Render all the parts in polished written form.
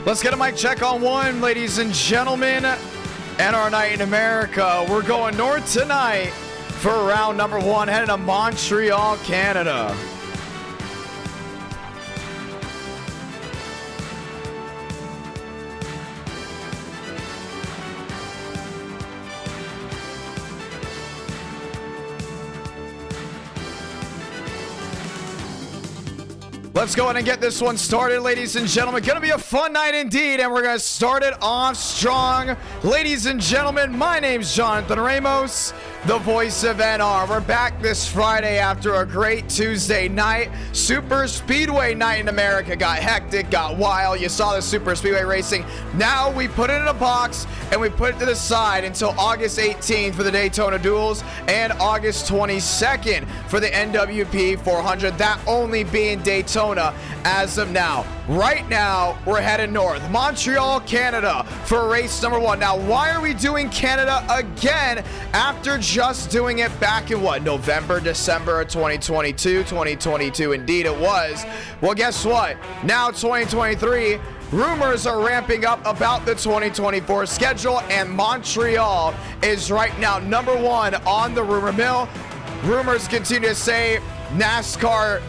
Let's get a mic check on one, ladies and gentlemen. And our night in America, we're going north tonight for round number one, heading to Montreal, Canada. Let's go ahead and get this one started, ladies and gentlemen. Gonna be a fun night indeed, and we're gonna start it off strong. Ladies and gentlemen, my name's Jonathan Ramos, the voice of NR. We're back this Friday after a great Tuesday night. Super Speedway night in America got hectic, got wild. You saw the Super Speedway racing. Now we put it in a box and we put it to the side until August 18th for the Daytona Duels and August 22nd for the NWP 400. That only being Daytona as of now. Right now, we're headed north, Montreal, Canada for race number one. Now, why are we doing Canada again after just doing it back in what, November, December of 2022? 2022 indeed it was. Well, guess what? Now 2023, rumors are ramping up about the 2024 schedule, and Montreal is right now number one on the rumor mill. Rumors continue to say NASCAR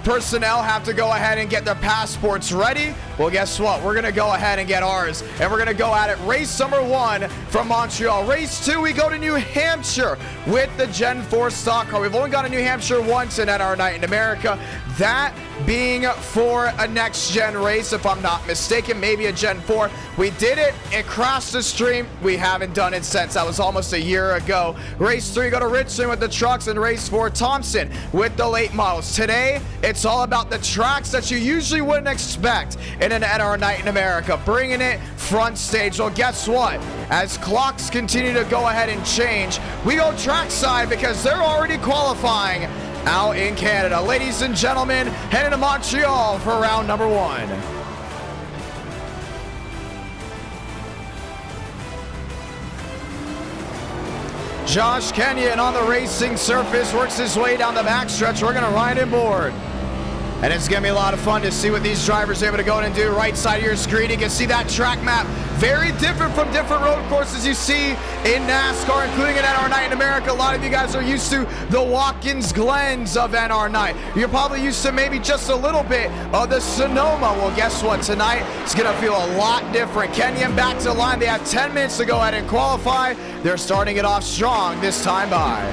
personnel have to go ahead and get their passports ready. Well, guess what? We're going to go ahead and get ours, and we're going to go at it. Race number one from Montreal. Race two, we go to New Hampshire with the Gen 4 stock car. We've only got a New Hampshire once in our night in America. That being for a next gen race, if I'm not mistaken, maybe a Gen 4. We did it. It crashed the stream. We haven't done it since. That was almost a year ago. Race 3, go to Richmond with the trucks, and race 4, Thompson with the late models. Today, it's all about the tracks that you usually wouldn't expect in an NR night in America, bringing it front stage. Well, guess what? As clocks continue to go ahead and change, we go trackside because they're already qualifying out in Canada. Ladies and gentlemen, heading to Montreal for round number one. Josh Kenyon on the racing surface works his way down the backstretch. We're going to ride him board. And it's going to be a lot of fun to see what these drivers are able to go in and do. Right side of your screen, you can see that track map. Very different from different road courses you see in NASCAR, including in NR Night in America. A lot of you guys are used to the Watkins Glens of NR Night. You're probably used to maybe just a little bit of the Sonoma. Well, guess what? Tonight, it's going to feel a lot different. Kenyon back to the line. They have 10 minutes to go ahead and qualify. They're starting it off strong this time by.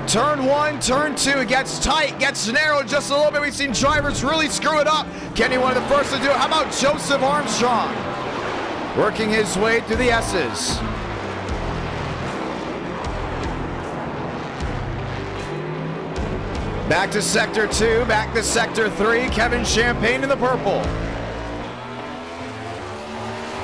Turn one, turn two, it gets tight, gets narrowed just a little bit. We've seen drivers really screw it up. Kenny, one of the first to do it. How about Joseph Armstrong? Working his way through the S's. Back to sector 2, back to sector 3. Kevin Champagne in the purple.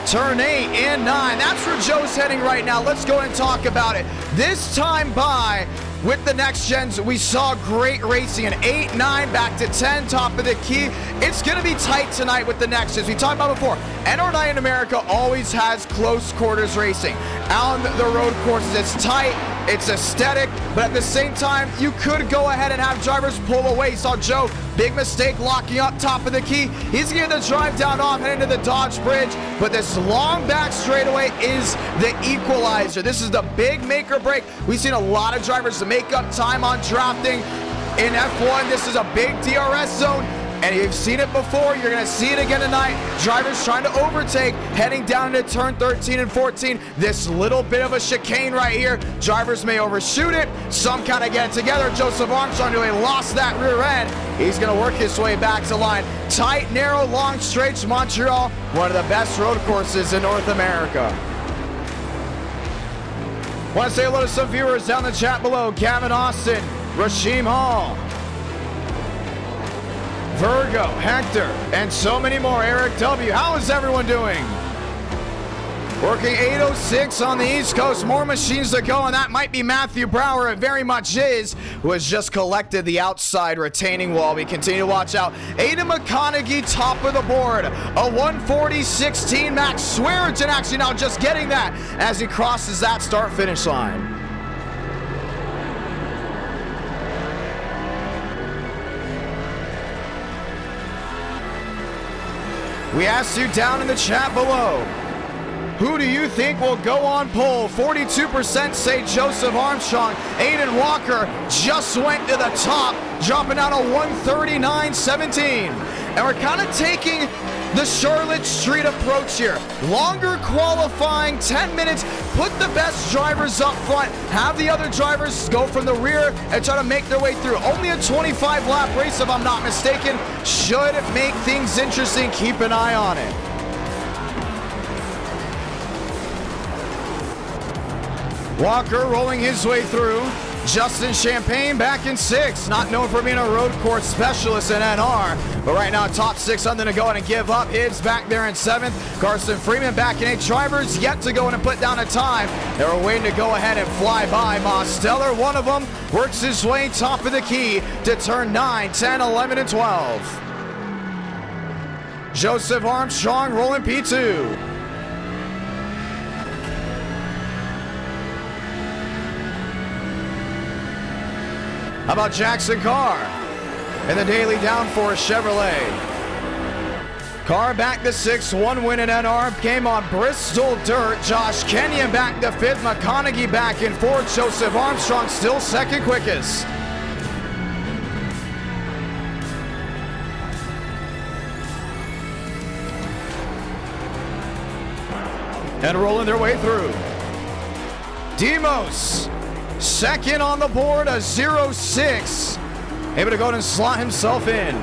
Turn 8 and 9. That's where Joe's heading right now. Let's go and talk about it. This time by, with the next gens, we saw great racing in 8, 9, back to 10, top of the key. It's going to be tight tonight with the next gens. We talked about before, NR Night in America always has close quarters racing. On the road courses, it's tight, it's aesthetic, but at the same time, you could go ahead and have drivers pull away. You saw Joe, big mistake, locking up top of the key. He's getting the drive down off, heading to the Dodge Bridge, but this long back straightaway is the equalizer. This is the big make or break. We've seen a lot of drivers make up time on drafting in F1. This is a big DRS zone, and you've seen it before. You're going to see it again tonight. Drivers trying to overtake, heading down into turn 13 and 14. This little bit of a chicane right here. Drivers may overshoot it. Some kind of get it together. Joseph Armstrong, who lost that rear end, he's going to work his way back to line. Tight, narrow, long straights. Montreal, one of the best road courses in North America. Want to say hello to some viewers down in the chat below. Gavin Austin, Rasheem Hall, Virgo, Hector, and so many more. Eric W. How is everyone doing? Working 8:06 on the East Coast. More machines to go, and that might be Matthew Brower. It very much is, who has just collected the outside retaining wall. We continue to watch out. Aidan McConaughey, top of the board. A 140.16. Max Swearingen actually now just getting that as he crosses that start-finish line. We asked you down in the chat below, who do you think will go on pole? 42% say Joseph Armstrong. Aiden Walker just went to the top, dropping down a 139.17. And we're kind of taking the Charlotte Street approach here. Longer qualifying, 10 minutes. Put the best drivers up front. Have the other drivers go from the rear and try to make their way through. Only a 25-lap race, if I'm not mistaken. Should make things interesting. Keep an eye on it. Walker rolling his way through. Justin Champagne back in 6th. Not known for being a road course specialist in NR, but right now top 6, something to go in and give up. Hibbs back there in 7th. Carson Freeman back in 8th. Drivers yet to go in and put down a time. They were waiting to go ahead and fly by. Mosteller, one of them, works his way top of the key to turn 9, 10, 11, and 12. Joseph Armstrong rolling P2. How about Jackson Carr in the daily downforce Chevrolet? Carr back to 6th, 1 win in NR, came on Bristol dirt. Josh Kenyon back to 5th, McConaughey back in 4th, Joseph Armstrong still 2nd quickest. And rolling their way through. Demos. 2nd on the board, a 0.6. Able to go and slot himself in.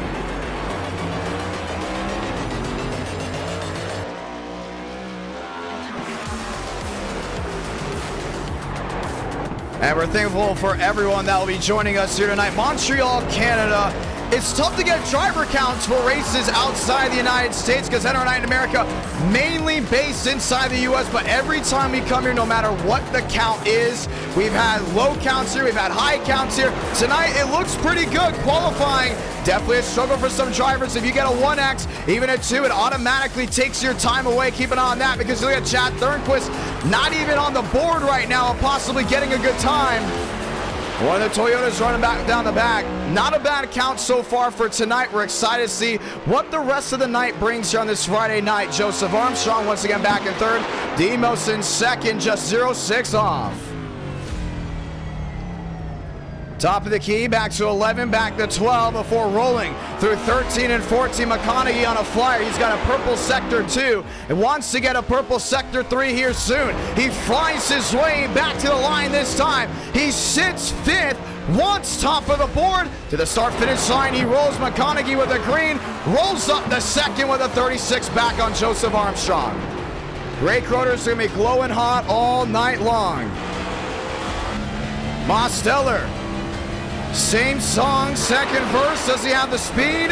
And we're thankful for everyone that will be joining us here tonight. Montreal, Canada. It's tough to get driver counts for races outside the United States because NR Night in America mainly based inside the U.S., but every time we come here, no matter what the count is, we've had low counts here, we've had high counts here. Tonight, it looks pretty good. Qualifying, definitely a struggle for some drivers. If you get a 1X, even a 2, it automatically takes your time away. Keep an eye on that because look at Chad Thornquist, not even on the board right now and possibly getting a good time. One of the Toyotas running back down the back. Not a bad count so far for tonight. We're excited to see what the rest of the night brings here on this Friday night. Joseph Armstrong once again back in 3rd. Demos in 2nd, just 0.6 off. Top of the key, back to 11, back to 12 before rolling through 13 and 14. McConaughey on a flyer. He's got a purple sector 2 and wants to get a purple sector 3 here soon. He flies his way back to the line this time. He sits 5th, wants top of the board. To the start-finish line, he rolls. McConaughey with a green, rolls up the 2nd with a 36 back on Joseph Armstrong. Brake rotors are going to be glowing hot all night long. Mosteller. Same song, 2nd verse. Does he have the speed?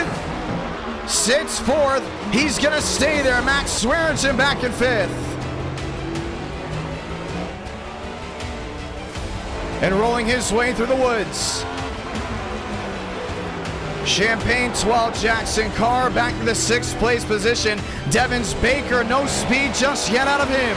Sits 4th. He's going to stay there. Max Swearingen back in 5th. And rolling his way through the woods. Champagne 12, Jackson Carr back to the 6th place position. Devins Baker, no speed just yet out of him.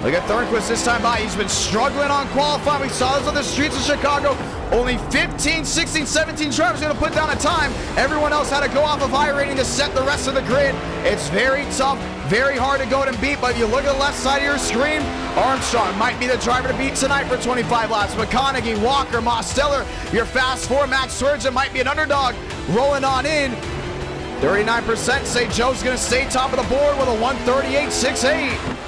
Look at Thornquist this time by. He's been struggling on qualifying. We saw this on the streets of Chicago. Only 15, 16, 17 drivers going to put down a time. Everyone else had to go off of iRacing to set the rest of the grid. It's very tough, very hard to go and beat. But if you look at the left side of your screen, Armstrong might be the driver to beat tonight for 25 laps. McConaughey, Walker, Mosteller, your fast 4. Max Swearingen might be an underdog rolling on in. 39% say Joe's going to stay top of the board with a 138.68.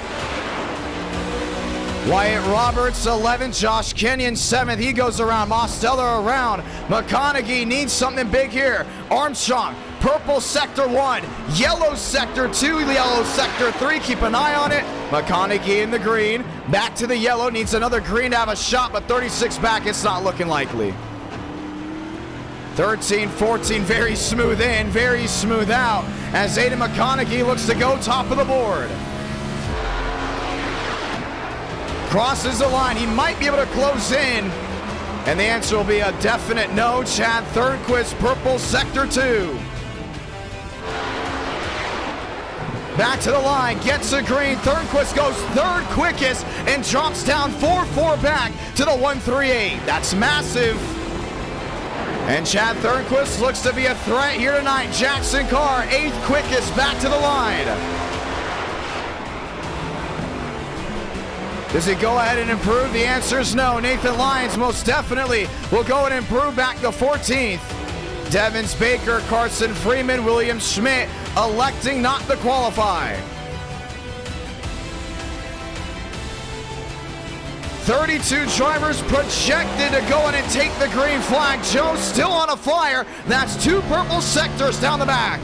Wyatt Roberts, 11th. Josh Kenyon, 7th. He goes around. Mosteller around. McConaughey needs something big here. Armstrong, purple sector 1, yellow sector 2, yellow sector 3. Keep an eye on it. McConaughey in the green. Back to the yellow. Needs another green to have a shot, but 36 back, it's not looking likely. 13, 14, very smooth in, very smooth out, as Aiden McConaughey looks to go top of the board. Crosses the line. He might be able to close in. And the answer will be a definite no. Chad Thornquist, purple sector 2. Back to the line, gets a green. Thornquist goes 3rd quickest and drops down 4-4 back to the 138. That's massive. And Chad Thornquist looks to be a threat here tonight. Jackson Carr, 8th quickest, back to the line. Does he go ahead and improve? The answer is no. Nathan Lyons most definitely will go and improve back to 14th. Devins Baker, Carson Freeman, William Schmidt electing not to qualify. 32 drivers projected to go in and take the green flag. Joe still on a flyer. That's 2 purple sectors down the back.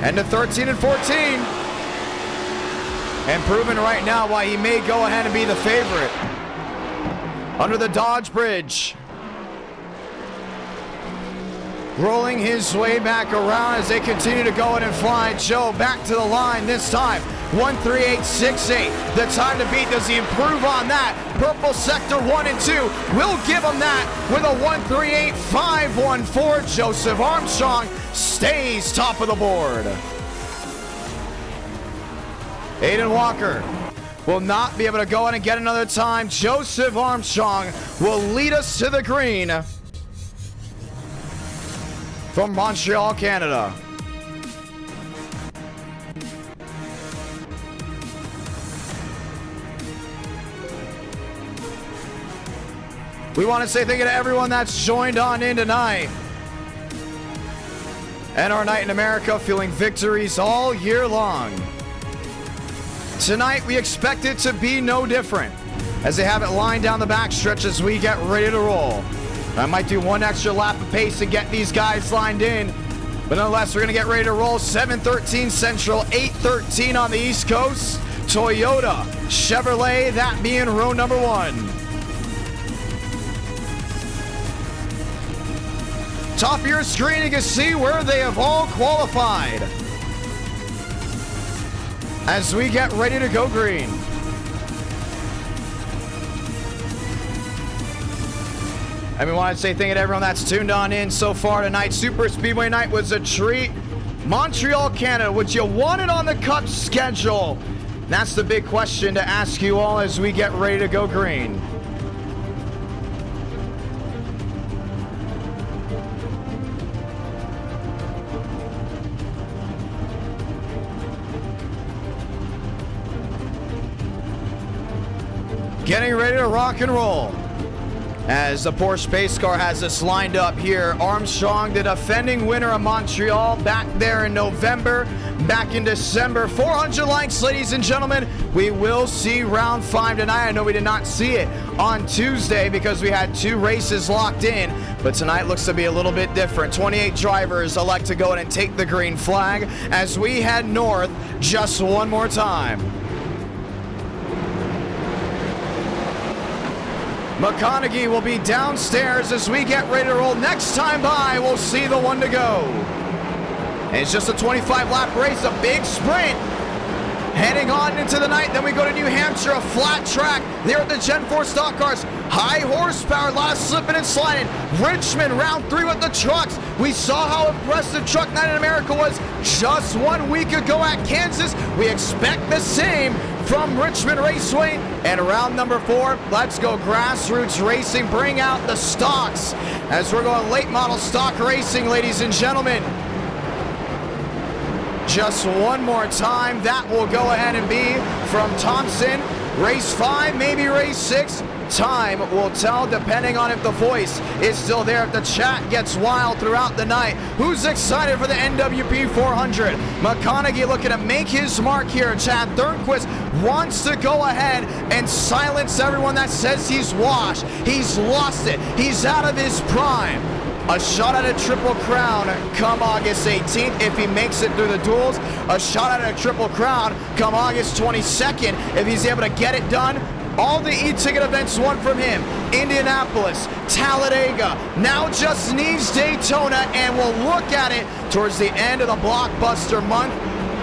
And to 13 and 14. And proving right now why he may go ahead and be the favorite. Under the Dodge Bridge. Rolling his way back around as they continue to go in and fly. Joe back to the line this time. 1:38.68. The time to beat. Does he improve on that? Purple sector 1 and 2 will give him that with a 1:38.514. Joseph Armstrong stays top of the board. Aiden Walker will not be able to go in and get another time. Joseph Armstrong will lead us to the green from Montreal, Canada. We want to say thank you to everyone that's joined on in tonight. And our night in America, feeling victories all year long. Tonight, we expect it to be no different as they have it lined down the backstretch as we get ready to roll. I might do one extra lap of pace to get these guys lined in, but nonetheless, we're going to get ready to roll. 7:13 Central, 8:13 on the East Coast. Toyota, Chevrolet, that being row number 1. Top of your screen, you can see where they have all qualified as we get ready to go green. And we want to say thank you to everyone that's tuned on in so far tonight. Super Speedway night was a treat. Montreal, Canada, would you want it on the Cup schedule? That's the big question to ask you all as we get ready to go green. Getting ready to rock and roll as the Porsche Pace Car has us lined up here. Armstrong, the defending winner of Montreal, back there in November, back in December. 400 likes, ladies and gentlemen. We will see round 5 tonight. I know we did not see it on Tuesday because we had 2 races locked in, but tonight looks to be a little bit different. 28 drivers elect to go in and take the green flag as we head north just one more time. McConaughey will be downstairs as we get ready to roll. Next time by, we'll see the 1 to go. And it's just a 25-lap race, a big sprint. Heading on into the night, then we go to New Hampshire, a flat track there at the Gen 4 stock cars. High horsepower, a lot of slipping and sliding. Richmond, round 3 with the trucks. We saw how impressive Truck Night in America was just 1 week ago at Kansas. We expect the same from Richmond Raceway. And round number 4, let's go grassroots racing. Bring out the stocks as we're going late model stock racing, ladies and gentlemen. Just one more time, that will go ahead and be from Thompson. Race 5, maybe race 6. Time will tell depending on if the voice is still there, if the chat gets wild throughout the night. Who's excited for the NWP 400? McConaughey looking to make his mark here. Chad Thornquist wants to go ahead and silence everyone that says he's washed. He's lost it. He's out of his prime. A shot at a Triple Crown come August 18th if he makes it through the duels. A shot at a Triple Crown come August 22nd if he's able to get it done. All the e-ticket events won from him. Indianapolis, Talladega, now just needs Daytona, and we'll look at it towards the end of the blockbuster month,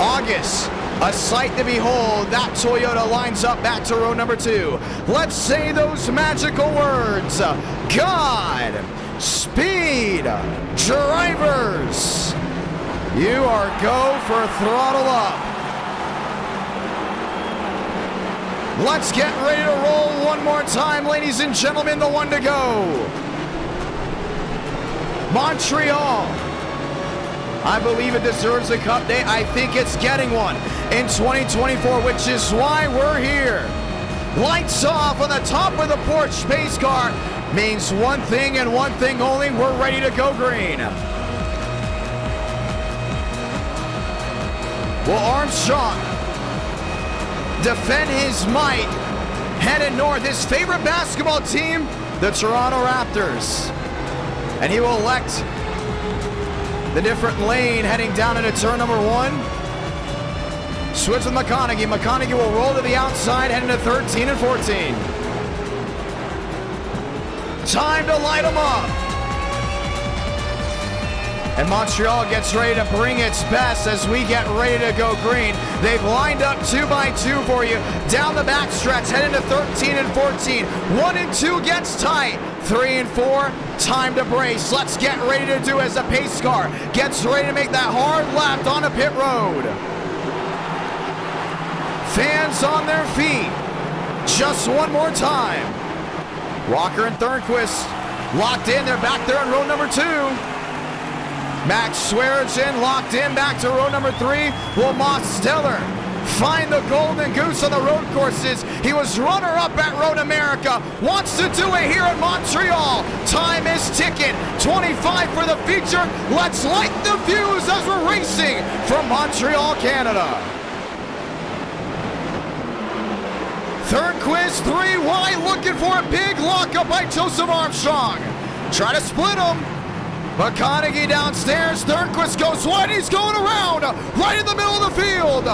August. A sight to behold. That Toyota lines up back to row number 2. Let's say those magical words. God speed drivers. You are go for throttle up. Let's get ready to roll one more time, ladies and gentlemen, the 1 to go. Montreal. I believe it deserves a cup day. I think it's getting one in 2024, which is why we're here. Lights off on the top of the porch. Pace car means one thing and one thing only. We're ready to go green. Will Armstrong defend his might headed north? His favorite basketball team, the Toronto Raptors. And he will elect the different lane heading down into turn number 1. Switch with McConaughey. McConaughey will roll to the outside heading to 13 and 14. Time to light them up. And Montreal gets ready to bring its best as we get ready to go green. They've lined up 2 by 2 for you. Down the back stretch, heading to 13 and 14. 1 and 2 gets tight. 3 and 4, time to brace. Let's get ready to do as the pace car gets ready to make that hard lap on a pit road. Fans on their feet. Just one more time. Walker and Thornquist locked in. They're back there on road number 2. Max Swearigan locked in back to row number 3. Will Mosteller find the golden goose on the road courses? He was runner-up at Road America. Wants to do it here in Montreal. Time is ticking. 25 for the feature. Let's light the fuse as we're racing from Montreal, Canada. Thornquist 3 wide, looking for a big lockup by Joseph Armstrong. Try to split him. McConaughey downstairs. Thornquist goes wide. He's going around right in the middle of the field.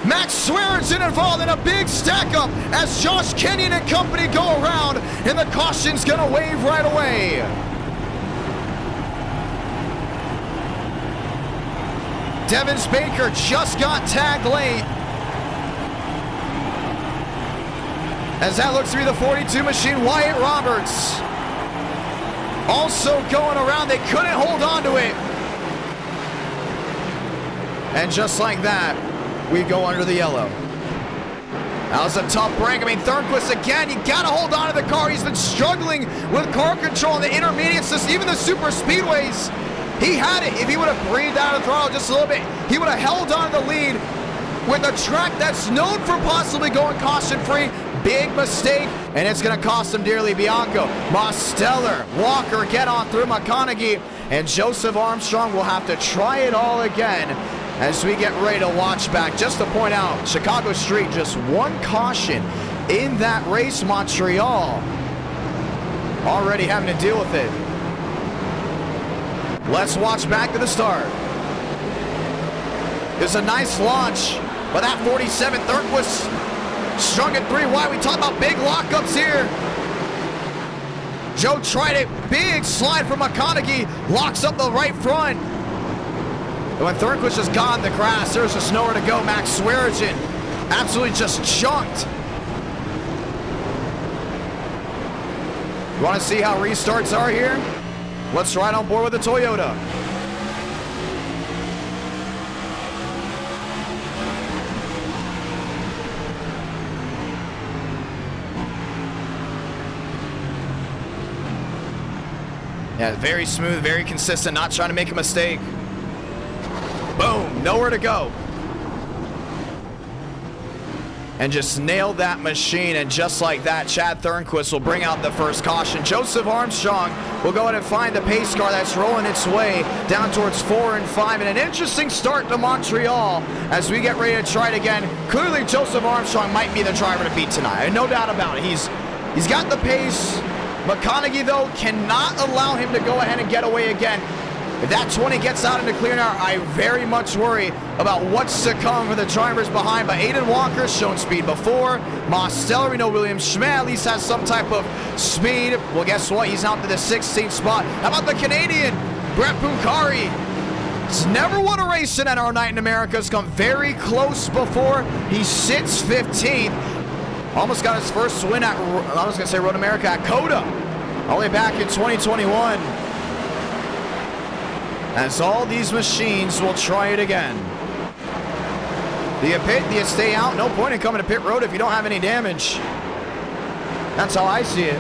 Max Swearigan involved in a big stack up as Josh Kenyon and company go around, and the caution's going to wave right away. Devins Baker just got tagged late. As that looks to be the 42 machine, Wyatt Roberts also going around. They couldn't hold on to it. And just like that, we go under the yellow. That was a tough break. I mean, Thornquist again, you gotta hold on to the car. He's been struggling with car control in the intermediate system, even the super speedways. He had it. If he would have breathed out of the throttle just a little bit, he would have held on to the lead with a track that's known for possibly going caution-free. Big mistake, and it's going to cost him dearly. Bianco, Mosteller, Walker get on through. McConaughey and Joseph Armstrong will have to try it all again as we get ready to watch back. Just to point out, Chicago Street, just one caution in that race. Montreal already having to deal with it. Let's watch back to the start. There's a nice launch, but that 47 Thornquist strung it 3 wide. We talk about big lockups here. Joe tried it. Big slide from McConaughey. Locks up the right front. And when Thornquist just got in the grass, there's just nowhere to go. Max Swearigan absolutely just chunked. You want to see how restarts are here? Let's ride on board with the Toyota. Yeah, very smooth, very consistent, not trying to make a mistake. Boom, nowhere to go. And just nailed that machine, and just like that, Chad Thornquist will bring out the first caution. Joseph Armstrong will go ahead and find the pace car that's rolling its way down towards 4 and 5. And an interesting start to Montreal as we get ready to try it again. Clearly, Joseph Armstrong might be the driver to beat tonight. No doubt about it. He's got the pace. McConaughey, though, cannot allow him to go ahead and get away again. If that 20 gets out into clear now, I very much worry about what's to come for the drivers behind. But Aiden Walker's shown speed before. Mosteller, we know William Schmidt at least has some type of speed. Well, guess what? He's out to the 16th spot. How about the Canadian, Brett Bucari? He's never won a race in our night in America. Has come very close before. He sits 15th. Almost got his first win at, I was going to say Road America, at COTA. Only back in 2021. As all these machines will try it again. Do you pit? Do you stay out? No point in coming to pit road if you don't have any damage. That's how I see it.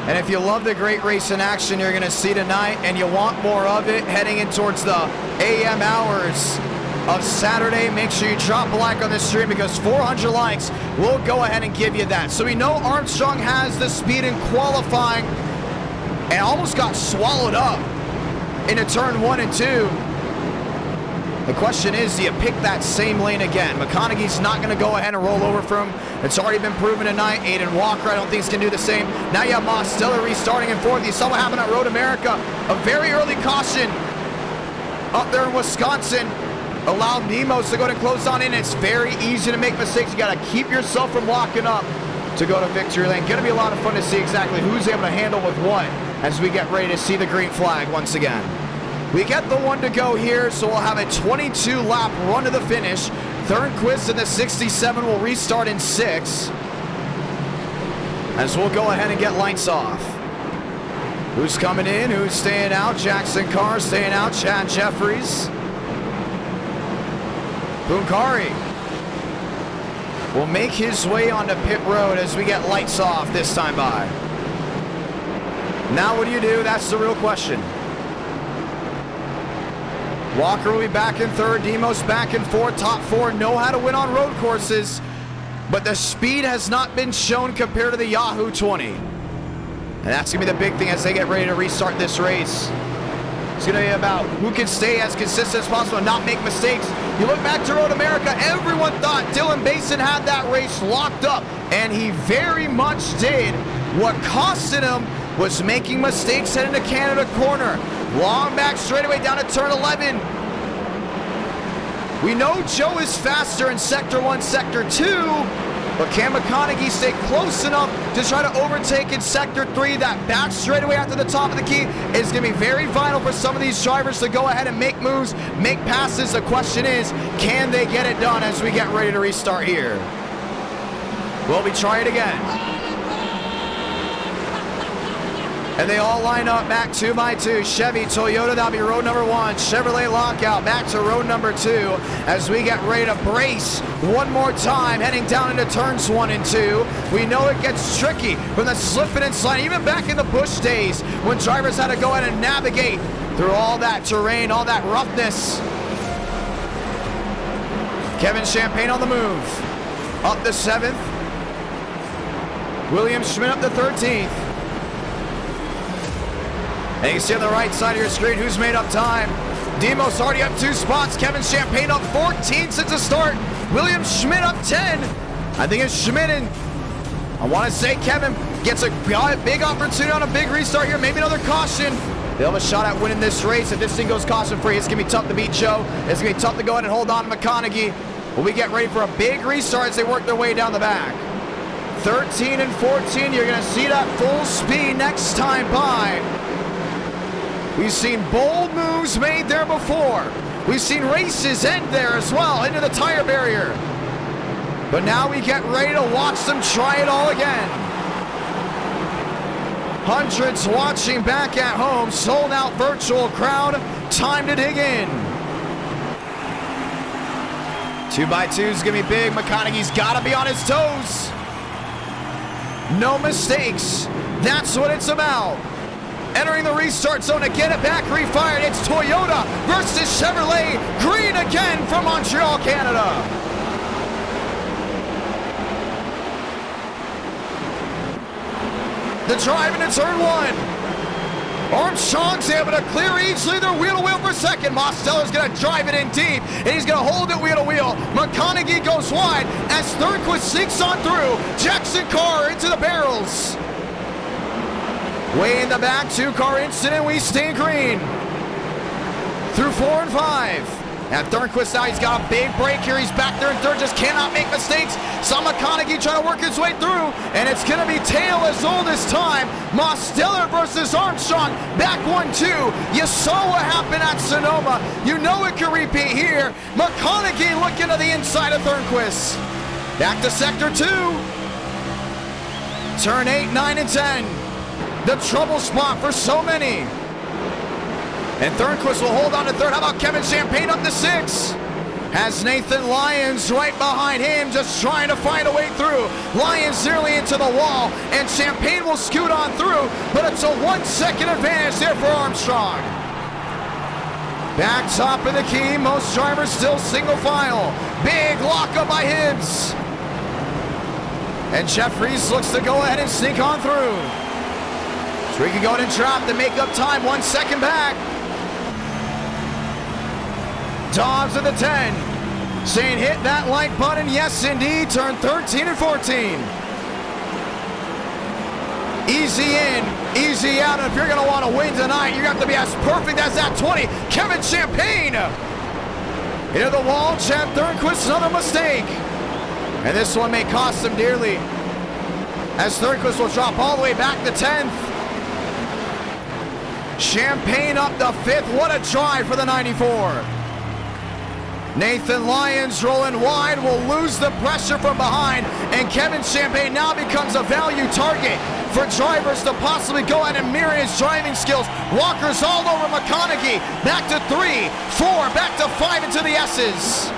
And if you love the great race in action you're going to see tonight and you want more of it heading in towards the AM hours of Saturday, make sure you drop a like on this stream because 400 likes will go ahead and give you that. So we know Armstrong has the speed in qualifying and almost got swallowed up into turn 1 and 2. The question is, do you pick that same lane again? McConaughey's not going to go ahead and roll over from him. It's already been proven tonight. Aiden Walker, I don't think, can do the same. Now you have Mosteller restarting in 4th. You saw what happened at Road America. A very early caution up there in Wisconsin allowed Nemos to go to close on in. It's very easy to make mistakes. You got to keep yourself from locking up to go to victory lane. Going to be a lot of fun to see exactly who's able to handle with what as we get ready to see the green flag once again. We get the 1 to go here, so we'll have a 22-lap run to the finish. Thornquist in the 67 will restart in 6. As we'll go ahead and get lights off. Who's coming in? Who's staying out? Jackson Carr staying out. Chad Jeffries. Bunkari will make his way onto pit road as we get lights off this time by. Now what do? That's the real question. Walker will be back in 3rd, Demos back in 4th. Top 4 know how to win on road courses, but the speed has not been shown compared to the Yahoo 20. And that's going to be the big thing as they get ready to restart this race. It's going to be about who can stay as consistent as possible and not make mistakes. You look back to Road America, everyone thought Dylan Basin had that race locked up, and he very much did. What costed him was making mistakes heading to Canada corner. Long back straightaway down to turn 11. We know Joe is faster in Sector 1, Sector 2, but can McConaughey stay close enough to try to overtake in Sector 3? That back straightaway after the top of the key is going to be very vital for some of these drivers to go ahead and make moves, make passes. The question is, can they get it done as we get ready to restart here? Will we try it again? And they all line up back 2 by 2. Chevy, Toyota, that'll be road number 1. Chevrolet lockout back to road number 2 as we get ready to brace one more time, heading down into turns 1 and 2. We know it gets tricky from the slipping and sliding, even back in the Busch days when drivers had to go ahead and navigate through all that terrain, all that roughness. Kevin Champagne on the move. Up the 7th. William Schmidt up the 13th. And you can see on the right side of your screen who's made up time. Demos already up 2 spots. Kevin Champagne up 14 since the start. William Schmidt up 10. I think it's Schmidt and I want to say Kevin gets a big opportunity on a big restart here. Maybe another caution. They'll have a shot at winning this race. If this thing goes caution-free, it's going to be tough to beat Joe. It's going to be tough to go ahead and hold on to McConaughey. When we get ready for a big restart as they work their way down the back. 13 and 14, you're going to see that full speed next time by. We've seen bold moves made there before. We've seen races end there as well, into the tire barrier. But now we get ready to watch them try it all again. Hundreds watching back at home, sold out virtual crowd, time to dig in. 2 by 2 is gonna be big. McConaughey's gotta be on his toes. No mistakes, that's what it's about. Entering the restart zone to get it back refired. It's Toyota versus Chevrolet. Green again from Montreal, Canada. The drive into turn 1. Armstrong's able to clear easily. They're wheel-to-wheel for second. Mosteller's going to drive it in deep, and he's going to hold it wheel-to-wheel. McConaughey goes wide as Thornquist sneaks on through. Jackson Carr into the barrels. Way in the back, 2-car incident, we stay green. Through 4 and 5. And Thornquist now, he's got a big break here. He's back there in 3rd, just cannot make mistakes. Saw McConaughey trying to work his way through, and it's going to be tail as old as time. Mosteller versus Armstrong, back 1-2. You saw what happened at Sonoma. You know it can repeat here. McConaughey looking to the inside of Thornquist. Back to Sector 2. Turn 8, 9, and 10. The trouble spot for so many. And Thornquist will hold on to 3rd. How about Kevin Champagne up to 6? Has Nathan Lyons right behind him, just trying to find a way through. Lyons nearly into the wall, and Champagne will scoot on through, but it's a 1 second advantage there for Armstrong. Back top of the key, most drivers still single file. Big lockup by Hibbs. And Jeffries looks to go ahead and sneak on through. So we can go ahead and drop to make up time, 1 second back. Dobbs at the 10, saying hit that like button, yes indeed, turn 13 and 14. Easy in, easy out, and if you're gonna wanna win tonight, you have to be as perfect as that 20. Kevin Champagne, into the wall, Chad Thornquist, another mistake. And this one may cost him dearly, as Thornquist will drop all the way back to 10th. Champagne up to 5th, what a drive for the 94. Nathan Lyons rolling wide will lose the pressure from behind, and Kevin Champagne now becomes a value target for drivers to possibly go ahead and mirror his driving skills. Walker's all over McConaughey. Back to 3, 4, back to 5 into the S's.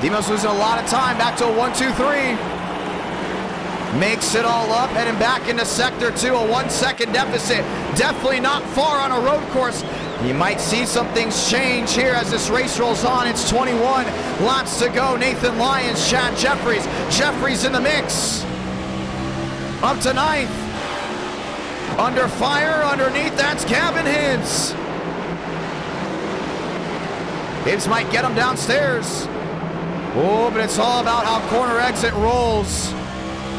Demos losing a lot of time, back to a 1, 2, 3. Makes it all up, heading back into sector 2, a 1 second deficit. Definitely not far on a road course. You might see some things change here as this race rolls on. It's 21 laps to go. Nathan Lyons, Chad Jeffries. Jeffries in the mix. Up to 9th. Under fire, underneath, that's Gavin Hibbs. Hibbs might get him downstairs. Oh, but it's all about how corner exit rolls.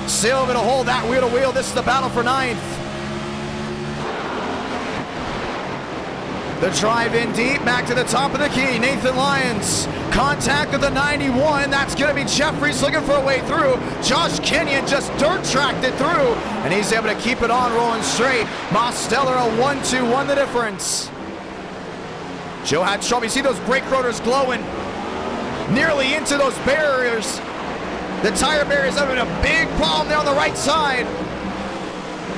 Silva to hold that wheel to wheel. This is the battle for 9th. The drive in deep, back to the top of the key. Nathan Lyons, contact with the 91. That's going to be Jeffries looking for a way through. Josh Kenyon just dirt tracked it through, and he's able to keep it on rolling straight. Mosteller a 1-2-1 the difference. Joe had trouble. You see those brake rotors glowing nearly into those barriers. The tire barriers having a big problem there on the right side.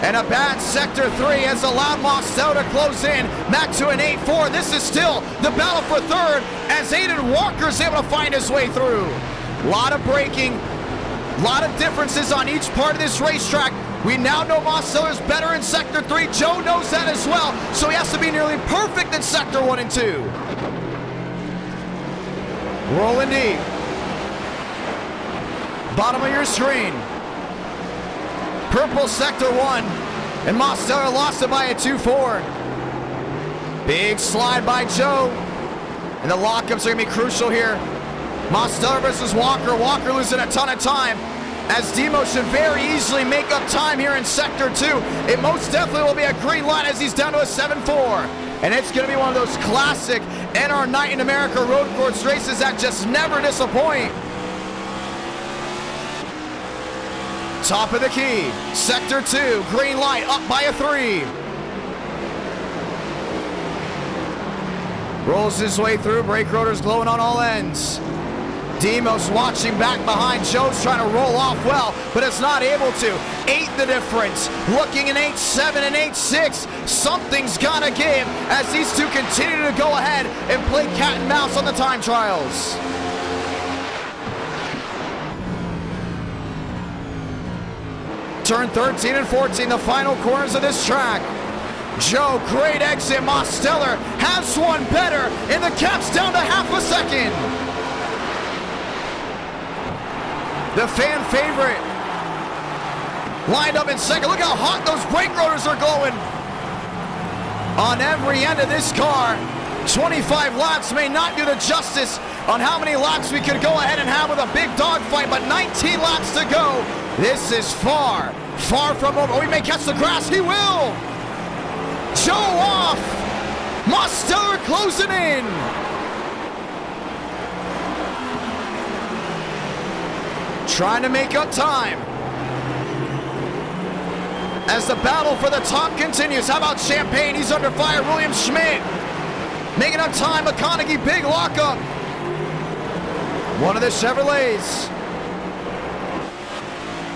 And a bad sector 3 has allowed Mosteller to close in. Back to an 8-4. This is still the battle for 3rd as Aiden Walker's able to find his way through. A lot of braking, a lot of differences on each part of this racetrack. We now know Mosteller's better in sector 3. Joe knows that as well, so he has to be nearly perfect in sector 1 and 2. Rolling deep. Bottom of your screen. Purple sector 1, and Mosteller lost it by a 2-4. Big slide by Joe, and the lockups are gonna be crucial here. Mosteller versus Walker. Walker losing a ton of time, as Demo should very easily make up time here in sector 2. It most definitely will be a green light as he's down to a 7-4. And it's gonna be one of those classic NR Night in America road course races that just never disappoint. Top of the key, sector 2, green light, up by a 3. Rolls his way through, brake rotors glowing on all ends. Demos watching back behind. Joe's trying to roll off well, but it's not able to. 8 the difference, looking in 8-7 and 8-6. Something's gotta give as these two continue to go ahead and play cat and mouse on the time trials. Turn 13 and 14, the final corners of this track. Joe, great exit. Mosteller has one better, and the cap's down to half a second. The fan favorite lined up in second. Look how hot those brake rotors are glowing on every end of this car. 25 laps may not do the justice on how many laps we could go ahead and have with a big dogfight, but 19 laps to go. This is far, far from over. Oh, he may catch the grass. He will. Joe off. Mosteller closing in. Trying to make up time as the battle for the top continues. How about Champagne? He's under fire. William Schmidt making up time. McConaughey, big lockup. One of the Chevrolets.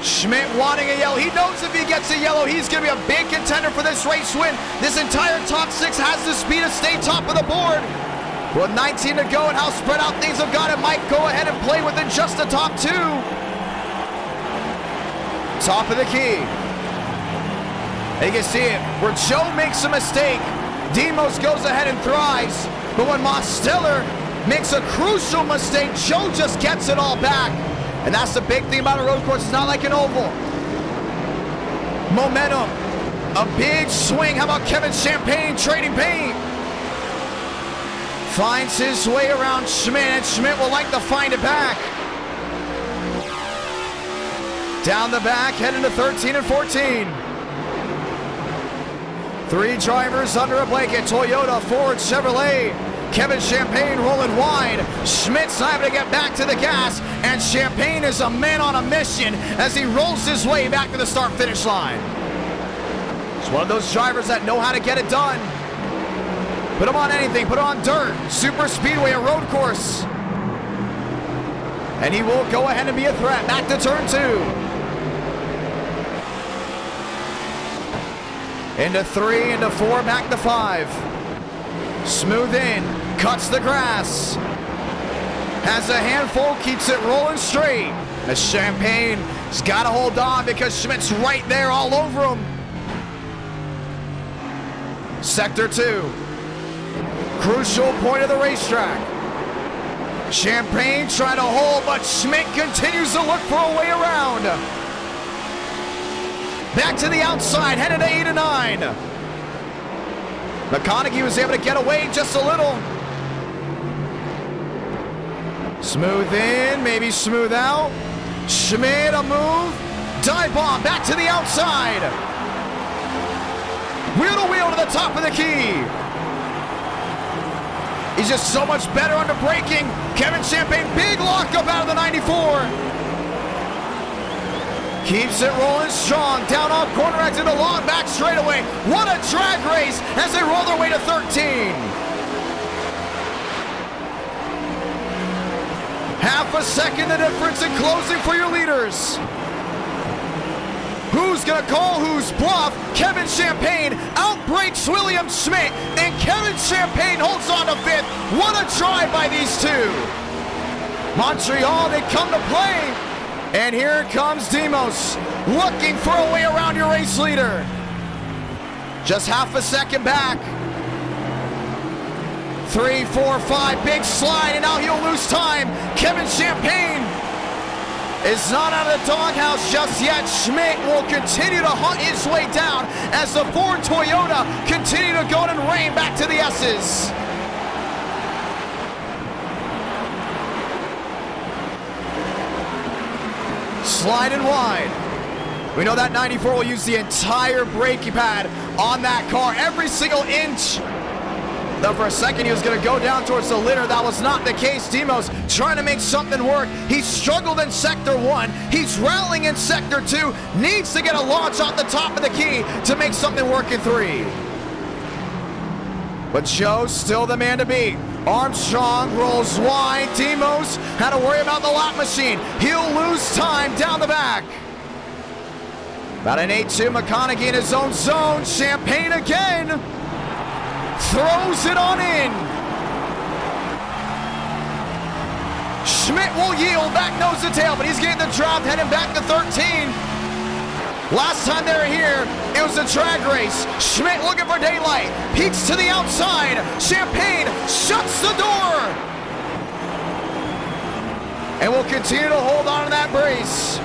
Schmidt wanting a yellow. He knows if he gets a yellow, he's going to be a big contender for this race win. This entire top 6 has the speed to stay top of the board. With 19 to go and how spread out things have got, it might go ahead and play within just the top 2. Top of the key. And you can see it where Joe makes a mistake. Demos goes ahead and thrives. But when Mosteller makes a crucial mistake, Joe just gets it all back. And that's the big thing about a road course. It's not like an oval. Momentum. A big swing. How about Kevin Champagne trading paint? Finds his way around Schmidt, and Schmidt will like to find it back. Down the back, heading to 13 and 14. 3 drivers under a blanket. Toyota, Ford, Chevrolet. Kevin Champagne rolling wide. Schmidt's not able to get back to the gas, and Champagne is a man on a mission as he rolls his way back to the start-finish line. It's one of those drivers that know how to get it done. Put him on anything, put him on dirt, super speedway, a road course. And he will go ahead and be a threat. Back to turn 2. Into 3, into 4, back to 5. Smooth in, cuts the grass. Has a handful, keeps it rolling straight. As Champagne's got to hold on because Schmidt's right there all over him. Sector 2. Crucial point of the racetrack. Champagne trying to hold, but Schmidt continues to look for a way around. Back to the outside, headed to 8 and 9. McConaughey was able to get away just a little. Smooth in, maybe smooth out. Schmidt a move. Dive bomb back to the outside. Wheel to wheel to the top of the key. He's just so much better under braking. Kevin Champagne, big lockup out of the 94. Keeps it rolling strong. Down off corner exit, a long back straightaway. What a drag race as they roll their way to 13. Half a second the difference in closing for your leaders. Who's gonna call who's bluff? Kevin Champagne outbreaks William Schmidt, and Kevin Champagne holds on to 5th. What a drive by these 2. Montreal, they come to play. And here comes Demos, looking for a way around your race leader. Just half a second back. 3, 4, 5, big slide, and now he'll lose time. Kevin Champagne is not out of the doghouse just yet. Schmidt will continue to hunt his way down as the Ford Toyota continue to go and reign back to the S's. Sliding wide. We know that 94 will use the entire braking pad on that car, every single inch. Though for a second he was going to go down towards the litter. That was not the case. Demos trying to make something work. He struggled in Sector 1. He's rallying in Sector 2. Needs to get a launch off the top of the key to make something work in 3. But Joe's still the man to beat. Armstrong rolls wide. Demos had to worry about the lap machine. He'll lose time down the back. About an 8-2. McConaughey in his own zone. Champagne again. Throws it on in. Schmidt will yield back nose to tail, but he's getting the drop, heading back to 13. Last time they were here, it was a drag race. Schmidt looking for daylight. Peeks to the outside. Champagne shuts the door. And will continue to hold on to that brace.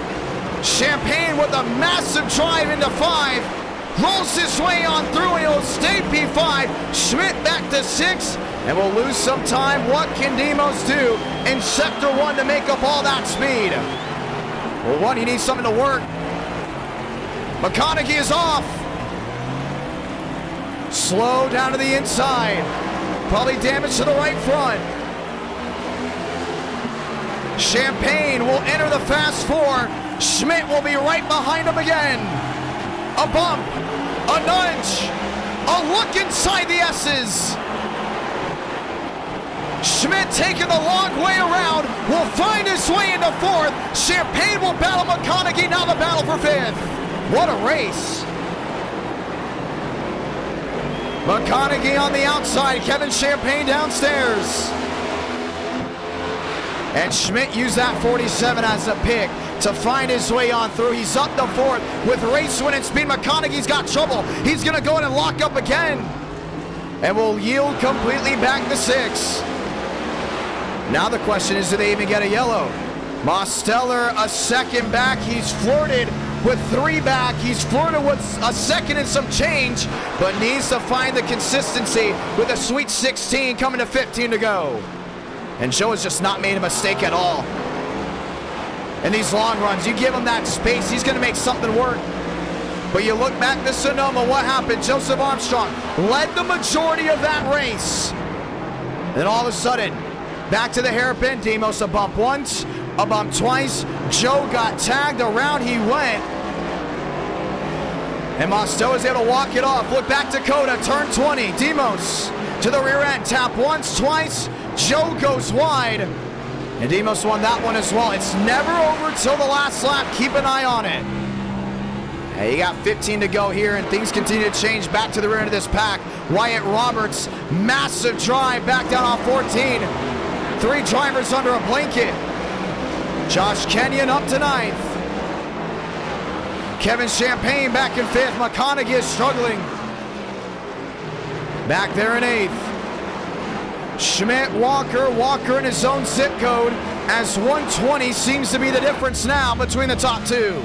Champagne with a massive drive into 5. Rolls his way on through and he'll stay P5. Schmidt back to 6 and will lose some time. What can Demos do in Sector 1 to make up all that speed? Well, 1, he needs something to work. McConaughey is off. Slow down to the inside. Probably damage to the right front. Champagne will enter the fast 4. Schmidt will be right behind him again. A bump, a nudge, a look inside the S's. Schmidt taking the long way around, will find his way into 4th. Champagne will battle McConaughey, now the battle for 5th. What a race. McConaughey on the outside. Kevin Champagne downstairs. And Schmidt used that 47 as a pick to find his way on through. He's up to fourth with race winning speed. McConaughey's got trouble. He's going to go in and lock up again. And will yield completely back to 6. Now the question is, do they even get a yellow? Mosteller a second back. He's flirted with 3 back. He's flirted with a second and some change, but needs to find the consistency with a sweet 16 coming to 15 to go. And Joe has just not made a mistake at all. In these long runs, you give him that space, he's going to make something work. But you look back to Sonoma, what happened? Joseph Armstrong led the majority of that race. Then all of a sudden, back to the hairpin. Demos a bump once, a bump twice. Joe got tagged, around he went. And Mosteau is able to walk it off. Look back to Coda, turn 20. Demos to the rear end, tap once, twice. Joe goes wide. And Demos won that one as well. It's never over till the last lap. Keep an eye on it. Hey, you got 15 to go here, and things continue to change back to the rear end of this pack. Wyatt Roberts, massive drive back down on 14. 3 drivers under a blanket. Josh Kenyon up to 9th. Kevin Champagne back in 5th. McConaughey is struggling. Back there in 8th. Schmidt, Walker in his own zip code, as 120 seems to be the difference now between the top 2.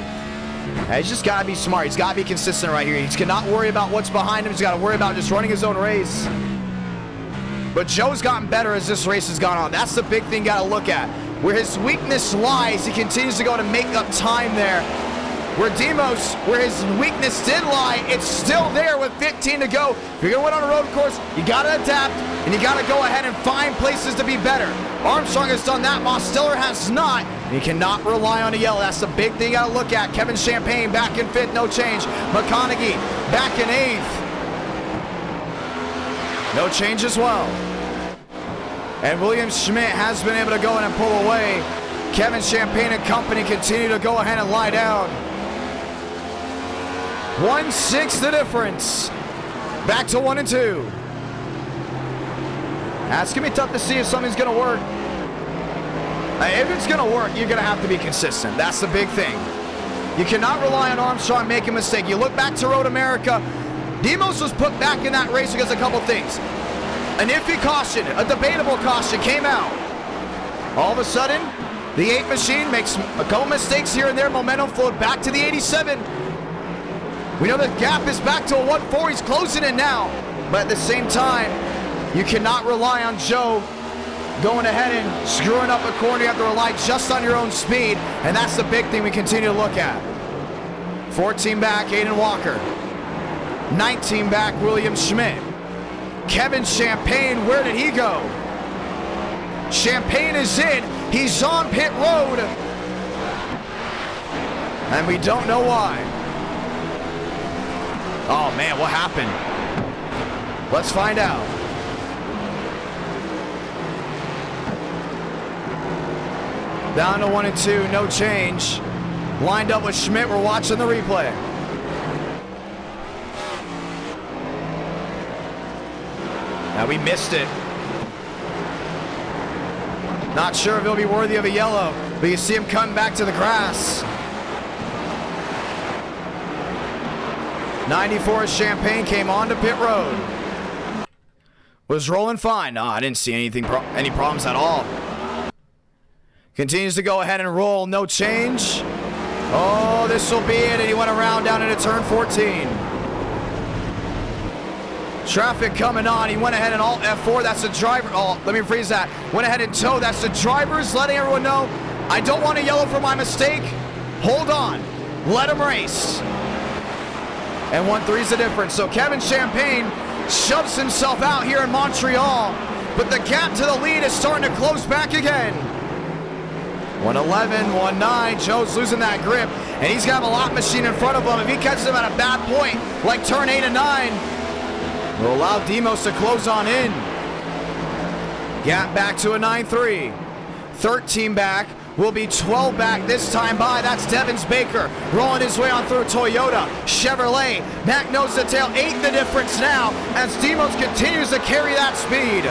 He's just got to be smart. He's got to be consistent right here. He cannot worry about what's behind him. He's got to worry about just running his own race. But Joe's gotten better as this race has gone on. That's the big thing you got to look at. Where his weakness lies, he continues to go to make up time there. Where Demos, where his weakness did lie, it's still there with 15 to go. If you're going to win on a road course, you got to adapt, and you got to go ahead and find places to be better. Armstrong has done that. Mosteller has not. You cannot rely on a yellow. That's the big thing you got to look at. Kevin Champagne back in 5th, no change. McConaughey back in 8th. No change as well. And William Schmidt has been able to go in and pull away. Kevin Champagne and company continue to go ahead and lie down. 1/6 the difference. Back to 1 and 2. That's going to be tough to see if something's going to work. If it's going to work, you're going to have to be consistent. That's the big thing. You cannot rely on Armstrong making a mistake. You look back to Road America. Demos was put back in that race because of a couple things. An iffy caution, a debatable caution came out. All of a sudden, the 8 machine makes a couple mistakes here and there. Momentum flowed back to the 87. We know the gap is back to a 1-4. He's closing it now. But at the same time, you cannot rely on Joe going ahead and screwing up a corner. You have to rely just on your own speed. And that's the big thing we continue to look at. 14 back, Aiden Walker. 19 back, William Schmidt. Kevin Champagne, where did he go? Champagne is in. He's on pit road. And we don't know why. Oh man, what happened? Let's find out. Down to 1 and 2, no change. Lined up with Schmidt, we're watching the replay. Now we missed it. Not sure if he'll be worthy of a yellow, but you see him coming back to the grass. 94 Champagne came on to pit road. Was rolling fine. No, I didn't see any problems at all. Continues to go ahead and roll, no change. Oh, this will be it, and he went around down into turn 14. Traffic coming on. He went ahead and alt F4. That's the driver. Oh, let me rephrase that. Went ahead and tow. That's the drivers letting everyone know, I don't want a yellow for my mistake. Hold on. Let him race. And 1-3 is the difference. So Kevin Champagne shoves himself out here in Montreal, but the gap to the lead is starting to close back again. 111, 19. Joe's losing that grip, and he's got a lot machine in front of him. If he catches him at a bad point, like turn 8 and 9, will allow Demos to close on in. Gap back to a 9-3. 13 back, will be 12 back this time by. That's Devins Baker rolling his way on through Toyota, Chevrolet. Back nose to tail, 8 the difference now as Demos continues to carry that speed.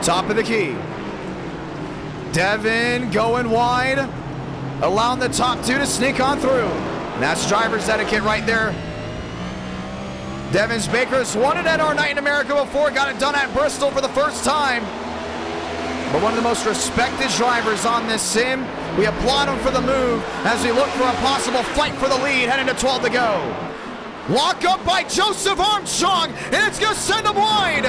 Top of the key. Devin going wide, allowing the top 2 to sneak on through. And that's driver's etiquette right there. Devins Baker's won it at our night in America before, got it done at Bristol for the first time. But one of the most respected drivers on this sim. We applaud him for the move as we look for a possible fight for the lead heading to 12 to go. Lock up by Joseph Armstrong, and it's going to send him wide.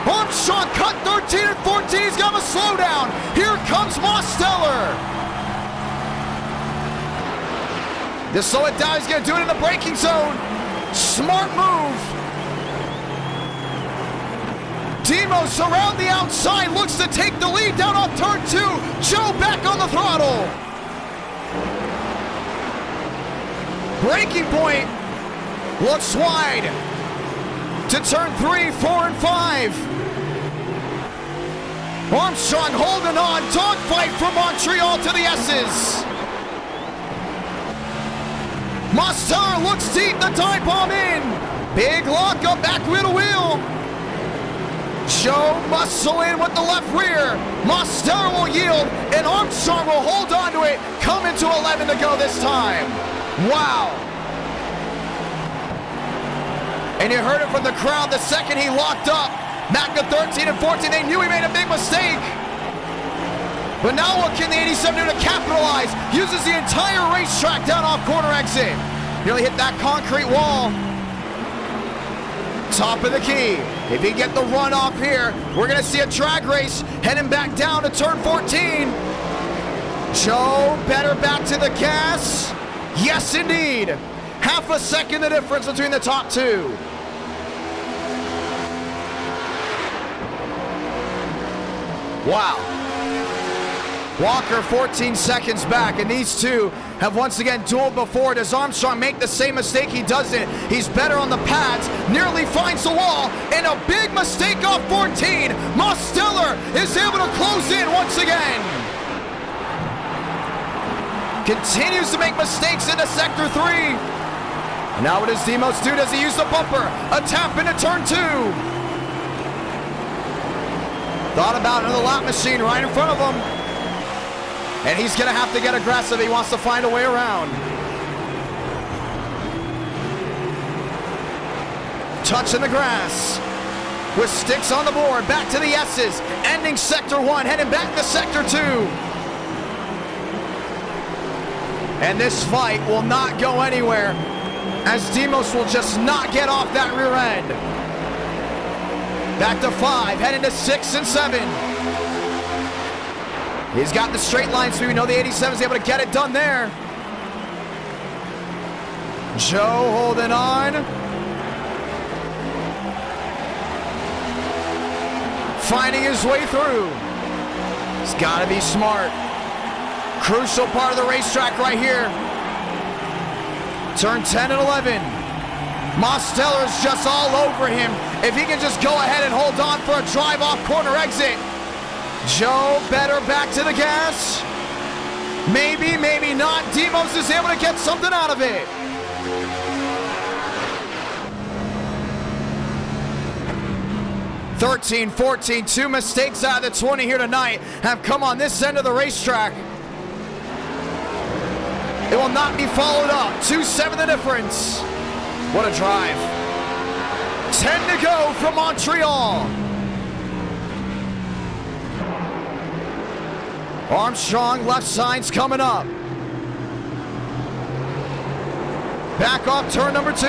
Armstrong cut 13 and 14, he's got a slowdown. Here comes Mosteller. To slow it down, he's going to do it in the braking zone. Smart move. Demos around the outside, looks to take the lead down off turn 2. Joe back on the throttle. Braking point. Looks wide. To turn 3, 4, and 5. Armstrong holding on. Dogfight from Montreal to the S's. Mosteller looks deep, the dive bomb in. Big lockup back wheel to wheel. Joe muscle in with the left rear. Mosteller will yield, and Armstrong will hold on to it. Coming to 11 to go this time. Wow. And you heard it from the crowd the second he locked up. Back to 13 and 14, they knew he made a big mistake. But now what can the 87 do to capitalize? Uses the entire racetrack down off corner exit. Nearly hit that concrete wall. Top of the key. If he get the run off here, we're gonna see a drag race heading back down to turn 14. Joe better back to the gas. Yes, indeed. Half a second the difference between the top 2. Wow. Walker 14 seconds back, and these two have once again dueled before. Does Armstrong make the same mistake? He doesn't. He's better on the pads, nearly finds the wall, and a big mistake off 14. Mosteller is able to close in once again. Continues to make mistakes into sector 3. And now what does Demos do? Does he use the bumper? A tap into turn 2. Thought about another lap machine right in front of him. And he's going to have to get aggressive. He wants to find a way around. Touching the grass. With sticks on the board. Back to the S's. Ending sector 1. Heading back to sector 2. And this fight will not go anywhere, as Demos will just not get off that rear end. Back to 5. Heading to 6 and 7. He's got the straight line speed. We know the 87 is able to get it done there. Joe holding on. Finding his way through. He's got to be smart. Crucial part of the racetrack right here. Turn 10 and 11. Mosteller's just all over him. If he can just go ahead and hold on for a drive off corner exit. Joe better back to the gas. Maybe, maybe not. Demos is able to get something out of it. (13, 14), 2 mistakes out of the 20 here tonight have come on this end of the racetrack. It will not be followed up. 2-7 the difference. What a drive. 10 to go from Montreal. Armstrong, left side's coming up. Back off turn number 2.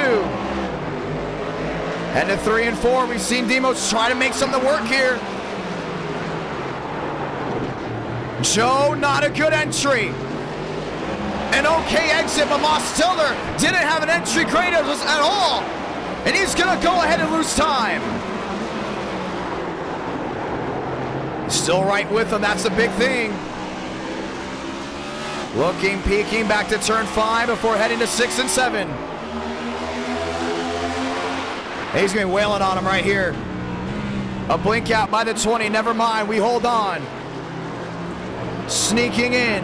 And to 3 and 4, we've seen Demos try to make something work here. Joe, not a good entry. An okay exit, but Mosteller didn't have an entry great at all. And he's gonna go ahead and lose time. Still right with him, that's the big thing. Looking, peeking, back to turn 5 before heading to 6 and 7. He's gonna be wailing on him right here. A blink out by the 20, never mind, we hold on. Sneaking in.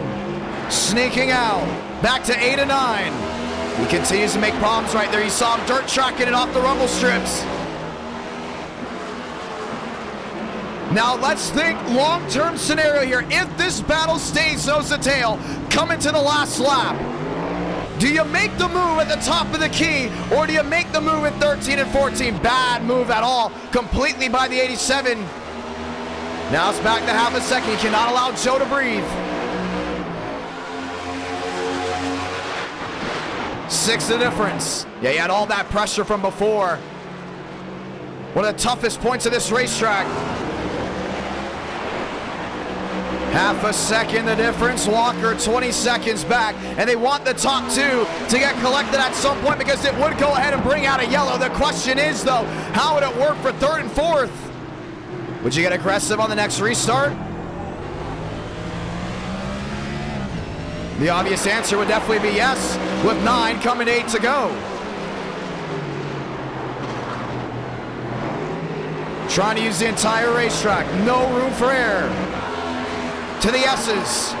Sneaking out. Back to 8 and 9. He continues to make problems right there. You saw him dirt tracking it off the rumble strips. Now let's think long-term scenario here. If this battle stays nose to tail, coming to the last lap, do you make the move at the top of the key, or do you make the move at 13 and 14? Bad move at all, completely by the 87. Now it's back to half a second. You cannot allow Joe to breathe. 6 the difference. Yeah, you had all that pressure from before. One of the toughest points of this racetrack. Half a second the difference. Walker 20 seconds back, and they want the top 2 to get collected at some point because it would go ahead and bring out a yellow. The question is, though, how would it work for 3rd and 4th? Would you get aggressive on the next restart? The obvious answer would definitely be yes, with 9 coming to 8 to go. Trying to use the entire racetrack. No room for error. To the S's.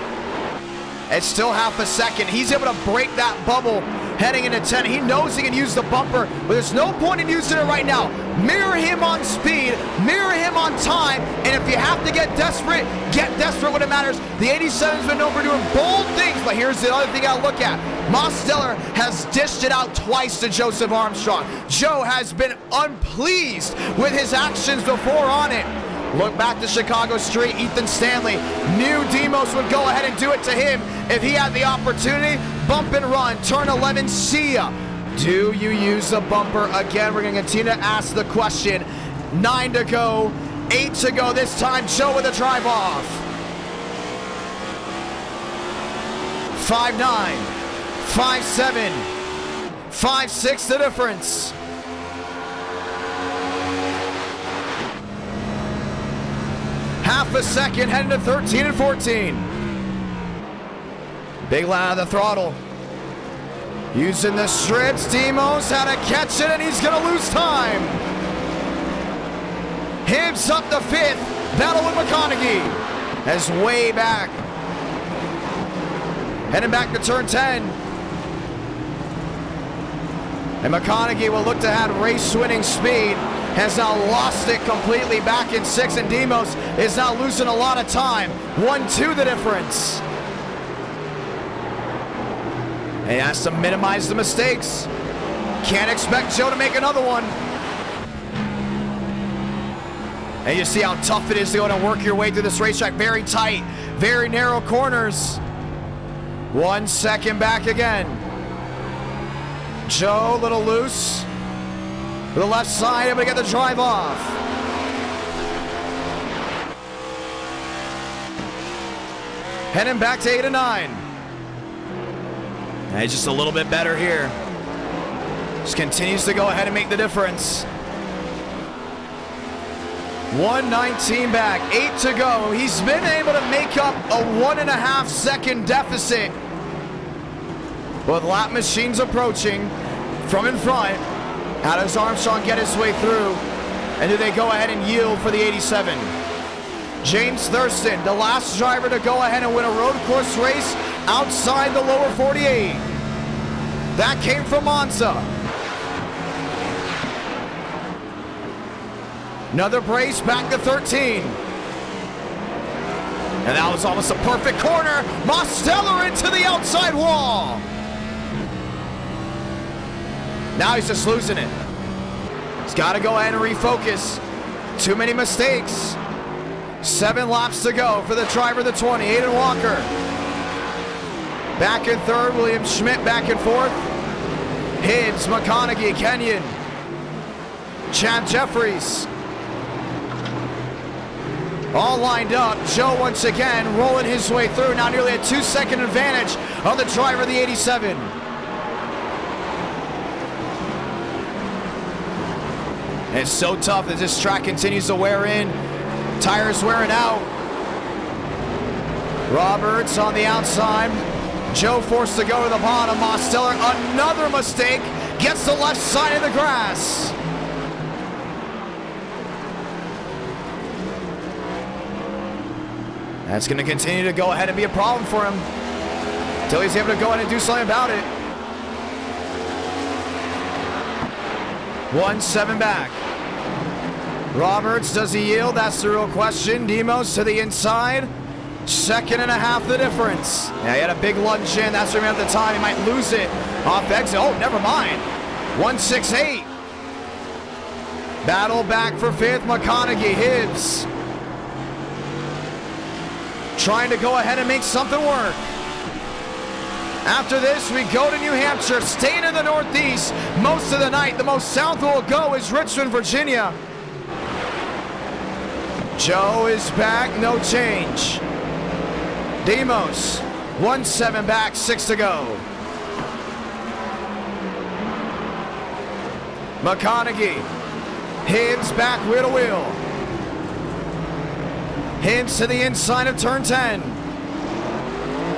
It's still half a second. He's able to break that bubble heading into 10. He knows he can use the bumper, but there's no point in using it right now. Mirror him on speed, mirror him on time, and if you have to get desperate when it matters. The 87's been known for doing bold things, but here's the other thing I'll look at. Mosteller has dished it out twice to Joseph Armstrong. Joe has been unpleased with his actions before on it. Look back to Chicago Street, Ethan Stanley. Knew Demos would go ahead and do it to him if he had the opportunity. Bump and run, turn 11, see ya. Do you use the bumper again? We're gonna continue to ask the question. 9 to go, 8 to go. This time, Joe with a drive off. 5-9, 5-7, 5-6 the difference. Half a second, heading to 13 and 14. Big line on the throttle. Using the strips, Demos had to catch it, and he's gonna lose time. Hibbs up the 5th, battle with McConaughey. As way back. Heading back to turn 10. And McConaughey will look to have race-winning speed. Has now lost it completely back in 6, and Demos is now losing a lot of time. 1-2 the difference. He has to minimize the mistakes. Can't expect Joe to make another one. And you see how tough it is to go and work your way through this racetrack. Very tight, very narrow corners. 1 second back again. Joe, a little loose. To the left side, able to get the drive off. Heading back to 8 and 9. And just a little bit better here. Just continues to go ahead and make the difference. 1:19 back, 8 to go. He's been able to make up a 1.5 second deficit. With lap machines approaching from in front. How does Armstrong get his way through? And do they go ahead and yield for the 87? James Thurston, the last driver to go ahead and win a road course race outside the lower 48. That came from Monza. Another brace back to 13. And that was almost a perfect corner. Mosteller into the outside wall. Now he's just losing it. He's got to go ahead and refocus. Too many mistakes. 7 laps to go for the driver of the 20, Aiden Walker. Back in 3rd, William Schmidt back in 4th. Hibbs, McConaughey, Kenyon. Chad Jeffries. All lined up. Joe once again rolling his way through. Now nearly a 2-second advantage on the driver of the 87. And it's so tough as this track continues to wear in. Tires wearing out. Roberts on the outside. Joe forced to go to the bottom. Mosteller, another mistake. Gets the left side of the grass. That's going to continue to go ahead and be a problem for him until he's able to go ahead and do something about it. 1-7 back. Roberts, does he yield? That's the real question. Demos to the inside. 2.5 the difference. Yeah, he had a big lunge in. That's where he at the time. He might lose it off exit. Oh, never mind. 1-6-8. Battle back for 5th. McConaughey. Hibbs trying to go ahead and make something work. After this, we go to New Hampshire, staying in the Northeast most of the night. The most south we'll go is Richmond, Virginia. Joe is back, no change. Demos, 1-7 back, 6 to go. McConaughey, Hibbs back wheel to wheel. Hibbs to the inside of turn 10.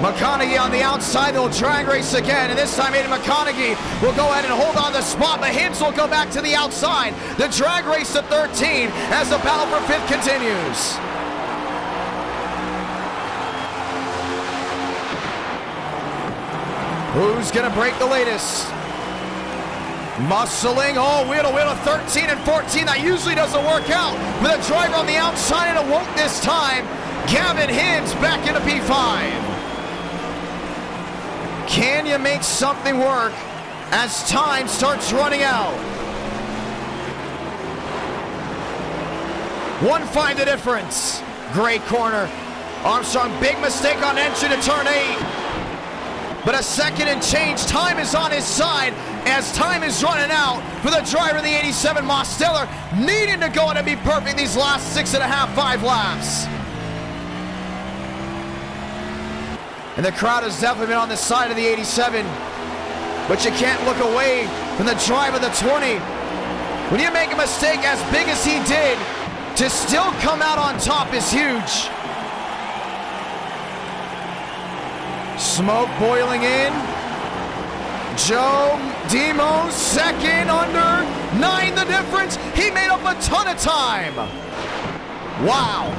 McConaughey on the outside, they'll drag race again, and this time Aiden McConaughey will go ahead and hold on the spot, but Hibbs will go back to the outside. The drag race to 13 as the battle for 5th continues. Who's gonna break the latest? Muscling, oh, wheel to 13 and 14. That usually doesn't work out with a driver on the outside, and it won't this time. Gavin Hibbs back into P5. Can you make something work as time starts running out? 1-5 the difference. Great corner. Armstrong, big mistake on entry to turn 8. But a second and change. Time is on his side as time is running out for the driver of the 87, Mosteller, needing to go in and be perfect these last 6.5, 5 laps. And the crowd has definitely been on the side of the 87. But you can't look away from the drive of the 20. When you make a mistake as big as he did, to still come out on top is huge. Smoke boiling in. Joe Demos, second, under 9 the difference. He made up a ton of time. Wow.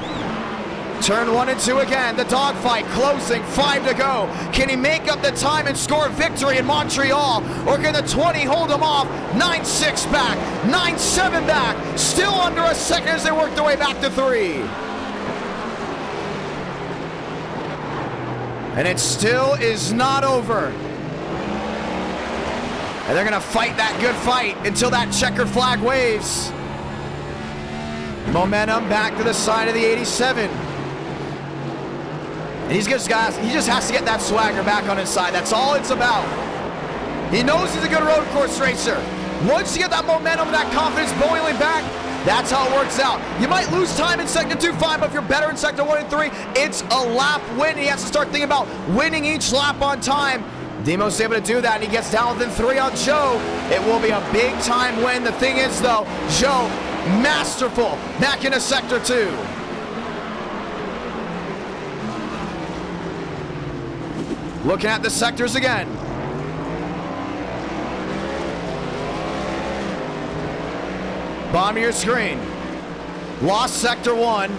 Turn 1 and 2 again. The dogfight closing. 5 to go. Can he make up the time and score a victory in Montreal? Or can the 20 hold him off? 9-6 back. 9-7 back. Still under a second as they work their way back to 3. And it still is not over. And they're going to fight that good fight until that checkered flag waves. Momentum back to the side of the 87. And he just has to get that swagger back on his side. That's all it's about. He knows he's a good road course racer. Once you get that momentum, that confidence boiling back, that's how it works out. You might lose time in sector 2-5, but if you're better in sector 1 and 3, it's a lap win. He has to start thinking about winning each lap on time. Demos able to do that, and he gets down within 3 on Joe. It will be a big time win. The thing is, though, Joe, masterful, back into sector 2. Looking at the sectors again. Bottom of your screen. Lost sector 1.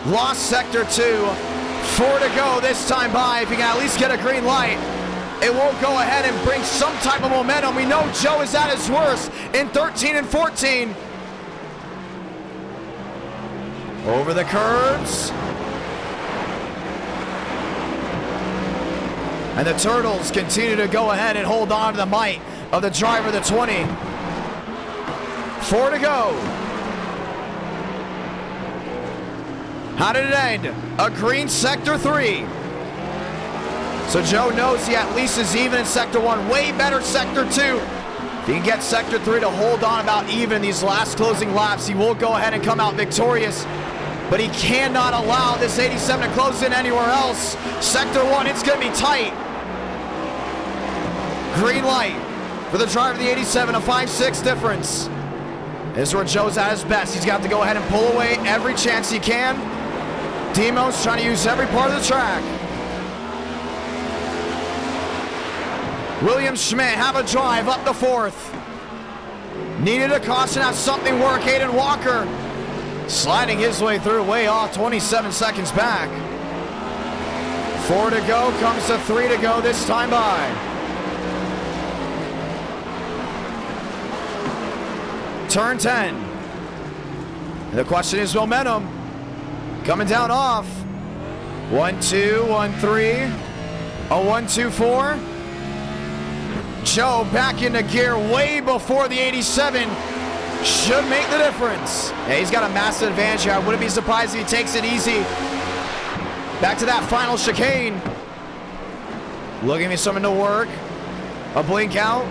Lost sector 2. 4 to go this time by. If you can at least get a green light, it will go ahead and bring some type of momentum. We know Joe is at his worst in 13 and 14. Over the curbs. And the Turtles continue to go ahead and hold on to the might of the driver, the 20. 4 to go. How did it end? A green sector 3. So Joe knows he at least is even in sector 1. Way better sector 2. If he can get sector 3 to hold on about even these last closing laps, he will go ahead and come out victorious. But he cannot allow this 87 to close in anywhere else. Sector 1, it's going to be tight. Green light for the driver of the 87, a 5-6 difference. This is where Joe's at his best. He's got to go ahead and pull away every chance he can. Demos trying to use every part of the track. William Schmidt have a drive up the 4th. Needed a caution, have something work. Aiden Walker sliding his way through, way off, 27 seconds back. 4 to go, comes to 3 to go this time by. Turn 10. And the question is momentum. Coming down off. 1-2, 1-3. A 1-2-4. Joe back into gear way before the 87. Should make the difference. Yeah, he's got a massive advantage here. I wouldn't be surprised if he takes it easy. Back to that final chicane. Looking for something to work. A blink out.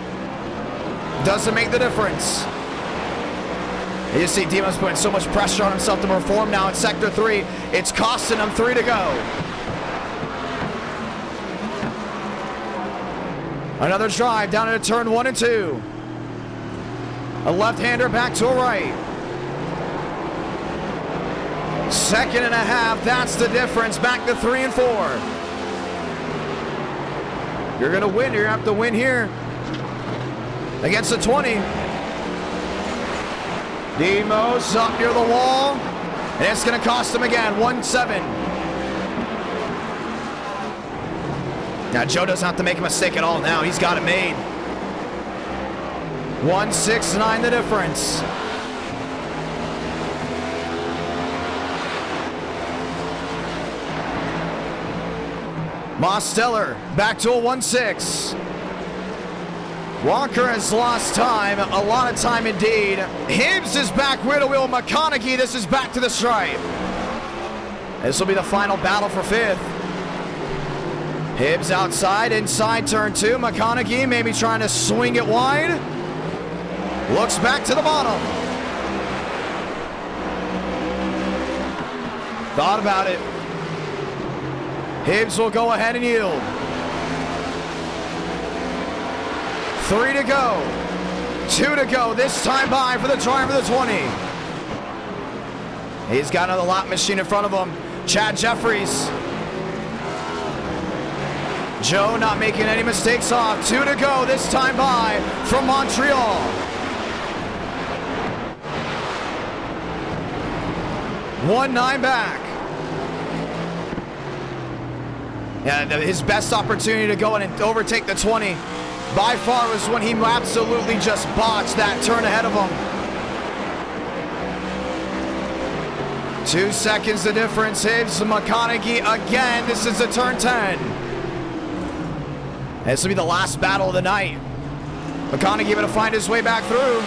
Doesn't make the difference. You see Demo's putting so much pressure on himself to perform now in Sector 3. It's costing him 3 to go. Another drive down into turn 1 and 2. A left-hander back to a right. 2nd and a half, that's the difference. Back to 3 and 4. You're gonna win, you're gonna have to win here. Against the 20. Demo's up near the wall. And it's gonna cost him again, 1-7. Now Joe doesn't have to make a mistake at all now. He's got it made. 1-6-9 the difference. Mosteller back to a 1-6. Walker has lost time, a lot of time indeed. Hibbs is back rear to wheel. McConaughey, this is back to the stripe. This will be the final battle for 5th. Hibbs outside, inside turn 2. McConaughey maybe trying to swing it wide. Looks back to the bottom. Thought about it. Hibbs will go ahead and yield. 3 to go. 2 to go. This time by for the driver of the 20. He's got another lap machine in front of him. Chad Jeffries. Joe not making any mistakes off. 2 to go. This time by from Montreal. 1-9 back. Yeah, his best opportunity to go in and overtake the 20 by far was when he absolutely just botched that turn ahead of him. 2 seconds the difference. Hibbs, McConaughey again. This is a turn 10. This will be the last battle of the night. McConaughey able to find his way back through.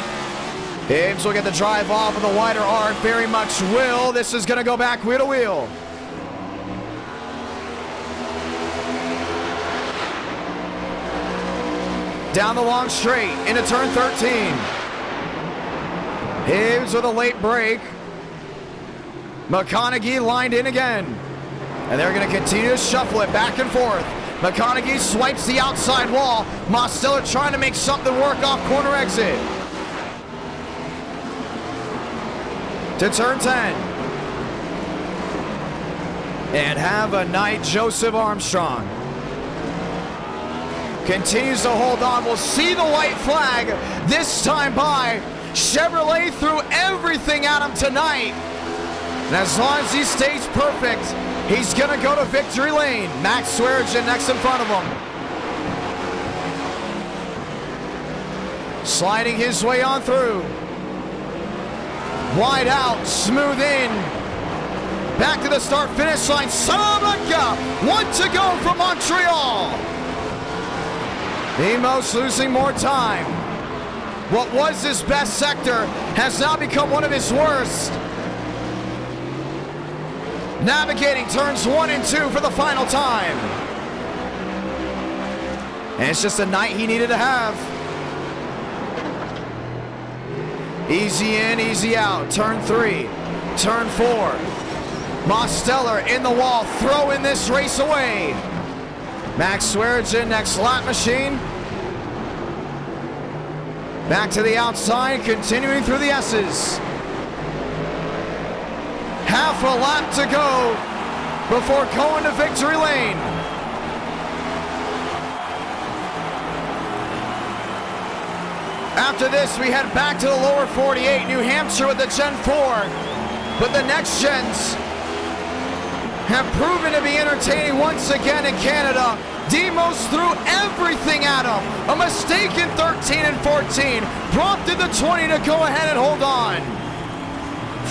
Hibbs will get the drive off of the wider arc. Very much will. This is going to go back wheel to wheel. Down the long straight into turn 13. Hibbs with a late break. McConaughey lined in again. And they're going to continue to shuffle it back and forth. McConaughey swipes the outside wall. Mosteller trying to make something work off corner exit. To turn 10. And have a night, Joseph Armstrong. Continues to hold on. We'll see the white flag this time by. Chevrolet threw everything at him tonight. And as long as he stays perfect, he's going to go to victory lane. Max Swearinger next in front of him. Sliding his way on through. Wide out, smooth in. Back to the start-finish line. Salamanca, 1 to go from Montreal. Emos losing more time. What was his best sector has now become one of his worst. Navigating turns 1 and 2 for the final time. And it's just a night he needed to have. Easy in, easy out. Turn 3, turn 4. Mosteller in the wall, throwing this race away. Max Swearinger, next lap machine. Back to the outside, continuing through the S's. Half a lap to go before going to victory lane. After this, we head back to the lower 48, New Hampshire with the Gen 4. But the next gens have proven to be entertaining once again in Canada. Demos threw everything at him. A mistake in 13 and 14 prompted the 20 to go ahead and hold on.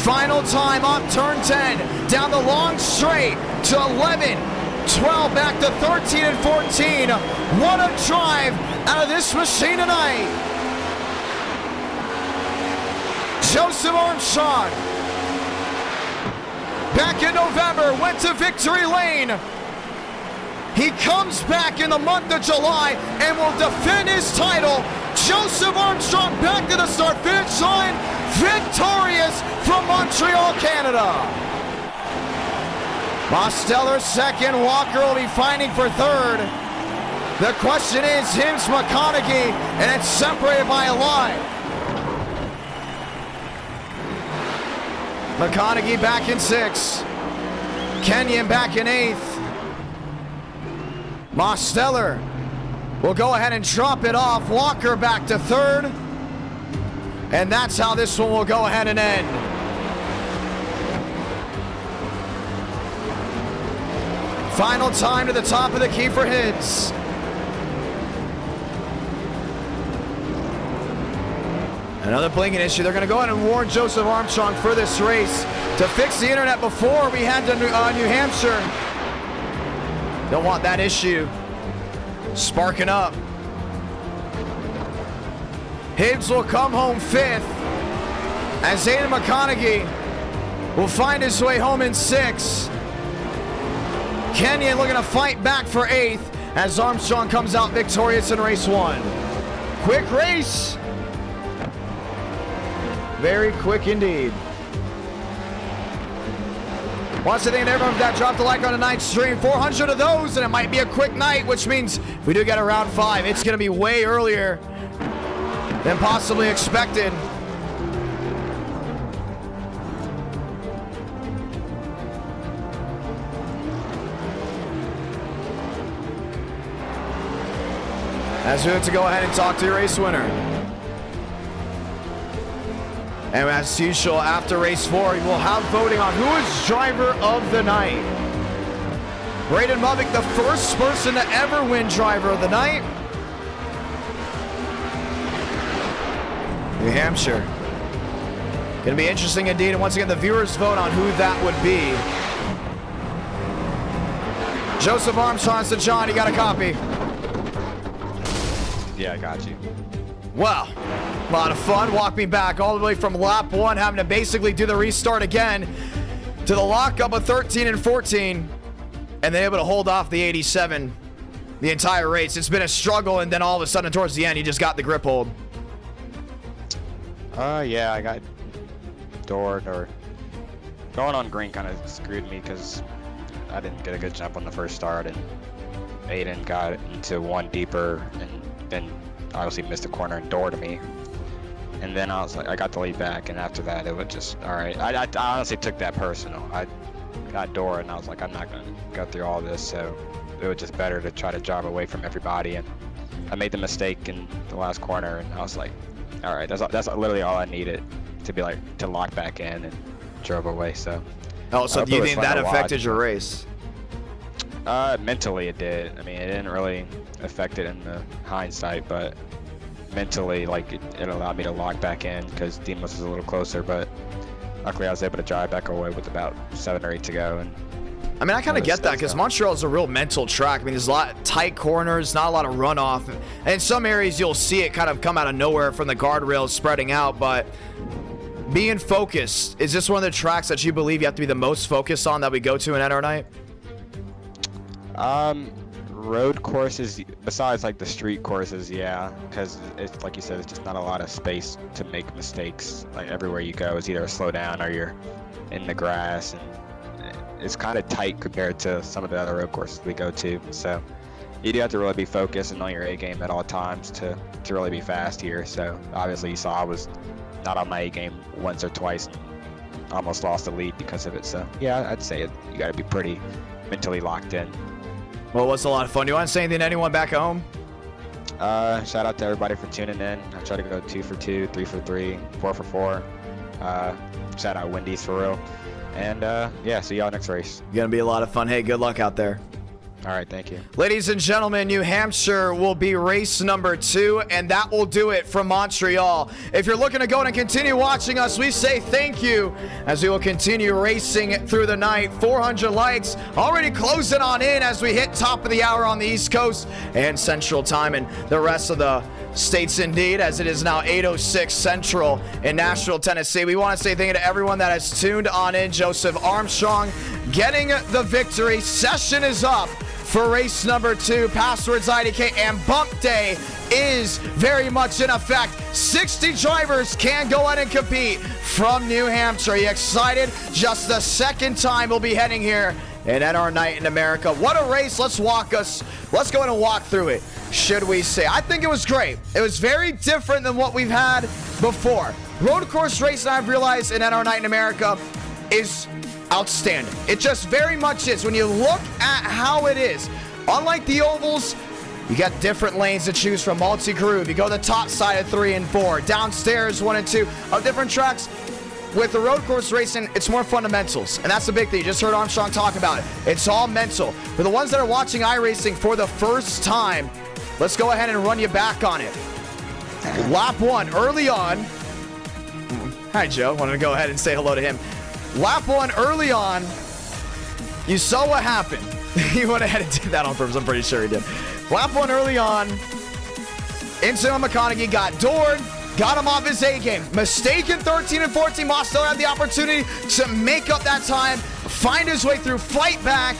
Final time off turn 10, down the long straight to 11, 12, back to 13 and 14. What a drive out of this machine tonight. Joseph Armstrong, back in November, went to victory lane. He comes back in the month of July and will defend his title. Joseph Armstrong back to the start-finish line, victorious from Montreal, Canada. Mosteller second, Walker will be fighting for third. The question is, Hims McConaughey, and it's separated by a line. McConaughey back in 6th. Kenyon back in 8th. Mosteller will go ahead and drop it off. Walker back to 3rd. And that's how this one will go ahead and end. Final time to the top of the key for Hids. Another blinking issue. They're going to go ahead and warn Joseph Armstrong for this race to fix the internet before we head to New Hampshire. Don't want that issue sparking up. Hibbs will come home 5th as Zayden McConaughey will find his way home in 6th. Kenyon looking to fight back for 8th as Armstrong comes out victorious in race 1. Quick race. Very quick indeed. Wants to thank everyone that dropped a like on tonight's stream. 400 of those, and it might be a quick night, which means if we do get a round 5, it's going to be way earlier than possibly expected. As we have to go ahead and talk to your race winner. And as usual, after race 4, we'll have voting on who is driver of the night. Braden Movick, the first person to ever win driver of the night. New Hampshire. Gonna be interesting indeed, and once again, the viewers vote on who that would be. Joseph Armstrong said, John, you got a copy? Yeah, I got you. Well, a lot of fun. Walk me back all the way from lap 1, having to basically do the restart again to the lockup of 13 and 14, and then able to hold off the 87 the entire race. It's been a struggle, and then all of a sudden towards the end, you just got the grip hold. Yeah, I got doored, or going on green kind of screwed me because I didn't get a good jump on the first start, and Aiden got into one deeper and then obviously missed the corner and door to me. And then I was like, I got the lead back, and after that it was just all right. I honestly took that personal. I got door and I was like, I'm not gonna go through all this, so it was just better to try to drive away from everybody. And I made the mistake in the last corner, and I was like, all right, that's literally all I needed to be like to lock back in, and drove away. So so do you think that affected your race? Mentally it did. I mean, it didn't really affect it in the hindsight, but mentally, like, it allowed me to lock back in because Demos was a little closer, but luckily I was able to drive back away with about 7 or 8 to go. And I mean, I kind of get that because Montreal is a real mental track. I mean, there's a lot of tight corners, not a lot of runoff. And in some areas, you'll see it kind of come out of nowhere from the guardrails spreading out. But being focused, is this one of the tracks that you believe you have to be the most focused on that we go to in NR night? Road courses, besides like the street courses, yeah, because it's like you said, it's just not a lot of space to make mistakes. Like everywhere you go is either a slow down or you're in the grass, and it's kind of tight compared to some of the other road courses we go to. So you do have to really be focused and on your A game at all times to really be fast here. So obviously you saw I was not on my A game once or twice, and almost lost the lead because of it. So yeah, I'd say you got to be pretty mentally locked in. Well, it was a lot of fun. Do you want to say anything to anyone back at home? Shout out to everybody for tuning in. I try to go 2 for 2, 3 for 3, 4 for 4. Shout out Wendy's for real. And yeah, see y'all next race. Gonna be a lot of fun. Hey, good luck out there. All right, thank you. Ladies and gentlemen, New Hampshire will be race number 2, and that will do it from Montreal. If you're looking to go and continue watching us, we say thank you as we will continue racing through the night. 400 likes already closing on in as we hit top of the hour on the East Coast and Central Time and the rest of the states indeed, as it is now 8:06 Central in Nashville, Tennessee. We want to say thank you to everyone that has tuned on in. Joseph Armstrong getting the victory. Session is up for race number 2, passwords IDK, and bump day is very much in effect. 60 drivers can go ahead and compete from New Hampshire. Are you excited? Just the second time we'll be heading here in NR Night in America. What a race. Let's go ahead and walk through it, should we say. I think it was great. It was very different than what we've had before. Road course racing, I've realized, in NR Night in America is outstanding. It just very much is. When you look at how it is, unlike the ovals, you got different lanes to choose from, multi-groove. You go to the top side of 3 and 4, downstairs 1 and 2 of different tracks. With the road course racing, it's more fundamentals, and that's the big thing. You just heard Armstrong talk about it. It's all mental. For the ones that are watching iRacing for the first time, let's go ahead and run you back on it. Lap 1, early on. Hi, Joe. Wanted to go ahead and say hello to him. Lap 1, early on, you saw what happened. He went ahead and did that on purpose. I'm pretty sure he did. Lap 1, early on, into McConaughey, got doored, got him off his A game. Mistake in 13 and 14. Moss still had the opportunity to make up that time, find his way through, fight back,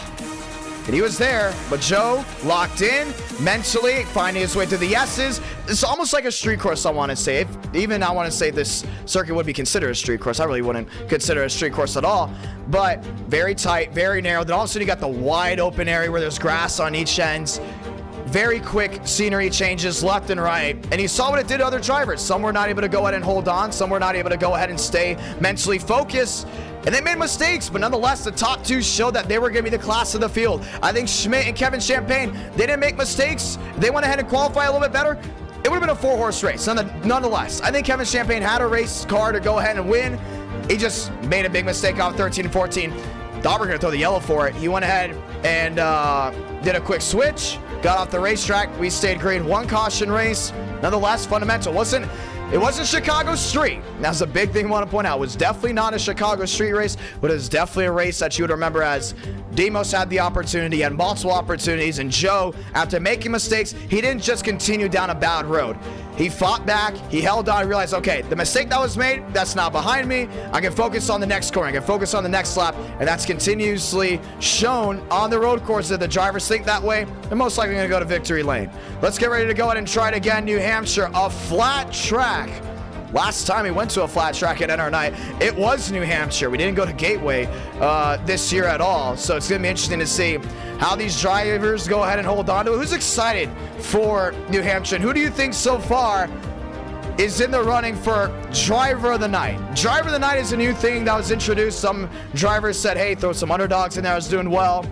and he was there. But Joe locked in mentally, finding his way through the S's. It's almost like a street course, I want to say. I want to say this circuit would be considered a street course. I really wouldn't consider it a street course at all. But very tight, very narrow. Then all of a sudden you got the wide open area where there's grass on each end. Very quick scenery changes left and right. And you saw what it did to other drivers. Some were not able to go ahead and hold on. Some were not able to go ahead and stay mentally focused. And they made mistakes, but nonetheless, the top 2 showed that they were going to be the class of the field. I think Schmidt and Kevin Champagne, they didn't make mistakes. They went ahead and qualify a little bit better. It would have been a 4-horse race. Nonetheless, I think Kevin Champagne had a race car to go ahead and win. He just made a big mistake off 13 and 14. Thought we were going to throw the yellow for it. He went ahead and did a quick switch, got off the racetrack. We stayed green. 1 caution race. Nonetheless, fundamental. It wasn't Chicago Street. That's a big thing I want to point out. It was definitely not a Chicago Street race, but it was definitely a race that you would remember as Demos had the opportunity, had multiple opportunities, and Joe, after making mistakes, he didn't just continue down a bad road. He fought back, he held on, realized, okay, the mistake that was made, that's not behind me. I can focus on the next corner, I can focus on the next lap, and that's continuously shown on the road course. If the drivers think that way, they're most likely gonna go to victory lane. Let's get ready to go ahead and try it again. New Hampshire, a flat track. Last time we went to a flat track at NR Night, it was New Hampshire. We didn't go to Gateway this year at all. So it's going to be interesting to see how these drivers go ahead and hold on to it. Who's excited for New Hampshire? And who do you think so far is in the running for Driver of the Night? Driver of the Night is a new thing that was introduced. Some drivers said, hey, throw some underdogs in there. I was doing well.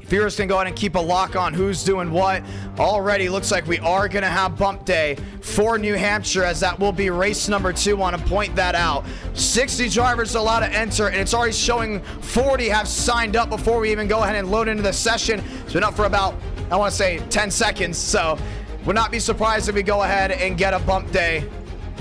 Viewers can go ahead and keep a lock on who's doing what. Already looks like we are going to have bump day for New Hampshire, as that will be race number 2. Want to point that out. 60 drivers allowed to enter, and it's already showing 40 have signed up before we even go ahead and load into the session. It's been up for about, I want to say, 10 seconds, so would not be surprised if we go ahead and get a bump day.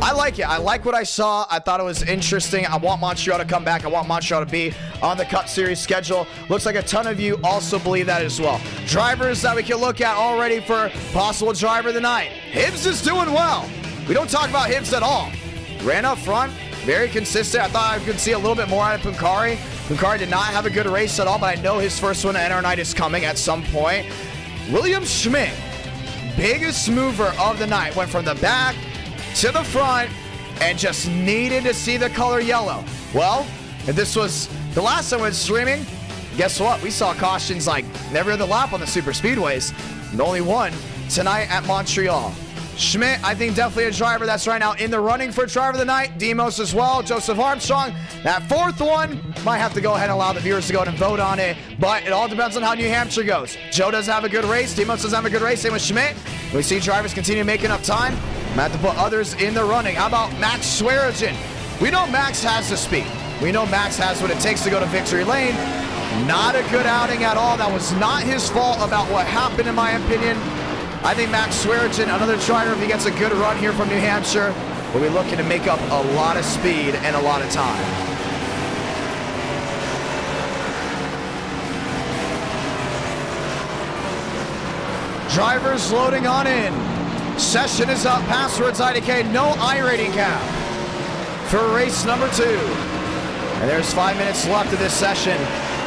I like it. I like what I saw. I thought it was interesting. I want Montreal to come back. I want Montreal to be on the Cup Series schedule. Looks like a ton of you also believe that as well. Drivers that we can look at already for possible Driver of the Night. Hibbs is doing well. We don't talk about Hibbs at all. Ran up front. Very consistent. I thought I could see a little bit more out of Punkari. Punkari did not have a good race at all, but I know his first one at NR Night is coming at some point. William Schmidt, biggest mover of the night, went from the back to the front and just needed to see the color yellow. Well, if this was the last time we went streaming, guess what? We saw cautions like every other lap on the super speedways, and only one tonight at Montreal. Schmidt, I think, definitely a driver that's right now in the running for Driver of the Night. Demos as well. Joseph Armstrong. That fourth one might have to go ahead and allow the viewers to go ahead and vote on it, but it all depends on how New Hampshire goes. Joe does have a good race. Demos does have a good race. Same with Schmidt. We see drivers continue making up time. I'm going to have to put others in the running. How about Max Swearigan? We know Max has the speed. We know Max has what it takes to go to victory lane. Not a good outing at all. That was not his fault about what happened, in my opinion. I think Max Swearigan, another driver, if he gets a good run here from New Hampshire, will be looking to make up a lot of speed and a lot of time. Drivers loading on in. Session is up. Passwords IDK. No iRating cap for race number 2. And there's 5 minutes left of this session.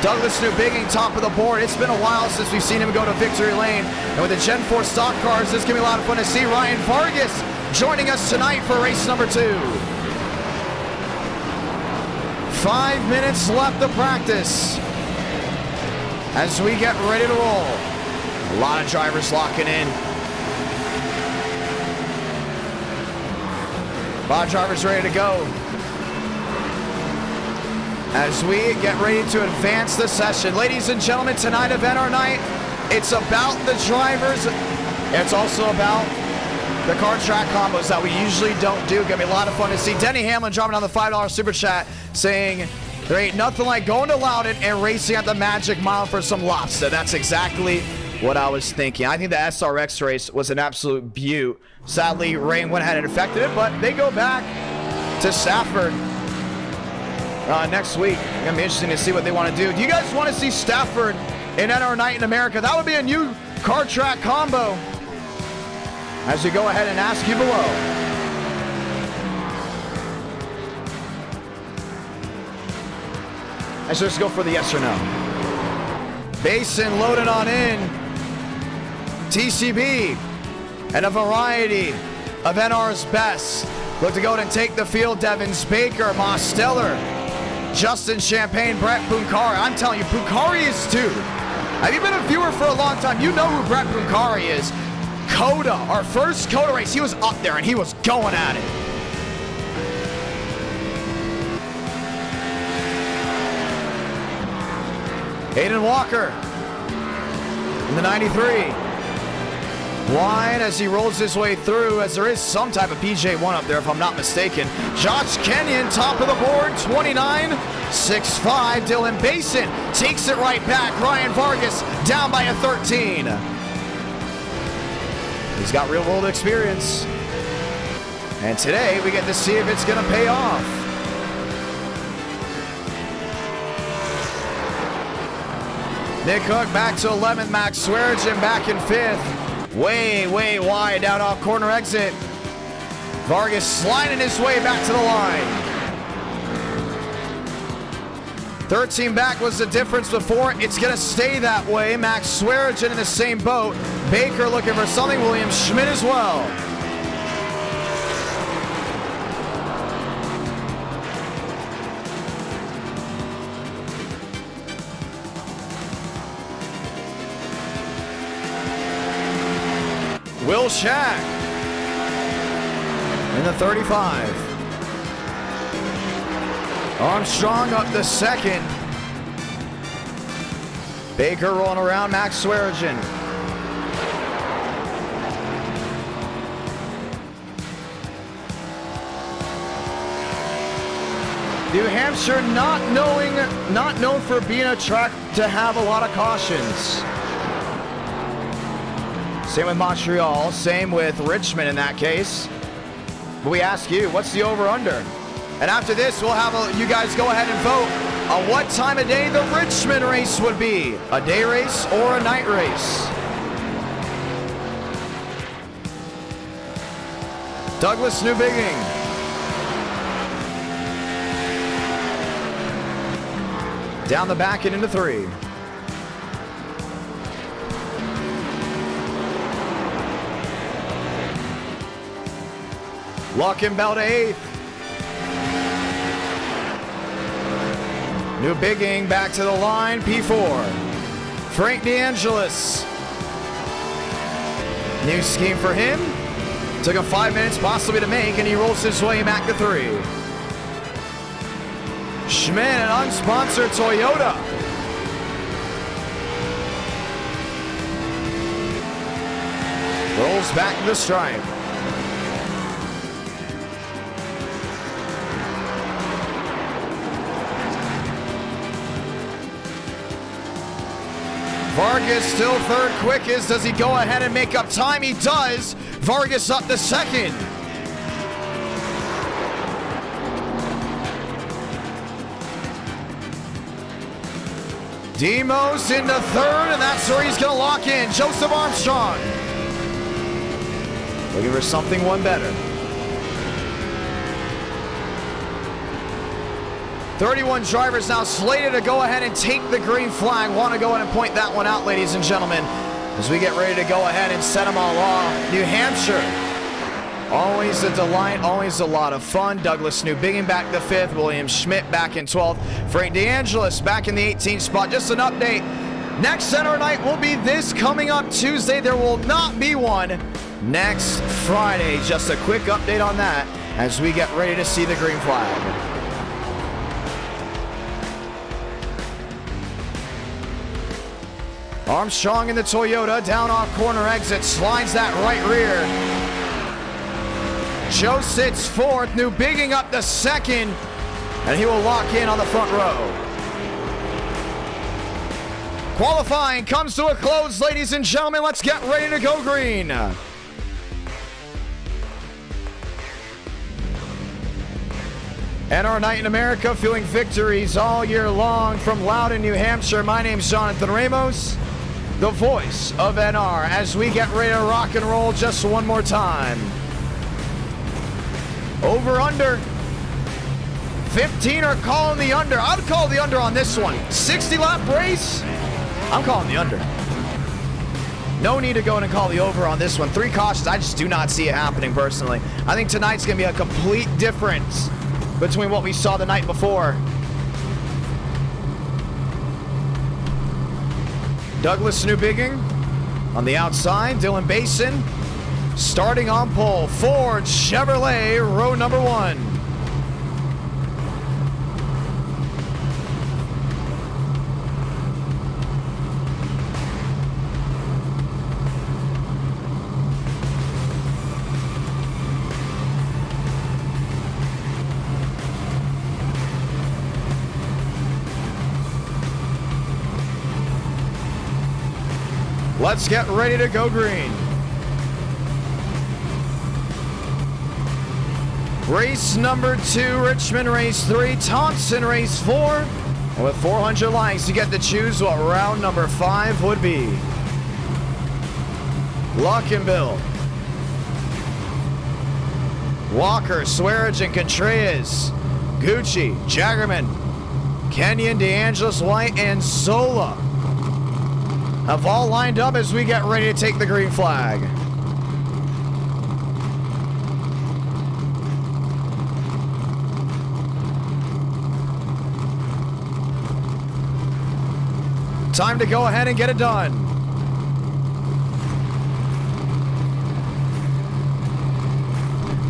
Douglas Newbigging, top of the board. It's been a while since we've seen him go to victory lane. And with the Gen 4 stock cars, this is going to be a lot of fun to see. Ryan Vargas joining us tonight for race number 2. 5 minutes left of practice as we get ready to roll. A lot of drivers locking in. A lot of drivers ready to go. As we get ready to advance the session. Ladies and gentlemen, tonight event our night, it's about the drivers. It's also about the car track combos that we usually don't do. Gonna be a lot of fun to see. Denny Hamlin dropping on the $5 super chat saying, there ain't nothing like going to Loudon and racing at the Magic Mile for some lobster. That's exactly what I was thinking. I think the SRX race was an absolute beaut. Sadly, rain went ahead and affected it, but they go back to Stafford next week. It's going to be interesting to see what they want to do. Do you guys want to see Stafford in NR Night in America? That would be a new car track combo. As we go ahead and ask you below. Let's just go for the yes or no. Basin loaded on in. TCB and a variety of NR's best. Look to go and take the field. Devins Baker, Moss Stellar, Justin Champagne, Brett Puncari. I'm telling you, Puncari is too. Have you been a viewer for a long time? You know who Brett Puncari is. Coda, our first Coda race, he was up there and he was going at it. Hayden Walker in the 93. Wide as he rolls his way through, as there is some type of PJ1 up there, if I'm not mistaken. Josh Kenyon, top of the board, 29.65. Dylan Basin takes it right back. Ryan Vargas down by a 13. He's got real world experience. And today we get to see if it's going to pay off. Nick Hook back to 11th. Max Swearigan back in 5th. Way, way wide down off corner exit. Vargas sliding his way back to the line. 13 back was the difference before. It's going to stay that way. Max Swearigan in the same boat. Baker looking for something. William Schmidt as well. Will Shack in the 35. Armstrong up the second. Baker rolling around. Max Swearigan. New Hampshire not known for being a track to have a lot of cautions. Same with Montreal, same with Richmond in that case. But we ask you, what's the over-under? And after this, we'll have you guys go ahead and vote on what time of day the Richmond race would be. A day race or a night race. Douglas Newbigging. Down the back and into 3. Lockenbell to 8th. Newbigging back to the line, P4. Frank DeAngelis. New scheme for him. Took him 5 minutes possibly to make, and he rolls his way back to 3. Schmidt, an unsponsored Toyota. Rolls back to the stripe. Vargas still third quickest. Does he go ahead and make up time? He does. Vargas up to second. Demos into third, and that's where he's going to lock in. Joseph Armstrong looking for something one better. 31 drivers now slated to go ahead and take the green flag. Want to go ahead and point that one out, ladies and gentlemen, as we get ready to go ahead and set them all off. New Hampshire, always a delight, always a lot of fun. Douglas Newbiggin back to 5th. William Schmidt back in 12th. Frank DeAngelis back in the 18th spot. Just an update. Next Center Night will be this coming up Tuesday. There will not be one next Friday. Just a quick update on that as we get ready to see the green flag. Armstrong in the Toyota, down off corner exit, slides that right rear. Joe sits 4th, Newbiggin up to 2nd, and he will lock in on the front row. Qualifying comes to a close, ladies and gentlemen. Let's get ready to go green. And our night in America, fueling victories all year long from Loudon, New Hampshire. My name's Jonathan Ramos, the voice of NR, as we get ready to rock and roll just one more time. Over under. 15 are calling the under. I would call the under on this one. 60 lap race. I'm calling the under. No need to go in and call the over on this one. 3 cautions. I just do not see it happening personally. I think tonight's going to be a complete difference between what we saw the night before. Douglas Newbiggin on the outside. Dylan Basin starting on pole. Ford Chevrolet, row number 1. Let's get ready to go green. Race number 2, Richmond Race 3, Thompson Race 4. And with 400 likes, you get to choose what round number 5 would be. Luckenbill, Walker, Swearigan, Contreras, Gucci, Jaggerman, Kenyon, DeAngelis, White, and Sola have all lined up as we get ready to take the green flag. Time to go ahead and get it done.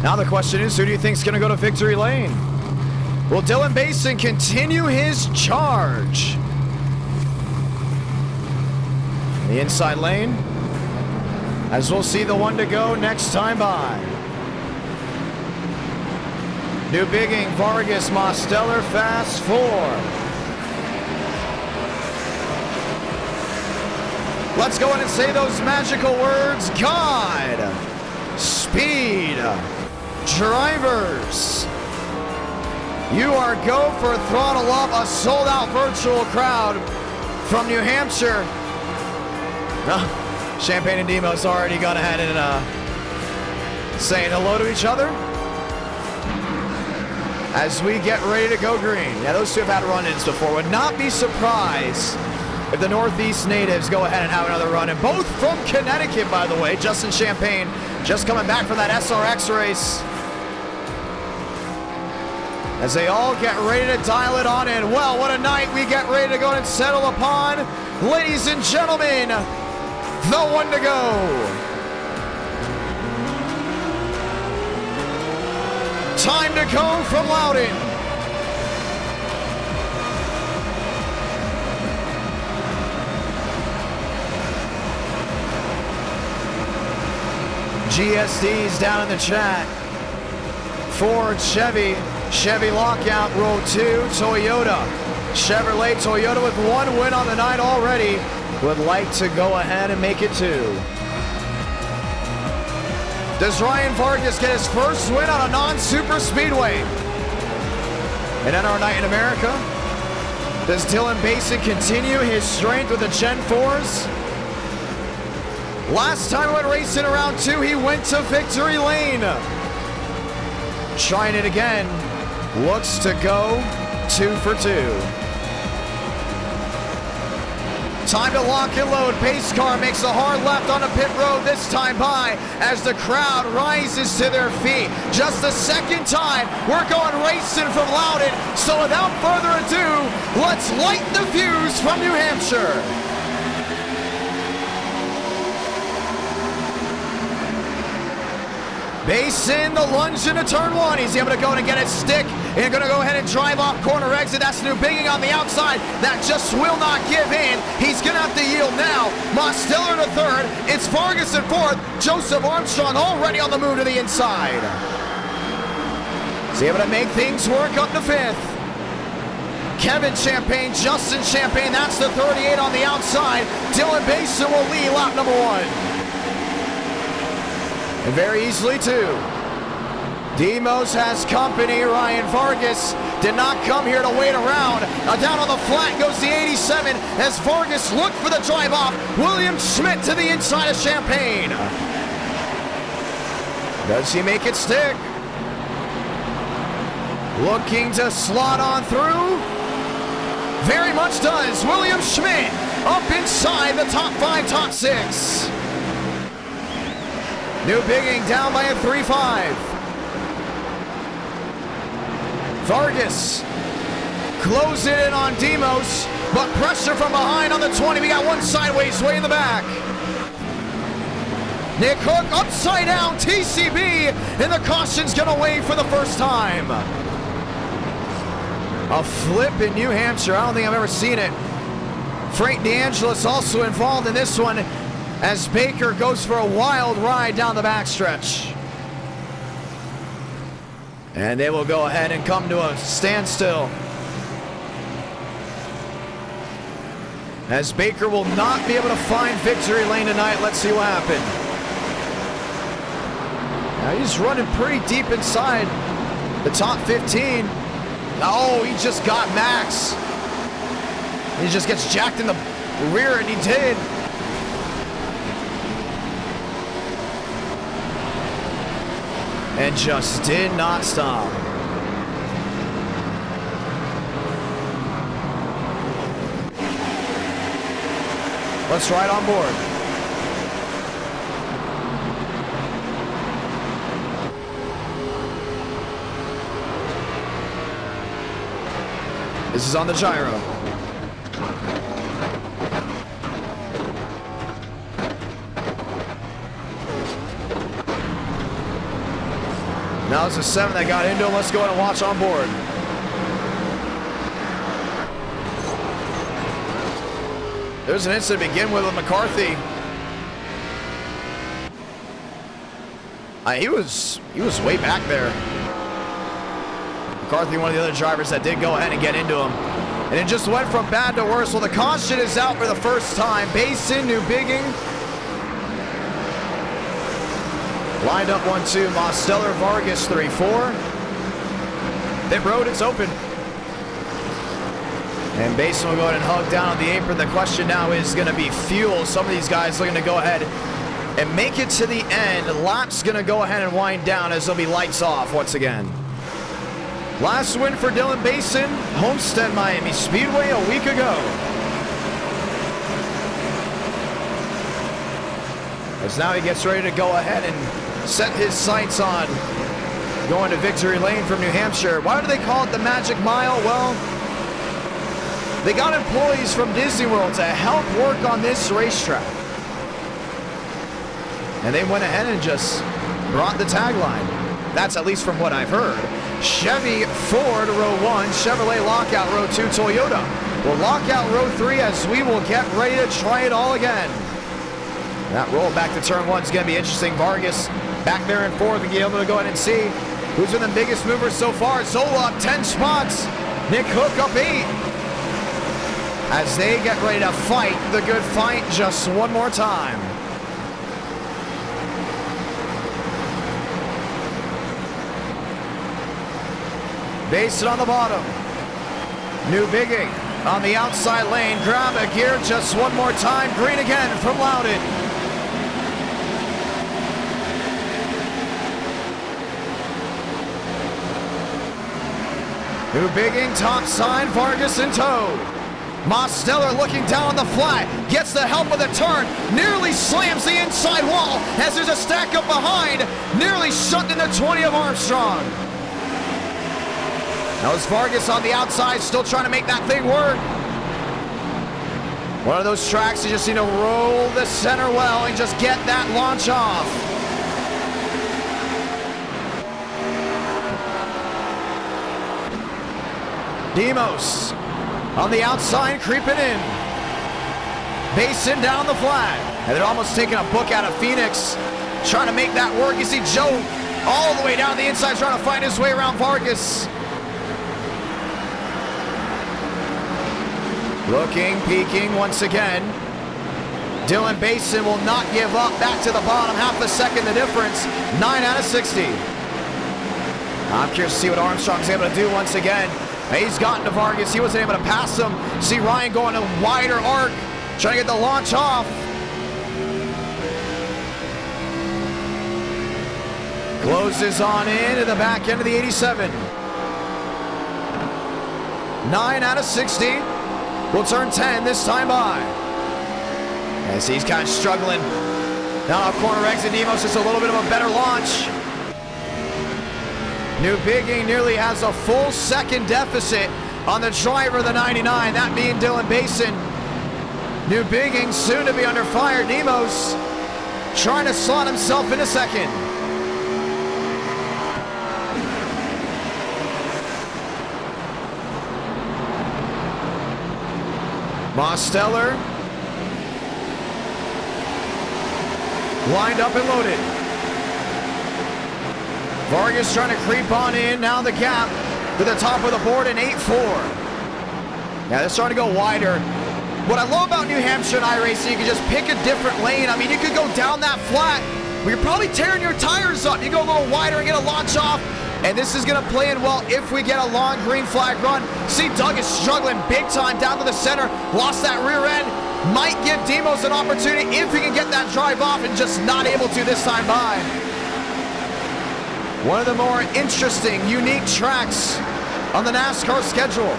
Now the question is, who do you think is going to go to victory lane? Will Dylan Basin continue his charge? The inside lane, as we'll see the one to go next time by. Newbiggin, Vargas, Mosteller, fast 4. Let's go in and say those magical words. God, speed, drivers. You are go for throttle up, a sold out virtual crowd from New Hampshire. Champagne and Demos already gone ahead and saying hello to each other as we get ready to go green. Yeah, those two have had run-ins before. Would not be surprised if the Northeast natives go ahead and have another run-in. Both from Connecticut, by the way. Justin Champagne just coming back from that SRX race. As they all get ready to dial it on in. Well, what a night we get ready to go and settle upon. Ladies and gentlemen, the one to go. Time to go from Loudon. GSD's down in the chat. Ford, Chevy lockout, row 2, Toyota. Chevrolet, Toyota with 1 win on the night already. would like to go ahead and make it 2. Does Ryan Vargas get his first win on a non-super speedway? And then our night in America, does Dylan Basin continue his strength with the Gen 4s? Last time he went racing around 2, he went to victory lane. Trying it again, looks to go 2 for 2. Time to lock and load. Pace car makes a hard left on the pit road, this time by as the crowd rises to their feet. Just the second time we're going racing from Loudon. So without further ado, let's light the fuse from New Hampshire. Basin, the lunge into turn 1. He's able to go and get his stick. And going to go ahead and drive off corner exit. That's New Bigging on the outside. That just will not give in. He's going to have to yield now. Mosteller to third. It's Vargas in fourth. Joseph Armstrong already on the move to the inside. He's able to make things work up to fifth. Kevin Champagne, Justin Champagne. That's the 38 on the outside. Dylan Basin will lead lap number 1. And very easily, too. Demos has company. Ryan Vargas did not come here to wait around. Down on the flat goes the 87 as Vargas looked for the drive off. William Schmidt to the inside of Champagne. Does he make it stick? Looking to slot on through. Very much does. William Schmidt up inside the top 5, top 6. New Bigging down by a 3-5. Vargas closing in on Demos, but pressure from behind on the 20. We got one sideways way in the back. Nick Hook upside down TCB, and the caution's gonna wave for the first time. A flip in New Hampshire. I don't think I've ever seen it. Frank DeAngelis also involved in this one, as Baker goes for a wild ride down the backstretch. And they will go ahead and come to a standstill, as Baker will not be able to find victory lane tonight. Let's see what happened. Now he's running pretty deep inside the top 15. Oh, he just got Max. He just gets jacked in the rear, and he did. And just did not stop. Let's ride on board. This is on the gyro. Now it's the 7 that got into him. Let's go ahead and watch on board. There's an incident to begin with McCarthy. He was way back there. McCarthy, one of the other drivers that did go ahead and get into him. And it just went from bad to worse. Well, the caution is out for the first time. Basin, New Bigging. Lined up 1-2, Mosteller, Vargas 3-4. Pit road, it's open. And Basin will go ahead and hug down on the apron. The question now is going to be fuel. Some of these guys looking to go ahead and make it to the end. Lap's going to go ahead and wind down as there'll be lights off once again. Last win for Dylan Basin, Homestead Miami Speedway a week ago. As now he gets ready to go ahead and set his sights on going to victory lane from New Hampshire. Why do they call it the Magic Mile? Well, they got employees from Disney World to help work on this racetrack. And they went ahead and just brought the tagline. That's at least from what I've heard. Chevy, Ford, row 1, Chevrolet Lockout, row 2, Toyota will lock out row 3 as we will get ready to try it all again. That roll back to turn 1 is going to be interesting. Vargas back there in 4th and be able to go ahead and see who's been the biggest mover so far. Zola up 10 spots. Nick Hook up 8. as they get ready to fight the good fight just one more time. Basin on the bottom. New Bigging on the outside lane. Grab a gear just one more time. Green again from Loudon. New Bigging, top side, Vargas in tow. Mosteller looking down on the flat, gets the help of the turn, nearly slams the inside wall as there's a stack up behind, nearly shut in the 20 of Armstrong. Now it's Vargas on the outside, still trying to make that thing work. One of those tracks you just need to roll the center well and just get that launch off. Demos on the outside, creeping in. Basin down the flat. And they're almost taking a book out of Phoenix, trying to make that work. You see Joe all the way down the inside, trying to find his way around Vargas. Looking, peeking once again. Dylan Basin will not give up. Back to the bottom, half a second the difference. 9 out of 60. I'm curious to see what Armstrong's able to do once again. He's gotten to Vargas. He wasn't able to pass him. See Ryan going a wider arc, trying to get the launch off. Closes on in at the back end of the 87. 9 out of 60. Will turn 10 this time by. As he's kind of struggling. Now off corner exit, Demos just a little bit of a better launch. New Bigging nearly has a full second deficit on the driver of the 99, that being Dylan Basin. New Bigging soon to be under fire. Demos trying to slot himself into second. Mosteller lined up and loaded. Vargas trying to creep on in. Now the gap to the top of the board in 8-4. Yeah, they're starting to go wider. What I love about New Hampshire and iRacing, you can just pick a different lane. I mean, you could go down that flat, but you're probably tearing your tires up. You go a little wider and get a launch off. And this is going to play in well if we get a long green flag run. See, Doug is struggling big time down to the center. Lost that rear end. Might give Demos an opportunity if he can get that drive off, and just not able to this time by. One of the more interesting, unique tracks on the NASCAR schedule.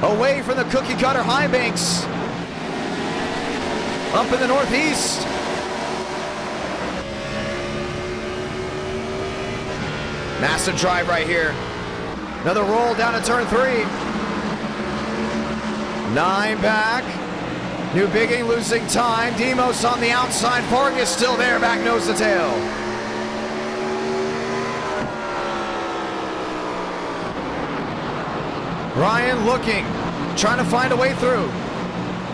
Away from the cookie cutter high banks. Up in the Northeast. Massive drive right here. Another roll down to turn 3. 9 back. New Bigging losing time. Demos on the outside. Vargas still there, back nose to tail. Ryan looking, trying to find a way through.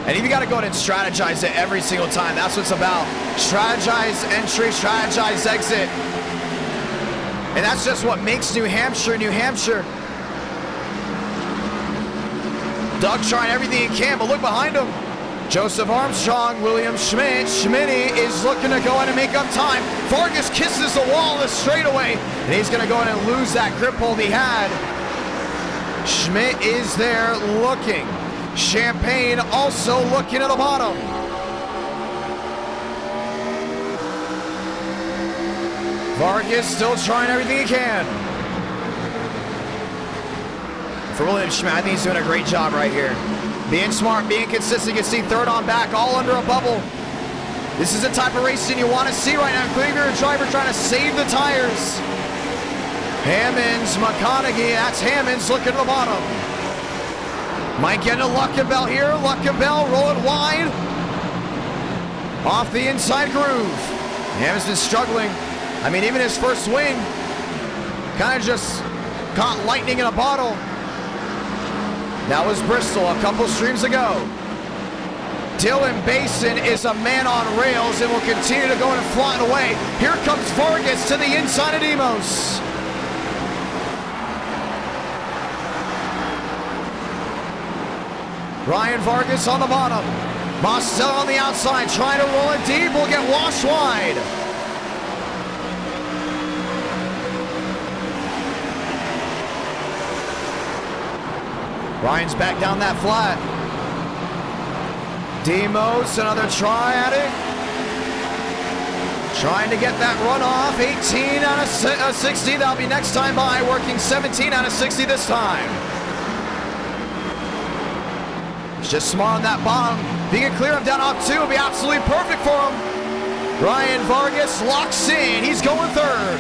And you got to go ahead and strategize it every single time. That's what it's about. Strategize entry, strategize exit. And that's just what makes New Hampshire, New Hampshire. Doug trying everything he can, but look behind him. Joseph Armstrong, William Schmidt. Schmitty is looking to go in and make up time. Vargas kisses the wall on the straightaway, and he's going to go in and lose that grip hold he had. Schmidt is there looking. Champagne also looking at the bottom. Vargas still trying everything he can. For William Schmidt, I think he's doing a great job right here. Being smart, being consistent. You can see third on back, all under a bubble. This is the type of racing you want to see right now, including your driver trying to save the tires. Hammonds, McConaughey, that's Hammonds looking at the bottom. Might get a Luckenbell here. Luckenbell rolling wide. Off the inside groove. Hammond's been struggling. I mean, even his first win kind of just caught lightning in a bottle. That was Bristol a couple streams ago. Dylan Basin is a man on rails and will continue to go and fly away. Here comes Vargas to the inside of Demos. Ryan Vargas on the bottom. Mostel on the outside, trying to roll it deep, will get washed wide. Ryan's back down that flat. Demos, another try at it. Trying to get that run off. 18 out of 60. That'll be next time by. Working 17 out of 60 this time. He's just smart on that bottom. If he can clear him down off 2, it'll be absolutely perfect for him. Ryan Vargas locks in. He's going third.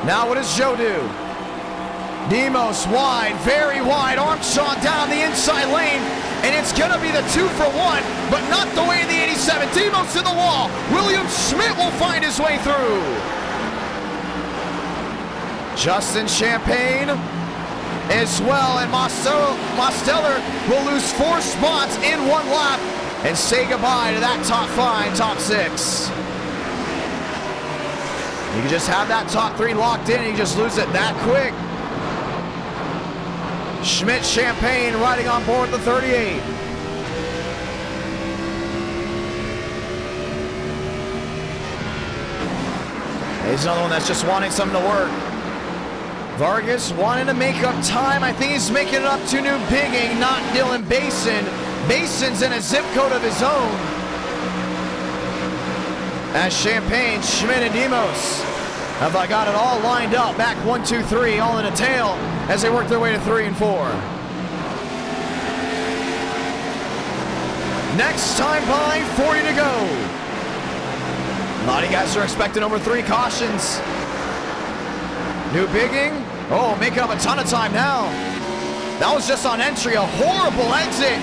Now what does Joe do? Demos wide, very wide. Armstrong down the inside lane. And it's going to be the 2 for 1, but not the way of the 87. Demos to the wall. William Schmidt will find his way through. Justin Champagne as well. And Mosteller will lose 4 spots in 1 lap and say goodbye to that top 5, top 6. You can just have that top 3 locked in and you just lose it that quick. Schmidt Champagne riding on board the 38. He's another one that's just wanting something to work. Vargas wanting to make up time. I think he's making it up to New Bigging, not Dylan Basin. Basin's in a zip code of his own. As Champagne, Schmidt, and Demos have got it all lined up. Back 1, 2, 3, all in a tail as they work their way to 3 and 4. Next time by, 40 to go. A lot of you guys are expecting over 3 cautions. New Bigging, oh, making up a ton of time now. That was just on entry, a horrible exit.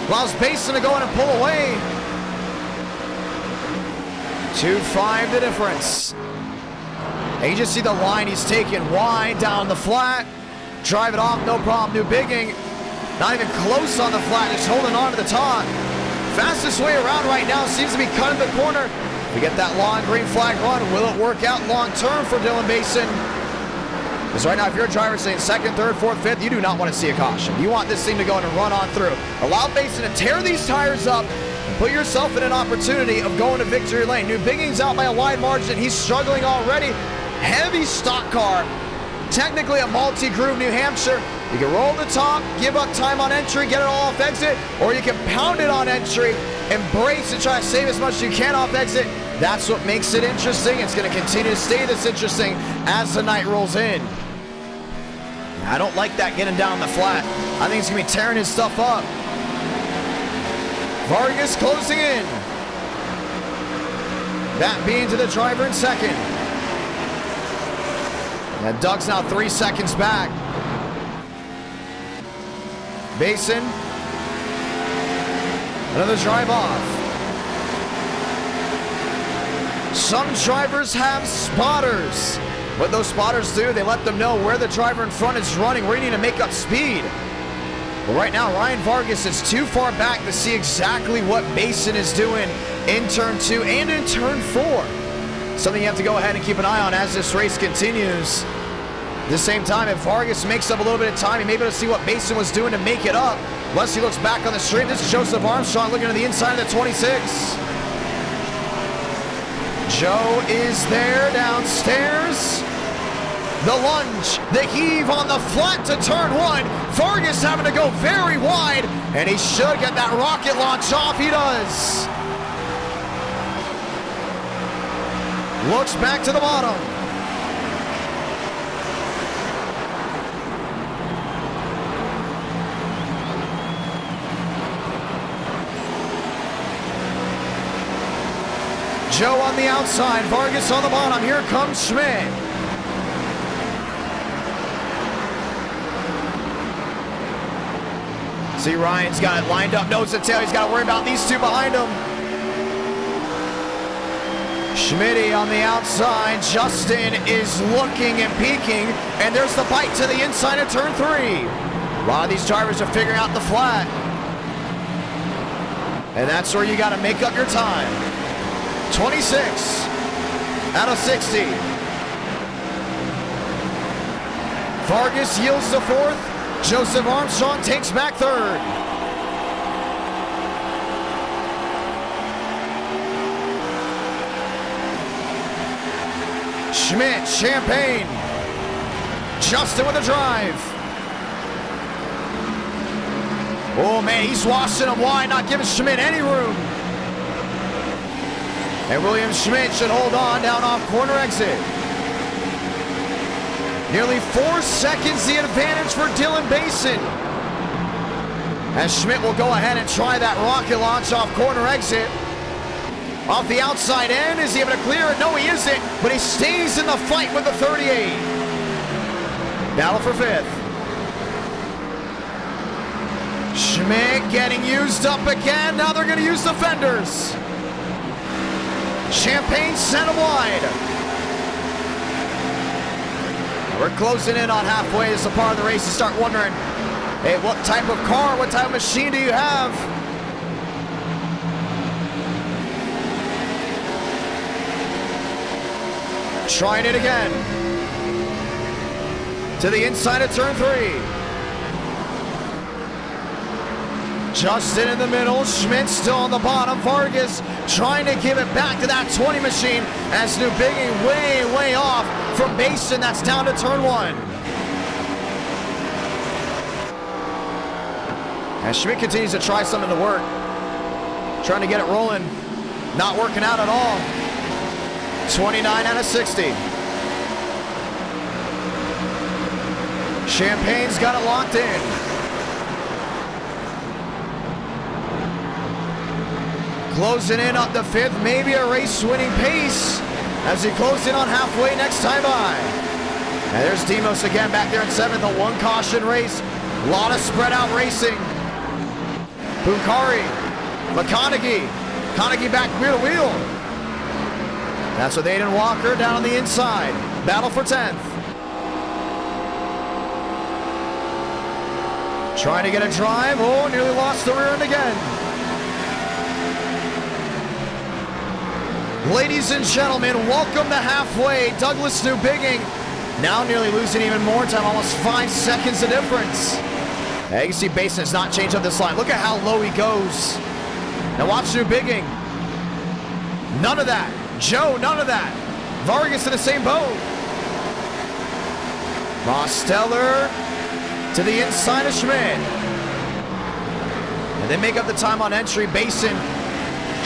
Allows Basin to go in and pull away. 2-5 the difference. And you just see the line he's taking wide down the flat. Drive it off, no problem. New Bigging, not even close on the flat, just holding on to the top. Fastest way around right now seems to be cutting the corner. We get that long green flag run. Will it work out long term for Dylan Basin? Because right now, if you're a driver saying 2nd, 3rd, 4th, 5th, you do not want to see a caution. You want this thing to go in and run on through. Allow Basin to tear these tires up and put yourself in an opportunity of going to victory lane. New Bigging's out by a wide margin. He's struggling already. Heavy stock car. Technically a multi-groove New Hampshire. You can roll the top, give up time on entry, get it all off exit, or you can pound it on entry, embrace and try to save as much as you can off exit. That's what makes it interesting. It's going to continue to stay this interesting as the night rolls in. I don't like that getting down the flat. I think it's going to be tearing his stuff up. Vargas closing in. That being to the driver in 2nd. And Doug's now 3 seconds back. Basin. Another drive off. Some drivers have spotters. What those spotters do, they let them know where the driver in front is running, where you need to make up speed. But right now, Ryan Vargas is too far back to see exactly what Basin is doing in turn 2 and in turn 4. Something you have to go ahead and keep an eye on as this race continues. At the same time, if Vargas makes up a little bit of time, he may be able to see what Basin was doing to make it up. Unless he looks back on the stream. This is Joseph Armstrong looking to the inside of the 26. Joe is there downstairs. The lunge, the heave on the flat to turn 1. Vargas having to go very wide, and he should get that rocket launch off. He does. Looks back to the bottom. Joe on the outside, Vargas on the bottom. Here comes Schmidt. See, Ryan's got it lined up, nose to tail. He's got to worry about these 2 behind him. Schmitty on the outside. Justin is looking and peeking, and there's the bite to the inside of turn 3. A lot of these drivers are figuring out the flat. And that's where you got to make up your time. 26 out of 60. Vargas yields to fourth. Joseph Armstrong takes back third. Schmidt, Champagne. Justin with a drive. Oh man, he's washing him wide, not giving Schmidt any room. And William Schmidt should hold on down off corner exit. Nearly 4 seconds the advantage for Dylan Basin. As Schmidt will go ahead and try that rocket launch off corner exit. Off the outside end, is he able to clear it? No, he isn't, but he stays in the fight with the 38. Battle for fifth. Schmidt getting used up again. Now they're going to use the fenders. Champagne sent him wide. We're closing in on halfway as a part of the race. You start wondering, hey, what type of car, what type of machine do you have? Trying it again. To the inside of turn 3. Justin in the middle, Schmidt still on the bottom. Vargas trying to give it back to that 20 machine as New Bigging way off from Basin. That's down to turn 1. As Schmidt continues to try something to work. Trying to get it rolling. Not working out at all. 29 out of 60. Champagne's got it locked in. Closing in on the fifth, maybe a race-winning pace as he closed in on halfway next time by. And there's Demos again back there in seventh, a one caution race. A lot of spread out racing. Bukhari, McConaughey back wheel to wheel. That's with Aiden Walker down on the inside. Battle for 10th. Trying to get a drive. Oh, nearly lost the rear end again. Ladies and gentlemen, welcome to halfway. Douglas New Bigging now nearly losing even more time, almost 5 seconds of difference. Yeah, you can see Basin has not changed up this line. Look at how low he goes. Now watch New Bigging. None of that. Joe, none of that. Vargas in the same boat. Mosteller to the inside of Schmidt. And they make up the time on entry. Basin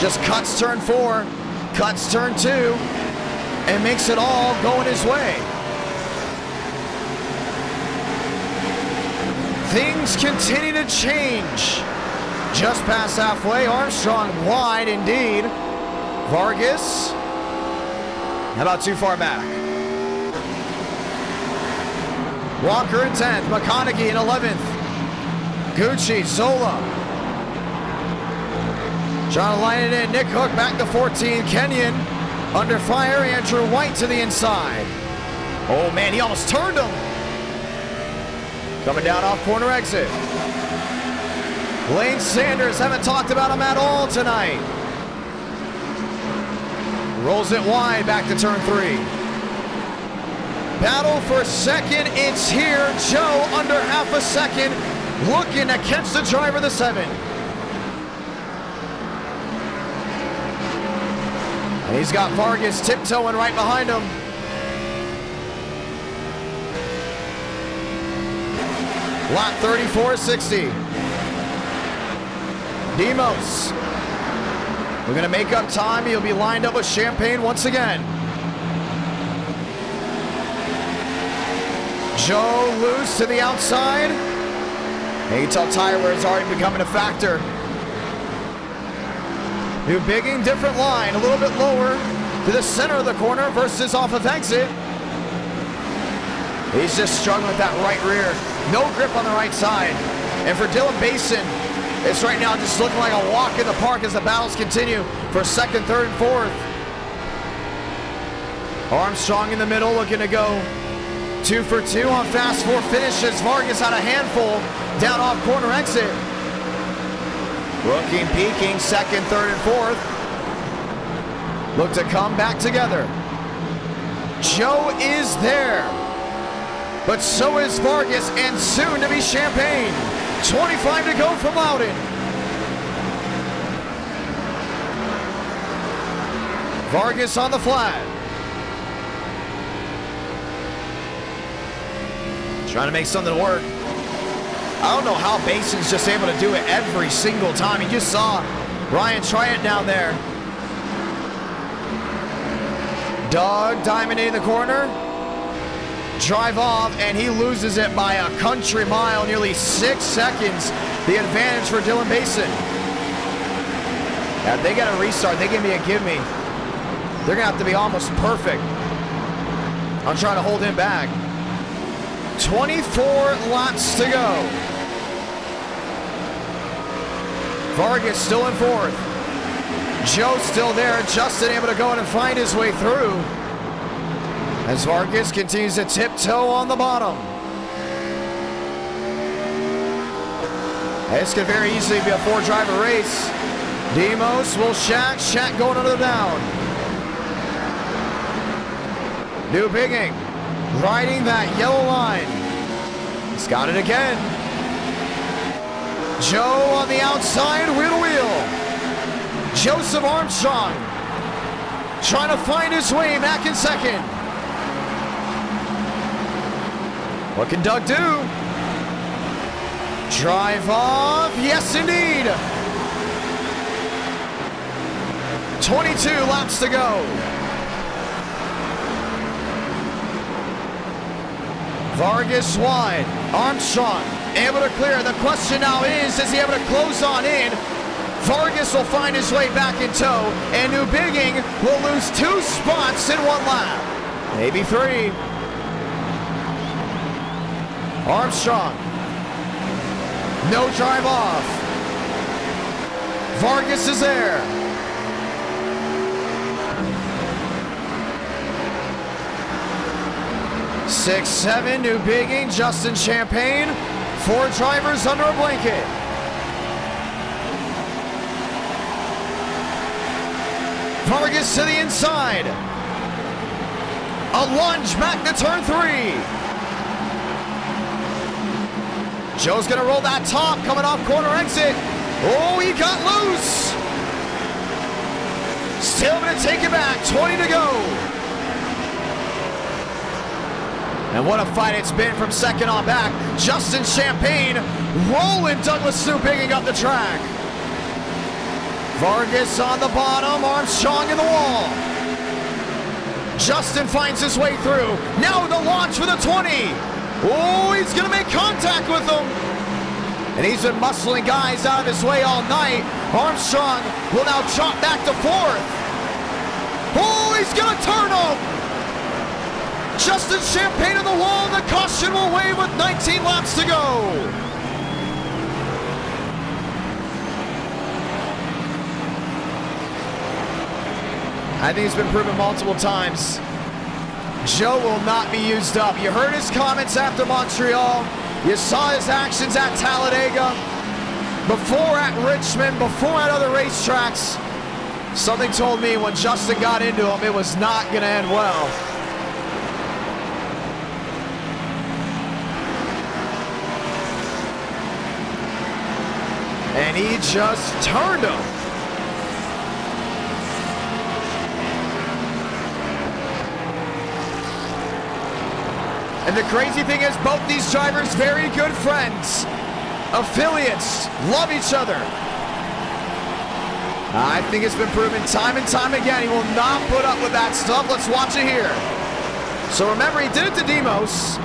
just cuts turn 4. Cuts turn 2 and makes it all going his way. Things continue to change. Just past halfway, Armstrong wide indeed. Vargas, how about too far back? Walker in 10th, McConaughey in 11th. Gucci, Zola. Trying to line it in. Nick Hook back to 14. Kenyon under fire. Andrew White to the inside. Oh man, he almost turned him. Coming down off corner exit. Lane Sanders, haven't talked about him at all tonight. Rolls it wide back to turn 3. Battle for second, it's here. Joe under half a second looking to catch the driver of the 7. And he's got Vargas tiptoeing right behind him. Lap 34.60. Demos. We're going to make up time. He'll be lined up with Champagne once again. Joe loose to the outside. And you can tell tire wear is already becoming a factor. New Bigging, different line, a little bit lower to the center of the corner versus off of exit. He's just struggling with that right rear. No grip on the right side. And for Dylan Basin, it's right now just looking like a walk in the park as the battles continue for second, third, and fourth. Armstrong in the middle looking to go 2 for 2 on fast 4 finishes. Vargas had a handful down off corner exit. Looking, peaking, second, third, and fourth. Look to come back together. Joe is there. but so is Vargas and soon to be Champagne. 25 to go from Loudon. Vargas on the flat. Trying to make something work. I don't know how Bason's just able to do it every single time. You just saw Ryan try it down there. Doug Diamond in the corner. Drive off, and he loses it by a country mile, nearly 6 seconds. The advantage for Dylan Bason. Now, if they got a restart, they give me a gimme. They're going to have to be almost perfect. I'm trying to hold him back. 24 laps to go. Vargas still in fourth. Joe still there. Justin able to go in and find his way through. As Vargas continues to tiptoe on the bottom. This could very easily be a 4-driver race. Demos will Shaq. Shaq going under the down. New Bigging riding that yellow line. He's got it again. Joe on the outside, wheel to wheel. Joseph Armstrong trying to find his way back in second. What can Doug do? Drive off, yes indeed. 22 laps to go. Vargas wide. Armstrong able to clear. The question now is he able to close on in? Vargas will find his way back in tow, and New Bigging will lose 2 spots in 1 lap. Maybe 3. Armstrong. No drive off. Vargas is there. Six, 7, New Bigging, Justin Champagne. 4 drivers under a blanket. Vargas to the inside. A lunge back to turn 3. Joe's gonna roll that top, coming off corner exit. Oh, he got loose. Still gonna take it back, 20 to go. And what a fight it's been from second on back. Justin Champagne rolling Douglas New Bigging up the track. Vargas on the bottom, Armstrong in the wall. Justin finds his way through. Now the launch for the 20. Oh, he's gonna make contact with him. And he's been muscling guys out of his way all night. Armstrong will now chop back to 4th. Oh, he's gonna turn him. Justin Champagne on the wall, the caution will wave with 19 laps to go. I think it's been proven multiple times. Joe will not be used up. You heard his comments after Montreal. You saw his actions at Talladega. Before at Richmond, before at other racetracks. Something told me when Justin got into him, it was not going to end well. And he just turned him. And the crazy thing is, both these drivers, very good friends, affiliates, love each other. I think it's been proven time and time again, he will not put up with that stuff. Let's watch it here. So remember, he did it to Demos.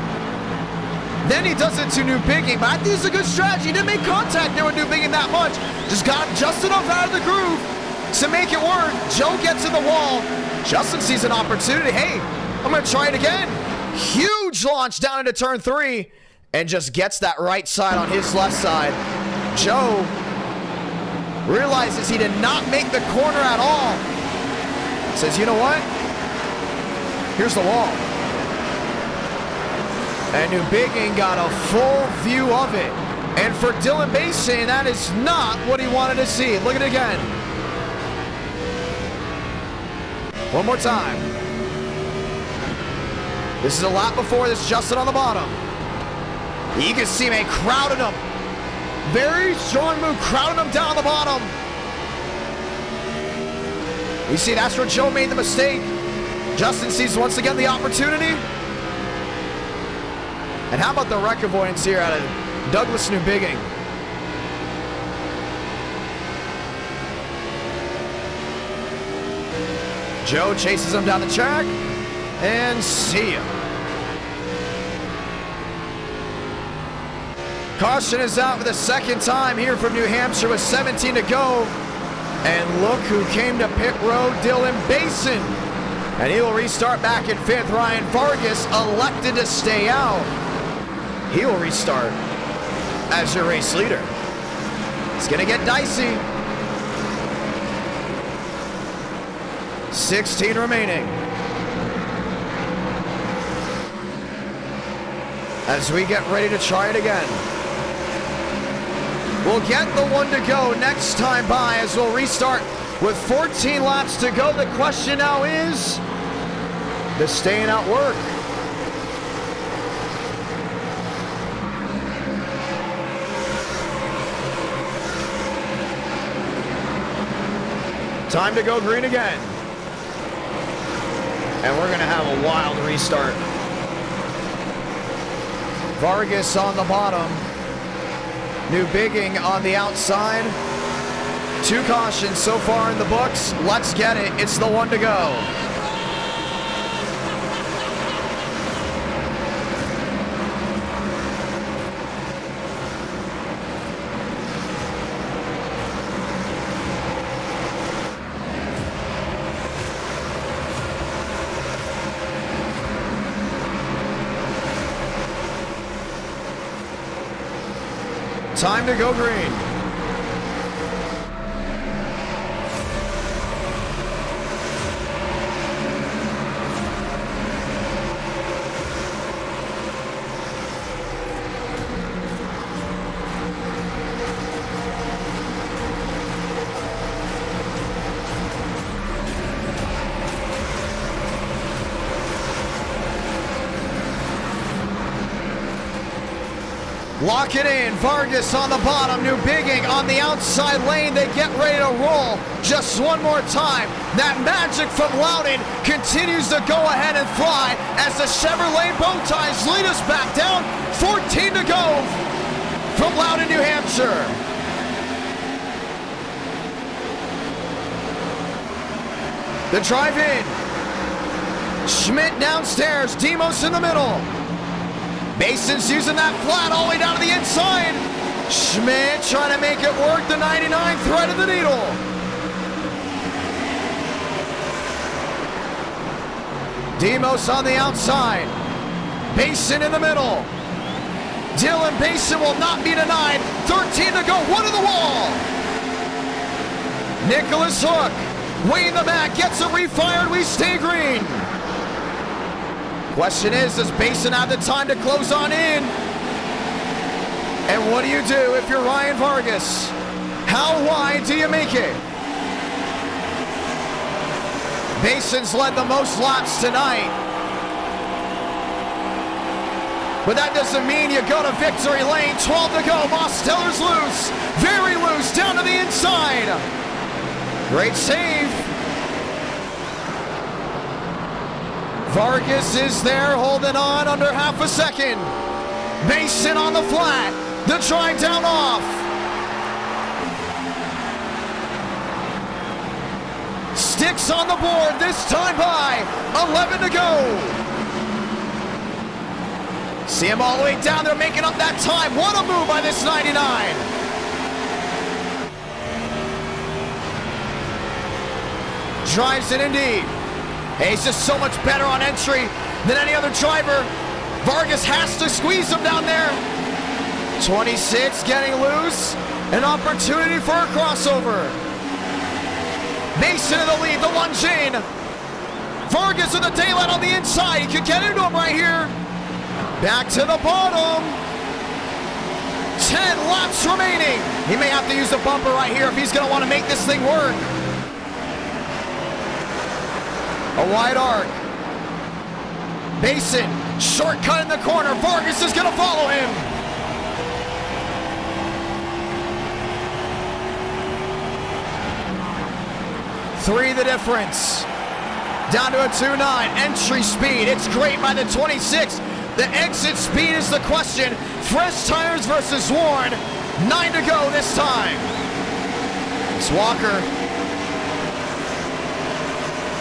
Then he does it to New Bigging, but I think it's a good strategy. He didn't make contact there with New Bigging that much. Just got just enough out of the groove to make it work. Joe gets in the wall. Justin sees an opportunity. Hey, I'm going to try it again. Huge launch down into turn 3 and just gets that right side on his left side. Joe realizes he did not make the corner at all. Says, you know what? Here's the wall. And New Bigging got a full view of it. And for Dylan Basin, that is not what he wanted to see. Look at it again. One more time. This is a lap before this, Justin on the bottom. You can see me crowding him. Very strong move, crowding him down the bottom. You see, that's where Joe made the mistake. Justin sees once again the opportunity. And how about the wreck avoidance here out of Douglas New Bigging? Joe chases him down the track, and see ya. Caution is out for the second time here from New Hampshire with 17 to go. And look who came to pit road, Dylan Basin. And he will restart back in 5th. Ryan Vargas elected to stay out. He will restart as your race leader. It's gonna get dicey. 16 remaining. As we get ready to try it again. We'll get the 1 to go next time by as we'll restart with 14 laps to go. The question now is, does staying out work? Time to go green again. And we're gonna have a wild restart. Vargas on the bottom. New Bigging on the outside. 2 cautions so far in the books. Let's get it. It's the 1 to go. Time to go green. Lock it in. Vargas on the bottom. New Bigging on the outside lane. They get ready to roll. Just one more time. That magic from Loudon continues to go ahead and fly as the Chevrolet bow ties lead us back down. 14 to go from Loudon, New Hampshire. The drive in. Schmidt downstairs. Demos in the middle. Mason's using that flat all the way down to the inside. Schmidt trying to make it work. The 99 thread of the needle. Demos on the outside. Basin in the middle. Dylan Basin will not be denied. 13 to go. 1 to the wall. Nicholas Hook way in the back. Gets it refired. We stay green. Question is, does Basin have the time to close on in? And what do you do if you're Ryan Vargas? How wide do you make it? Basin's led the most laps tonight. But that doesn't mean you go to victory lane. 12 to go. Mosteller's loose. Very loose. Down to the inside. Great save. Vargas is there, holding on under half a second. Mason on the flat. The drive down off. Sticks on the board, this time by 11 to go. See him all the way down there making up that time. What a move by this 99. Drives it indeed. Hey, he's just so much better on entry than any other driver. Vargas has to squeeze him down there. 26 getting loose. An opportunity for a crossover. Mason in the lead, the lunge in. Vargas with the daylight on the inside. He could get into him right here. Back to the bottom. 10 laps remaining. He may have to use the bumper right here if he's going to want to make this thing work. A wide arc. Basin, shortcut in the corner. Vargas is going to follow him. Three the difference. Down to a 2.9. Entry speed. It's great by the 26. The exit speed is the question. Fresh tires versus worn. 9 to go this time. It's Walker.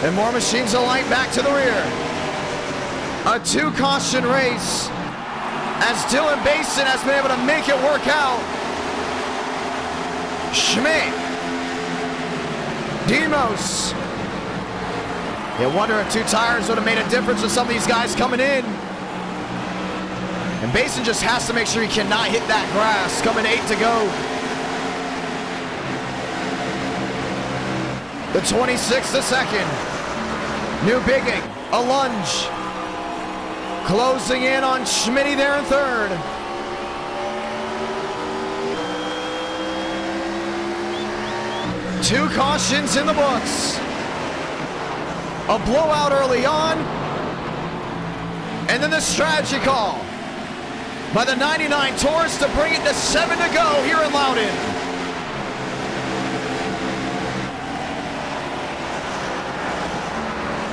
And more machines of light back to the rear. A 2-caution race as Dylan Basin has been able to make it work out. Schmidt. Demos. You wonder if 2 tires would have made a difference with some of these guys coming in. And Basin just has to make sure he cannot hit that grass. Coming 8 to go. The 26th a second. New Bigging, a lunge. Closing in on Schmitty there in third. Two cautions in the books. A blowout early on. And then the strategy call by the 99 Taurus to bring it to 7 to go here in Loudon.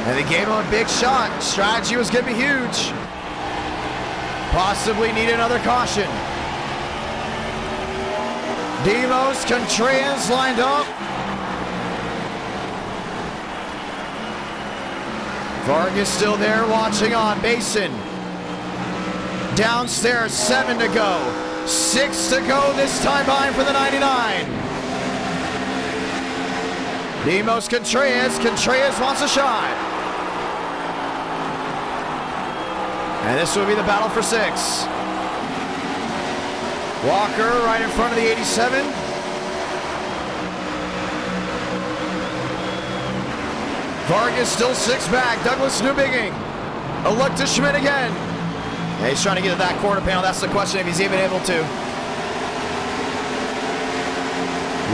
And they gave him a big shot. Strategy was going to be huge. Possibly need another caution. Demos, Contreras lined up. Vargas still there watching on. Basin. Downstairs, 7 to go. 6 to go this time behind for the 99. Demos, Contreras. Contreras wants a shot. And this will be the battle for 6. Walker right in front of the 87. Vargas still 6 back. Douglas Newbigging. A look to Schmidt again. Yeah, he's trying to get to that quarter panel. That's the question, if he's even able to.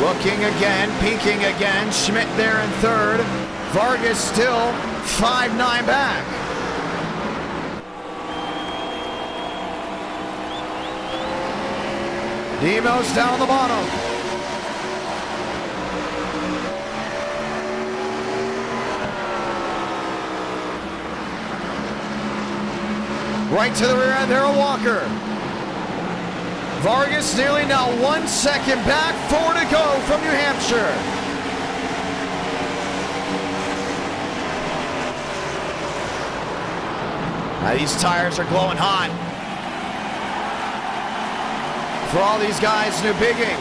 Looking again, peeking again. Schmidt there in third. Vargas still 5-9 back. Demos down on the bottom. Right to the rear end there, a Walker. Vargas nearly now 1 second back, 4 to go from New Hampshire. Now these tires are glowing hot. For all these guys, New Bigging.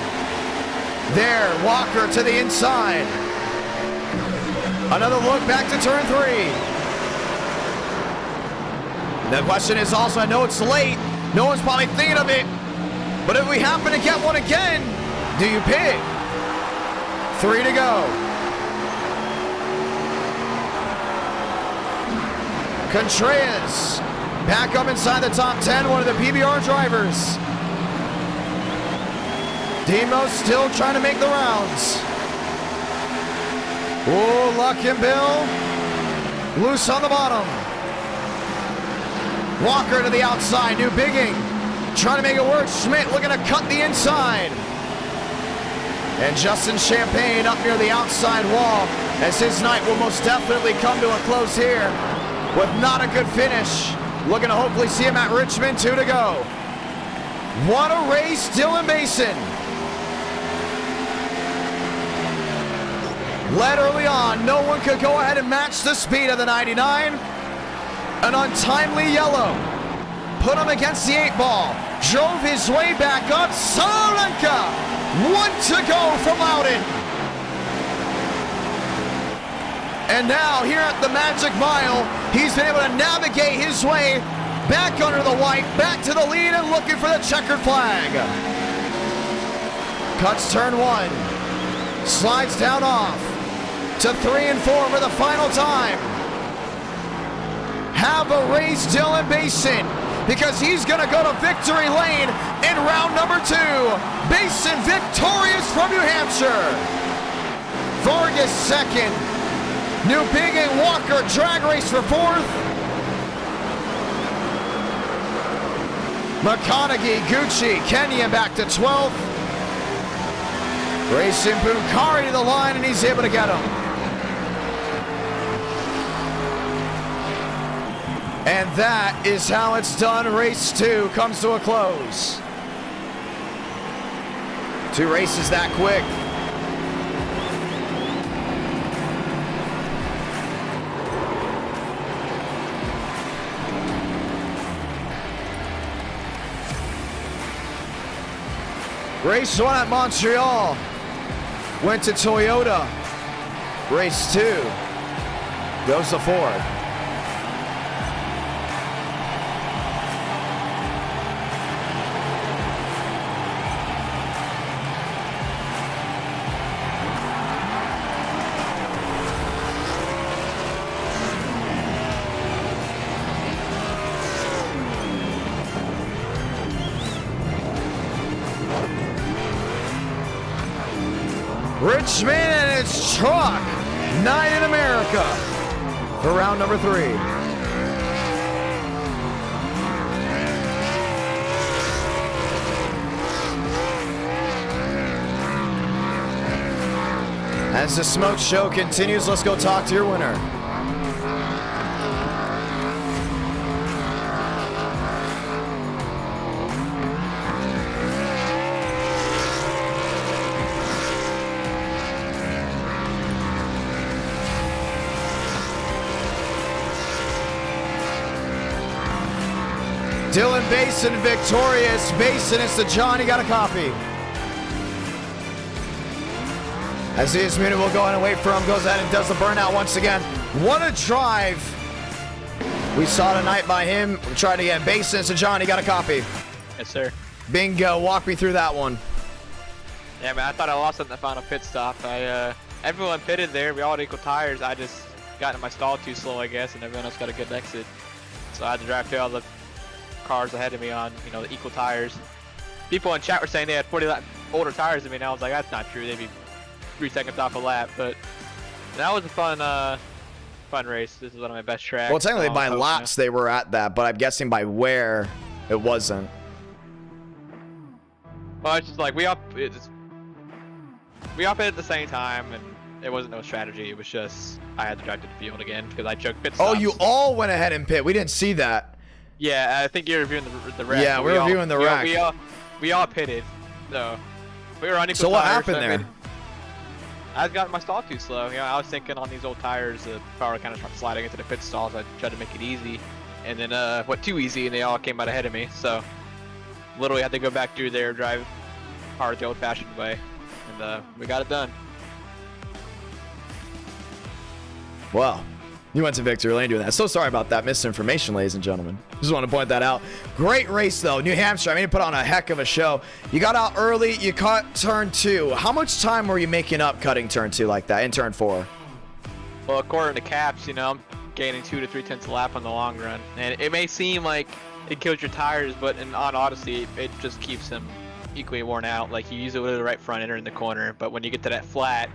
There, Walker to the inside. Another look back to turn 3. The question is also, I know it's late. No one's probably thinking of it. But if we happen to get one again, do you pit? 3 to go. Contreras back up inside the top 10, one of the PBR drivers. Demos still trying to make the rounds. Oh, Luck and Bill loose on the bottom. Walker to the outside, New Bigging trying to make it work. Schmidt looking to cut the inside. And Justin Champagne up near the outside wall as his night will most definitely come to a close here with not a good finish. Looking to hopefully see him at Richmond, 2 to go. What a race, Dylan Basin. Led early on, no one could go ahead and match the speed of the 99. An untimely yellow put him against the 8 ball. Drove his way back up. Salarenka, 1 to go from Loudon. And now here at the Magic Mile, he's been able to navigate his way back under the white, back to the lead and looking for the checkered flag. Cuts turn 1. Slides down off to 3 and 4 for the final time. Have a race, Dylan Basin, because he's going to go to victory lane in round number 2. Basin victorious from New Hampshire. Vargas second. New Bigging, Walker drag race for 4th. McConaughey, Gucci, Kenyon back to 12th. Racing Bukhari to the line, and he's able to get him. And that is how it's done. Race 2 comes to a close. 2 races that quick. Race 1 at Montreal went to Toyota. Race 2 goes to Ford. Richmond and its truck night in America for round number 3. As the smoke show continues, let's go talk to your winner. Dylan Basin victorious. Basin, it's the John. You got a copy. As his minute will go in and wait for him. Goes ahead and does the burnout once again. What a drive we saw tonight by him. We'll try it again. Basin, it's the John. You got a copy. Yes, sir. Bingo. Walk me through that one. Yeah, man, I thought I lost it in the final pit stop. Everyone pitted there. We all had equal tires. I just got in my stall too slow, I guess, and everyone else got a good exit. So I had to drive through all the cars ahead of me on, the equal tires. People in chat were saying they had 40 older tires than me, and I was like, that's not true. They'd be 3 seconds off a lap, but that was a fun race. This is one of my best tracks. Well, technically by laps they were at that, but I'm guessing by where it wasn't. Well, it's just like we all pitted at the same time, and it wasn't no strategy. It was just I had to drive to the field again because I choked pit stops. Oh, you all went ahead and pit. We didn't see that. Yeah, I think you're reviewing the wreck. Yeah, we're reviewing the wreck. We all pitted, so we were on equal tires. So what happened there? I got my stall too slow. I was thinking on these old tires, the power kind of started sliding into the pit stalls. I tried to make it easy, and then went too easy, and they all came out ahead of me. So literally had to go back through there, drive hard the old-fashioned way, and we got it done. Wow. You went to victory lane doing that. So sorry about that misinformation, ladies and gentlemen. Just want to point that out. Great race, though. New Hampshire, I mean, you put on a heck of a show. You got out early. You cut turn 2. How much time were you making up cutting turn 2 like that in turn 4? Well, according to Caps, I'm gaining 2 to 3 tenths a lap on the long run. And it may seem like it kills your tires, but in all honesty, it just keeps them equally worn out. Like, you use it with the right front ender in the corner, but when you get to that flat,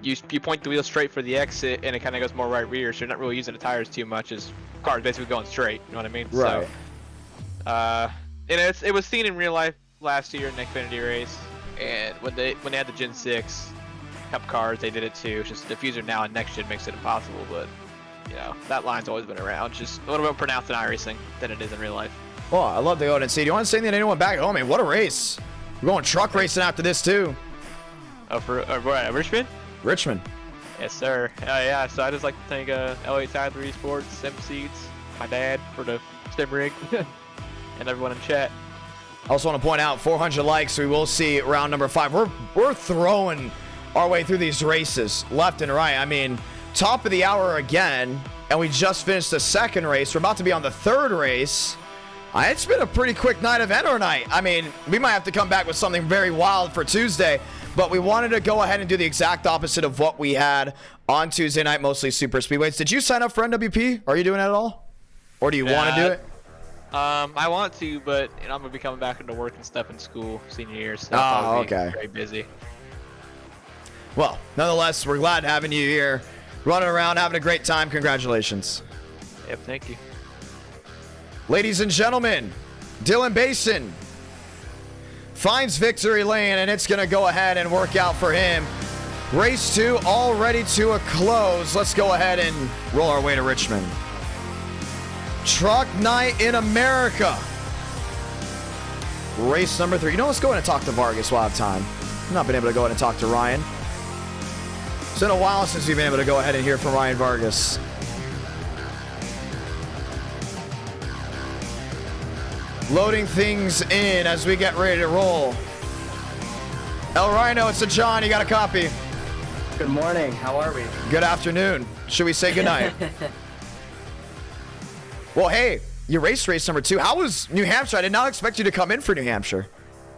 you point the wheel straight for the exit, and it kind of goes more right rear, so you're not really using the tires too much. As cars basically going straight, you know what I mean? Right. So, and it was seen in real life last year in the Xfinity Race, and when they had the Gen 6 Cup cars, they did it too. It's just the diffuser now in next gen makes it impossible, but that line's always been around. It's just a little bit more pronounced in iRacing than it is in real life. Well, I love to go and see. Do you want to say anything to anyone back at home? Man, what a race! We're going truck racing after this too. Oh, for Richmond? Richmond. Yes, sir. Yeah, so I just like to thank LA Tyler Esports, Sim Seats, my dad for the stem rig, and everyone in chat. I also want to point out 400 likes. We will see round number 5. We're throwing our way through these races left and right. I mean, top of the hour again, and we just finished the 2nd race. We're about to be on the 3rd race. It's been a pretty quick night of Enter night. I mean, we might have to come back with something very wild for Tuesday, but we wanted to go ahead and do the exact opposite of what we had on Tuesday night, mostly super speedways. Did you sign up for NWP? Are you doing it at all? Or do you want to do it? I want to, but I'm going to be coming back into work and stuff in school senior year, so I'll be very busy. Well, nonetheless, we're glad having you here, running around, having a great time. Congratulations. Yep, thank you. Ladies and gentlemen, Dylan Basin finds victory lane, and it's going to go ahead and work out for him. Race 2 already to a close. Let's go ahead and roll our way to Richmond. Truck Night in America. Race number 3. You know, let's go in and talk to Vargas while I have time. I've not been able to go in and talk to Ryan. It's been a while since we've been able to go ahead and hear from Ryan Vargas. Loading things in as we get ready to roll. El Rhino, it's a John. You got a copy? Good morning. How are we? Good afternoon. Should we say goodnight? Well, hey, you raced race number 2. How was New Hampshire? I did not expect you to come in for New Hampshire.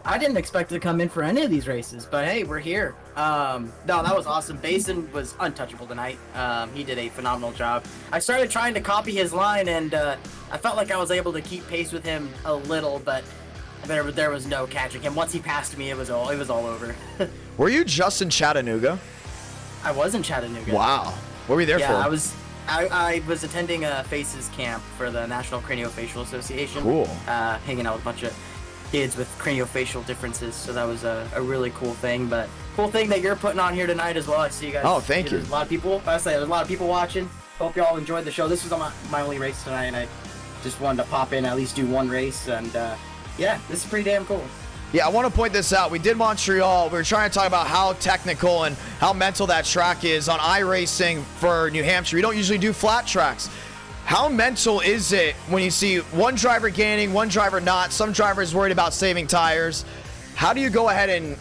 I didn't expect to come in for any of these races, but hey, we're here. No, that was awesome. Basin was untouchable tonight. He did a phenomenal job. I started trying to copy his line, and I felt like I was able to keep pace with him a little, but there was no catching him. Once he passed me, it was all over. Were you just in Chattanooga? I was in Chattanooga. Wow. What were you there for? I was attending a FACES camp for the National Craniofacial Association. Cool. Hanging out with a bunch of kids with craniofacial differences, so that was a really cool thing. But cool thing that you're putting on here tonight as well. I see you guys. Oh, thank you. There's a lot of people. I say there's a lot of people watching. Hope y'all enjoyed the show. This was my only race tonight, and I just wanted to pop in, at least do one race, and yeah, this is pretty damn cool. Yeah, I want to point this out. We did Montreal. We were trying to talk about how technical and how mental that track is on iRacing for New Hampshire. We don't usually do flat tracks. How mental is it when you see one driver gaining, one driver not, some drivers worried about saving tires? How do you go ahead and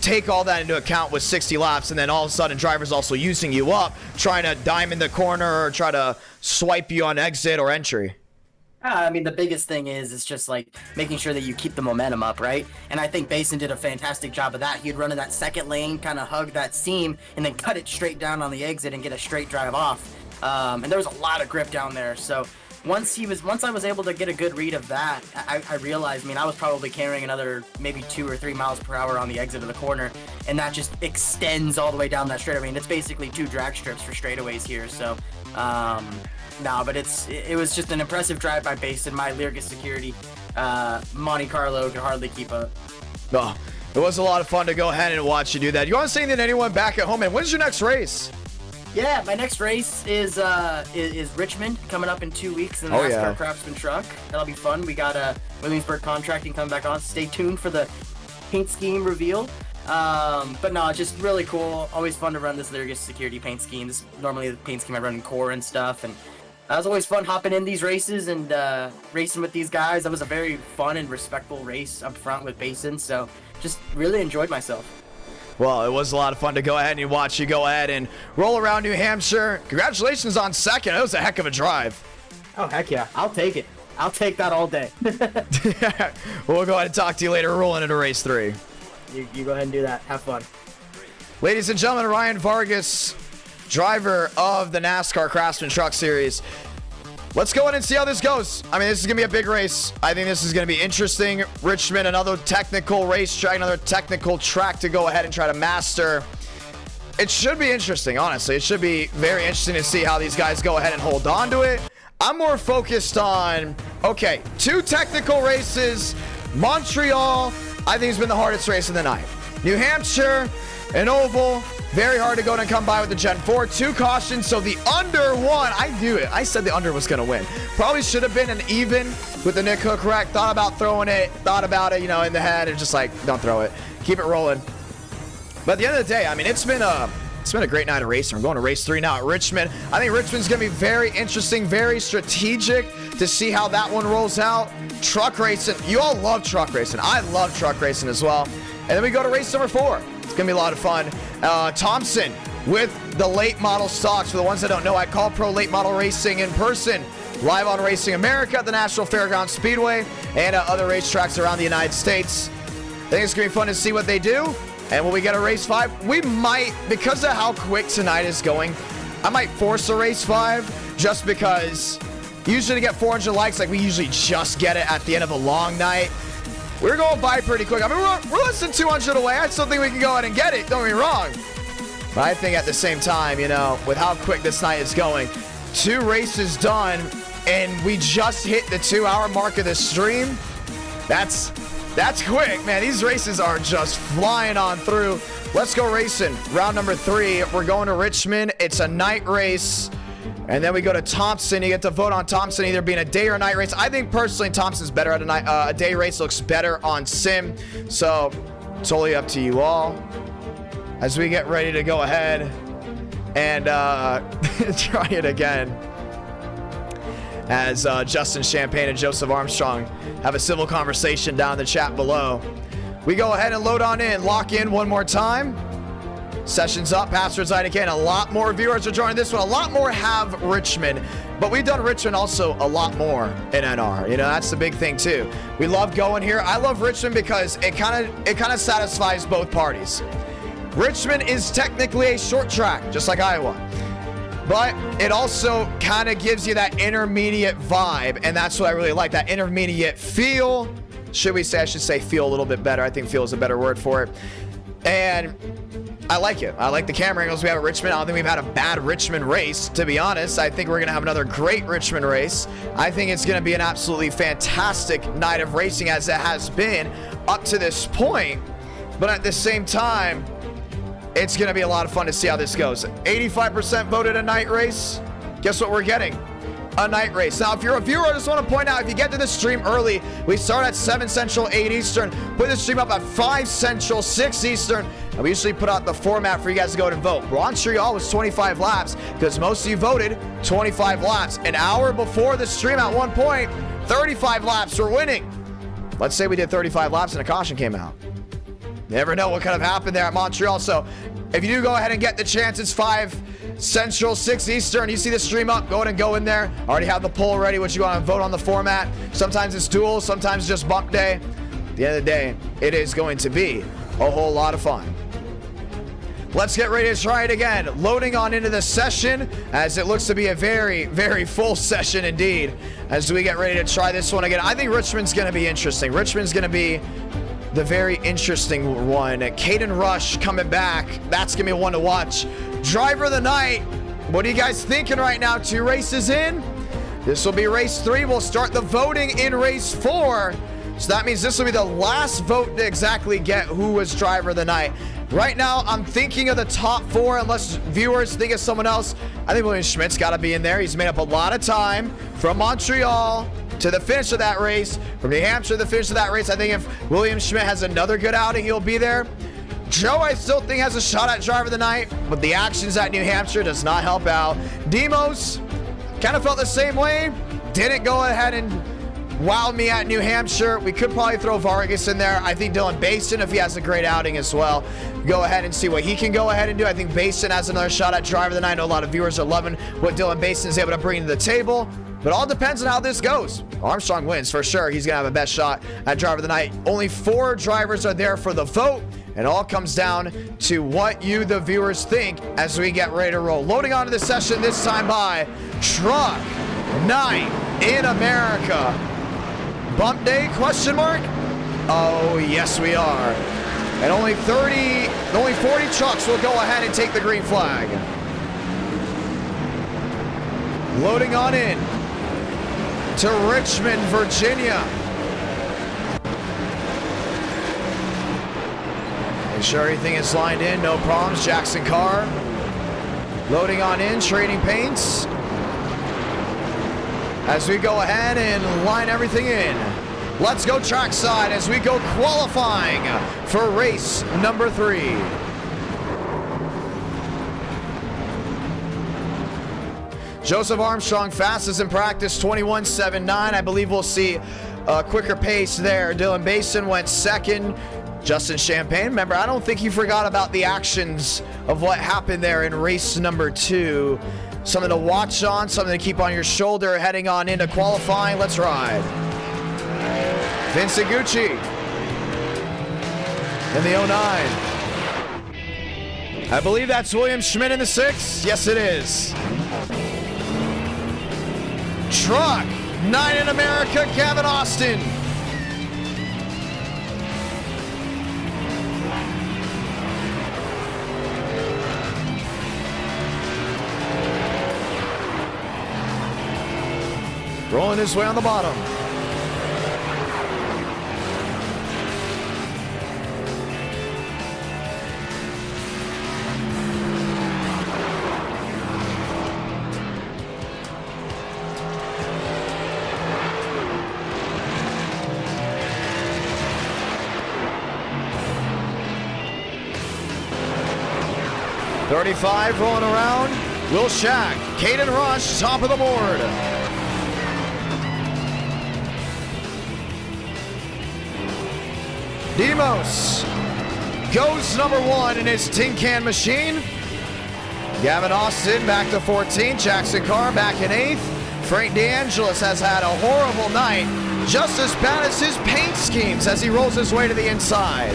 take all that into account with 60 laps, and then all of a sudden drivers also using you up, trying to diamond the corner or try to swipe you on exit or entry? I mean, the biggest thing is just like making sure that you keep the momentum up, right? And I think Basin did a fantastic job of that. He'd run in that second lane, kind of hug that seam, and then cut it straight down on the exit and get a straight drive off. And there was a lot of grip down there. So once I was able to get a good read of that, I realized, I mean, I was probably carrying another maybe 2 or 3 miles per hour on the exit of the corner, and that just extends all the way down that straightaway. And it's basically 2 drag strips for straightaways here. So, no, but it was just an impressive drive by Basin. My Lyrgus security, Monte Carlo could hardly keep up. Oh, it was a lot of fun to go ahead and watch you do that. You want to say anything to anyone back at home? And when's your next race? Yeah, my next race is Richmond, coming up in 2 weeks in the NASCAR Craftsman truck. That'll be fun. We got Williamsburg Contracting coming back on. Stay tuned for the paint scheme reveal. But no, it's just really cool. Always fun to run this Lyrgus security paint scheme. This is normally the paint scheme I run in core and stuff, and it was always fun hopping in these races and racing with these guys. That was a very fun and respectful race up front with Basin, so just really enjoyed myself. Well, it was a lot of fun to go ahead and watch you go ahead and roll around New Hampshire. Congratulations on second. It was a heck of a drive. Oh, heck yeah. I'll take it. I'll take that all day. We'll go ahead and talk to you later. Rolling into race 3. You go ahead and do that. Have fun. Ladies and gentlemen, Ryan Vargas, driver of the NASCAR Craftsman Truck Series. Let's go in and see how this goes. I mean, this is going to be a big race. I think this is going to be interesting. Richmond, another technical racetrack, another technical track to go ahead and try to master. It should be interesting, honestly. It should be very interesting to see how these guys go ahead and hold on to it. I'm more focused on, okay, 2 technical races. Montreal, I think, has been the hardest race of the night. New Hampshire, an oval. Very hard to go and come by with the Gen 4. 2 cautions, so the under one. I knew it. I said the under was going to win. Probably should have been an even with the Nick Hook wreck. Thought about throwing it. Thought about it, you know, in the head. And just like, don't throw it. Keep it rolling. But at the end of the day, I mean, it's been a great night of racing. We're going to race 3 now at Richmond. I think Richmond's going to be very interesting, very strategic to see how that one rolls out. Truck racing. You all love truck racing. I love truck racing as well. And then we go to race number 4. It's going to be a lot of fun. Thompson with the late model stocks. For the ones that don't know, I call pro late model racing in person. Live on Racing America at the National Fairgrounds Speedway and other racetracks around the United States. I think it's going to be fun to see what they do. And when we get a race 5, we might, because of how quick tonight is going, I might force a race 5 just because usually to get 400 likes, like we usually just get it at the end of a long night. We're going by pretty quick. I mean, we're less than 200 away. I still think we can go ahead and get it. Don't get me wrong. But I think at the same time, you know, with how quick this night is going, 2 races done, and we just hit the 2-hour mark of the stream. That's quick, man. These races are just flying on through. Let's go racing. Round number 3. We're going to Richmond. It's a night race. And then we go to Thompson. You get to vote on Thompson either being a day or a night race. I think personally Thompson's better at a night. A day race looks better on sim. So totally up to you all. As we get ready to go ahead and try it again. As Justin Champagne and Joseph Armstrong have a civil conversation down in the chat below. We go ahead and load on in, lock in one more time. Session's up, passwords Idk, and a lot more viewers are joining this one. A lot more have Richmond, but we've done Richmond also a lot more in NR. You know, that's the big thing too. We love going here. I love Richmond because it kind of satisfies both parties. Richmond is technically a short track, just like Iowa. But it also kind of gives you that intermediate vibe, and that's what I really like, that intermediate feel. Should we say, I should say feel a little bit better. I think feel is a better word for it. And I like it. I like the camera angles we have at Richmond. I don't think we've had a bad Richmond race, to be honest. I think we're going to have another great Richmond race. I think it's going to be an absolutely fantastic night of racing as it has been up to this point. But at the same time, it's going to be a lot of fun to see how this goes. 85% voted a night race. Guess what we're getting? A night race. Now, if you're a viewer, I just want to point out, if you get to the stream early, we start at 7 Central, 8 Eastern. Put the stream up at 5 Central, 6 Eastern. And we usually put out the format for you guys to go ahead and vote. Montreal was 25 laps because most of you voted 25 laps. An hour before the stream at one point, 35 laps were winning. Let's say we did 35 laps and a caution came out. Never know what could have happened there at Montreal. So if you do go ahead and get the chance, it's 5 Central, 6 Eastern. You see the stream up, go ahead and go in there. Already have the poll ready, what you want to vote on the format. Sometimes it's dual, sometimes just bump day. At the end of the day, it is going to be a whole lot of fun. Let's get ready to try it again. Loading on into the session as it looks to be a very, very full session indeed as we get ready to try this one again. I think Richmond's going to be interesting. Richmond's going to be the very interesting one. Caden Rush coming back. That's going to be one to watch. Driver of the night. What are you guys thinking right now? 2 races in. This will be race 3. We'll start the voting in race 4. So that means this will be the last vote to exactly get who was driver of the night. Right now, I'm thinking of the top 4, unless viewers think of someone else. I think William Schmidt's got to be in there. He's made up a lot of time from Montreal to the finish of that race. From New Hampshire to the finish of that race, I think if William Schmidt has another good outing, he'll be there. Joe, I still think, has a shot at driver of the night, but the actions at New Hampshire does not help out. Demos kind of felt the same way. Didn't go ahead and wow me at New Hampshire. We could probably throw Vargas in there. I think Dylan Basin, if he has a great outing as well, go ahead and see what he can go ahead and do. I think Basin has another shot at driver of the night. I know a lot of viewers are loving what Dylan Basin is able to bring to the table, but all depends on how this goes. Armstrong wins for sure. He's gonna have a best shot at driver of the night. Only 4 drivers are there for the vote. It all comes down to what you, the viewers, think as we get ready to roll. Loading onto the session this time by Truck Night in America. Bump day, question mark? Oh, yes, we are. And only 40 trucks will go ahead and take the green flag. Loading on in to Richmond, Virginia. Make sure everything is lined in, no problems. Jackson Carr. Loading on in, trading paints. As we go ahead and line everything in. Let's go trackside as we go qualifying for race number 3. Joseph Armstrong, fastest in practice, 21.79. I believe we'll see a quicker pace there. Dylan Basin went 2nd. Justin Champagne, remember, I don't think you forgot about the actions of what happened there in race number 2. Something to watch on, something to keep on your shoulder heading on into qualifying. Let's ride. Vincent Gucci in the 09. I believe that's William Schmidt in the 6. Yes, it is. Truck 9 in America, Kevin Austin. Rolling his way on the bottom. 35 rolling around. Will Shack, Caden Rush, top of the board. Demos goes number 1 in his tin can machine. Gavin Austin back to 14. Jackson Carr back in 8th. Frank DeAngelis has had a horrible night, just as bad as his paint schemes as he rolls his way to the inside.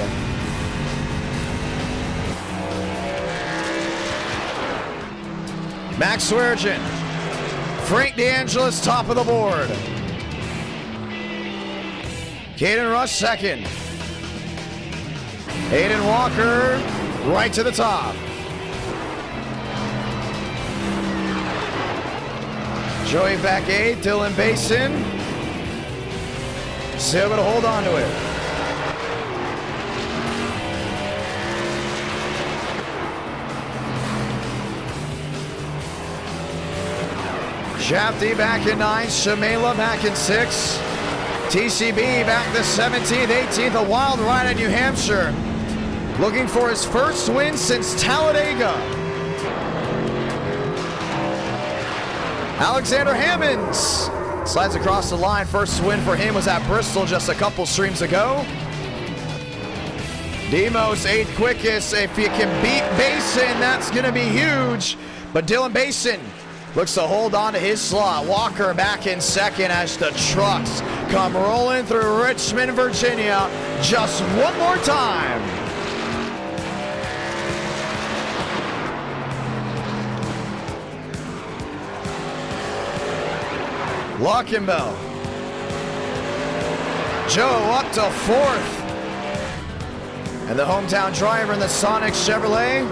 Max Sweargin, Frank DeAngelis top of the board. Caden Rush second. Aiden Walker right to the top. Joey back 8, Dylan Basin. Still able to hold on to it. Shafty back in 9th, Shamela back in 6th. TCB back to 17th, 18th, a wild ride at New Hampshire. Looking for his first win since Talladega. Alexander Hammonds slides across the line. First win for him was at Bristol just a couple streams ago. Demos 8th quickest. If you can beat Basin, that's going to be huge. But Dylan Basin looks to hold on to his slot. Walker back in 2nd as the trucks come rolling through Richmond, Virginia just one more time. Lockenbell. Joe up to 4th. And the hometown driver in the Sonic Chevrolet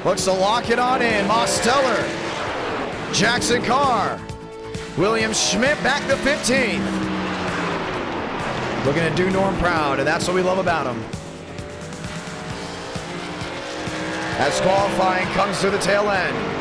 looks to lock it on in. Mosteller. Jackson Carr. William Schmidt back to 15th. Looking to do Norm proud, and that's what we love about him. As qualifying comes to the tail end.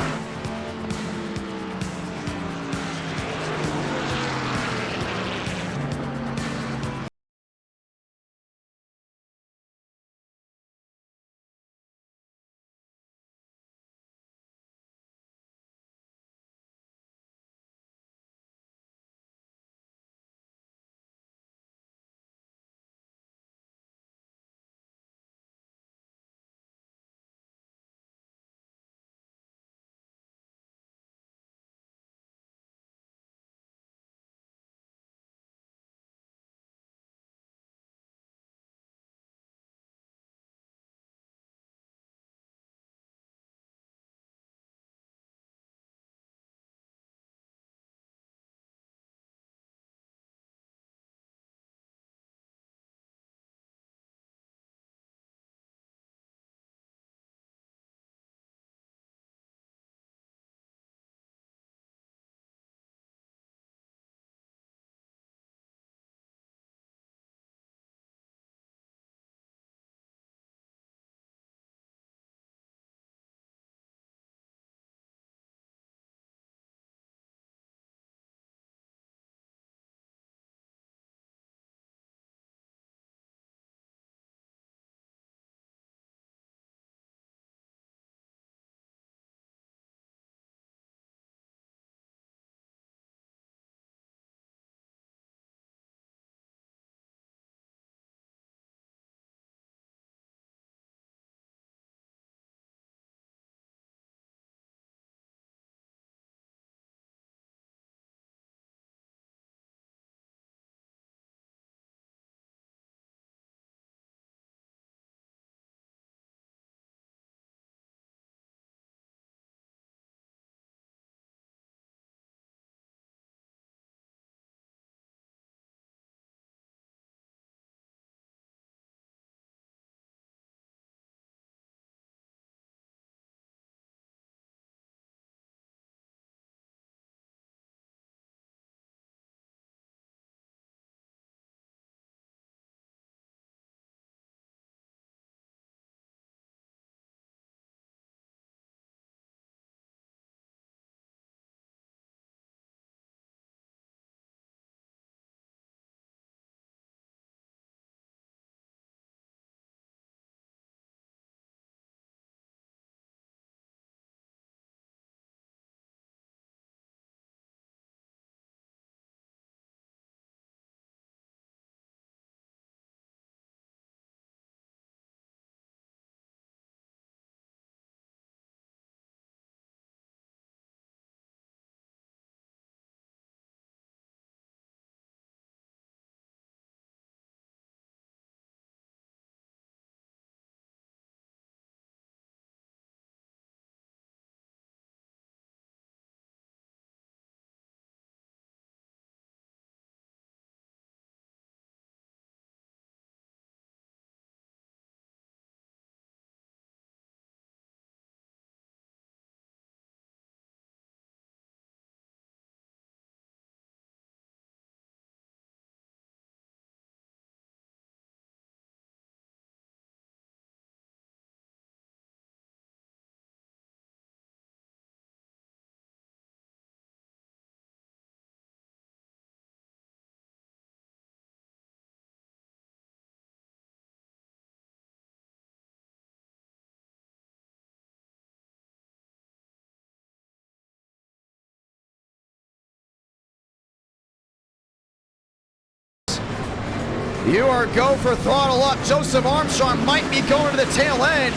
You are go for throttle up. Joseph Armstrong might be going to the tail end.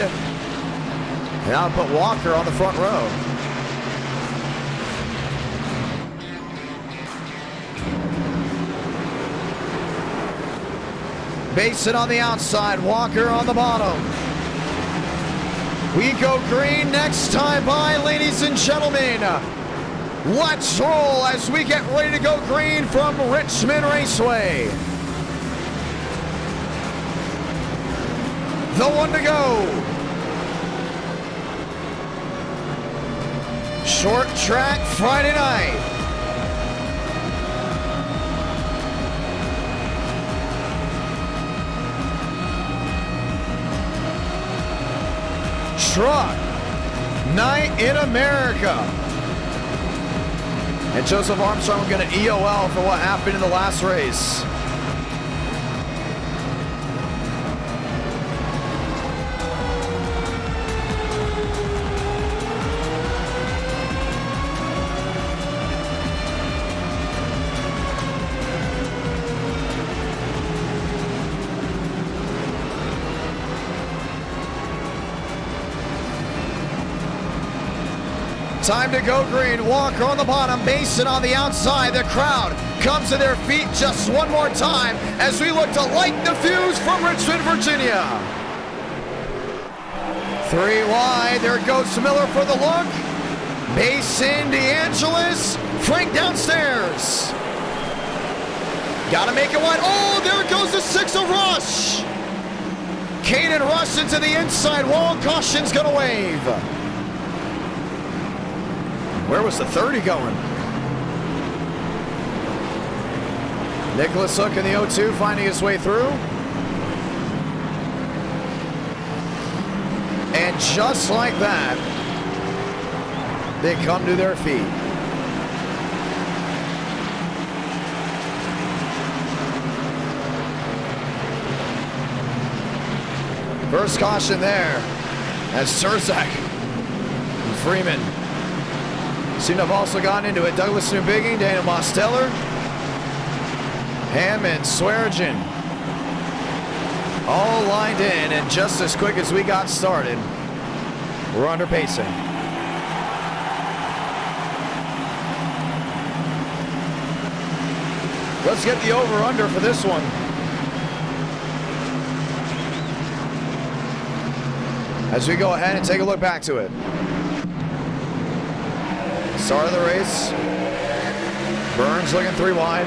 Now put Walker on the front row. Basin on the outside, Walker on the bottom. We go green next time by, ladies and gentlemen. Let's roll as we get ready to go green from Richmond Raceway. The one to go. Short track Friday night. Truck Night in America. And Joseph Armstrong will get an EOL for what happened in the last race. Time to go green. Walker on the bottom, Mason on the outside. The crowd comes to their feet just one more time as we look to light the fuse from Richmond, Virginia. 3 wide. There goes Miller for the look. Mason, DeAngelis, Frank downstairs. Gotta make it wide. Oh, there goes the 6 of Rush. Caden Rush into the inside wall. Caution's gonna wave. Where was the 30 going? Nicholas Hook in the 0-2 finding his way through. And just like that, they come to their feet. First caution there as Surzak and Freeman seem to have also gotten into it. Douglas Newbigging, Daniel Mosteller, Hammond, Swearengin, all lined in, and just as quick as we got started, we're under pacing. Let's get the over-under for this one. As we go ahead and take a look back to it. Start of the race. Burns looking 3 wide.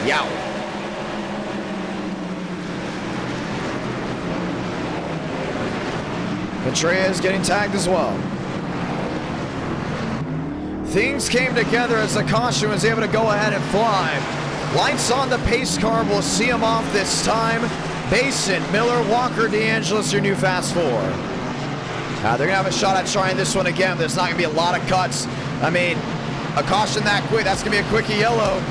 Yow. Petrea is getting tagged as well. Things came together as the caution was able to go ahead and fly. Lights on the pace car. We'll see him off this time. Basin, Miller, Walker, DeAngelis, your new fast 4. They're going to have a shot at trying this one again. There's not going to be a lot of cuts. I mean, a caution that quick, that's going to be a quickie yellow.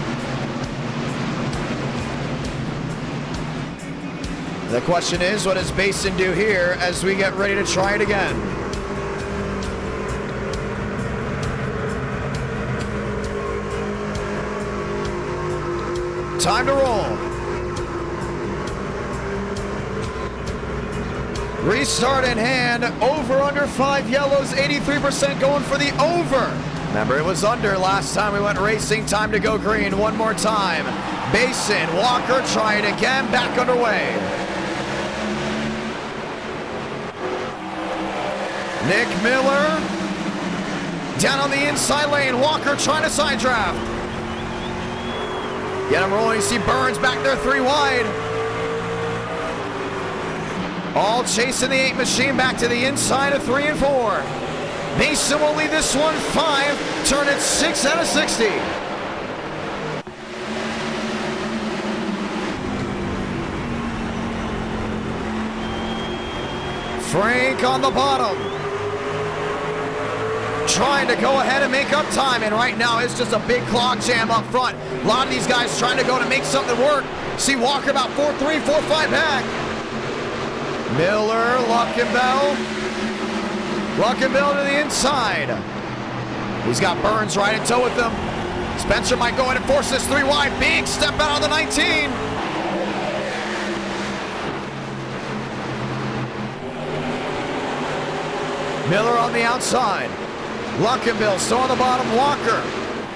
The question is, what does Basin do here as we get ready to try it again? Time to roll. Restart in hand. Over under 5 yellows. 83% going for the over. Remember, it was under last time we went racing. Time to go green one more time. Basin, Walker, try it again. Back underway. Nick Miller down on the inside lane. Walker trying to side draft. Get him rolling. You see Burns back there 3 wide. All chasing the 8 machine back to the inside of 3 and 4. Mason will lead this one 5. Turn it 6 out of 60. Frank on the bottom. Trying to go ahead and make up time, and right now it's just a big clog jam up front. A lot of these guys trying to go to make something work. See Walker about 4-3, 4-5 back. Miller, Luckenbell. Luckenbell to the inside. He's got Burns right in tow with him. Spencer might go ahead and force this 3 wide. Big step out on the 19. Miller on the outside. Luckenbell still on the bottom. Walker,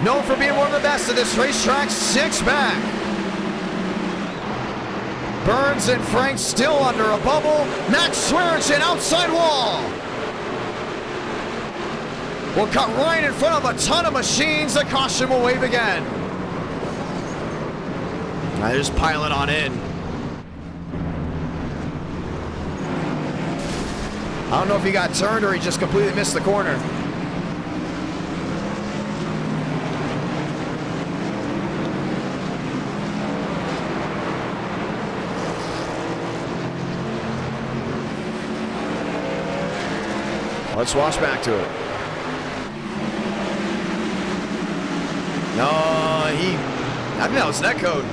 known for being one of the best at this racetrack, 6 back. Burns and Frank still under a bubble. Max Swearinger outside wall. Will cut right in front of a ton of machines. The caution will wave again. I just pile it on in. I don't know if he got turned or he just completely missed the corner. Let's watch back to it. No, I think that was netcode.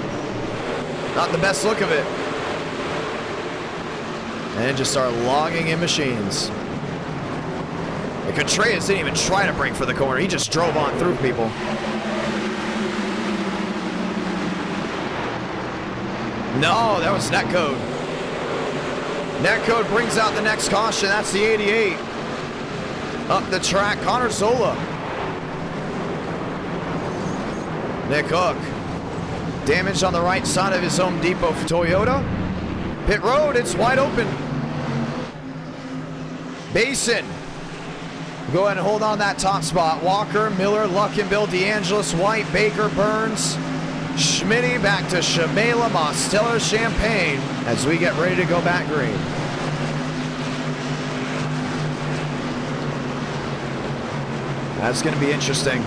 Not the best look of it. And just start logging in machines. And Contreras didn't even try to break for the corner. He just drove on through people. No, that was netcode. Netcode brings out the next caution. That's the 88. Up the track, Connor Zola. Nick Hook. Damage on the right side of his Home Depot for Toyota. Pit road, it's wide open. Basin. Go ahead and hold on that top spot. Walker, Miller, Luckenbill, DeAngelis, White, Baker, Burns, Schmitty, back to Shabela, Mosteller, Champagne as we get ready to go back green. That's going to be interesting.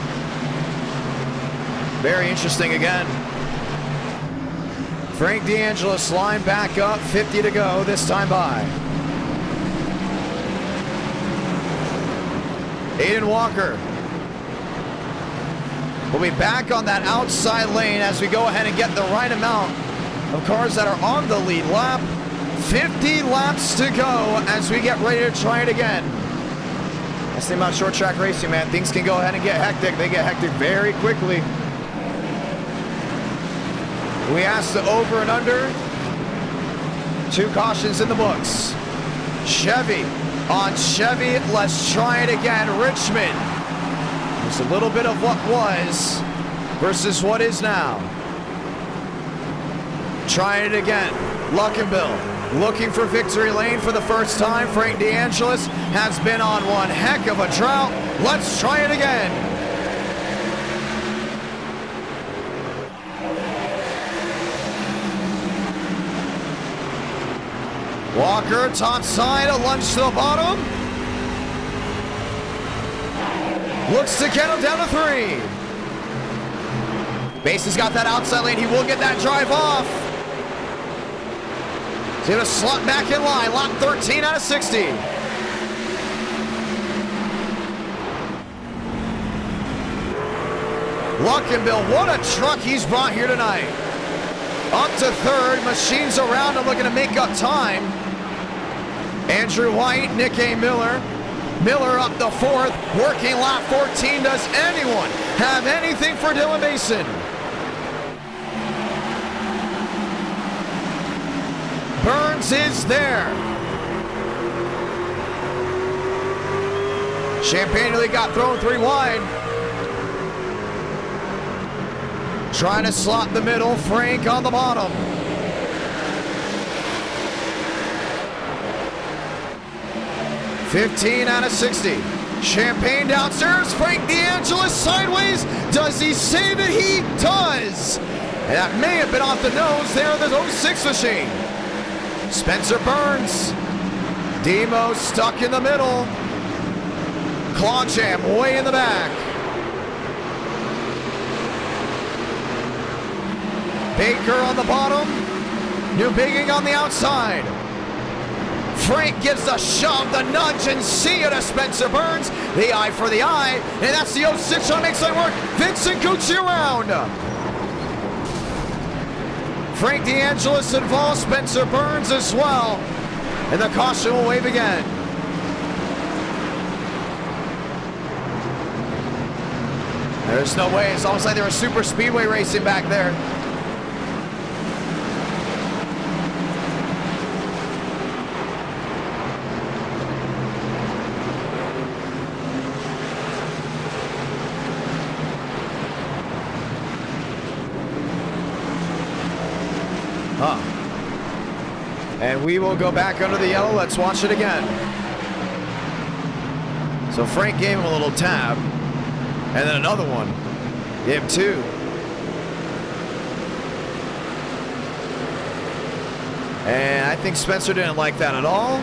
Very interesting again. Frank DeAngelis line back up, 50 to go, this time by. Aiden Walker will be back on that outside lane as we go ahead and get the right amount of cars that are on the lead lap. 50 laps to go as we get ready to try it again. That's the thing about short track racing, man. Things can go ahead and get hectic. They get hectic very quickly. We asked the over and under. 2 cautions in the books. Chevy on Chevy. Let's try it again. Richmond. There's a little bit of what was versus what is now. Trying it again. Luckenbill looking for victory lane for the first time. Frank DeAngelis has been on one heck of a drought. Let's try it again. Walker, top side, a lunge to the bottom. Looks to get him down to 3. Bason's got that outside lane. He will get that drive off. He's going to slot back in line. Lap 13 out of 60. Luckenbill, what a truck he's brought here tonight. Up to 3rd. Machines around him looking to make up time. Andrew White, Nick A. Miller. Miller up the 4th, working lap 14. Does anyone have anything for Dylan Basin? Burns is there. Champagne nearly got thrown 3 wide. Trying to slot the middle, Frank on the bottom. $15 out of 60. Champagne downstairs. Frank DeAngelis sideways. Does he save it? He does. And that may have been off the nose there of the 06 machine. Spencer Burns. Demo stuck in the middle. Claw jam way in the back. Baker on the bottom. New Bigging on the outside. Frank gives the shove, the nudge, and see it to Spencer Burns. The eye for the eye, and that's the 06 trying to make something work. Vincent Gucci around. Frank DeAngelis involved, Spencer Burns as well. And the caution will wave again. There's no way. It's almost like they were super speedway racing back there. And we will go back under the yellow. Let's watch it again. So Frank gave him a little tap. And then another one. Gave him 2. And I think Spencer didn't like that at all.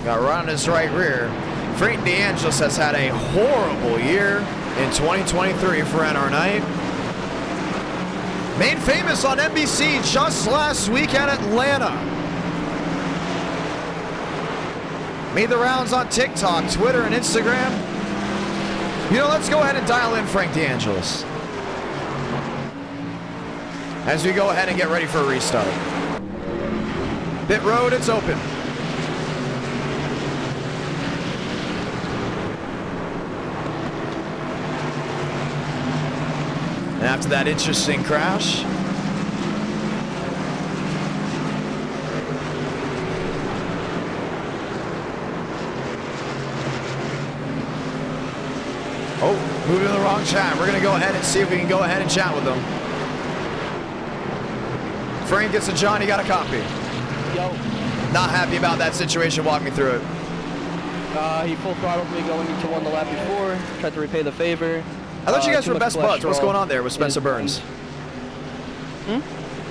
Got right on his right rear. Frank DeAngelis has had a horrible year in 2023 for NR Night. Made famous on NBC just last week at Atlanta. Made the rounds on TikTok, Twitter, and Instagram. You know, let's go ahead and dial in Frank DeAngelis as we go ahead and get ready for a restart. Pit road, it's open. And after that interesting crash, oh, moving to the wrong chat. We're going to go ahead and see if we can go ahead and chat with them. Frank gets a John, you got a copy. Yo. Not happy about that situation. Walk me through it. He full throttled me going into one the lap before. Tried to repay the favor. I thought you guys too were much best buds. What's cholesterol going on there with Spencer Burns?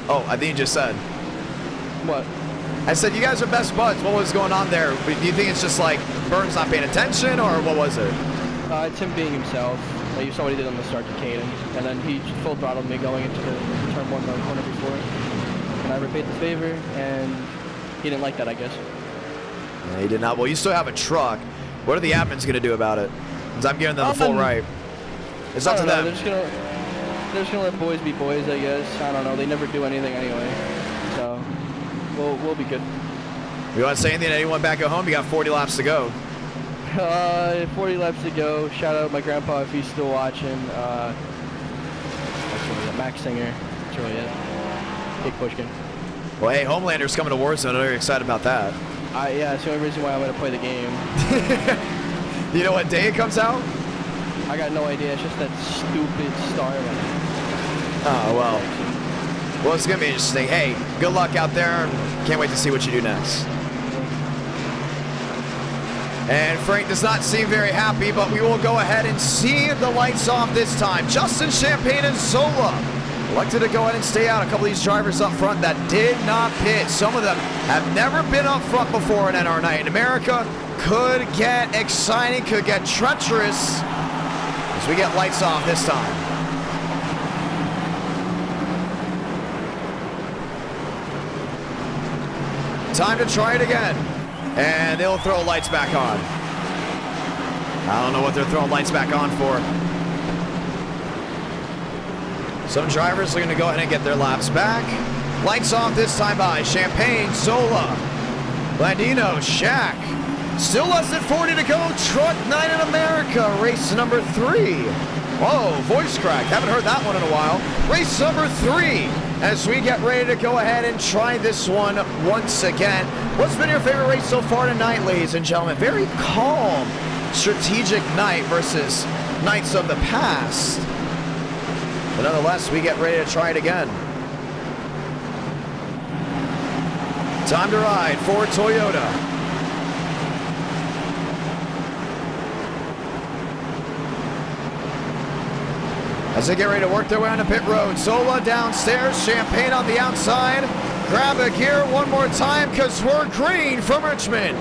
Oh, I think you just said. What? I said you guys are best buds. What was going on there? Do you think it's just like Burns not paying attention, or what was it? It's him being himself. Like you saw what he did on the start to Caden, and then he full throttled me going into the turn 1 corner before. And I repaid the favor, and he didn't like that, I guess. Yeah, he did not. Well, you still have a truck. What are the admins going to do about it? Because I'm giving them the full right. It's up to them. They're just gonna let boys be boys, I guess. I don't know. They never do anything anyway, so we'll be good. You want to say anything to anyone back at home? You got 40 laps to go. 40 laps to go. Shout out my grandpa if he's still watching. That's really it. Max Singer. That's really it. Big Pushkin. Well, hey, Homelander's coming to Warzone. I'm very excited about that. Yeah, it's the only reason why I'm going to play the game. You know what day it comes out? I got no idea. It's just that stupid star. Oh, well. Well, it's going to be interesting. Hey, good luck out there. Can't wait to see what you do next. And Frank does not seem very happy, but we will go ahead and see the lights off this time. Justin Champagne and Zola elected to go ahead and stay out. A couple of these drivers up front that did not pit. Some of them have never been up front before in NR Night in America. Could get exciting, could get treacherous as we get lights off this time. Time to try it again. And they'll throw lights back on. I don't know what they're throwing lights back on for. Some drivers are going to go ahead and get their laps back. Lights off this time by Champagne, Zola, Blandino, Shaq. Still less than 40 to go. Truck 9 in America, race number 3. Whoa, voice crack. Haven't heard that one in a while. Race number 3 as we get ready to go ahead and try this one once again. What's been your favorite race so far tonight, ladies and gentlemen? Very calm, strategic night versus nights of the past. But nonetheless, we get ready to try it again. Time to ride for Toyota. As they get ready to work their way on the pit road. Zola downstairs, Champagne on the outside. Grab a gear one more time because we're green from Richmond.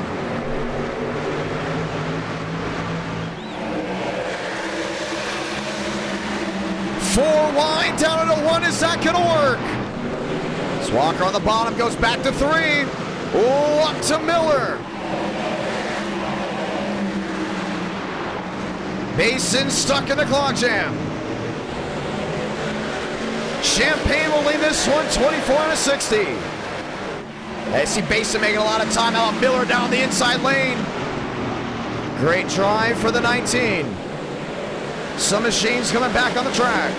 Four wide down to 1. Is that going to work? Walker on the bottom goes back to 3. Oh, up to Miller. Mason stuck in the clog jam. Champagne will lead this one 24 out of 60. I see Basin making a lot of time out. Miller down the inside lane. Great drive for the 19. Some machines coming back on the track.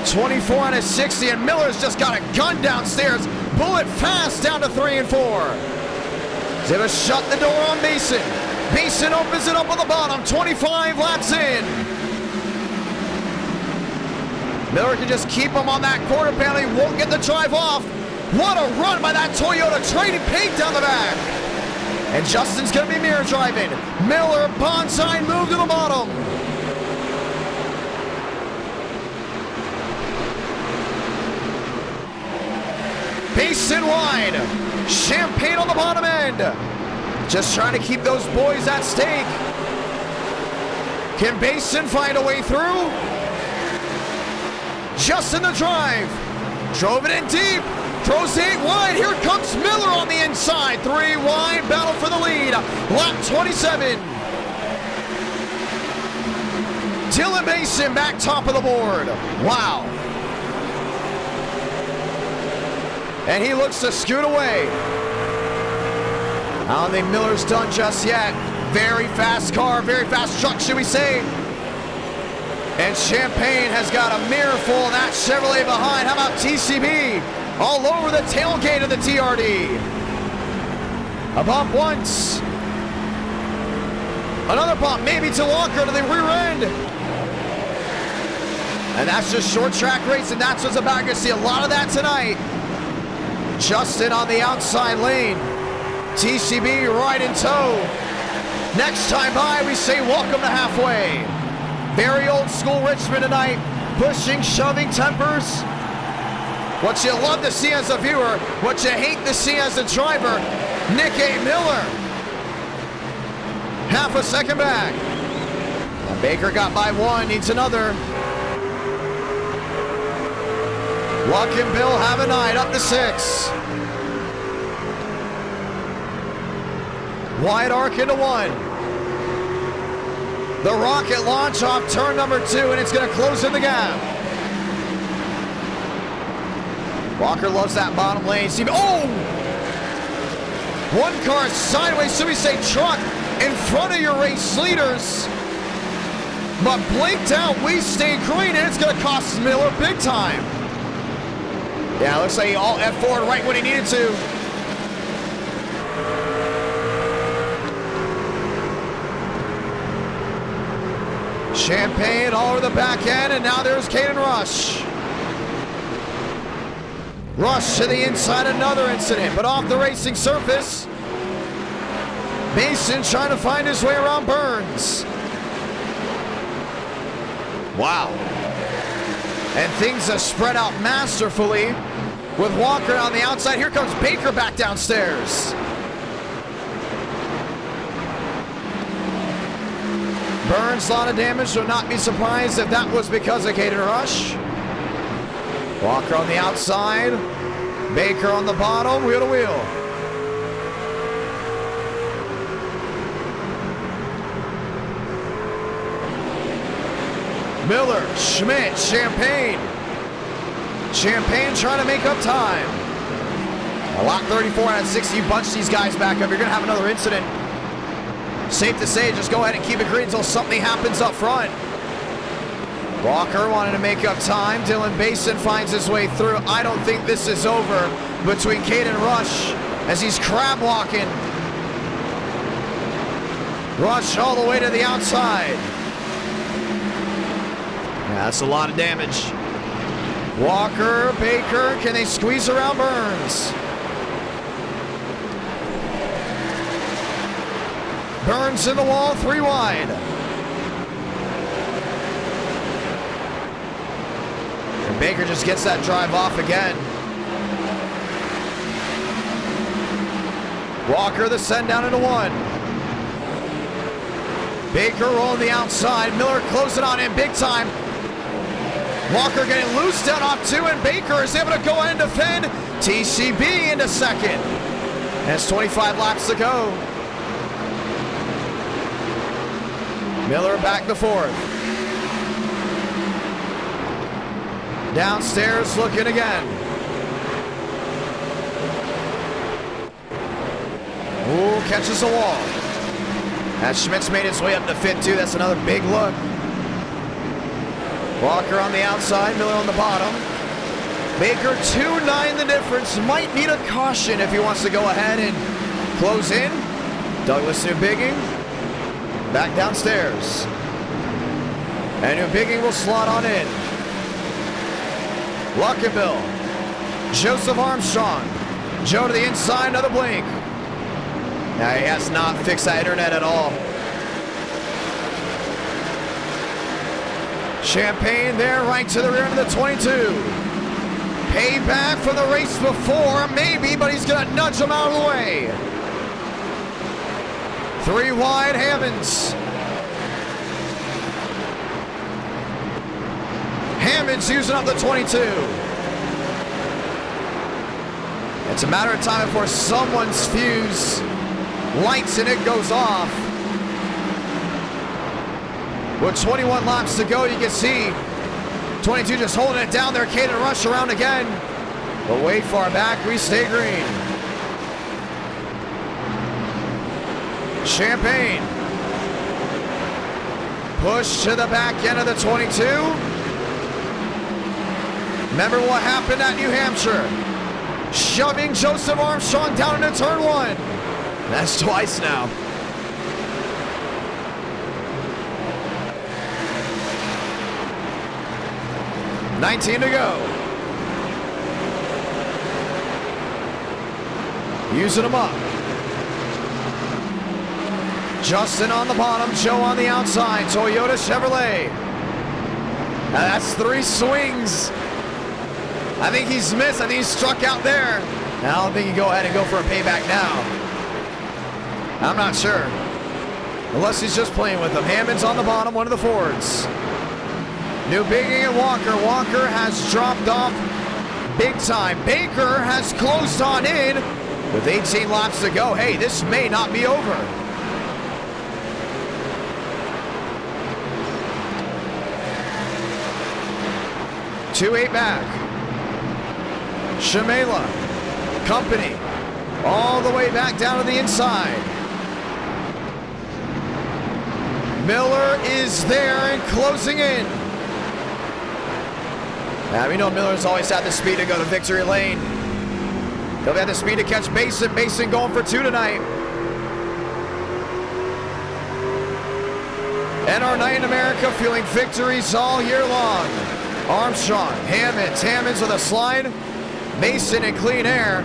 24 out of 60, and Miller's just got a gun downstairs. Bullet fast down to 3 and 4. They have shut the door on Mason. Mason opens it up on the bottom, 25 laps in. Miller can just keep him on that quarter panel. He won't get the drive off. What a run by that Toyota, trading paint down the back. And Justin's gonna be mirror driving. Miller, bonsai move to the bottom. Basin wide. Champagne on the bottom end. Just trying to keep those boys at stake. Can Basin find a way through? Justin the drive. Drove it in deep. Throws 8 wide. Here comes Miller on the inside. 3 wide. Battle for the lead. Lap 27. Dylan Basin back top of the board. Wow. And he looks to scoot away. I don't think Miller's done just yet. Very fast car, very fast truck, should we say. And Champagne has got a mirror full of that Chevrolet behind. How about TCB? All over the tailgate of the TRD. A bump once. Another bump, maybe to Walker to the rear end. And that's just short track racing. That's what's about. You're going to see a lot of that tonight. Justin on the outside lane. TCB right in tow. Next time by, we say welcome to halfway. Very old school Richmond tonight. Pushing, shoving tempers. What you love to see as a viewer, what you hate to see as a driver, Nick A. Miller. Half a second back. And Baker got by 1, needs another. Luck and Bill have a night, up to 6. Wide arc into 1. The rocket launch off turn number 2, and it's going to close in the gap. Walker loves that bottom lane. Oh! One car sideways, so we say truck in front of your race leaders. But blinked out, we stay green, and it's going to cost Miller big time. Yeah, looks like he all F4'd right when he needed to. Champagne all over the back end, and now there's Caden Rush. Rush to the inside, another incident, but off the racing surface. Mason trying to find his way around Burns. Wow. And things are spread out masterfully with Walker on the outside. Here comes Baker back downstairs. Burns, a lot of damage, so not be surprised if that was because of Caden Rush. Walker on the outside. Baker on the bottom, wheel to wheel. Miller, Schmidt, Champagne. Champagne trying to make up time. A lot 34 out of 60. You bunch these guys back up, you're going to have another incident. Safe to say, just go ahead and keep it green until something happens up front. Walker wanted to make up time. Dylan Basin finds his way through. I don't think this is over between Caden Rush as he's crab walking. Rush all the way to the outside. Yeah, that's a lot of damage. Walker, Baker, can they squeeze around Burns? Burns in the wall, 3 wide. And Baker just gets that drive off again. Walker the send down into 1. Baker rolling the outside. Miller closing on in big time. Walker getting loose down off 2, and Baker is able to go ahead and defend. TCB into 2nd. And it's 25 laps to go. Miller back to 4th. Downstairs looking again. Ooh, catches the wall. As Schmidt's made his way up to fifth, too. That's another big look. Walker on the outside, Miller on the bottom. Baker 2.9 the difference. Might need a caution if he wants to go ahead and close in. Douglas Newbigging back downstairs. And Newbigging will slot on in. Luckenbill. Joseph Armstrong. Joe to the inside, another blink. Now he has not fixed that internet at all. Champagne there, right to the rear end of the 22. Payback for the race before, maybe, but he's gonna nudge him out of the way. 3 wide, Hammonds. Hammonds using up the 22. It's a matter of time before someone's fuse lights and it goes off. With 21 laps to go, you can see 22 just holding it down there. Caden rush around again. But way far back, we stay green. Champagne. Push to the back end of the 22. Remember what happened at New Hampshire. Shoving Joseph Armstrong down into turn 1. That's twice now. $19 to go. Using them up. Justin on the bottom, Joe on the outside. Toyota Chevrolet. Now that's 3 swings. I think he's missed. I think he's struck out there. Now I don't think you go ahead and go for a payback now. I'm not sure. Unless he's just playing with them. Hammond's on the bottom, one of the Fords. Newbigging and Walker. Walker has dropped off big time. Baker has closed on in with 18 laps to go. Hey, this may not be over. Two 8 back. Shamela. Company. All the way back down to the inside. Miller is there and closing in. Now we know Miller's always had the speed to go to victory lane. He'll have the speed to catch Basin. Basin going for 2 tonight. And our night in America feeling victories all year long. Armstrong, Hammonds with a slide. Mason in clean air.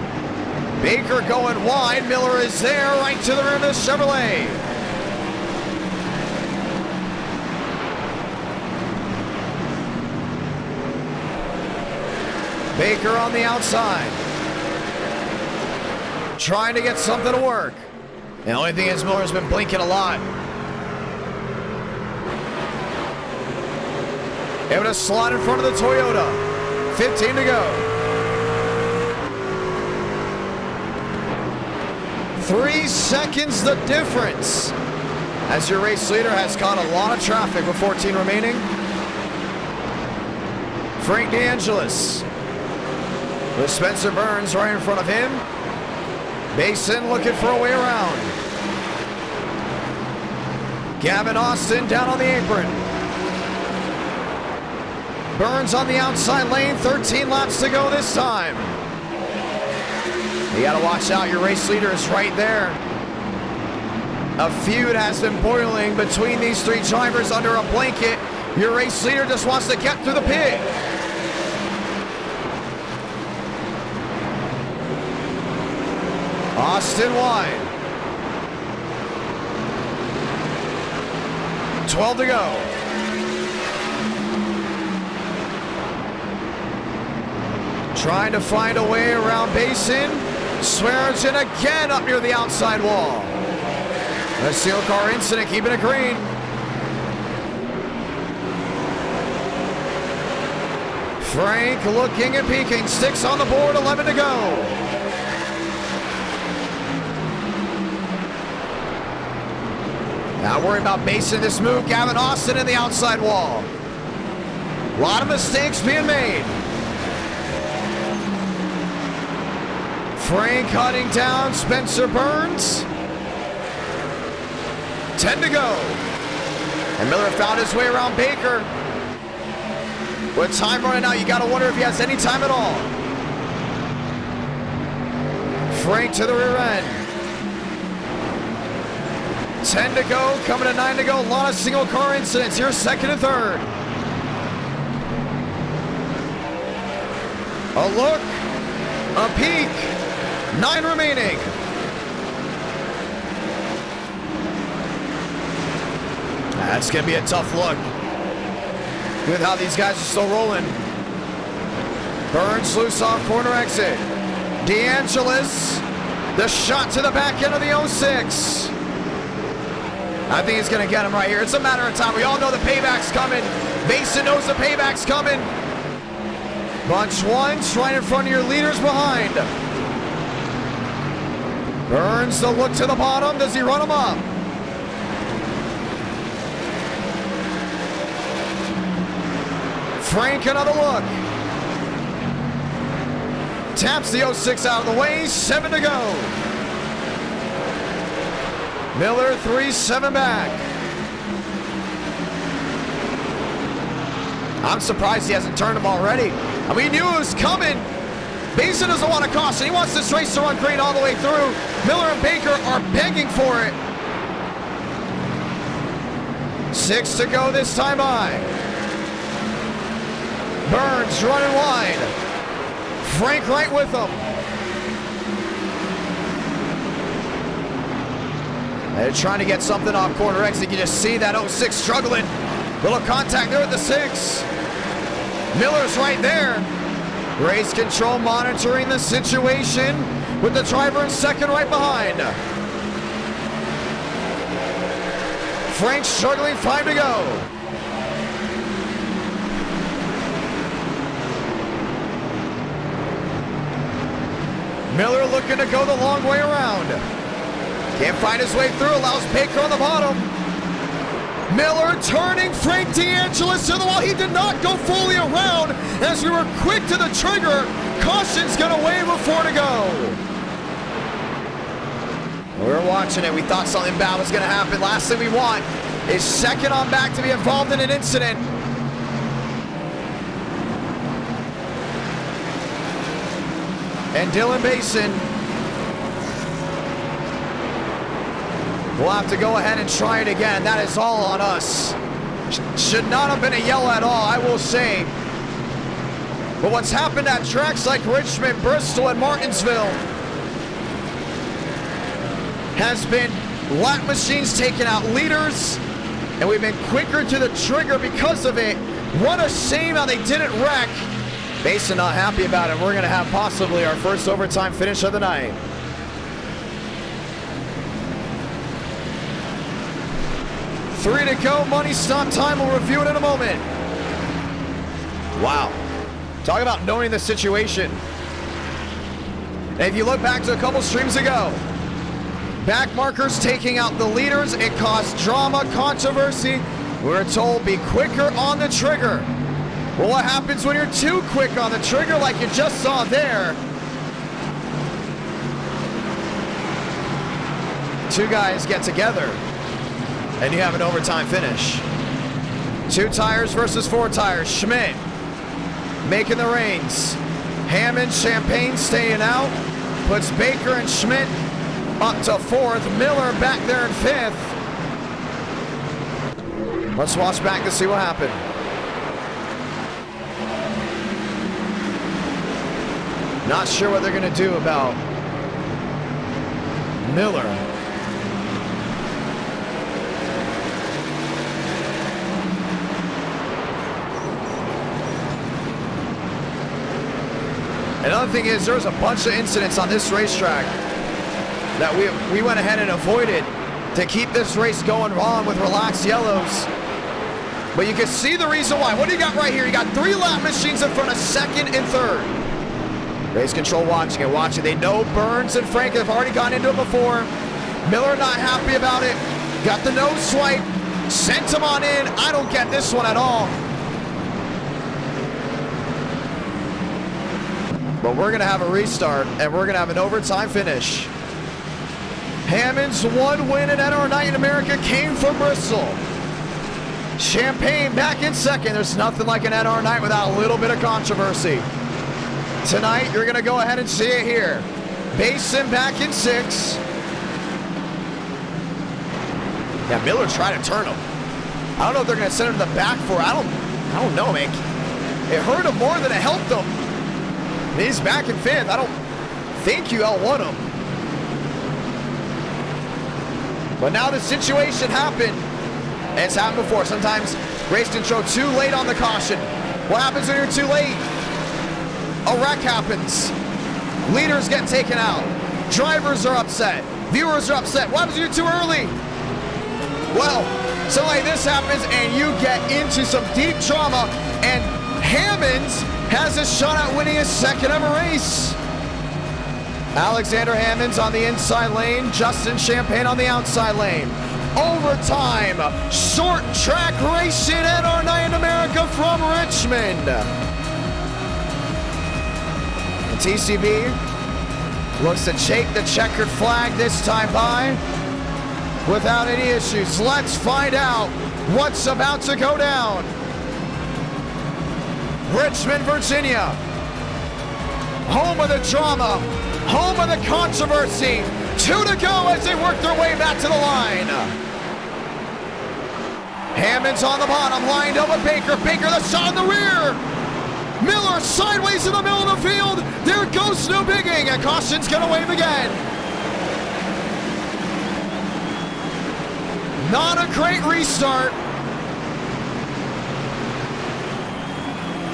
Baker going wide. Miller is there right to the rear of the Chevrolet. Baker on the outside. Trying to get something to work. The only thing is Miller's been blinking a lot. Able to slide in front of the Toyota. 15 to go. 3 seconds the difference. As your race leader has caught a lot of traffic with 14 remaining. Frank DeAngelis with Spencer Burns right in front of him. Basin looking for a way around. Gavin Austin down on the apron. Burns on the outside lane, 13 laps to go this time. You gotta watch out, your race leader is right there. A feud has been boiling between these 3 drivers under a blanket. Your race leader just wants to get through the pit. Austin wide. 12 to go. Trying to find a way around Basin. Swearingen again up near the outside wall. The steel car incident keeping it green. Frank looking and peeking. 6 on the board, 11 to go. Not worried about Basin this move. Gavin Austin in the outside wall. A lot of mistakes being made. Frank cutting down Spencer Burns. 10 to go. And Miller found his way around Baker. With time running out, you got to wonder if he has any time at all. Frank to the rear end. 10 to go, coming to 9 to go. A lot of single car incidents. Here's second and third. A look, a peek, 9 remaining. That's going to be a tough look with how these guys are still rolling. Burns loose off corner exit. DeAngelis, the shot to the back end of the 06. I think he's going to get him right here. It's a matter of time. We all know the payback's coming. Mason knows the payback's coming. Bunch one's right in front of your leaders behind. Burns the look to the bottom. Does he run him up? Frank, another look. Taps the 06 out of the way. 7 to go. Miller 3-7 back. I'm surprised he hasn't turned him already. I mean, he knew it was coming. Mason doesn't want a caution. He wants this race to run great all the way through. Miller and Baker are begging for it. 6 to go this time by. Burns running wide. Frank right with him. They're trying to get something off corner exit. You just see that 06 struggling. Little contact there at the 6. Miller's right there. Race control monitoring the situation with the driver in second right behind. Frank struggling, 5 to go. Miller looking to go the long way around. Can't find his way through, allows Baker on the bottom. Miller turning Frank DeAngelis to the wall. He did not go fully around as we were quick to the trigger. Caution's gonna wave with 4 to go. We were watching it. We thought something bad was gonna happen. Last thing we want is second on back to be involved in an incident. And Dylan Basin will have to go ahead and try it again. That is all on us. Should not have been a yellow at all, I will say. But what's happened at tracks like Richmond, Bristol, and Martinsville has been lap machines taking out leaders, and we've been quicker to the trigger because of it. What a shame how they didn't wreck. Basin not happy about it. We're going to have possibly our first overtime finish of the night. Three to go, money stop time. We'll review it in a moment. Wow. Talk about knowing the situation. And if you look back to a couple streams ago, back markers taking out the leaders, it caused drama, controversy. We were told be quicker on the trigger. Well, what happens when you're too quick on the trigger like you just saw there? Two guys get together and you have an overtime finish. 2 tires versus 4 tires. Schmidt making the reins. Hammond, Champagne staying out. Puts Baker and Schmidt up to 4th. Miller back there in 5th. Let's watch back to see what happened. Not sure what they're going to do about Miller. Another thing is there's a bunch of incidents on this racetrack that we went ahead and avoided to keep this race going wrong with relaxed yellows. But you can see the reason why. What do you got right here? You got 3 lap machines in front of 2nd and 3rd. Race control watching it. They know Burns and Frank have already gone into it before. Miller not happy about it. Got the nose swipe. Sent him on in. I don't get this one at all. But we're going to have a restart, and we're going to have an overtime finish. Hammond's one win at NR Night in America came from Bristol. Champagne back in second. There's nothing like an NR Night without a little bit of controversy. Tonight, you're going to go ahead and see it here. Basin back in 6. Yeah, Miller tried to turn him. I don't know if they're going to send him to the back for it. I don't know, man. It hurt him more than it helped him. He's back in 5th. I don't think you L1 him. But now the situation happened. And it's happened before. Sometimes race control too late on the caution. What happens when you're too late? A wreck happens. Leaders get taken out. Drivers are upset. Viewers are upset. What happens when you're too early? Well, something like this happens and you get into some deep drama, and Hammonds has a shot at winning his second ever race. Alexander Hammonds on the inside lane, Justin Champagne on the outside lane. Overtime, short track racing at NR Night in America from Richmond. The TCB looks to take the checkered flag this time by without any issues. Let's find out what's about to go down. Richmond, Virginia, home of the drama, home of the controversy. 2 to go as they work their way back to the line. Hammond's on the bottom, lined up with Baker. Baker, the shot in the rear. Miller sideways in the middle of the field. There goes no bigging, and caution's gonna wave again. Not a great restart.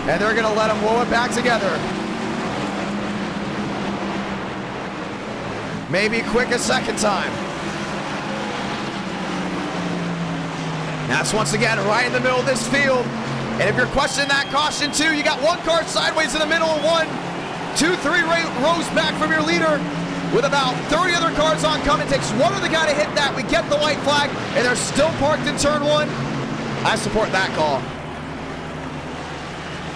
And they're gonna let him blow it back together. Maybe quick a second time. That's once again right in the middle of this field. And if you're questioning that caution too, you got one car sideways in the middle and 1, 2, 3 rows back from your leader with about 30 other cars oncoming. It takes one other guy to hit that. We get the white flag and they're still parked in turn 1. I support that call.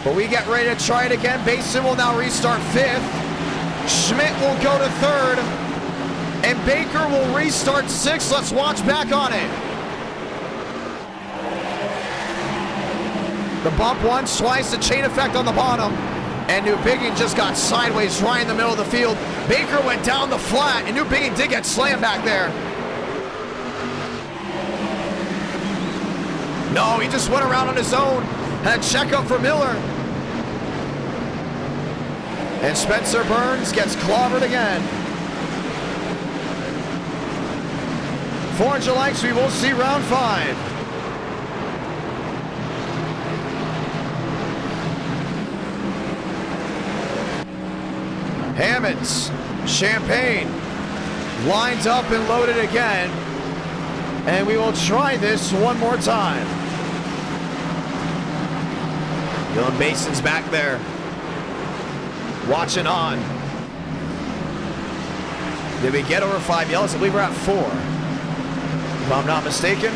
But we get ready to try it again. Basin will now restart 5th. Schmidt will go to 3rd. And Baker will restart 6th. Let's watch back on it. The bump once, twice, the chain effect on the bottom. And New Biggin just got sideways right in the middle of the field. Baker went down the flat, and New Biggin did get slammed back there. No, he just went around on his own. Had a checkup for Miller. And Spencer Burns gets clobbered again. 400 likes, we will see round 5. Hammonds, Champagne, lines up and loaded again. And we will try this one more time. Dylan Basin's back there, watching on. Did we get over 5 yellows? I believe we're at 4. If I'm not mistaken.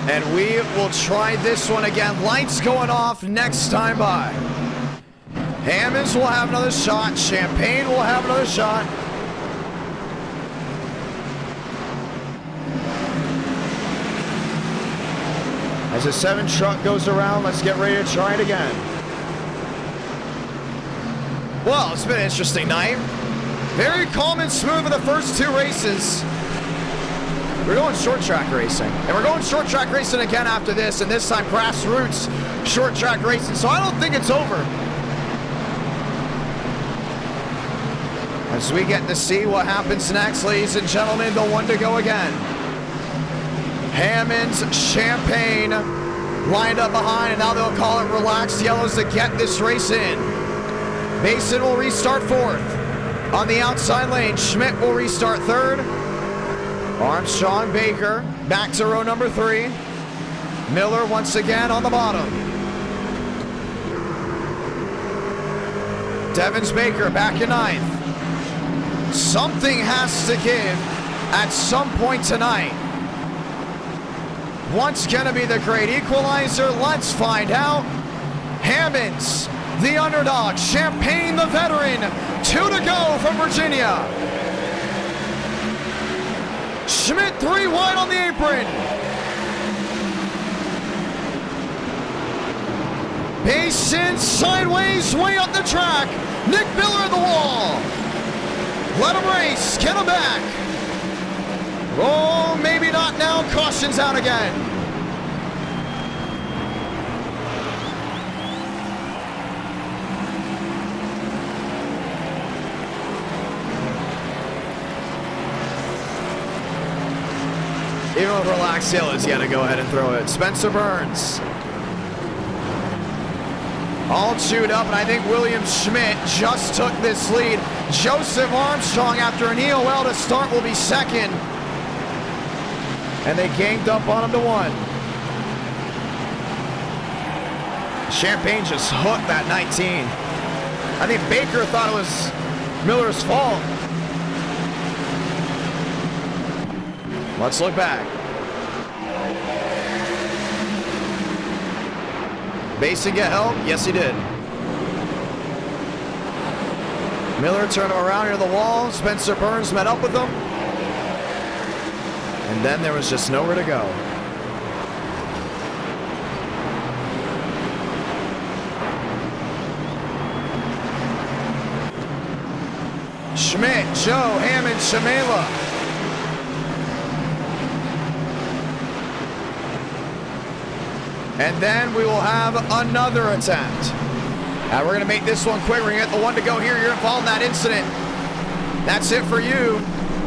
And we will try this one again. Lights going off next time by. Hammonds will have another shot. Champagne will have another shot. As the 7 truck goes around, let's get ready to try it again. Well, it's been an interesting night. Very calm and smooth in the first 2 races. We're going short track racing. And we're going short track racing again after this, and this time grassroots short track racing. So I don't think it's over. As we get to see what happens next, ladies and gentlemen, the 1 to go again. Hammonds, Champagne lined up behind, and now they'll call it relaxed yellows to get this race in. Mason will restart 4th. On the outside lane, Schmidt will restart 3rd. Armstrong, Baker, back to row number 3. Miller once again on the bottom. Devins Baker back in 9th. Something has to give at some point tonight. What's gonna be the great equalizer? Let's find out. Hammonds the underdog. Champagne, the veteran. 2 to go from Virginia. Schmidt 3 wide on the apron. Basin sideways, way up the track. Nick Miller at the wall. Let him race, get him back. Oh, maybe not now. Caution's out again. Even with relaxed yellows, you got to go ahead and throw it. Spencer Burns. All chewed up, and I think William Schmidt just took this lead. Joseph Armstrong, after an EOL to start, will be second. And they ganged up on him to 1. Champagne just hooked that 19. I think Baker thought it was Miller's fault. Let's look back. Basin get help? Yes, he did. Miller turned him around near the wall. Spencer Burns met up with him. And then there was just nowhere to go. Schmidt, Joe, Hammond, Shamela. And then we will have another attempt. Now we're going to make this one quick. We're going to get the 1 to go here. You're involved in that incident. That's it for you.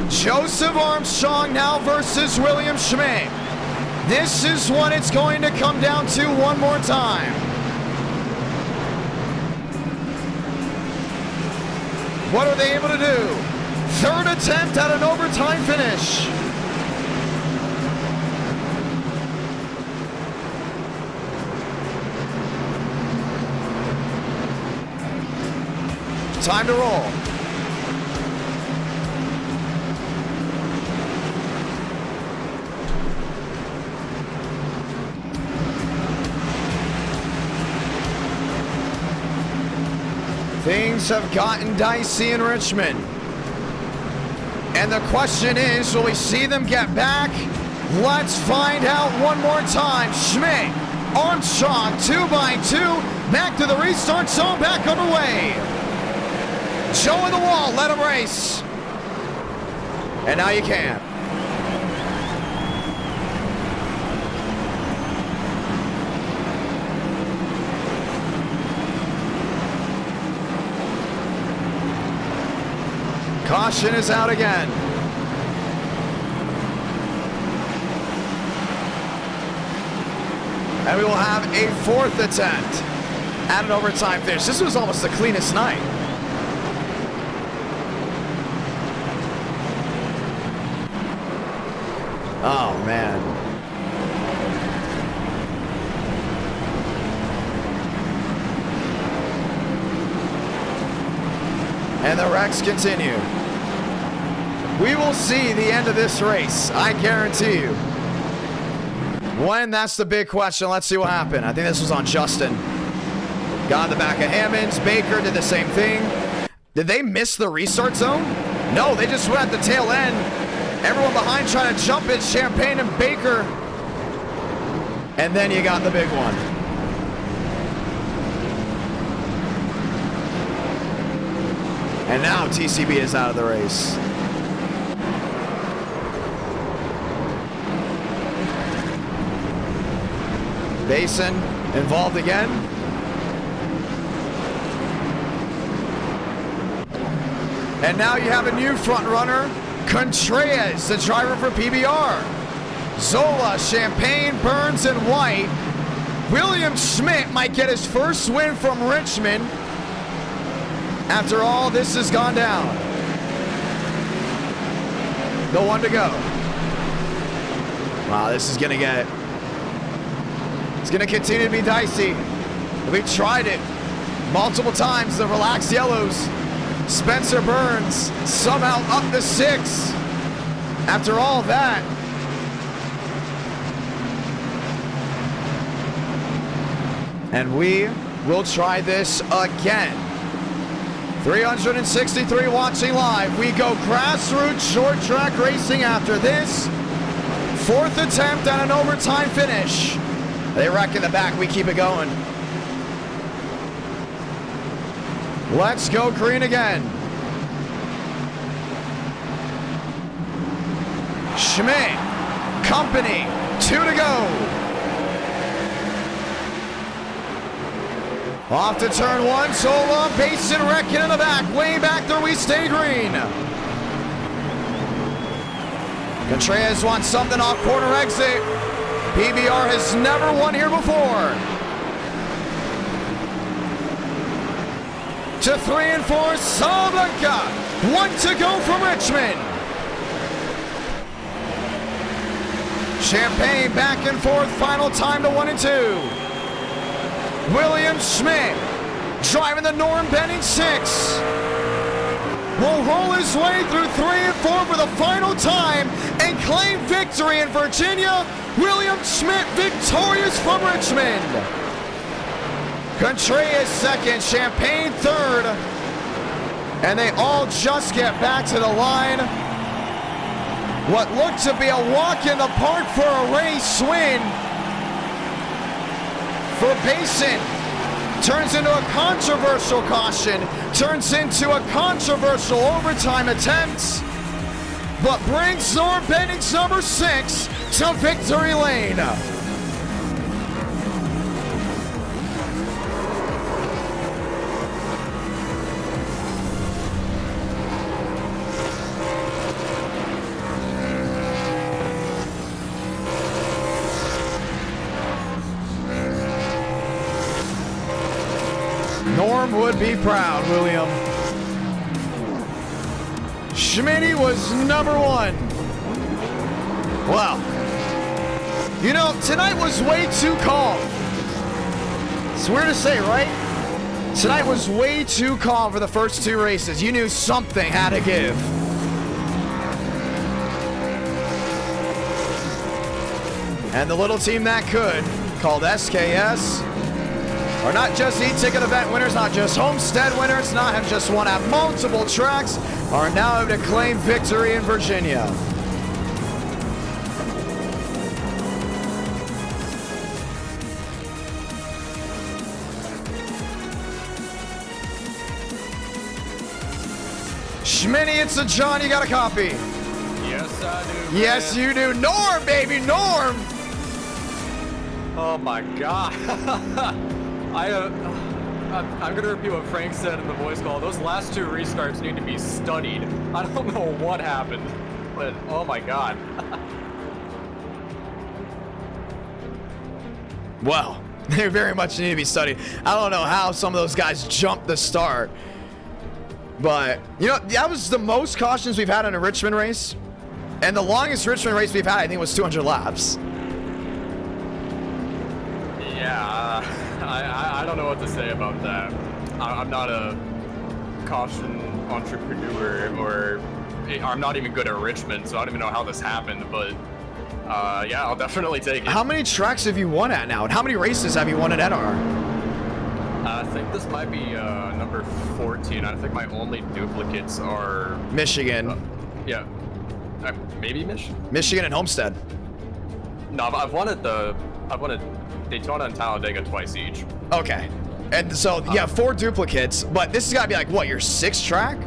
Joseph Armstrong now versus William Schmidt. This is what it's going to come down to one more time. What are they able to do? 3rd attempt at an overtime finish. Time to roll. Things have gotten dicey in Richmond. And the question is, will we see them get back? Let's find out one more time. Schmidt, Armstrong, 2x2, back to the restart zone, back underway. Joe in the wall, let him race. And now you can. Caution is out again. And we will have a 4th attempt at an overtime finish. This was almost the cleanest night. Oh, man. And the wrecks continue. We will see the end of this race, I guarantee you. When? That's the big question. Let's see what happened. I think this was on Justin. Got in the back of Hammonds. Baker did the same thing. Did they miss the restart zone? No, they just went at the tail end. Everyone behind trying to jump it, Champagne and Baker. And then you got the big one. And now TCB is out of the race. Basin involved again. And now you have a new front runner. Contreras, the driver for PBR. Zola, Champagne, Burns, and White. William Schmidt might get his first win from Richmond. After all, this has gone down. The 1 to go. Wow, this is gonna get... It's gonna continue to be dicey. We tried it multiple times, the relaxed yellows. Spencer Burns somehow up to 6. After all that. And we we'll try this again. 363 watching live. We go grassroots short track racing after this. 4th attempt at an overtime finish. They wreck in the back. We keep it going. Let's go green again. Schmidt, company, 2 to go. Off to turn 1, Zola, Basin wrecking in the back. Way back there, we stay green. Contreras wants something off corner exit. PBR has never won here before. To 3 and 4, Salamanca. 1 to go from Richmond. Champagne back and forth, final time to 1 and 2. William Schmidt driving the Norm Benning 6. Will roll his way through 3 and 4 for the final time and claim victory in Virginia. William Schmidt victorious from Richmond. Contreras second, Champagne third. And they all just get back to the line. What looked to be a walk in the park for a race win for Basin. Turns into a controversial caution, turns into a controversial overtime attempt, but brings Norm Benning's number 6 to victory lane. Norm would be proud, William. Schmitty was number 1. Wow. You know, tonight was way too calm. It's weird to say, right? Tonight was way too calm for the first 2 races. You knew something had to give. And the little team that could, called SKS, are not just eTicket event winners, not just Homestead winners, not have just won at multiple tracks, are now able to claim victory in Virginia. Schmitty, it's a John, you got a copy. Yes, I do. Yes, you do. Norm, baby, Norm! Oh my god. I'm gonna repeat what Frank said in the voice call. Those last 2 restarts need to be studied. I don't know what happened, but oh my god. Well, they very much need to be studied. I don't know how some of those guys jumped the start, but you know, that was the most cautions we've had in a Richmond race, and the longest Richmond race we've had, I think, was 200 laps. Yeah, I don't know what to say about that. I'm not a caution entrepreneur, or I'm not even good at Richmond, so I don't even know how this happened, but yeah, I'll definitely take it. How many tracks have you won at now, and how many races have you won at NR? I think this might be number 14. I think my only duplicates are Michigan. Yeah, maybe Michigan and Homestead. No, I've won at Daytona and Talladega twice each. Okay, and so yeah, 4 duplicates, but this has got to be like what, your 6th track?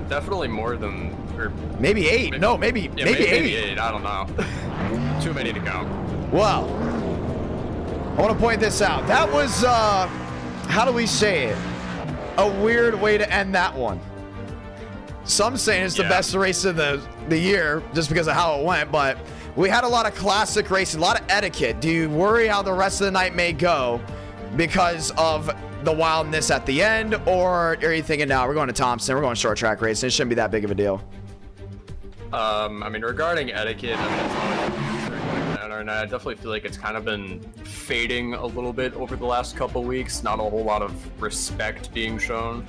Definitely more than, or maybe 8. Maybe 8. Maybe 8. I don't know. Too many to count. Well, I want to point this out. That was, how do we say it? A weird way to end that one. Some saying it's the best race of the year just because of how it went, but we had a lot of classic racing, a lot of etiquette. Do you worry how the rest of the night may go because of the wildness at the end, or are you thinking, no, we're going to Thompson, we're going short track racing, it shouldn't be that big of a deal? I mean, regarding etiquette, I mean, it's always, and I definitely feel like it's kind of been fading a little bit over the last couple weeks. Not a whole lot of respect being shown.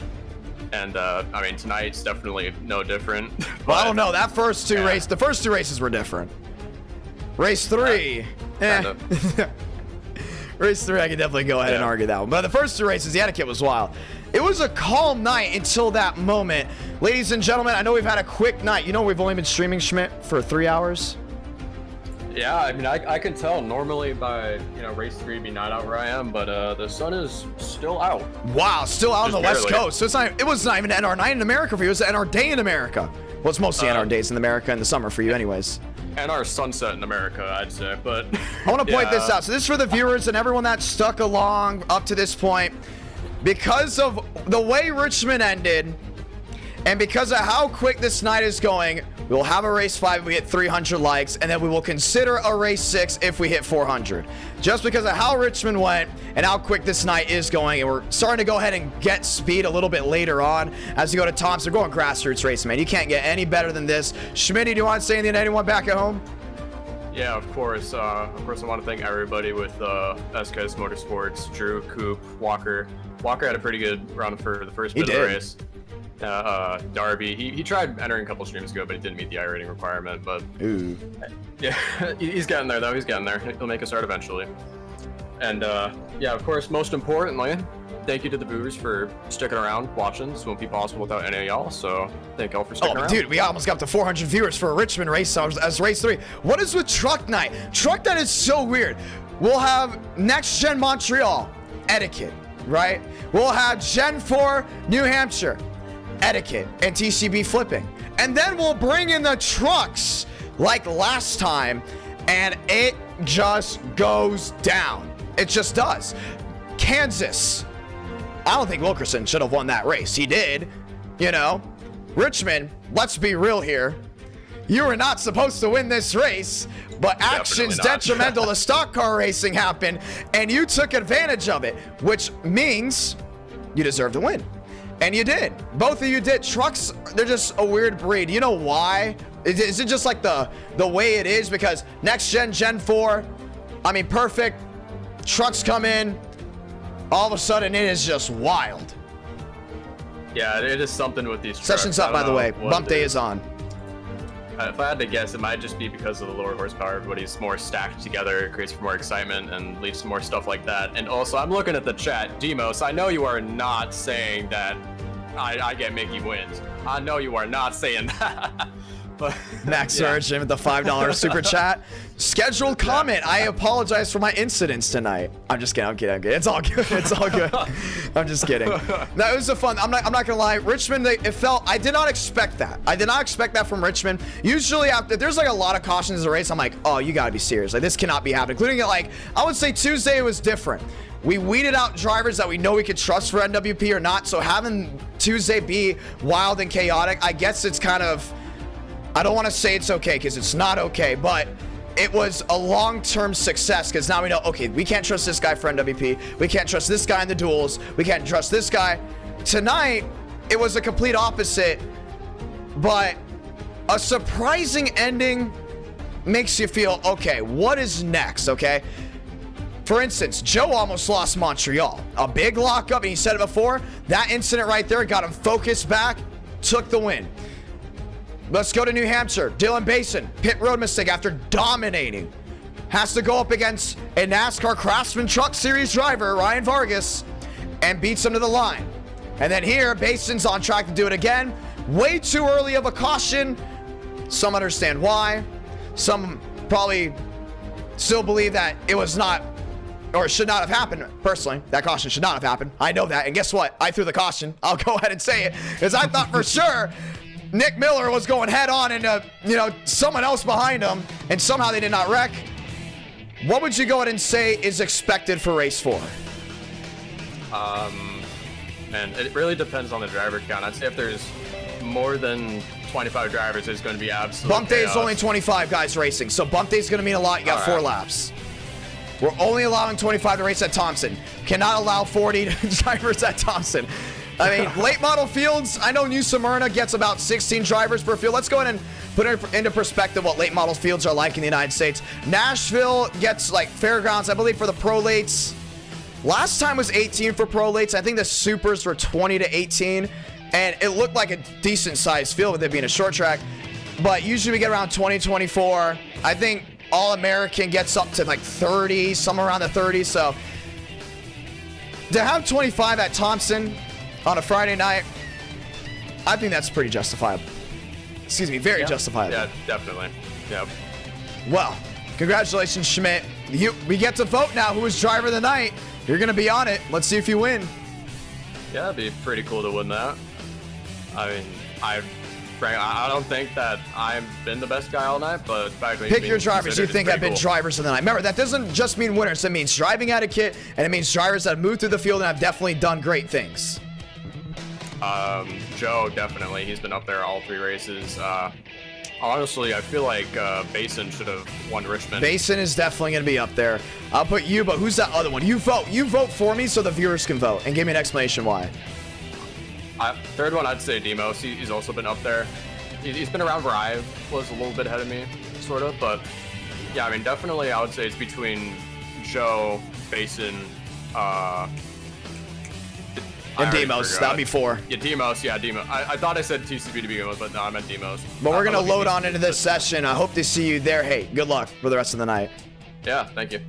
And I mean, tonight's definitely no different. Well, I don't know. That first 2 races, the first 2 races were different. Race 3, Race 3, I can definitely go ahead and argue that one. But the first 2 races, the etiquette was wild. It was a calm night until that moment. Ladies and gentlemen, I know we've had a quick night. You know we've only been streaming, Schmidt, for 3 hours? Yeah, I mean, I can tell normally by, you know, race 3 be night out where I am, but the sun is still out. Wow, still out on the West barely. Coast. So it was not even NR night in America for you. It was NR day in America. Well, it's mostly NR days in America in the summer for you anyways. And our sunset in America, I'd say, but... I want to point this out. So this is for the viewers and everyone that stuck along up to this point. Because of the way Richmond ended, and because of how quick this night is going, we will have a race 5 if we hit 300 likes, and then we will consider a race 6 if we hit 400. Just because of how Richmond went and how quick this night is going, and we're starting to go ahead and get speed a little bit later on as you go to Thompson. We're going grassroots race, man. You can't get any better than this. Schmitty, do you want to say anything to anyone back at home? Yeah, of course. I want to thank everybody with SKS Motorsports, Drew, Coop, Walker. Walker had a pretty good run for the first bit of the race. Darby, he tried entering a couple streams ago, but he didn't meet the iRating requirement. But yeah, he's getting there though. He's getting there. He'll make a start eventually. And yeah, of course, most importantly, thank you to the viewers for sticking around, watching. This won't be possible without any of y'all. So thank y'all for sticking around. Dude, we almost got up to 400 viewers for a Richmond race as race 3. What is with Truck Night? Truck Night is so weird. We'll have Next Gen Montreal, etiquette, right? We'll have Gen 4 New Hampshire, etiquette and TCB flipping, and then we'll bring in the trucks like last time, and it just goes down. It just does. Kansas, I don't think Wilkerson should have won that race. He did, you know. Richmond, let's be real here, you were not supposed to win this race, but actions detrimental to stock car racing happened, and you took advantage of it, which means you deserve to win. And you did. Both of you did. Trucks, they're just a weird breed. You know why? Is it just like the way it is? Because next gen, Gen 4, I mean, perfect. Trucks come in. All of a sudden, it is just wild. Yeah, it is something with these trucks. Session's up, by the way. Bump day is on. If I had to guess, it might just be because of the lower horsepower. Everybody's more stacked together. It creates for more excitement and leads to more stuff like that. And also, I'm looking at the chat. Demos, I know you are not saying that I get Mickey wins. I know you are not saying that. But Max Surge with the $5 super chat. Scheduled comment. I apologize for my incidents tonight. I'm just kidding. I'm kidding. It's all good. It's all good. I'm just kidding. That was a fun. I'm not gonna lie. Richmond, it felt. I did not expect that. I did not expect that from Richmond. Usually, after there's like a lot of cautions in the race, I'm like, oh, you gotta be serious. Like this cannot be happening. Including it, like I would say Tuesday it was different. We weeded out drivers that we know we could trust for NWP or not. So having Tuesday be wild and chaotic, I guess it's kind of. I don't want to say it's okay because it's not okay, but it was a long-term success because now we know, okay, we can't trust this guy for NWP. We can't trust this guy in the duels. We can't trust this guy. Tonight, it was a complete opposite, but a surprising ending makes you feel, okay, what is next, okay? For instance, Joe almost lost Montreal. A big lockup, and he said it before, that incident right there got him focused back, took the win. Let's go to New Hampshire. Dylan Basin, pit road mistake after dominating. Has to go up against a NASCAR Craftsman Truck Series driver, Ryan Vargas, and beats him to the line. And then here, Basin's on track to do it again. Way too early of a caution. Some understand why. Some probably still believe that it was not, or should not have happened. Personally, that caution should not have happened. I know that, and guess what? I threw the caution. I'll go ahead and say it, because I thought for sure Nick Miller was going head on into, you know, someone else behind him, and somehow they did not wreck. What would you go ahead and say is expected for race 4? And it really depends on the driver count. I'd say if there's more than 25 drivers, it's going to be absolute Bump day chaos. is only 25 guys racing, so bump day is going to mean a lot. You got 4 laps. We're only allowing 25 to race at Thompson. Cannot allow 40 drivers at Thompson. I mean, late model fields, I know New Smyrna gets about 16 drivers per field. Let's go ahead and put it into perspective what late model fields are like in the United States. Nashville gets like fairgrounds, I believe, for the pro lates. Last time was 18 for pro lates. I think the supers were 20 to 18. And it looked like a decent sized field with it being a short track. But usually we get around 20, 24. I think All-American gets up to like 30, somewhere around the 30. So to have 25 at Thompson on a Friday night, I think that's pretty justifiable. Excuse me, very justifiable. Yeah, definitely. Yep. Well, congratulations, Schmidt. We get to vote now who is driver of the night. You're going to be on it. Let's see if you win. Yeah, it'd be pretty cool to win that. I mean, I don't think that I've been the best guy all night, but the fact that pick your drivers you think have been drivers of the night. Remember, that doesn't just mean winners. It means driving etiquette, and it means drivers that have moved through the field and have definitely done great things. Joe, definitely. He's been up there all 3 races. Honestly, I feel like Basin should have won Richmond. Basin is definitely going to be up there. I'll put you, but who's that other one? You vote. You vote for me so the viewers can vote, and give me an explanation why. Third one, I'd say Demos. He's also been up there. He's been around where I was a little bit ahead of me, sort of. But yeah, I mean, definitely, I would say it's between Joe, Basin, and Demos. That'd be 4. Yeah, Demos. Yeah, Demos. I thought I said TCB to begin with, but no, I meant Demos. But we're going to load on into this session. I hope to see you there. Hey, good luck for the rest of the night. Yeah, thank you.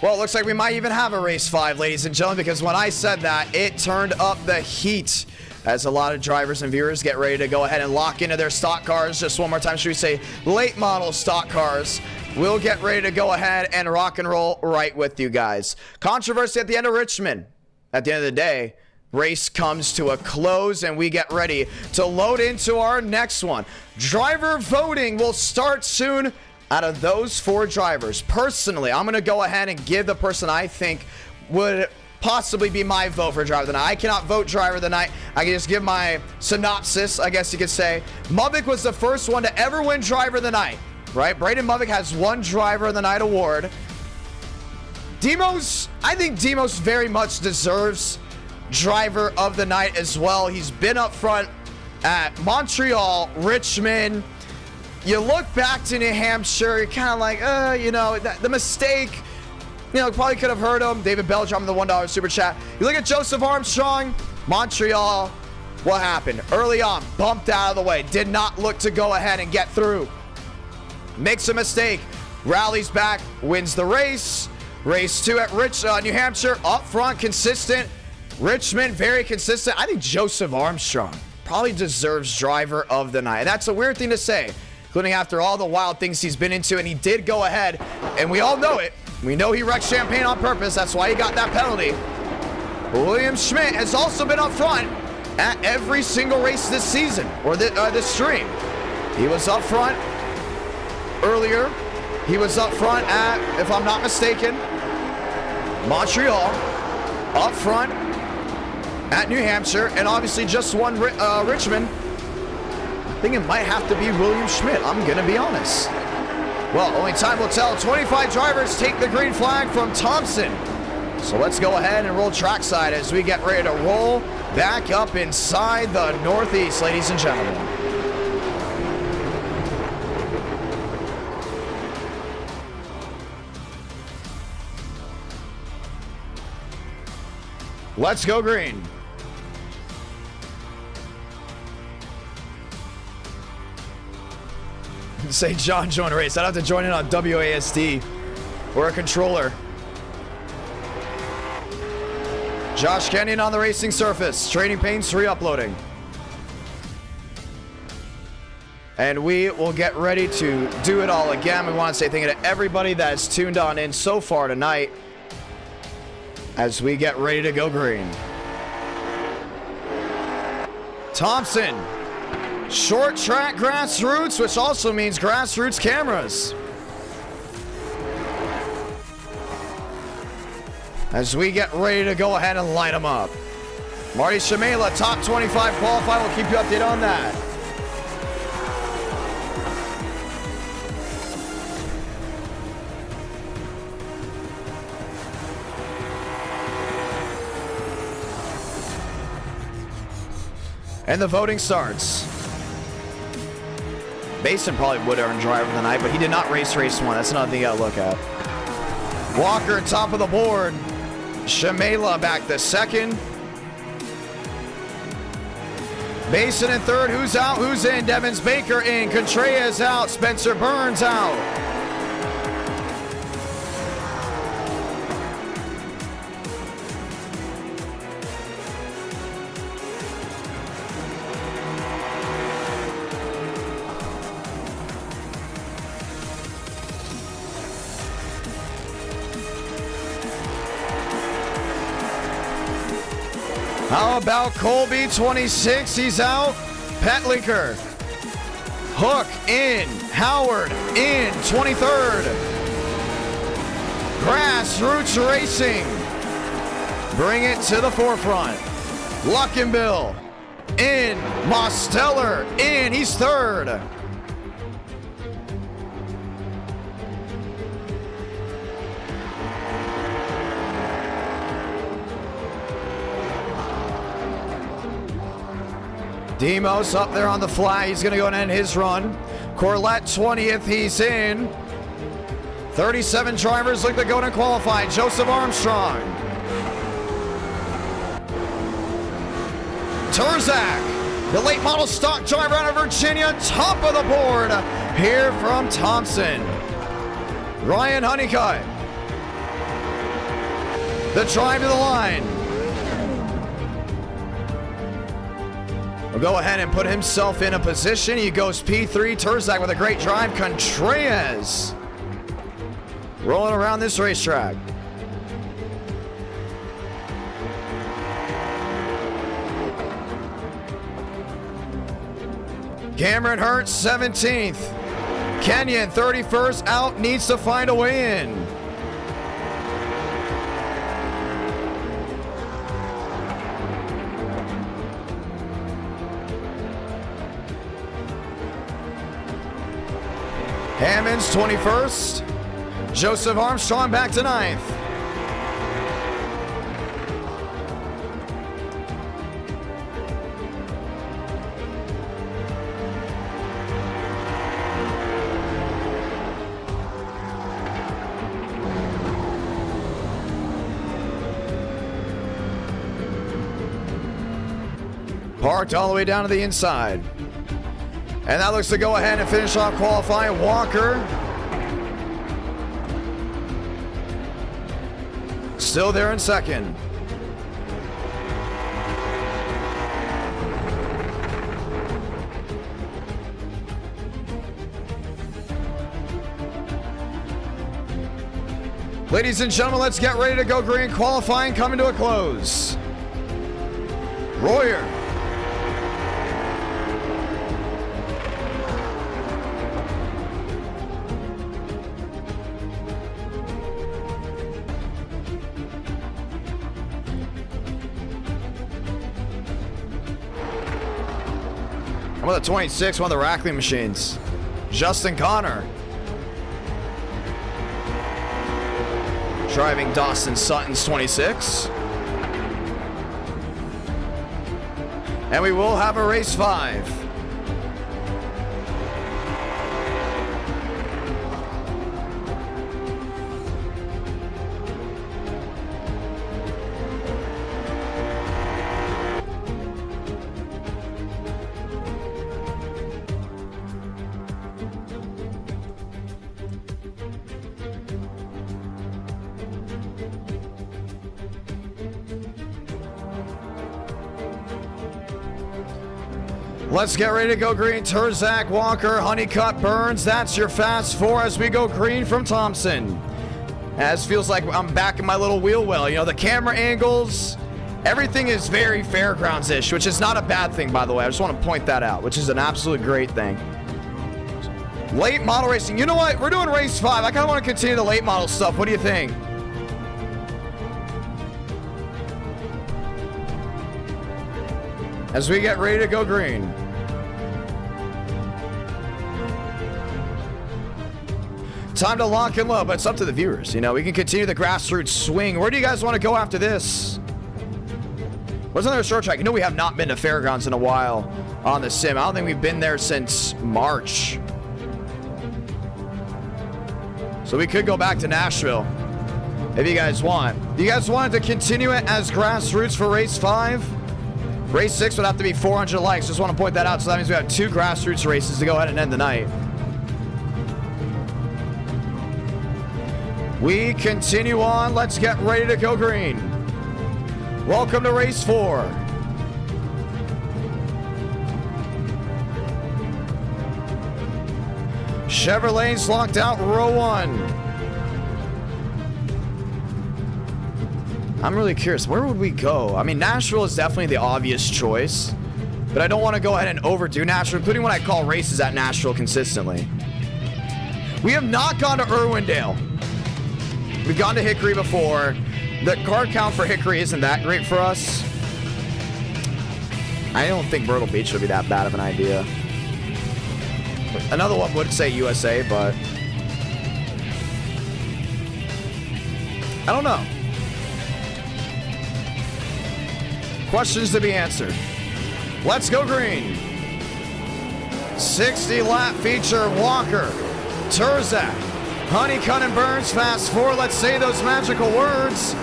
Well, it looks like we might even have a race 5, ladies and gentlemen, because when I said that, it turned up the heat as a lot of drivers and viewers get ready to go ahead and lock into their stock cars. Just one more time, should we say late model stock cars. We'll get ready to go ahead and rock and roll right with you guys. Controversy at the end of Richmond. At the end of the day, race comes to a close and we get ready to load into our next one. Driver voting will start soon. Out of those 4 drivers, personally, I'm going to go ahead and give the person I think would possibly be my vote for driver of the night. I cannot vote driver of the night. I can just give my synopsis, I guess you could say. Mubik was the first one to ever win driver of the night, right? Braden Mubik has 1 driver of the night award. Demos, I think Demos very much deserves driver of the night as well. He's been up front at Montreal, Richmond. You look back to New Hampshire, you're kind of like, you know, the mistake, you know, probably could have hurt him. David Bell dropping the $1 super chat. You look at Joseph Armstrong, Montreal, what happened? Early on, bumped out of the way, did not look to go ahead and get through. Makes a mistake, rallies back, wins the race. Race 2 at New Hampshire, up front, consistent. Richmond, very consistent. I think Joseph Armstrong probably deserves driver of the night. That's a weird thing to say, including after all the wild things he's been into, and he did go ahead, and we all know it. We know he wrecked Champagne on purpose. That's why he got that penalty. William Schmidt has also been up front at every single race this season, or this stream. He was up front earlier. He was up front at, if I'm not mistaken, Montreal, up front at New Hampshire, and obviously just won Richmond. I think it might have to be William Schmidt, I'm going to be honest. Well, only time will tell. 25 drivers take the green flag from Thompson. So let's go ahead and roll trackside as we get ready to roll back up inside the Northeast, ladies and gentlemen. Let's go green. Say John join a race. I'd have to join in on WASD or a controller. Josh Kenyon on the racing surface. Trading Pains re-uploading. And we will get ready to do it all again. We want to say thank you to everybody that has tuned on in so far tonight as we get ready to go green. Thompson. Short track grassroots, which also means grassroots cameras. As we get ready to go ahead and light them up. Marty Shamela, top 25 qualified. We'll keep you updated on that. And the voting starts. Basin probably would earn driver of the night, but he did not race one. That's another thing you gotta look at. Walker top of the board. Shamela back to second. Basin in third. Who's out? Who's in? Devins Baker in. Contreras out. Spencer Burns out. How about Colby 26? He's out. Petlinker. Hook in. Howard in 23rd. Grassroots Racing. Bring it to the forefront. Luckenbill in. Mosteller in. He's 3rd. Demos up there on the fly. He's going to go and end his run. Corlett 20th. He's in. 37 drivers look to go and qualify. Joseph Armstrong. Turzak, the late model stock driver out of Virginia, top of the board here from Thompson. Ryan Honeycutt. The drive to the line. Will go ahead and put himself in a position. He goes P3. Turzak with a great drive. Contreras rolling around this racetrack. Cameron Hurts 17th. Kenyon 31st out, needs to find a way in. Hammonds 21st. Joseph Armstrong back to 9th. Parked all the way down to the inside. And that looks to go ahead and finish off qualifying. Walker still there in second. Ladies and gentlemen, let's get ready to go green. Qualifying coming to a close. Royer. How about the 26, one of the Rackley machines? Justin Connor. Driving Dawson Sutton's 26. And we will have a race 5. Let's get ready to go green. Turzak, Walker, Honeycutt, Burns. That's your fast 4 as we go green from Thompson. As feels like I'm back in my little wheel well. You know, the camera angles, everything is very fairgrounds-ish, which is not a bad thing, by the way. I just want to point that out, which is an absolute great thing. Late model racing. You know what? We're doing race 5. I kind of want to continue the late model stuff. What do you think? As we get ready to go green. Time to lock and load, but it's up to the viewers. You know, we can continue the grassroots swing. Where do you guys want to go after this? What's another short track? You know, we have not been to Fairgrounds in a while on the sim. I don't think we've been there since March. So we could go back to Nashville if you guys want. You guys wanted to continue it as grassroots for race 5? Race 6 would have to be 400 likes. Just want to point that out. So that means we have 2 grassroots races to go ahead and end the night. We continue on. Let's get ready to go green. Welcome to race 4. Chevrolet's locked out row 1. I'm really curious. Where would we go? I mean, Nashville is definitely the obvious choice, but I don't want to go ahead and overdo Nashville, including when I call races at Nashville consistently. We have not gone to Irwindale. We've gone to Hickory before. The car count for Hickory isn't that great for us. I don't think Myrtle Beach would be that bad of an idea. Another one would say USA, but I don't know. Questions to be answered. Let's go green. 60 lap feature. Walker, Turzak, Honeycutt and Burns. Fast forward. Let's say those magical words.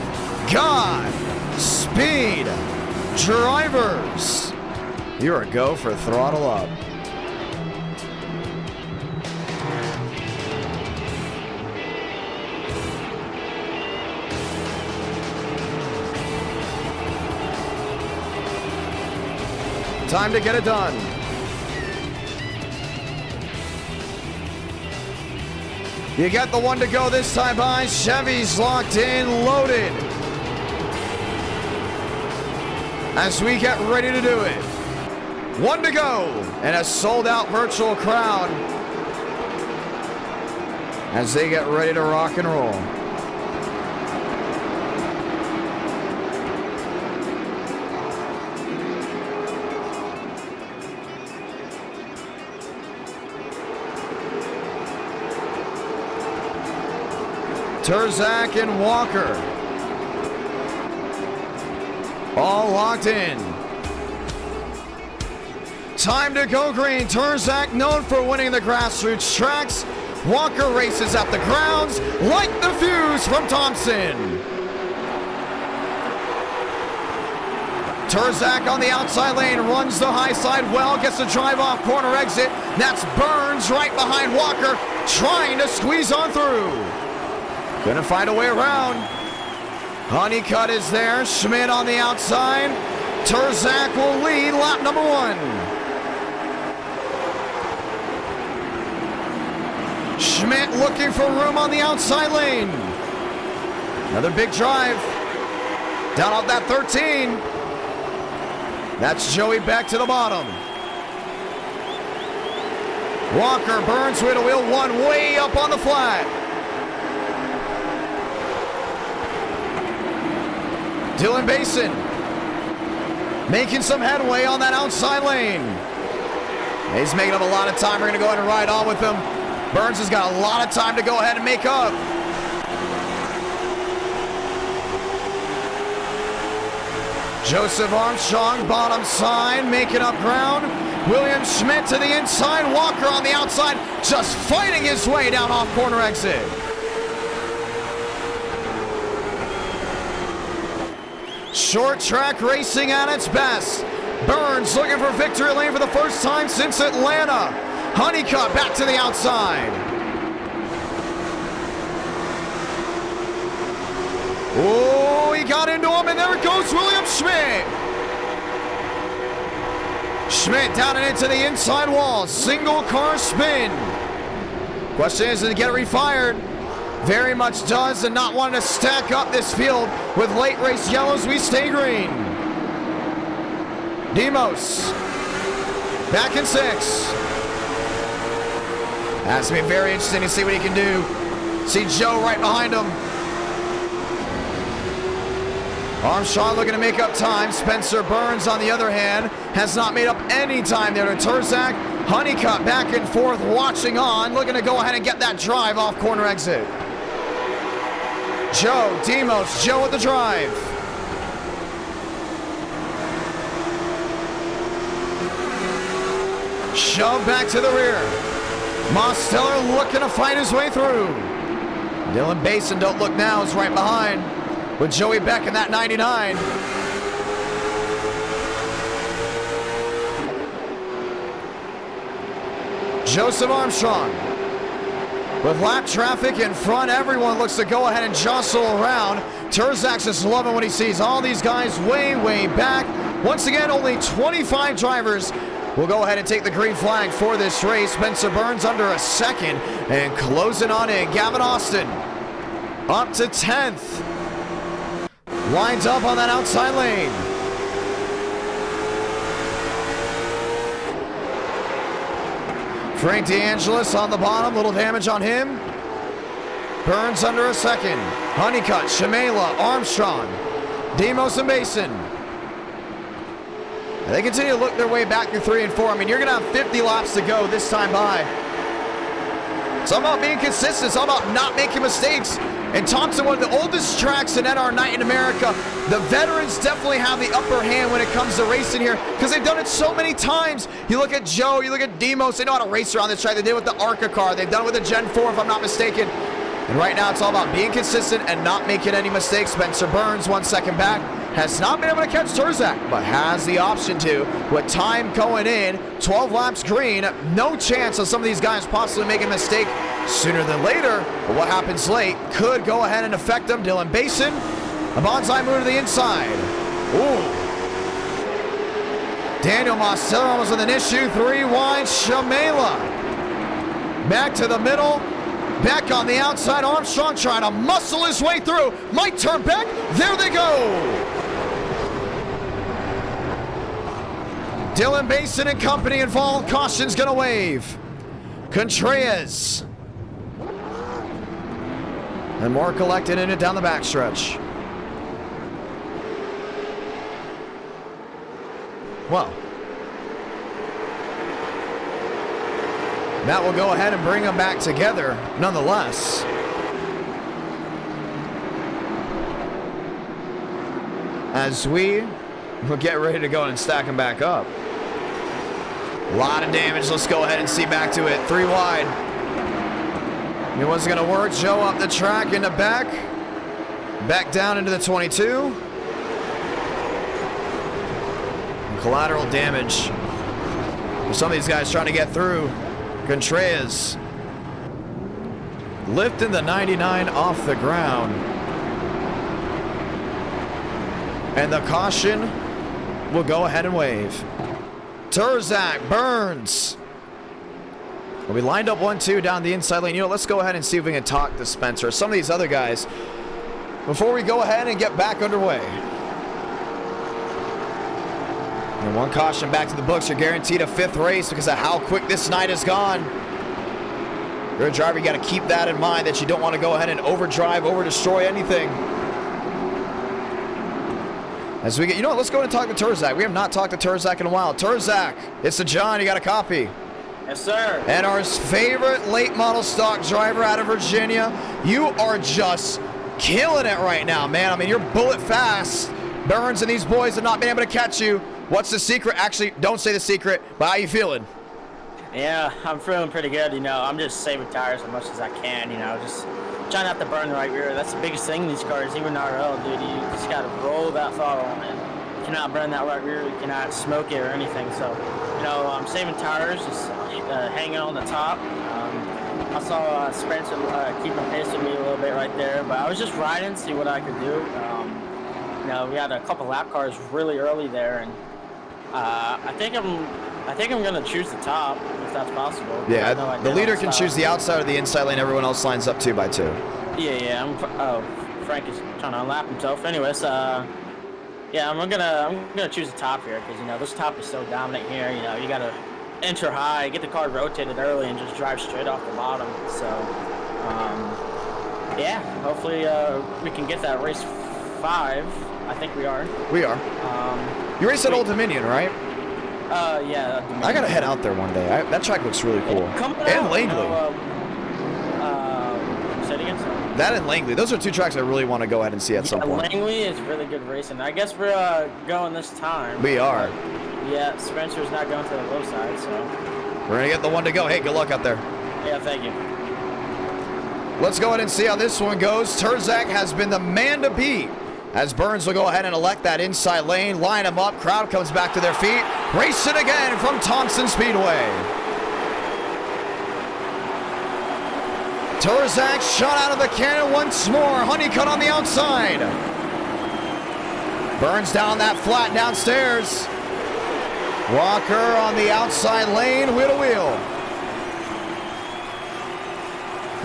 God speed drivers. You're a go for throttle up. Time to get it done. You got the one to go this time by. Chevy's locked in, loaded. As we get ready to do it. One to go. And a sold out virtual crowd. As they get ready to rock and roll. Turzak and Walker. All locked in. Time to go green. Turzak known for winning the grassroots tracks. Walker races at the grounds. Light the fuse from Thompson. Turzak on the outside lane runs the high side well. Gets the drive off corner exit. That's Burns right behind Walker. Trying to squeeze on through. Gonna find a way around. Honeycutt is there. Schmidt on the outside. Turzak will lead lap number 1. Schmidt looking for room on the outside lane. Another big drive. Down off that 13. That's Joey Beck to the bottom. Walker, Burns with a wheel 1 way up on the flat. Dylan Basin making some headway on that outside lane. He's making up a lot of time. We're going to go ahead and ride on with him. Burns has got a lot of time to go ahead and make up. Joseph Armstrong, bottom side, making up ground. William Schmidt to the inside. Walker on the outside, just fighting his way down off corner exit. Short track racing at its best. Burns looking for victory lane for the first time since Atlanta. Honeycutt back to the outside. Oh, he got into him, and there it goes, William Schmidt. Schmidt down and into the inside wall. Single car spin. Question is, does he get it refired? Very much does, and not wanting to stack up this field with late race yellows, we stay green. Demos back in 6. That's going to be very interesting to see what he can do. See Joe right behind him. Armstrong looking to make up time. Spencer Burns, on the other hand, has not made up any time there to Turzak. Honeycutt back and forth, watching on, looking to go ahead and get that drive off corner exit. Joe, Demos, Joe with the drive. Shove back to the rear. Mosteller looking to fight his way through. Dylan Basin, don't look now, is right behind with Joey Beck in that 99. Joseph Armstrong. With lap traffic in front, everyone looks to go ahead and jostle around. Turzak's just loving what he sees. All these guys way, way back. Once again, only 25 drivers will go ahead and take the green flag for this race. Spencer Burns under a second and closing on in. Gavin Austin up to 10th. Lines up on that outside lane. Frank DeAngelis on the bottom, little damage on him. Burns under a second. Honeycutt, Shamela, Armstrong, Demos and Mason. And they continue to look their way back through 3 and 4. I mean, you're going to have 50 laps to go this time by. It's all about being consistent. It's all about not making mistakes. And Thompson, one of the oldest tracks in NR Night in America, the veterans definitely have the upper hand when it comes to racing here because they've done it so many times. You look at Joe, you look at Demos, they know how to race around this track. They did it with the ARCA car. They've done it with the Gen 4, if I'm not mistaken. And right now, it's all about being consistent and not making any mistakes. Spencer Burns, 1 second back, has not been able to catch Turzak, but has the option to. With time going in, 12 laps green, no chance of some of these guys possibly making a mistake sooner than later. But what happens late could go ahead and affect them. Dylan Basin, a bonsai move to the inside. Ooh. Daniel Marcelo was with an issue. 3 wide, Shamela. Back to the middle. Back on the outside, Armstrong trying to muscle his way through. Might turn back. There they go. Dylan Basin and company involved. Caution's gonna wave. Contreras. And more collected in it down the backstretch. Well. That will go ahead and bring them back together, nonetheless. As we will get ready to go and stack them back up. A lot of damage. Let's go ahead and see back to it. 3 wide. It wasn't going to work. Joe up the track into back. Back down into the 22. And collateral damage. For some of these guys trying to get through. Contreras lifting the 99 off the ground. And the caution will go ahead and wave. Turzak, Burns. Well, we lined up 1-2 down the inside lane. You know, let's go ahead and see if we can talk to Spencer. Some of these other guys before we go ahead and get back underway. And 1 caution back to the books. You're guaranteed a 5th race because of how quick this night has gone. You're a driver, you got to keep that in mind that you don't want to go ahead and overdrive, over-destroy anything. As we get, you know what, let's go and talk to Turzak. We have not talked to Turzak in a while. Turzak, it's the John, you got a copy. Yes, sir. And our favorite late model stock driver out of Virginia. You are just killing it right now, man. I mean, you're bullet fast. Burns and these boys have not been able to catch you. What's the secret? Actually, don't say the secret, but how you feeling? Yeah, I'm feeling pretty good, you know. I'm just saving tires as much as I can, you know, just trying not to burn the right rear. That's the biggest thing in these cars, even RL, dude. You just got to roll that throttle, and you cannot burn that right rear. You cannot smoke it or anything. So, you know, I'm saving tires, just hanging on the top. I saw Spencer keeping pace with me a little bit right there, but I was just riding, see what I could do. You know, we had a couple lap cars really early there, and I think I'm gonna choose the top if that's possible. Yeah, the leader can choose the outside or the inside lane. Everyone else lines up 2 by 2. Yeah. Frank is trying to unlap himself. Anyways, yeah, I'm gonna choose the top here because you know this top is so dominant here. You know, you gotta enter high, get the car rotated early, and just drive straight off the bottom. So, yeah, hopefully we can get that race 5. I think we are. We are. You raced at Old Dominion, right? Yeah. Dominion. I gotta head out there one day. That track looks really cool. And Langley. Say it again. That and Langley. Those are 2 tracks I really want to go ahead and see at some point. Langley is really good racing. I guess we're going this time. We are. Yeah, Spencer's not going to the low side, so. We're gonna get the 1 to go. Hey, good luck out there. Yeah, thank you. Let's go ahead and see how this one goes. Turzak has been the man to beat. As Burns will go ahead and elect that inside lane, line him up, crowd comes back to their feet. Racing again from Thompson Speedway. Turzak shot out of the cannon once more. Honeycutt on the outside. Burns down that flat downstairs. Walker on the outside lane, wheel to wheel.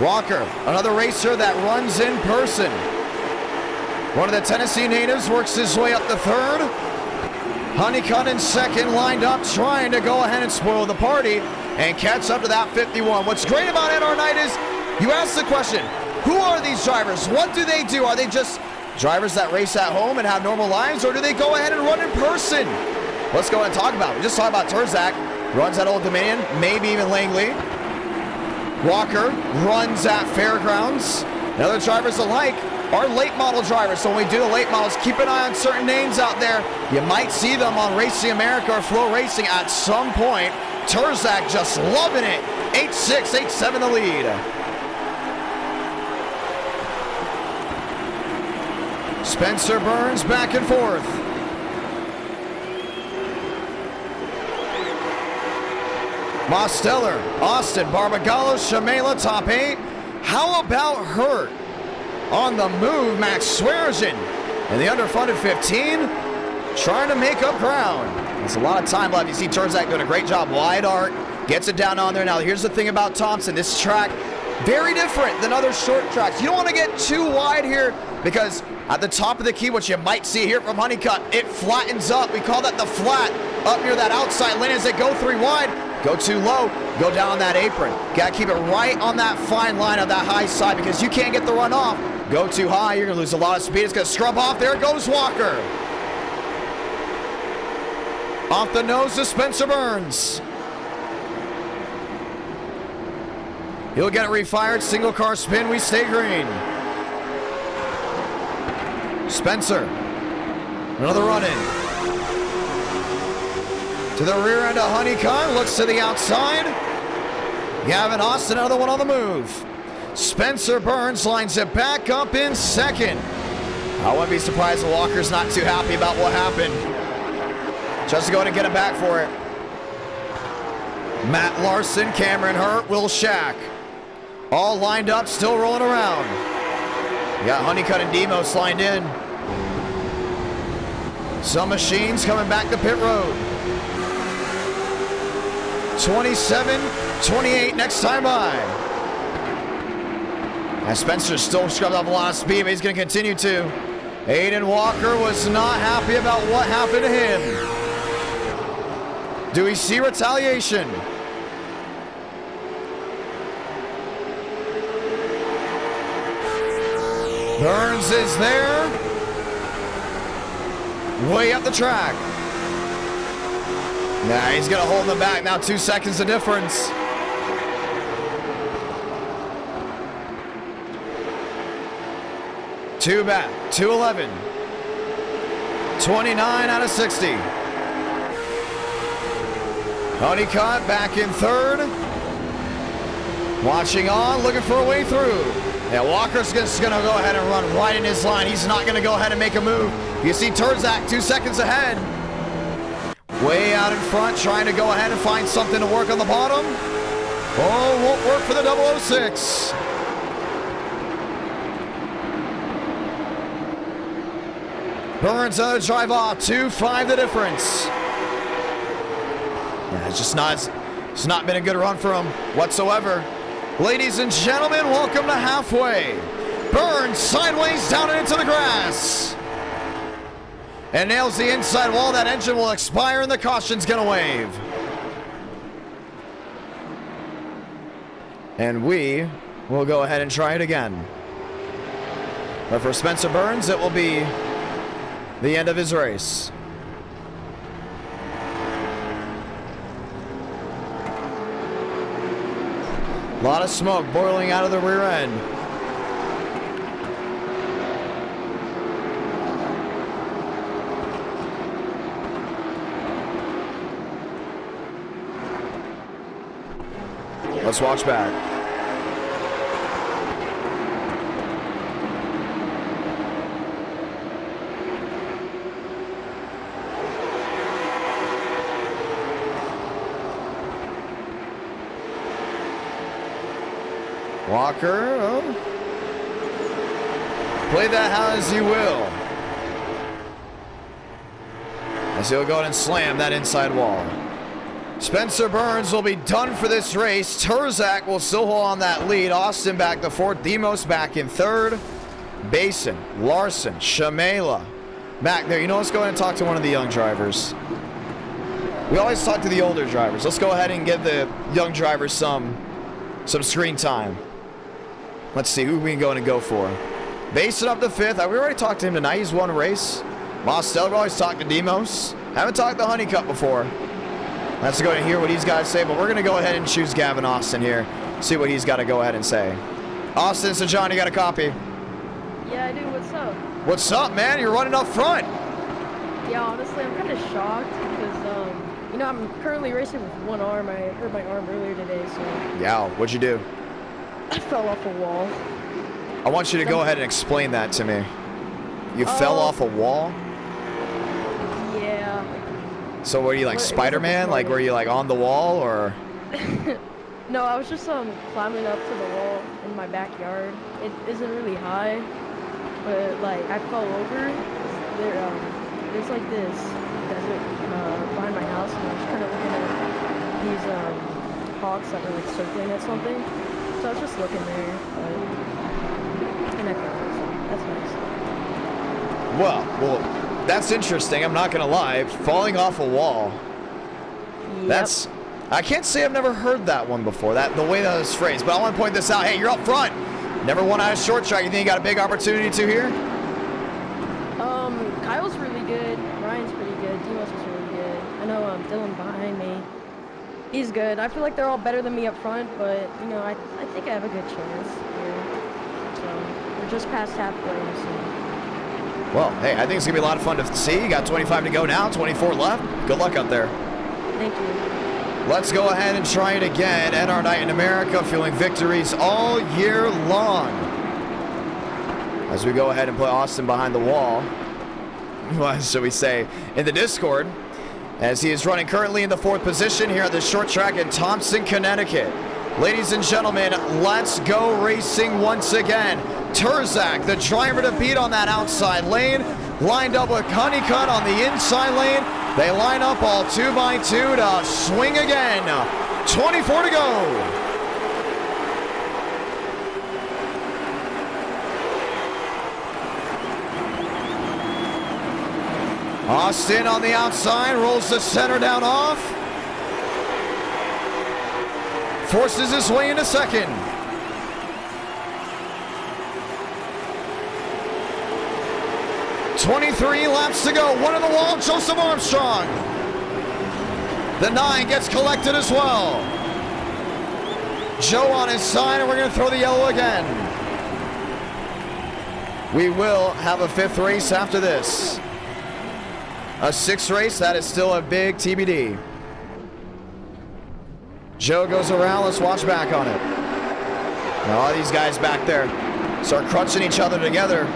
Walker, another racer that runs in person. One of the Tennessee natives works his way up to third. Honeycutt in second, lined up, trying to go ahead and spoil the party and catch up to that 51. What's great about NR Night is you ask the question, who are these drivers? What do they do? Are they just drivers that race at home and have normal lives, or do they go ahead and run in person? Let's go ahead and talk about it. We just talked about Turzak, runs at Old Dominion, maybe even Langley. Walker runs at Fairgrounds. And other drivers alike are late model drivers. So when we do the late models, keep an eye on certain names out there. You might see them on Racing America or Flow Racing at some point. Turzak just loving it. 8-6, 8-7 the lead. Spencer Burns back and forth. Mosteller, Austin, Barbagallo, Shamela, top 8. How about Hurt? On the move, Max Sweargen. And the underfunded 15, trying to make up ground. There's a lot of time left. You see Turzak doing a great job. Wide arc, gets it down on there. Now here's the thing about Thompson. This track, very different than other short tracks. You don't want to get too wide here because at the top of the key, what you might see here from Honeycutt, it flattens up. We call that the flat up near that outside lane as they go 3 wide. Go too low, go down on that apron. Got to keep it right on that fine line of that high side because you can't get the run off. Go too high, you're going to lose a lot of speed. It's going to scrub off. There goes Walker. Off the nose to Spencer Burns. He'll get it refired. Single car spin. We stay green. Spencer. Another run in. To the rear end of Honeycutt. Looks to the outside. Gavin Austin, another one on the move. Spencer Burns lines it back up in second. I wouldn't be surprised if Walker's not too happy about what happened. Just to go ahead and get him back for it. Matt Larson, Cameron Hurt, Will Shack. All lined up, still rolling around. You got Honeycutt and Demos lined in. Some machines coming back to pit road. 27-28 next time by. And Spencer still scrubbed off a lot of speed, but he's going to continue to. Aiden Walker was not happy about what happened to him. Do we see retaliation? Burns is there. Way up the track. Nah, he's going to hold them back. Now 2 seconds the difference. Two back, 2:11. 29 out of 60. Honeycutt back in third. Watching on, looking for a way through. Yeah, Walker's just going to go ahead and run right in his line. He's not going to go ahead and make a move. You see Turzak 2 seconds ahead. Way out in front, trying to go ahead and find something to work on the bottom. Oh, won't work for the 006. Burns on the drive off, 2-5 the difference. Yeah, it's not been a good run for him whatsoever. Ladies and gentlemen, welcome to halfway. Burns sideways down and into the grass. And nails the inside wall. That engine will expire and the caution's gonna wave. And we will go ahead and try it again. But for Spencer Burns, it will be the end of his race. A lot of smoke boiling out of the rear end. Let's watch back. Walker, play that how as you will. As he'll go ahead and slam that inside wall. Spencer Burns will be done for this race. Turzak will still hold on that lead. Austin back to fourth. Demos back in third. Basin, Larson, Shamela. Back there. You know, let's go ahead and talk to one of the young drivers. We always talk to the older drivers. Let's go ahead and give the young drivers some screen time. Let's see who we can go in and go for. Basin up to 5th. We already talked to him tonight. He's won a race. Mostel, we always talked to Demos. Haven't talked to Honey Cup before. Let's go and hear what he's got to say, but we're going to go ahead and choose Gavin Austin here. See what he's got to go ahead and say. Austin, so John, you got a copy? Yeah, I do. What's up? What's up, man? You're running up front. Yeah, honestly, I'm kind of shocked because, you know, I'm currently racing with one arm. I hurt my arm earlier today, so... Yeah, what'd you do? I fell off a wall. I want you to go ahead and explain that to me. You fell off a wall? Yeah. So were you like Spider-Man? Like, were you like on the wall, or? No, I was just climbing up to the wall in my backyard. It isn't really high, but like I fell over. There's like this desert behind my house, and I was kind of looking at these hawks that were like circling at something. So I was just looking there, and I fell. So that's nice. Well, that's interesting. I'm not gonna lie. Falling off a wall. Yep. That's. I can't say I've never heard that one before. The way that was phrased. But I want to point this out. Hey, you're up front. Never won out of short track. You think you got a big opportunity to here? Kyle's really good. Ryan's pretty good. Demos is really good. I know Dylan behind me. He's good. I feel like they're all better than me up front, but you know, I think I have a good chance here. So we're just past halfway. So. Well, hey, I think it's gonna be a lot of fun to see. You got 25 to go now. 24 left. Good luck out there. Thank you. Let's go ahead and try it again. And our night in America, feeling victories all year long. As we go ahead and put Austin behind the wall. What shall we say? In the Discord. As he is running currently in the 4th position here at the short track in Thompson, Connecticut. Ladies and gentlemen, let's go racing once again. Turzak, the driver to beat on that outside lane. Lined up with Honeycutt on the inside lane. They line up all 2x2 to swing again. 24 to go. Austin on the outside, rolls the center down off. Forces his way into 2nd. .23 laps to go. One on the wall, Joseph Armstrong. The 9 gets collected as well. Joe on his side, and we're going to throw the yellow again. We will have a 5th race after this. A 6th race, that is still a big TBD. Joe goes around, let's watch back on it. Now all these guys back there start crunching each other together.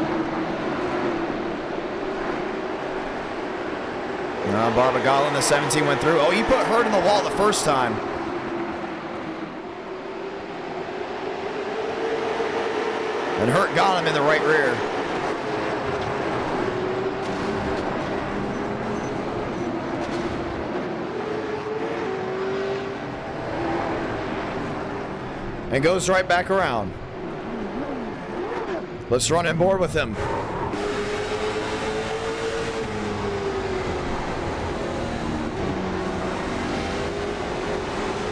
Barbagala, the 17 went through. Oh, he put Hurt in the wall the first time. And Hurt got him in the right rear. And goes right back around. Let's run in board with him.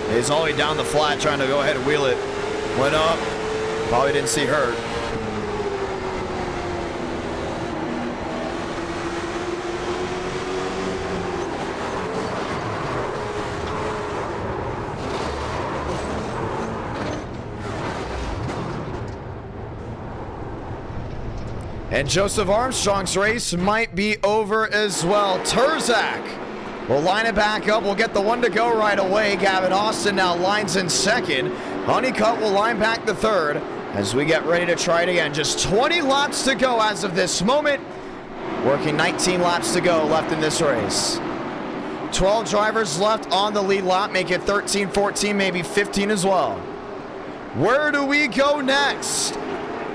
He's all the way down the flat trying to go ahead and wheel it. Went up. Probably didn't see Hurt. And Joseph Armstrong's race might be over as well. Turzak will line it back up. We'll get the 1 to go right away. Gavin Austin now lines in 2nd. Honeycutt will line back the 3rd as we get ready to try it again. Just 20 laps to go as of this moment. Working 19 laps to go left in this race. 12 drivers left on the lead lap. Make it 13, 14, maybe 15 as well. Where do we go next?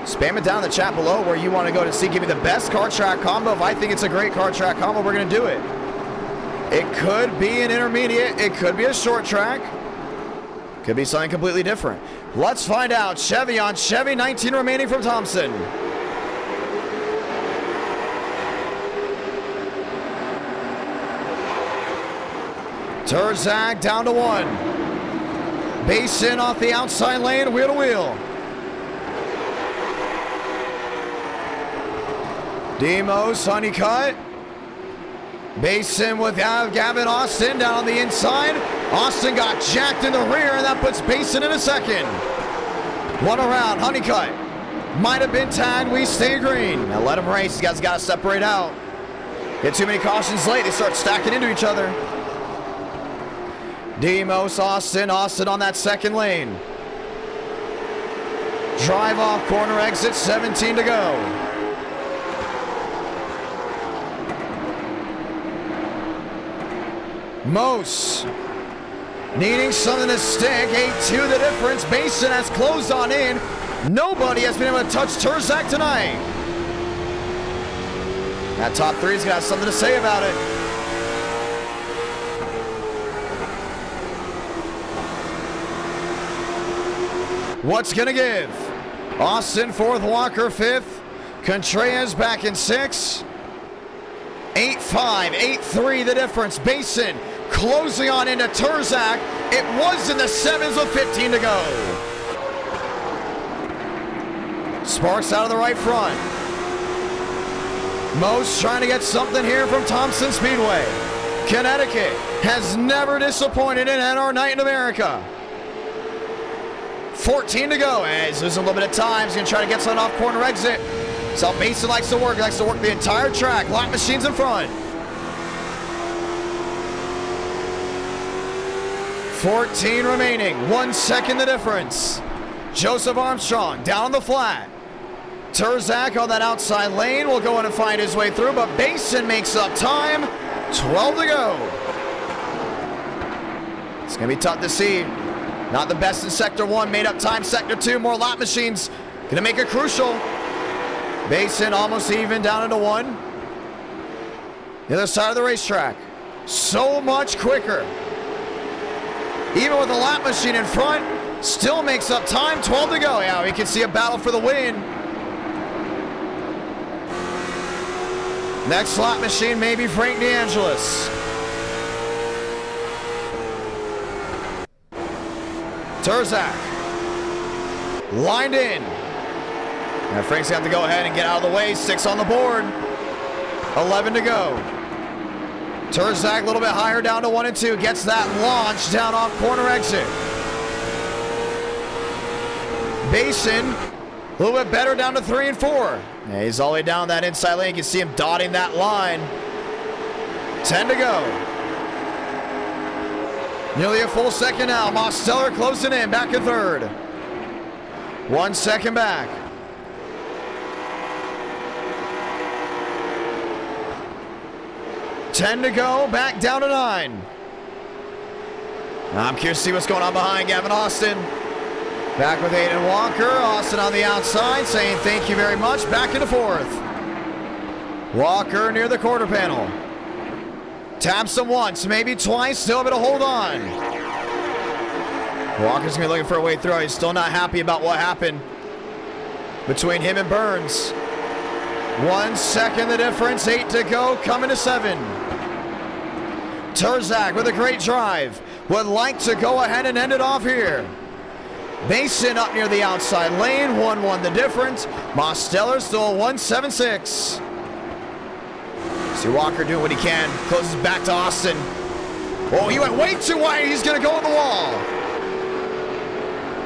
Spam it down in the chat below where you want to go to see. Give me the best car track combo. If I think it's a great car track combo, we're going to do it. It could be an intermediate. It could be a short track. Could be something completely different. Let's find out. Chevy on Chevy, 19 remaining from Thompson. Turzak down to 1. Basin off the outside lane, wheel to wheel. Demos, Honeycutt. Basin with Gavin Austin down on the inside. Austin got jacked in the rear, and that puts Basin in a second. One around, Honeycutt. Might have been tagged, we stay green. Now let him race, these guys got to separate out. Get too many cautions late, they start stacking into each other. Demos, Austin on that second lane. Drive off corner exit, 17 to go. Mose needing something to stick. 8-2 the difference. Basin has closed on in. Nobody has been able to touch Turzak tonight. That top three's got something to say about it. What's gonna give? Austin fourth, Walker fifth. Contreras back in sixth. 8-5, 8-3 the difference. Basin closing on into Turzak. It was in the sevens with 15 to go. Sparks out of the right front. Mose trying to get something here from Thompson Speedway. Connecticut has never disappointed in NR Night in America. 14 to go. He's losing a little bit of time. He's going to try to get something off corner exit. That's how Basin likes to work. He likes to work the entire track. Lap machines in front. 14 remaining. 1 second the difference. Joseph Armstrong down the flat. Turzak on that outside lane will go in and find his way through, but Basin makes up time. 12 to go. It's going to be tough to see. Not the best in Sector 1. Made up time Sector 2. More lap machines. Going to make it crucial. Basin almost even down into 1. The other side of the racetrack. So much quicker. Even with a lap machine in front, still makes up time. 12 to go. Yeah, we can see a battle for the win. Next lap machine, maybe Frank DeAngelis. Turzak. Lined in. Now Frank's got to go ahead and get out of the way. 6 on the board. 11 to go. Turzak a little bit higher down to 1 and 2. Gets that launch down off corner exit. Basin a little bit better down to 3 and 4. Yeah, he's all the way down that inside lane. You can see him dotting that line. 10 to go. Nearly a full second now. Mosteller closing in, back in third. 1 second back. $10 to go, back down to 9. I'm curious to see what's going on behind Gavin Austin. Back with Aiden Walker. Austin on the outside saying thank you very much. Back into fourth. Walker near the quarter panel. Taps him once, maybe twice, still able to hold on. Walker's gonna be looking for a way through. He's still not happy about what happened between him and Burns. 1 second the difference, 8 to go, coming to 7. Turzak with a great drive. Would like to go ahead and end it off here. Basin up near the outside lane, 1-1 the difference. Mosteller still 1-7-6. See Walker doing what he can. Closes back to Austin. Oh, he went way too wide. He's going to go on the wall.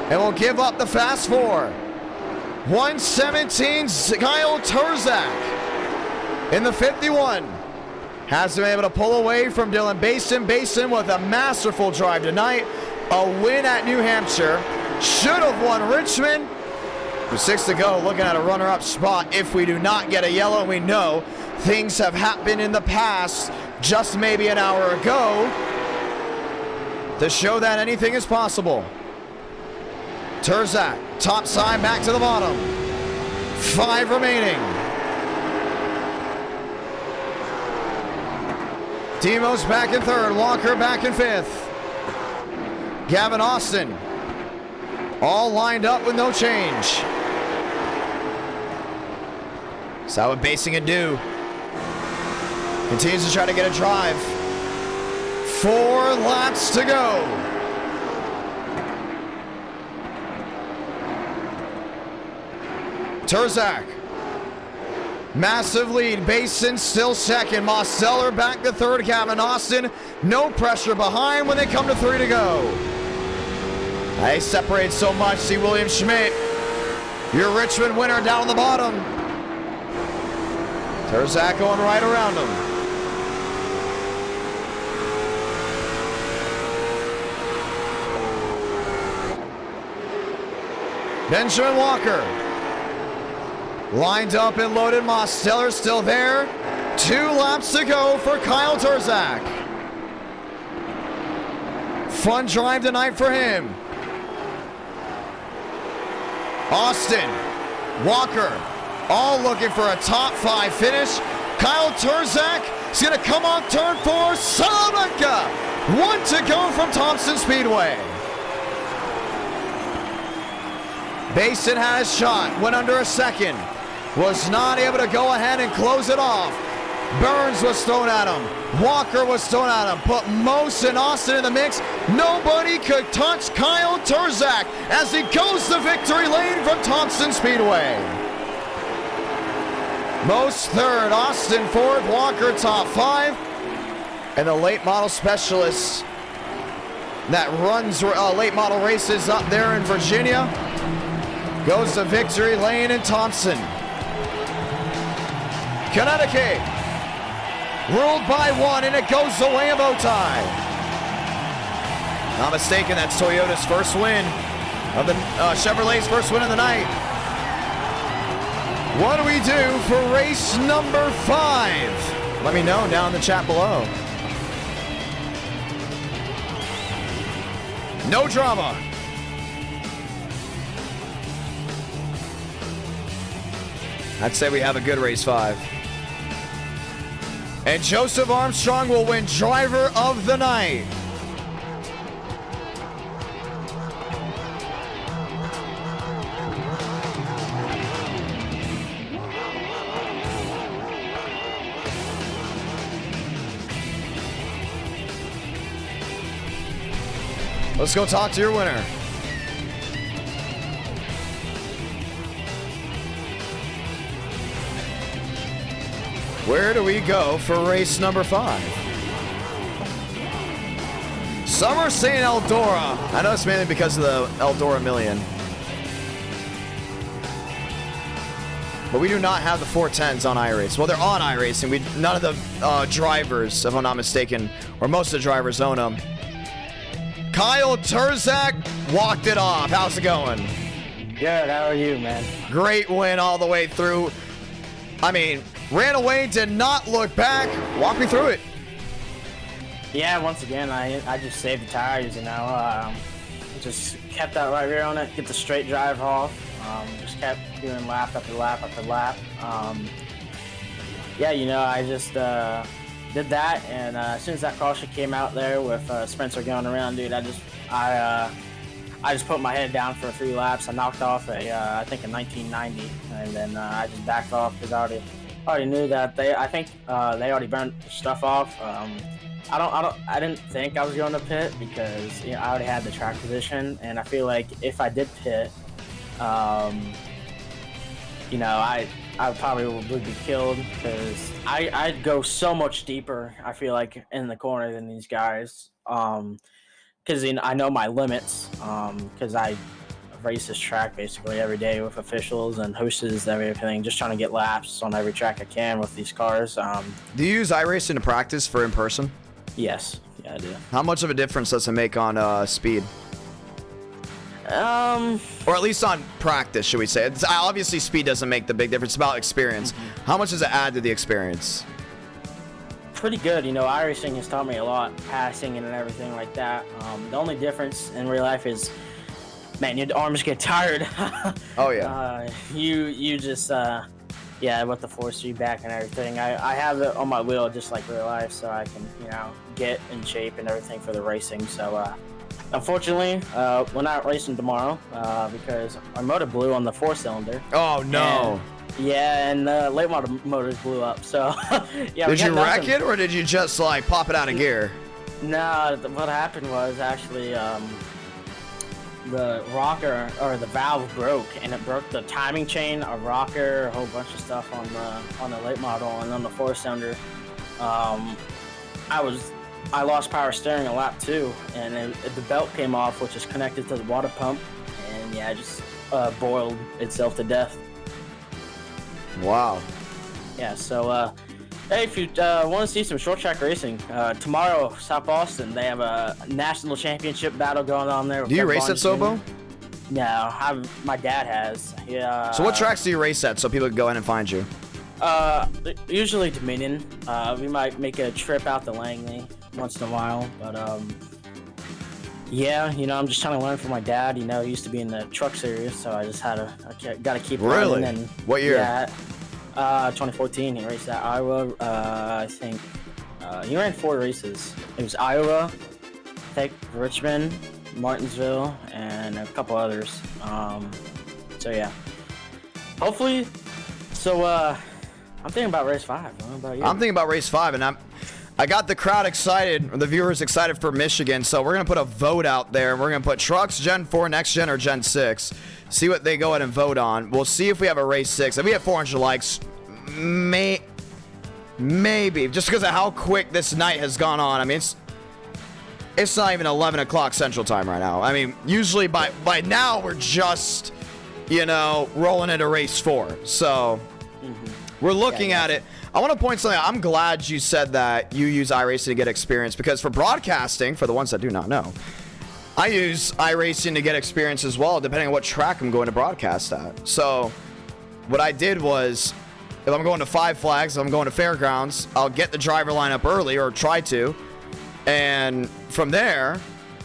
And will give up the fast 4. 117, Kyle Turzak in the 51. Has been able to pull away from Dylan Basin. Basin with a masterful drive tonight. A win at New Hampshire. Should have won Richmond. With 6 to go, looking at a runner-up spot if we do not get a yellow. We know things have happened in the past, just maybe an hour ago, to show that anything is possible. Turzak, top side, back to the bottom. 5 remaining. Demos back in third, Walker back in 5th. Gavin Austin, all lined up with no change. So what Basin can do. Continues to try to get a drive. 4 laps to go. Terzak. Massive lead. Basin still second. Mosteller back to third. Gavin Austin. No pressure behind when they come to 3 to go. They separate so much. See William Schmidt. Your Richmond winner down on the bottom. Terzak going right around him. Benjamin Walker. Lined up and loaded. Mosteller still there. 2 laps to go for Kyle Terzak. Fun drive tonight for him. Austin, Walker, all looking for a top 5 finish. Kyle Terzak is going to come on turn 4. Salamanca, 1 to go from Thompson Speedway. Basin had a shot, went under a second. Was not able to go ahead and close it off. Burns was thrown at him. Walker was thrown at him. Put Mose and Austin in the mix. Nobody could touch Kyle Terzak as he goes to victory lane from Thompson Speedway. Mose third, Austin fourth, Walker top 5. And the late model specialist that runs late model races up there in Virginia goes to victory lane in Thompson. Connecticut ruled by 1, and it goes the way of Otai. Not mistaken, that's Toyota's first win of the Chevrolet's first win of the night. What do we do for race number 5? Let me know down in the chat below. No drama. I'd say we have a good race 5. And Joseph Armstrong will win driver of the night. Let's go talk to your winner. Where do we go for race number 5? Some are saying Eldora. I know it's mainly because of the Eldora Million. But we do not have the 410s on iRacing. Well, they're on iRacing. None of the drivers, if I'm not mistaken, or most of the drivers own them. Kyle Terzak walked it off. How's it going? Good, how are you, man? Great win all the way through. I mean, ran away, did not look back. Walk me through it. Yeah, once again, I just saved the tires, you know. Just kept that right rear on it, get the straight drive off. Just kept doing lap after lap after lap. Yeah, you know, I just did that, and as soon as that caution came out there with Spencer going around, dude, I just put my head down for 3 laps. I knocked off I think a 1990, and then I just backed off because I already knew that they already burned the stuff off. I didn't think I was going to pit because, you know, I already had the track position, and I feel like if I did pit, you know, I probably would be killed because I'd go so much deeper, I feel like, in the corner than these guys. Because, you know, I know my limits, because I race this track basically every day with officials and hosts, everything, just trying to get laps on every track I can with these cars. Do you use iRacing to practice for in person? Yes, yeah, I do. How much of a difference does it make on speed? Or at least on practice, should we say? Obviously, speed doesn't make the big difference. It's about experience. Mm-hmm. How much does it add to the experience? Pretty good. You know, iRacing has taught me a lot, passing and everything like that. The only difference in real life is, man, your arms get tired. Oh, yeah. You just, yeah, with the force feedback and everything. I have it on my wheel just like real life, so I can, you know, get in shape and everything for the racing. So, unfortunately, we're not racing tomorrow because our motor blew on the 4-cylinder. Oh, no. And late model motors blew up. So, yeah. Did you wreck it, or did you just like pop it out of gear? No, what happened was actually the rocker or the valve broke, and it broke the timing chain, a rocker, a whole bunch of stuff on the late model, and on the 4-cylinder. I lost power steering a lap 2, and the belt came off, which is connected to the water pump, and yeah, it just boiled itself to death. Wow. Yeah, so hey, if you want to see some short track racing, tomorrow, South Boston, they have a national championship battle going on there. Do you race at Sobo? No, my dad has. Yeah. So what tracks do you race at so people can go in and find you? Usually Dominion. We might make a trip out to Langley once in a while, but yeah, I'm just trying to learn from my dad. He used to be in the truck series, so I just got to keep Really? learning. And What year? Yeah, 2014. He raced at Iowa. I think he ran 4 races. It was Iowa, I think Richmond, Martinsville, and a couple others. So yeah, hopefully. So I'm thinking about race 5. What about you? I'm thinking about race 5, and I got the crowd excited, or the viewers excited for Michigan, so we're going to put a vote out there. We're going to put trucks, Gen 4, Next Gen, or Gen 6. See what they go ahead and vote on. We'll see if we have a race 6. If we have 400 likes, maybe. Just because of how quick this night has gone on. I mean, it's not even 11 o'clock Central Time right now. I mean, usually by now, we're just, rolling into race 4. So we're looking at it. I want to point something out. I'm glad you said that you use iRacing to get experience, because for broadcasting, for the ones that do not know, I use iRacing to get experience as well, depending on what track I'm going to broadcast at. So what I did was, if I'm going to Five Flags, if I'm going to Fairgrounds, I'll get the driver lineup early, or try to, and from there,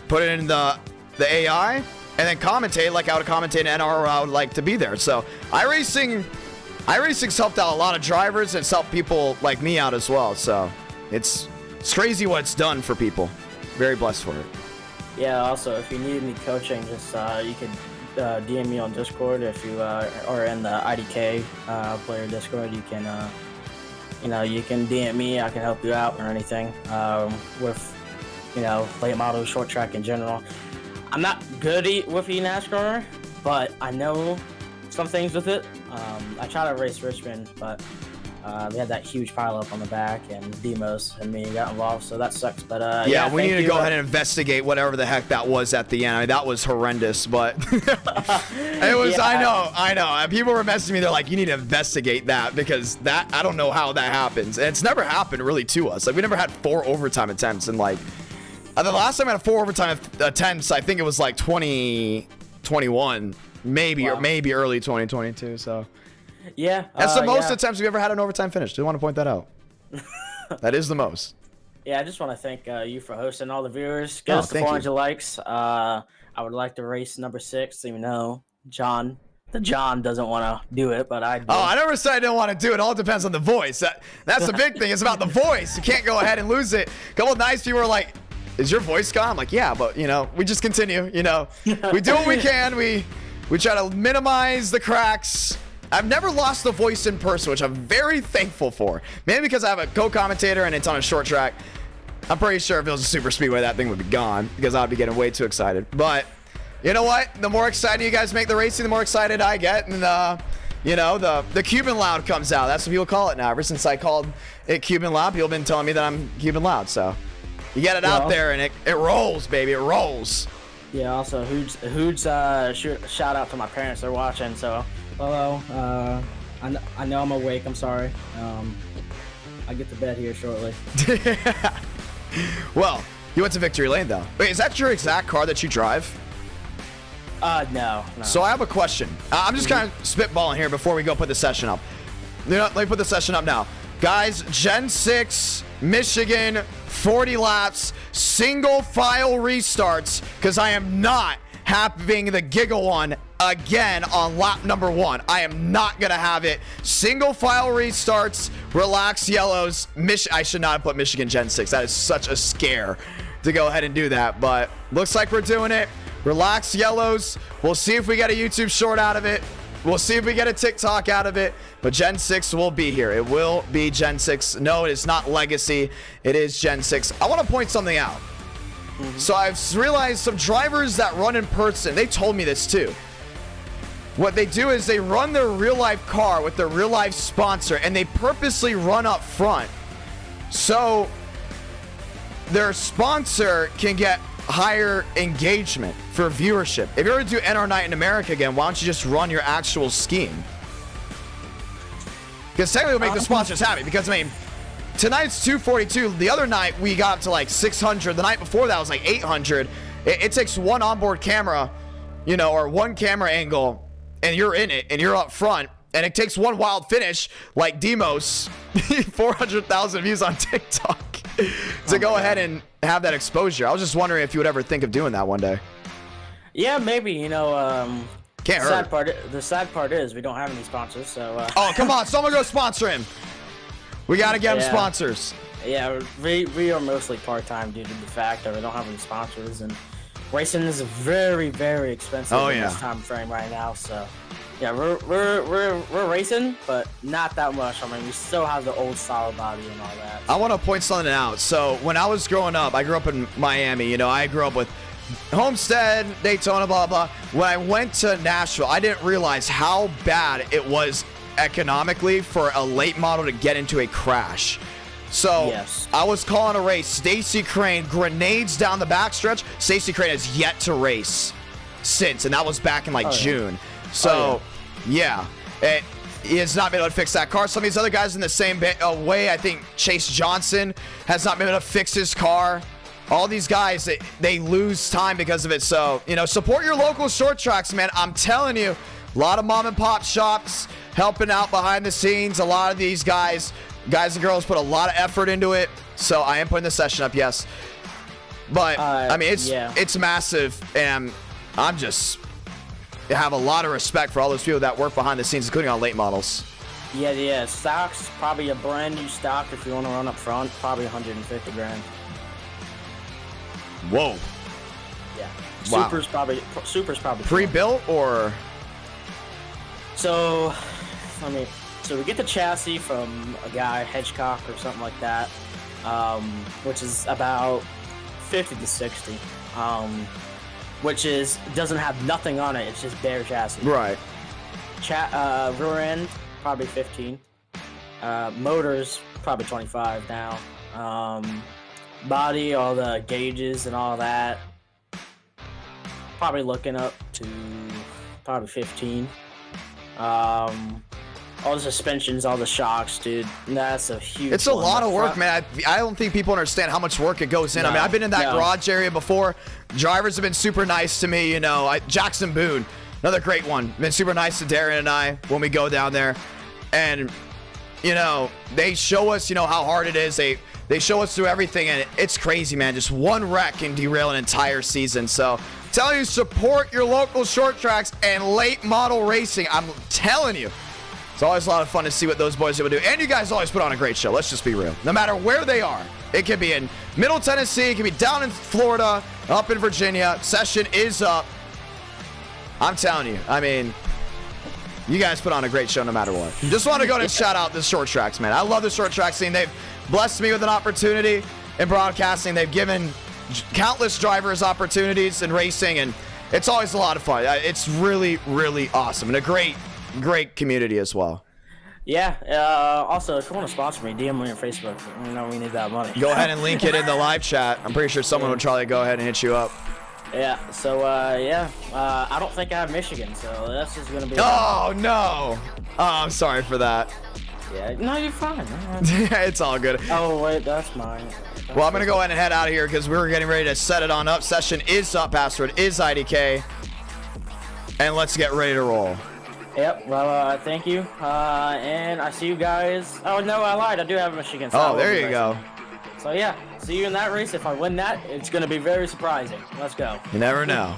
put it in the AI, and then commentate like I would commentate an NR, or I would like to be there. So iRacing's helped out a lot of drivers, and it's helped people like me out as well. So it's crazy what it's done for people. Very blessed for it. Yeah, also, if you need any coaching, just you can DM me on Discord. If you are in the IDK Player Discord, you can you can DM me. I can help you out or anything with late model, short track in general. I'm not good with eNASCAR, but I know some things with it. I tried to race Richmond, but they had that huge pileup on the back, and Demos and me got involved, so that sucks. But yeah, we need to go ahead and investigate whatever the heck that was at the end. I mean, that was horrendous, but it was. Yeah. I know. And people were messaging me. They're like, "You need to investigate that, because I don't know how that happens." And it's never happened really to us. Like, we never had 4 overtime attempts, and like the last time I had 4 overtime attempts, I think it was like 2021, maybe, or maybe early 2022. So. Yeah, that's the most attempts we've ever had an overtime finish. Do want to point that out? That is the most. Yeah, I just want to thank you for hosting, all the viewers. Get us to 400 likes. I would like to race number 6, even though John doesn't want to do it, but I do. Oh, I never said I didn't want to do it. It all depends on the voice. That's the big thing. It's about the voice. You can't go ahead and lose it. A couple of nice people are like, "Is your voice gone?" I'm like, "Yeah, but we just continue. We do what we can. We try to minimize the cracks." I've never lost the voice in person, which I'm very thankful for. Maybe because I have a co-commentator and it's on a short track. I'm pretty sure if it was a super speedway, that thing would be gone, because I'd be getting way too excited. But you know what? The more excited you guys make the racing, the more excited I get. And the Cuban loud comes out. That's what people call it now. Ever since I called it Cuban loud, people have been telling me that I'm Cuban loud. So you get it out there, and it rolls, baby. It rolls. Yeah, also, huge shout out to my parents. They're watching, so hello. I know I'm awake. I'm sorry. I get to bed here shortly. Well, you went to Victory Lane, though. Wait, is that your exact car that you drive? No. So I have a question. I'm just kind of spitballing here before we go put the session up. Let me put the session up now. Guys, Gen 6, Michigan, 40 laps, single file restarts, because I am not having the Giggle one again on lap number 1. I am not going to have it. Single file restarts, relax yellows. I should not have put Michigan Gen 6. That is such a scare to go ahead and do that, but looks like we're doing it. Relax yellows. We'll see if we get a YouTube short out of it. We'll see if we get a TikTok out of it, but Gen 6 will be here. It will be Gen 6. No, it is not Legacy. It is Gen 6. I want to point something out. So I've realized some drivers that run in person, they told me this too. What they do is they run their real life car with their real life sponsor, and they purposely run up front so their sponsor can get higher engagement for viewership. If you're going to do NR Night in America again, why don't you just run your actual scheme? Because technically it'll make the sponsors happy. Because, I mean, tonight's 242. The other night we got up to like 600. The night before that was like 800. It takes one onboard camera, you know, or one camera angle, and you're in it, and you're up front. And it takes one wild finish, like Demos, 400,000 views on TikTok, to go ahead and have that exposure. I was just wondering if you would ever think of doing that one day. Yeah, maybe. You know, Can't hurt. The sad part is we don't have any sponsors, so. Oh, come on. Someone go sponsor him. We got to get him sponsors. Yeah, we are mostly part-time due to the fact that we don't have any sponsors, and racing is very, very expensive in this time frame right now, so. Yeah, we're racing, but not that much. I mean, we still have the old solid body and all that. I want to point something out. So when I was growing up, I grew up in Miami. You know, I grew up with Homestead, Daytona, blah, blah. When I went to Nashville, I didn't realize how bad it was economically for a late model to get into a crash. So I was calling a race. Stacey Crane, grenades down the backstretch. Stacey Crane has yet to race since, and that was back in like June. So, yeah, he has not been able to fix that car. Some of these other guys in the same way. I think Chase Johnson has not been able to fix his car. All these guys, they lose time because of it. So, you know, support your local short tracks, man. I'm telling you, a lot of mom and pop shops helping out behind the scenes. A lot of these guys and girls put a lot of effort into it. So I am putting the session up, yes. But, I mean, it's massive, and I'm just... have a lot of respect for all those people that work behind the scenes, including on late models. Yeah. Stocks, probably a brand new stock if you want to run up front, probably 150 grand. Whoa. Yeah. Wow. Super's probably pre-built or? So we get the chassis from a guy, Hedgecock or something like that, which is about 50 to 60. Which doesn't have nothing on it. It's just bare chassis. Right. Rear end, probably 15. Motors, probably 25 now. Body, all the gauges and all that, probably looking up to probably 15. All the suspensions, all the shocks, dude. That's a huge. It's a lot of work, man. I don't think people understand how much work it goes in. I mean, I've been in that garage area before. Drivers have been super nice to me. You know, Jackson Boone, another great one. Been super nice to Darren and I when we go down there, and you know, they show us, you know, how hard it is. They show us through everything, and it's crazy, man. Just one wreck can derail an entire season. So, tell you, support your local short tracks and late model racing. I'm telling you. It's always a lot of fun to see what those boys are able to do. And you guys always put on a great show. Let's just be real. No matter where they are. It could be in Middle Tennessee. It could be down in Florida, up in Virginia. Session is up. I'm telling you. I mean, you guys put on a great show no matter what. Just want to go ahead and shout out the short tracks, man. I love the short track scene. They've blessed me with an opportunity in broadcasting. They've given countless drivers opportunities in racing, and it's always a lot of fun. It's really, really awesome. And a great community as well. Yeah. Also, if you want to sponsor me, DM me on Facebook. You know we need that money. Go ahead and link it in the live chat. I'm pretty sure someone would try to go ahead and hit you up. Yeah. So I don't think I have Michigan, so this is gonna be. Oh no! Oh, I'm sorry for that. Yeah. No, you're fine. It's all good. Oh wait, that's mine. Well, I'm gonna go ahead and head out of here because we're getting ready to set it on up. Session is up. Password is IDK, and let's get ready to roll. Yep, well, thank you. And I see you guys. Oh, no, I lied. I do have a Michigan. So there you go. So, yeah, see you in that race. If I win that, it's going to be very surprising. Let's go. You never know.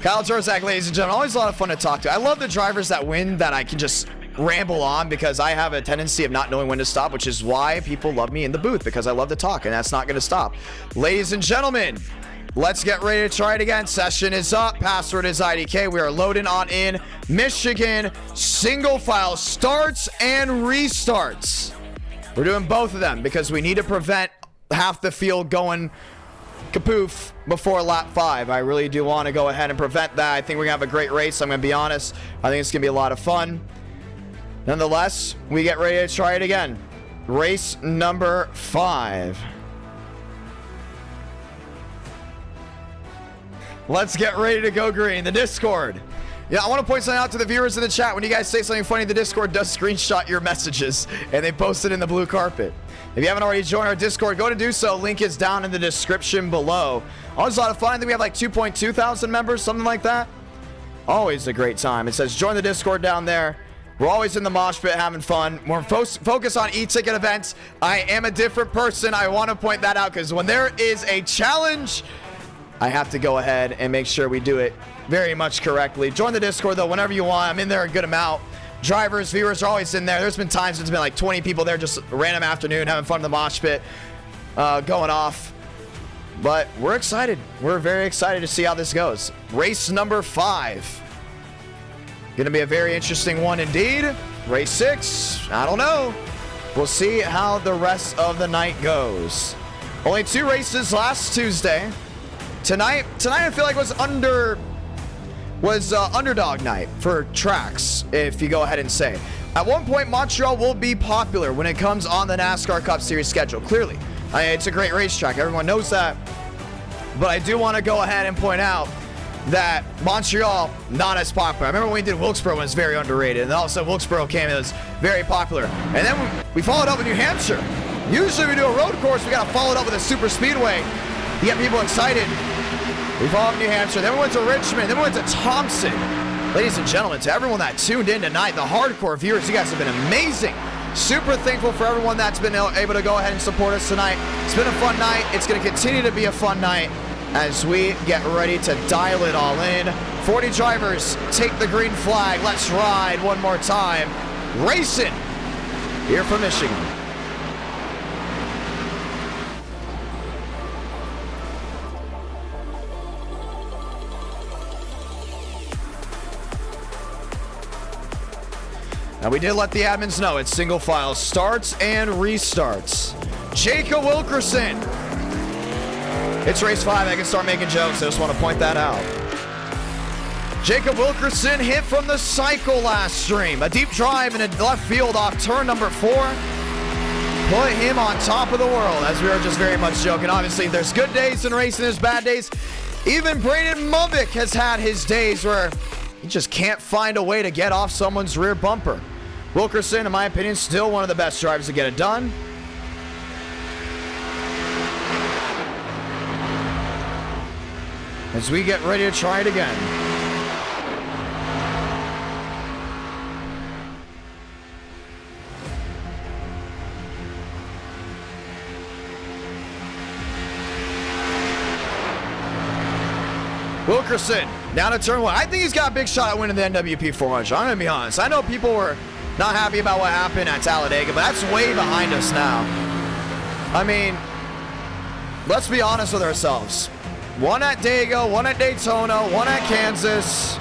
Kyle Torzak, ladies and gentlemen, always a lot of fun to talk to. I love the drivers that win that I can just ramble on because I have a tendency of not knowing when to stop, which is why people love me in the booth, because I love to talk, and that's not going to stop. Ladies and gentlemen, let's get ready to try it again. Session is up. Password is IDK. We are loading on in Michigan. Single file starts and restarts. We're doing both of them because we need to prevent half the field going kapoof before lap 5. I really do want to go ahead and prevent that. I think we're going to have a great race. I'm going to be honest. I think it's going to be a lot of fun. Nonetheless, we get ready to try it again. Race number 5. Let's get ready to go green. The Discord. Yeah, I want to point something out to the viewers in the chat. When you guys say something funny, the Discord does screenshot your messages and they post it in the blue carpet. If you haven't already joined our Discord, go to do so. Link is down in the description below. Always a lot of fun. I think we have like 2.2 thousand members, something like that. Always a great time. It says join the Discord down there. We're always in the mosh pit having fun. We're focused on eTicket events. I am a different person. I want to point that out because when there is a challenge, I have to go ahead and make sure we do it very much correctly. Join the Discord though whenever you want. I'm in there a good amount. Drivers, viewers are always in there. There's been times it's been like 20 people there just a random afternoon having fun in the mosh pit, going off. But we're excited. We're very excited to see how this goes. Race number 5. Going to be a very interesting one indeed. Race 6, I don't know. We'll see how the rest of the night goes. Only 2 races last Tuesday. Tonight I feel like was underdog night for tracks, if you go ahead and say. At one point, Montreal will be popular when it comes on the NASCAR Cup Series schedule, clearly. It's a great racetrack, everyone knows that. But I do want to go ahead and point out that Montreal, not as popular. I remember when we did Wilkesboro, when it was very underrated, and then all of a sudden Wilkesboro came and it was very popular. And then we followed up with New Hampshire. Usually we do a road course, we got to follow it up with a super speedway to get people excited. We followed up New Hampshire, then we went to Richmond, then we went to Thompson. Ladies and gentlemen, to everyone that tuned in tonight, the hardcore viewers, you guys have been amazing. Super thankful for everyone that's been able to go ahead and support us tonight. It's been a fun night. It's going to continue to be a fun night as we get ready to dial it all in. 40 drivers, take the green flag. Let's ride one more time. Racing here from Michigan. Now we did let the admins know it's single file starts and restarts. Jacob Wilkerson. It's race 5. I can start making jokes. I just want to point that out. Jacob Wilkerson hit from the cycle last stream. A deep drive in a left field off turn number 4. Put him on top of the world, as we were just very much joking. Obviously, there's good days in racing, there's bad days. Even Braden Mubick has had his days where he just can't find a way to get off someone's rear bumper. Wilkerson, in my opinion, still one of the best drivers to get it done. As we get ready to try it again. Wilkerson, down to turn 1. I think he's got a big shot at winning the NWP 400. I'm going to be honest. I know people were not happy about what happened at Talladega, but that's way behind us now. I mean, let's be honest with ourselves. One at Dago, one at Daytona, one at Kansas.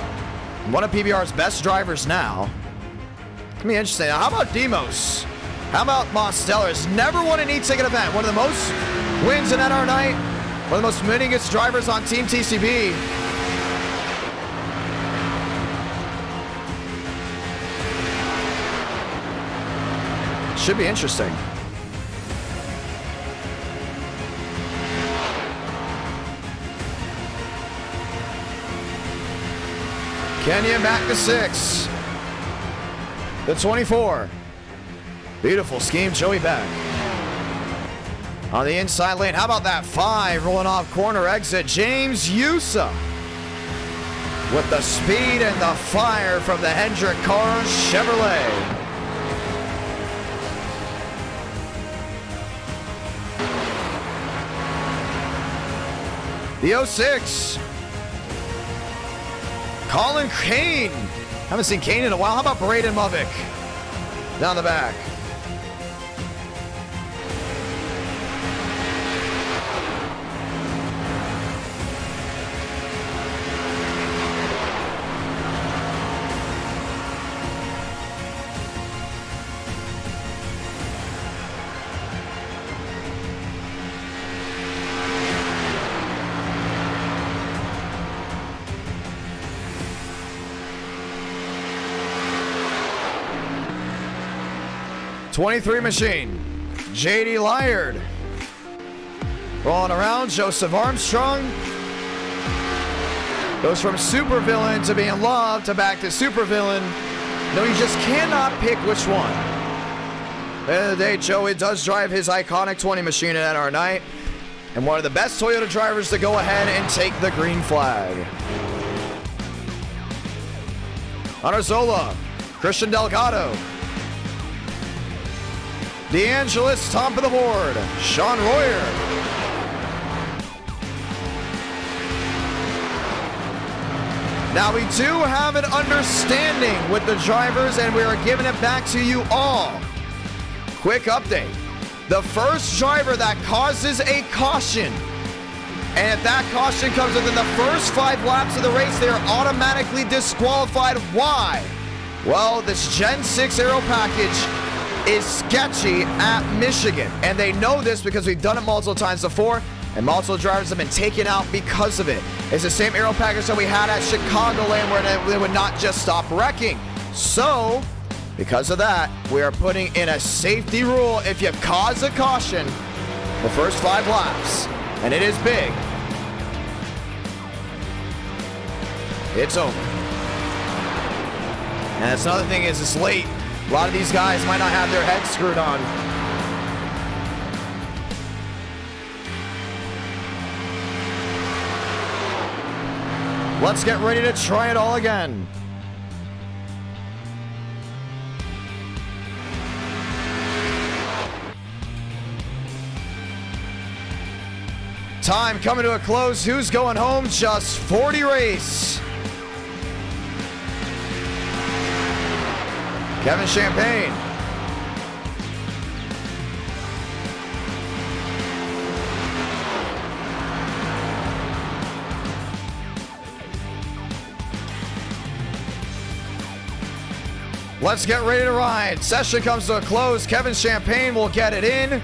One of PBR's best drivers now. It's going to be interesting. Now, how about Demos? How about Mostellers? Never won an e-ticket event. One of the most wins in NR night. One of the most winningest drivers on Team TCB. Should be interesting. Kenya back to 6. The 24. Beautiful scheme, Joey back. On the inside lane, how about that 5 rolling off corner exit? James Yusa with the speed and the fire from the Hendrick Cars Chevrolet. The 06. Colin Kane. Haven't seen Kane in a while. How about Braden Mubick? Down the back. 23 machine. JD Lyard. Rolling around. Joseph Armstrong. Goes from supervillain to being loved to back to supervillain. No, you just cannot pick which one. At the end of the day, Joey does drive his iconic 20 machine at our night. And one of the best Toyota drivers to go ahead and take the green flag. Hunter Zola, Christian Delgado. DeAngelis, top of the board. Sean Royer. Now we do have an understanding with the drivers and we are giving it back to you all. Quick update. The first driver that causes a caution, and if that caution comes within the first 5 laps of the race, they are automatically disqualified. Why? Well, this Gen 6 aero package is sketchy at Michigan, and they know this because we've done it multiple times before, and multiple drivers have been taken out because of it. It's the same aero package that we had at Chicagoland where they would not just stop wrecking. So, because of that, we are putting in a safety rule. If you cause a caution the first 5 laps, and it is big, it's over. And that's another thing is it's late. A lot of these guys might not have their heads screwed on. Let's get ready to try it all again. Time coming to a close. Who's going home? Just 40 race. Kevin Champagne. Let's get ready to ride. Session comes to a close. Kevin Champagne will get it in.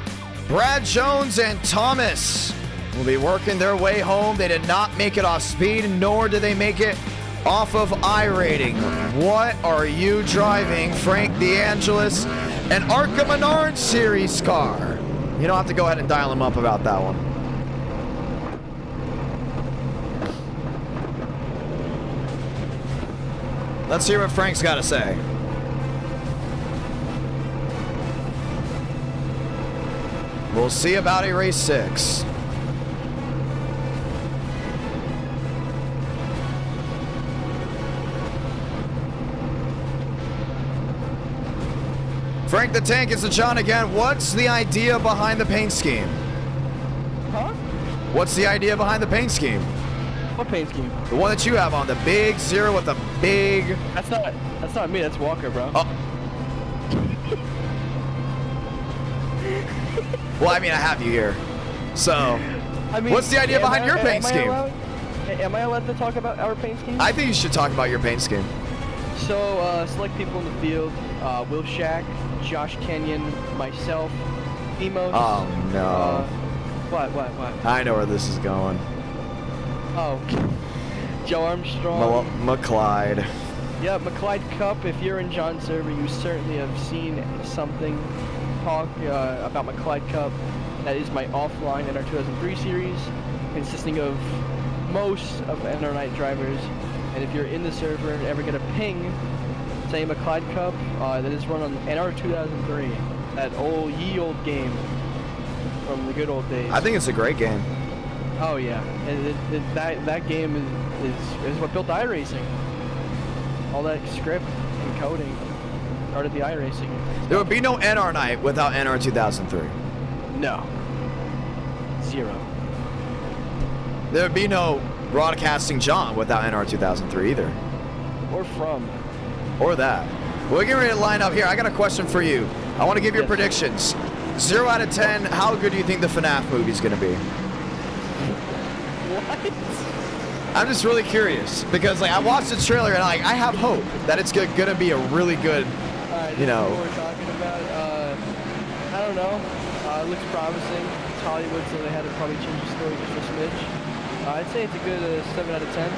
Brad Jones and Thomas will be working their way home. They did not make it off speed, nor did they make it off of iRating. What are you driving, Frank DeAngelis? An Arca Menard Series car. You don't have to go ahead and dial him up about that one. Let's hear what Frank's got to say. We'll see about a race 6. Frank the Tank, it's a John again. What's the idea behind the paint scheme? Huh? What's the idea behind the paint scheme? What paint scheme? The one that you have on, the big 0 with the big... That's not me, that's Walker, bro. Oh. Well, I mean, I have you here. So, I mean, what's the idea behind your paint scheme? Am I allowed to talk about our paint scheme? I think you should talk about your paint scheme. So, select people in the field. Will Shack, Josh Kenyon, myself, Emos. Oh, no. What? I know where this is going. Oh. Joe Armstrong. McClyde. Yeah, McClyde Cup. If you're in John's server, you certainly have seen something talk about McClyde Cup. That is my offline NR 2003 series, consisting of most of the NR Night drivers. And if you're in the server and ever get a ping, say McClyde Cup, that is run on NR 2003, that ye old game from the good old days. I think it's a great game. Oh yeah, that game is what built iRacing. All that script and coding started the iRacing. There would be no NR Night without NR 2003. No. 0. There would be no Broadcasting John without NR 2003 either. Or from. Or that. Well, we're getting ready to line up here. I got a question for you. I want to give your predictions. 0 out of 10, how good do you think the FNAF movie is going to be? What? I'm just really curious because like I watched the trailer and like I have hope that it's going to be a really good, you know. What we're talking about. I don't know. It looks promising. It's Hollywood, so they had to probably change the story just a smidge. I'd say it's a good 7 out of 10.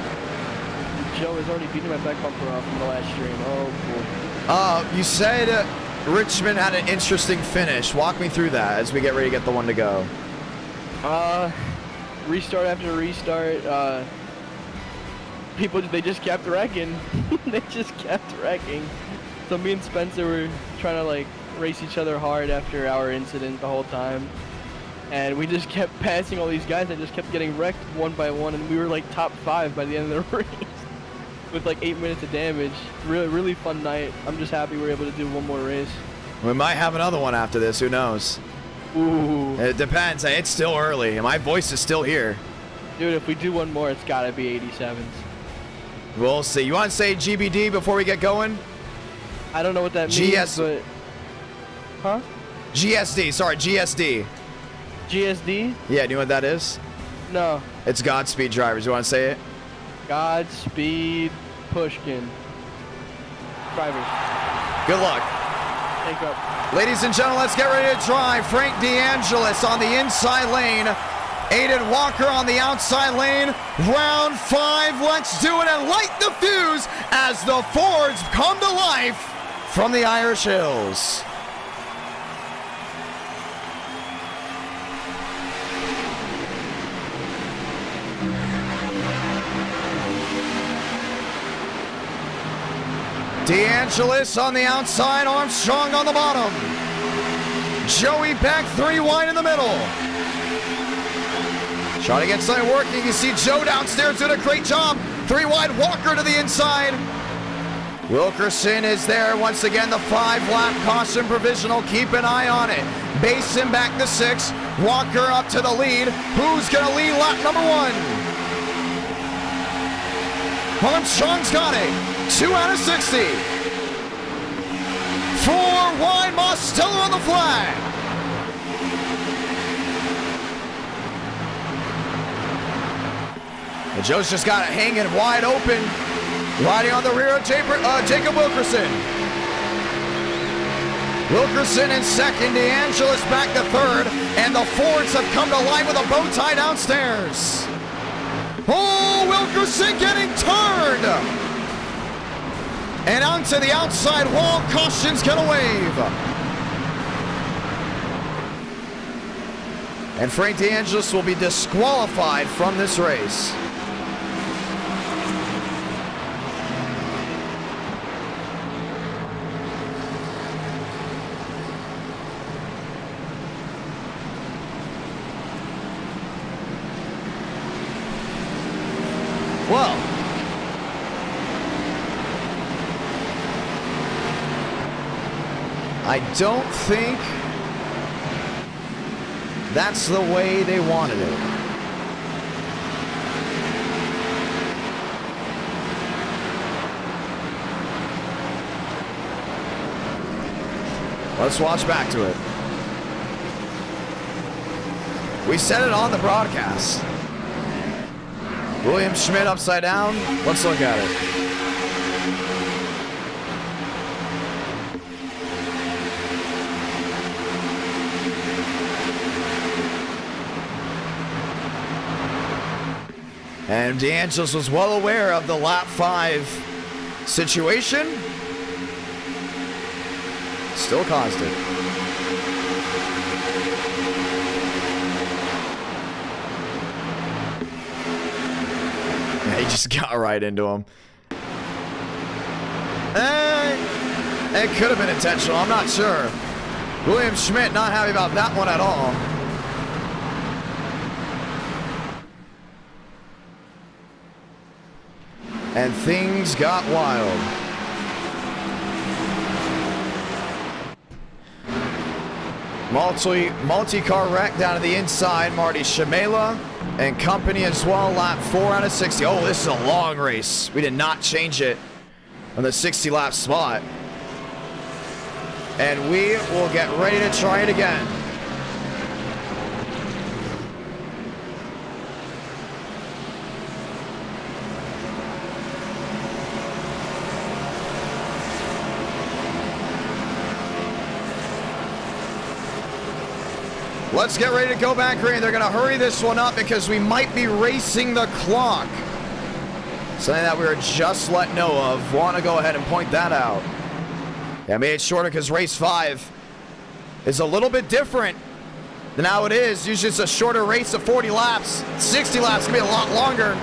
Joe has already beaten my back bumper off from the last stream. Oh boy. You said Richmond had an interesting finish. Walk me through that as we get ready to get the one to go. Restart after restart. They just kept wrecking. They just kept wrecking. So me and Spencer were trying to like race each other hard after our incident the whole time. And we just kept passing all these guys that just kept getting wrecked one by one, and we were like top 5 by the end of the race with like 8 minutes of damage. Really fun night. I'm just happy we were able to do one more race. We might have another one after this. Who knows? Ooh. It depends. It's still early, and my voice is still here. Dude, if we do one more, it's gotta be 87s. We'll see. You want to say GBD before we get going? I don't know what that means, but... Huh? GSD. Sorry, GSD. GSD? Yeah, do you know what that is? No. It's Godspeed Drivers. You want to say it? Godspeed Pushkin. Drivers. Good luck. Take up. Ladies and gentlemen, let's get ready to drive. Frank DeAngelis on the inside lane. Aiden Walker on the outside lane. Round 5. Let's do it and light the fuse as the Fords come to life from the Irish Hills. DeAngelis on the outside, Armstrong on the bottom. Joey Beck 3 wide in the middle. Trying to get something working. You see Joe downstairs doing a great job. 3 wide, Walker to the inside. Wilkerson is there. Once again, the 5-lap caution provisional. Keep an eye on it. Basin back to 6. Walker up to the lead. Who's going to lead lap number 1? Armstrong's got it. 2 out of 60. 4 wide, Mostello on the flag. And Joe's just got it hanging wide open. Riding on the rear of Jacob Wilkerson. Wilkerson in second, DeAngelis back to third, and the Fords have come to life with a bow tie downstairs. Oh, Wilkerson getting turned! And onto the outside wall, caution's gonna wave. And Frank DeAngelis will be disqualified from this race. Well, I don't think that's the way they wanted it. Let's watch back to it. We said it on the broadcast. William Schmidt upside down. Let's look at it. And DeAngelis was well aware of the lap 5 situation. Still caused it. Yeah, he just got right into him. It could have been intentional, I'm not sure. William Schmidt not happy about that one at all. And things got wild. Multi-car wreck down to the inside. Marty Shamela and company as well. Lap 4 out of 60. Oh, this is a long race. We did not change it on the 60-lap spot. And we will get ready to try it again. Let's get ready to go back green. They're going to hurry this one up because we might be racing the clock. Something that we were just let know of. Want to go ahead and point that out. Yeah, I made it shorter because race 5 is a little bit different than how it is. Usually it's a shorter race of 40 laps. 60 laps can be a lot longer.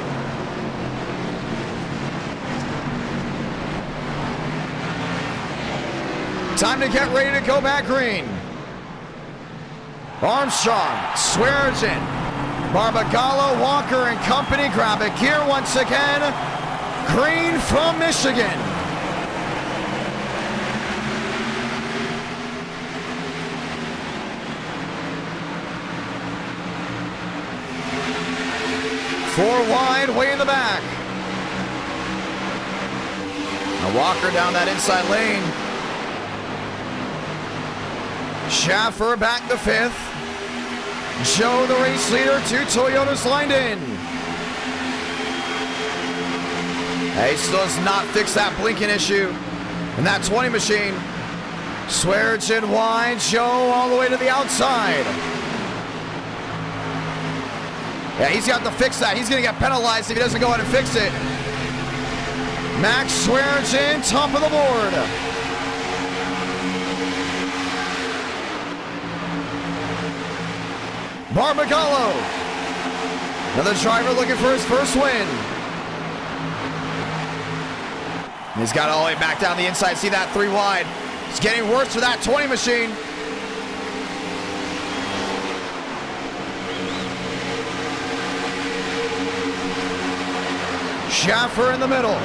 Time to get ready to go back green. Armstrong, Swearengin, Barbagallo, Walker, and company grab a gear once again. Green from Michigan. Four wide, way in the back. Now Walker down that inside lane. Schaffer back to 5th. Joe, the race leader, 2 Toyotas lined in. He still does not fix that blinking issue in that 20 machine. Swearengin wide, Joe all the way to the outside. Yeah, he's got to fix that. He's going to get penalized if he doesn't go ahead and fix it. Max Swearengin, top of the board. Barbagallo, another driver looking for his first win. He's got all the way back down the inside. See that 3 wide. It's getting worse for that 20 machine. Schaffer in the middle.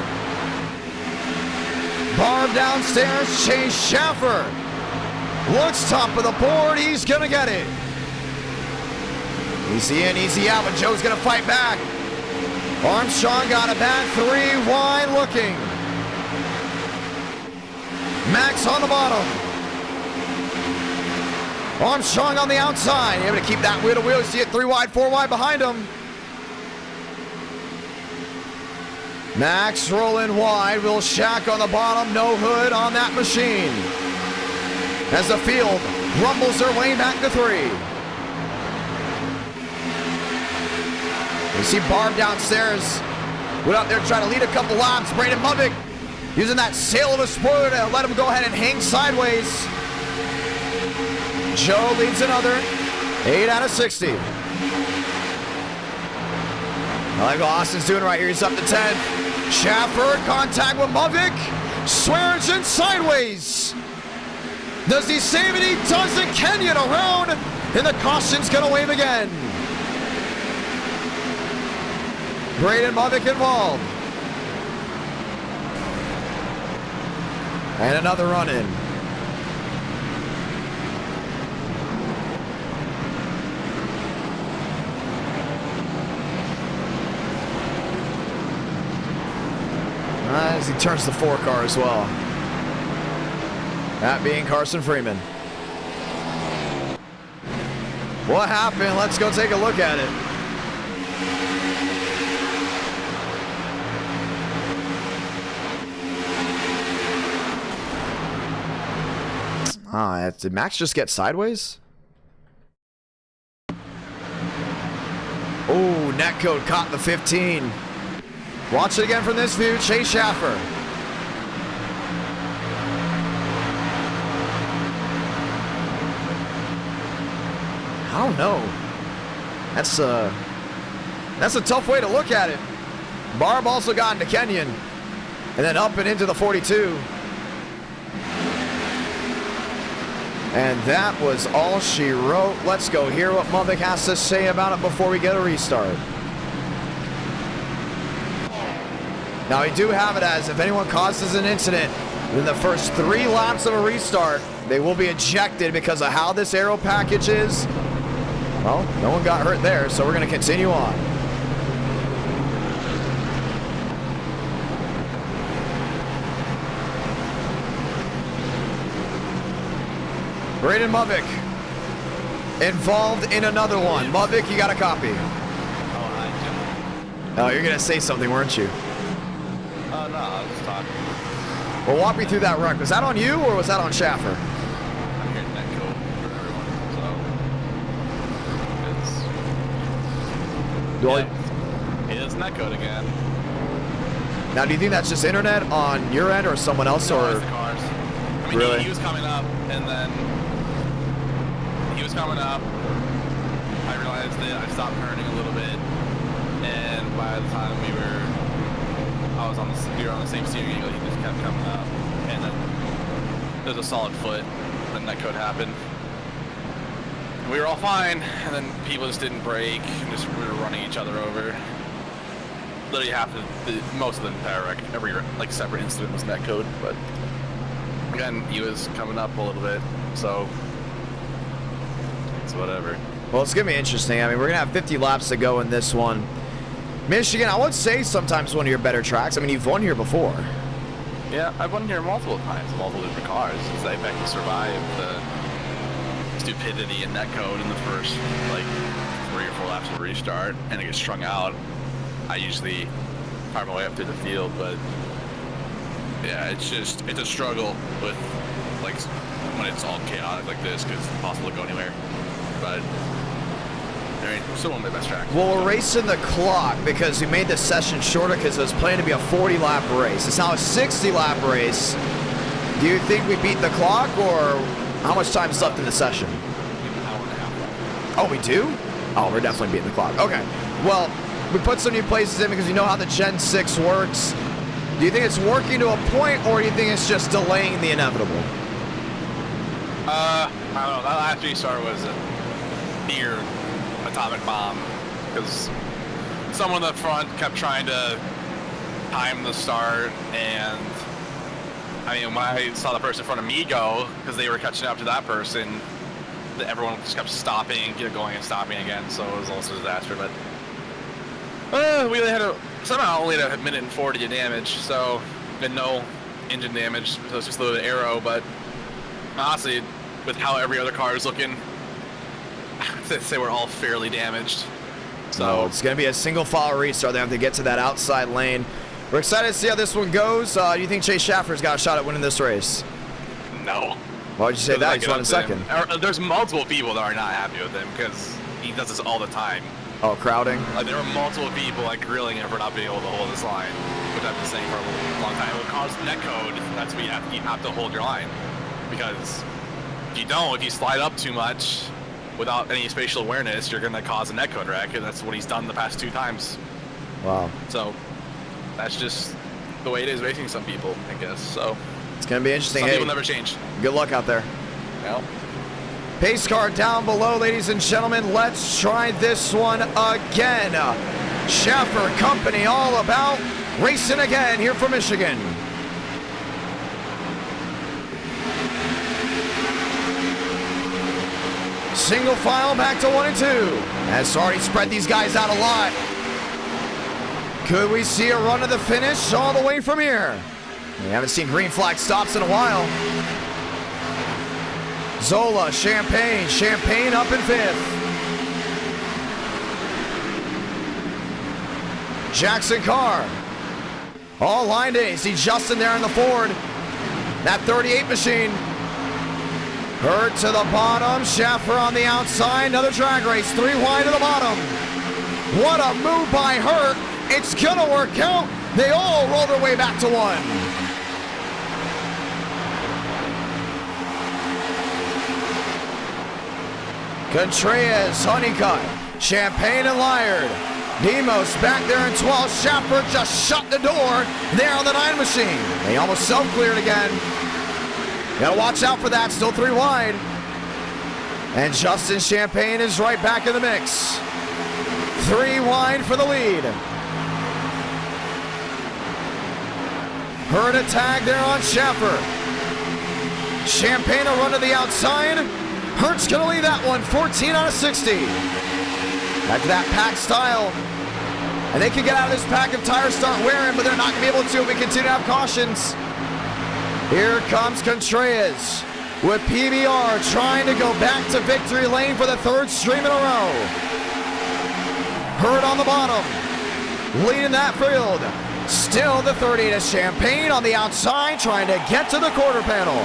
Barb downstairs. Chase Schaffer looks top of the board. He's gonna get it. Easy in, easy out, but Joe's gonna fight back. Armstrong got it back, 3 wide looking. Max on the bottom. Armstrong on the outside, able to keep that wheel to wheel. See it 3 wide, 4 wide behind him. Max rolling wide, Will Shack on the bottom, no hood on that machine. As the field rumbles their way back to 3. You see Barb downstairs. Went out there trying to lead a couple laps. Braden Movick using that sail of a spoiler to let him go ahead and hang sideways. Joe leads another 8 out of 60. I like what Austin's doing right here. He's up to 10. Schaffer, contact with Movick. Swearengin sideways. Does he save it? He doesn't. Kenyon around. And the caution's going to wave again. Braden Movick involved. And another run in. As he turns the 4 car as well. That being Carson Freeman. What happened? Let's go take a look at it. Did Max just get sideways? Oh, netcode caught the 15. Watch it again from this view. Chase Schaffer. I don't know. That's a tough way to look at it. Barb also got into Kenyon. And then up and into the 42. And that was all she wrote. Let's go hear what Movick has to say about it before we get a restart. Now, we do have it as if anyone causes an incident in the first 3 laps of a restart, they will be ejected because of how this aero package is. Well, no one got hurt there, so we're going to continue on. Braden Movick involved in another one. Movick, you got a copy. Oh, you're going to say something, weren't you? Oh, no, I was just talking. Well, walk me through that wreck. Was that on you or was that on Schaffer? I'm getting that code for everyone, so Well, yeah, it is net code again. Now, do you think that's just internet on your end or someone else? No, Or it's the cars. I I mean, Really? he was coming up, and then he was coming up. I realized that I stopped turning a little bit, and by the time we were on the same steering angle, he just kept coming up, and then there's a solid foot, and that could happen. We were all fine, and then people just didn't brake, and just we were running each other over. Literally most of the entire wreck, every like separate incident was net code, but again, he was coming up a little bit, so it's whatever. Well, it's going to be interesting. I mean, we're going to have 50 laps to go in this one. Michigan, I would say sometimes one of your better tracks. I mean, you've won here before. Yeah, I've won here multiple times, multiple different cars, since I can survive the stupidity in netcode in the first like 3 or 4 laps of restart, and it gets strung out. I usually fire my way up through the field, but yeah, it's a struggle with like when it's all chaotic like this, because it's impossible to go anywhere. But I mean, still one of my best tracks. Well, we're racing the clock because we made the session shorter because it was planned to be a 40-lap race. It's now a 60-lap race. Do you think we beat the clock, or how much time is left in the session? An hour and a half left. Oh, we do? Oh, we're definitely beating the clock. Okay. Well, we put some new places in because you know how the Gen 6 works. Do you think it's working to a point, or do you think it's just delaying the inevitable? I don't know. That last restart was a near atomic bomb, because someone in the front kept trying to time the start, and I mean, when I saw the person in front of me go, because they were catching up to that person, everyone just kept stopping, going and stopping again, so it was also a disaster. But we somehow only had a minute and 40 of damage, so and no engine damage, so it's just a little bit of aero. But honestly, with how every other car is looking, I'd say we're all fairly damaged. So it's going to be a single file restart. They have to get to that outside lane. We're excited to see how this one goes. Do you think Chase Schaffer's got a shot at winning this race? no. Why would you say that? He's won in second. There's multiple people that are not happy with him because he does this all the time. Oh, crowding? Like, there are multiple people like grilling him for not being able to hold this line, which I've been saying for a long time. It causes netcode. That's what you have to hold your line, because if you don't, if you slide up too much without any spatial awareness, you're going to cause a netcode wreck, and that's what he's done the past 2 times. Wow. So that's just the way it is racing some people, I guess. So it's going to be interesting. Some people never change. Good luck out there. Well. Pace car down below, ladies and gentlemen. Let's try this one again. Schaffer Company all about racing again here from Michigan. Single file back to 1 and 2. Has already spread these guys out a lot. Could we see a run to the finish all the way from here? We haven't seen green flag stops in a while. Zola, Champagne up in 5th. Jackson Carr, all lined in. You see Justin there in the Ford. That 38 machine. Hurt to the bottom, Schaffer on the outside. Another drag race, 3 wide to the bottom. What a move by Hurt. It's gonna work out. They all roll their way back to 1. Contreras, Honeycutt, Champagne and Lyard. Demos back there in 12th. Schaffer just shut the door there on the 9 machine. They almost self-cleared again. Gotta watch out for that, still 3 wide. And Justin Champagne is right back in the mix. 3 wide for the lead. Hurt a tag there on Schaffer. Champagne a run to the outside. Hurt's gonna lead that one, 14 out of 60. Back to that pack style. And they can get out of this pack if tires start wearing, but they're not gonna be able to if we continue to have cautions. Here comes Contreras with PBR trying to go back to victory lane for the 3rd stream in a row. Hurt on the bottom, leading that field. Still the 38 of Champagne on the outside trying to get to the quarter panel.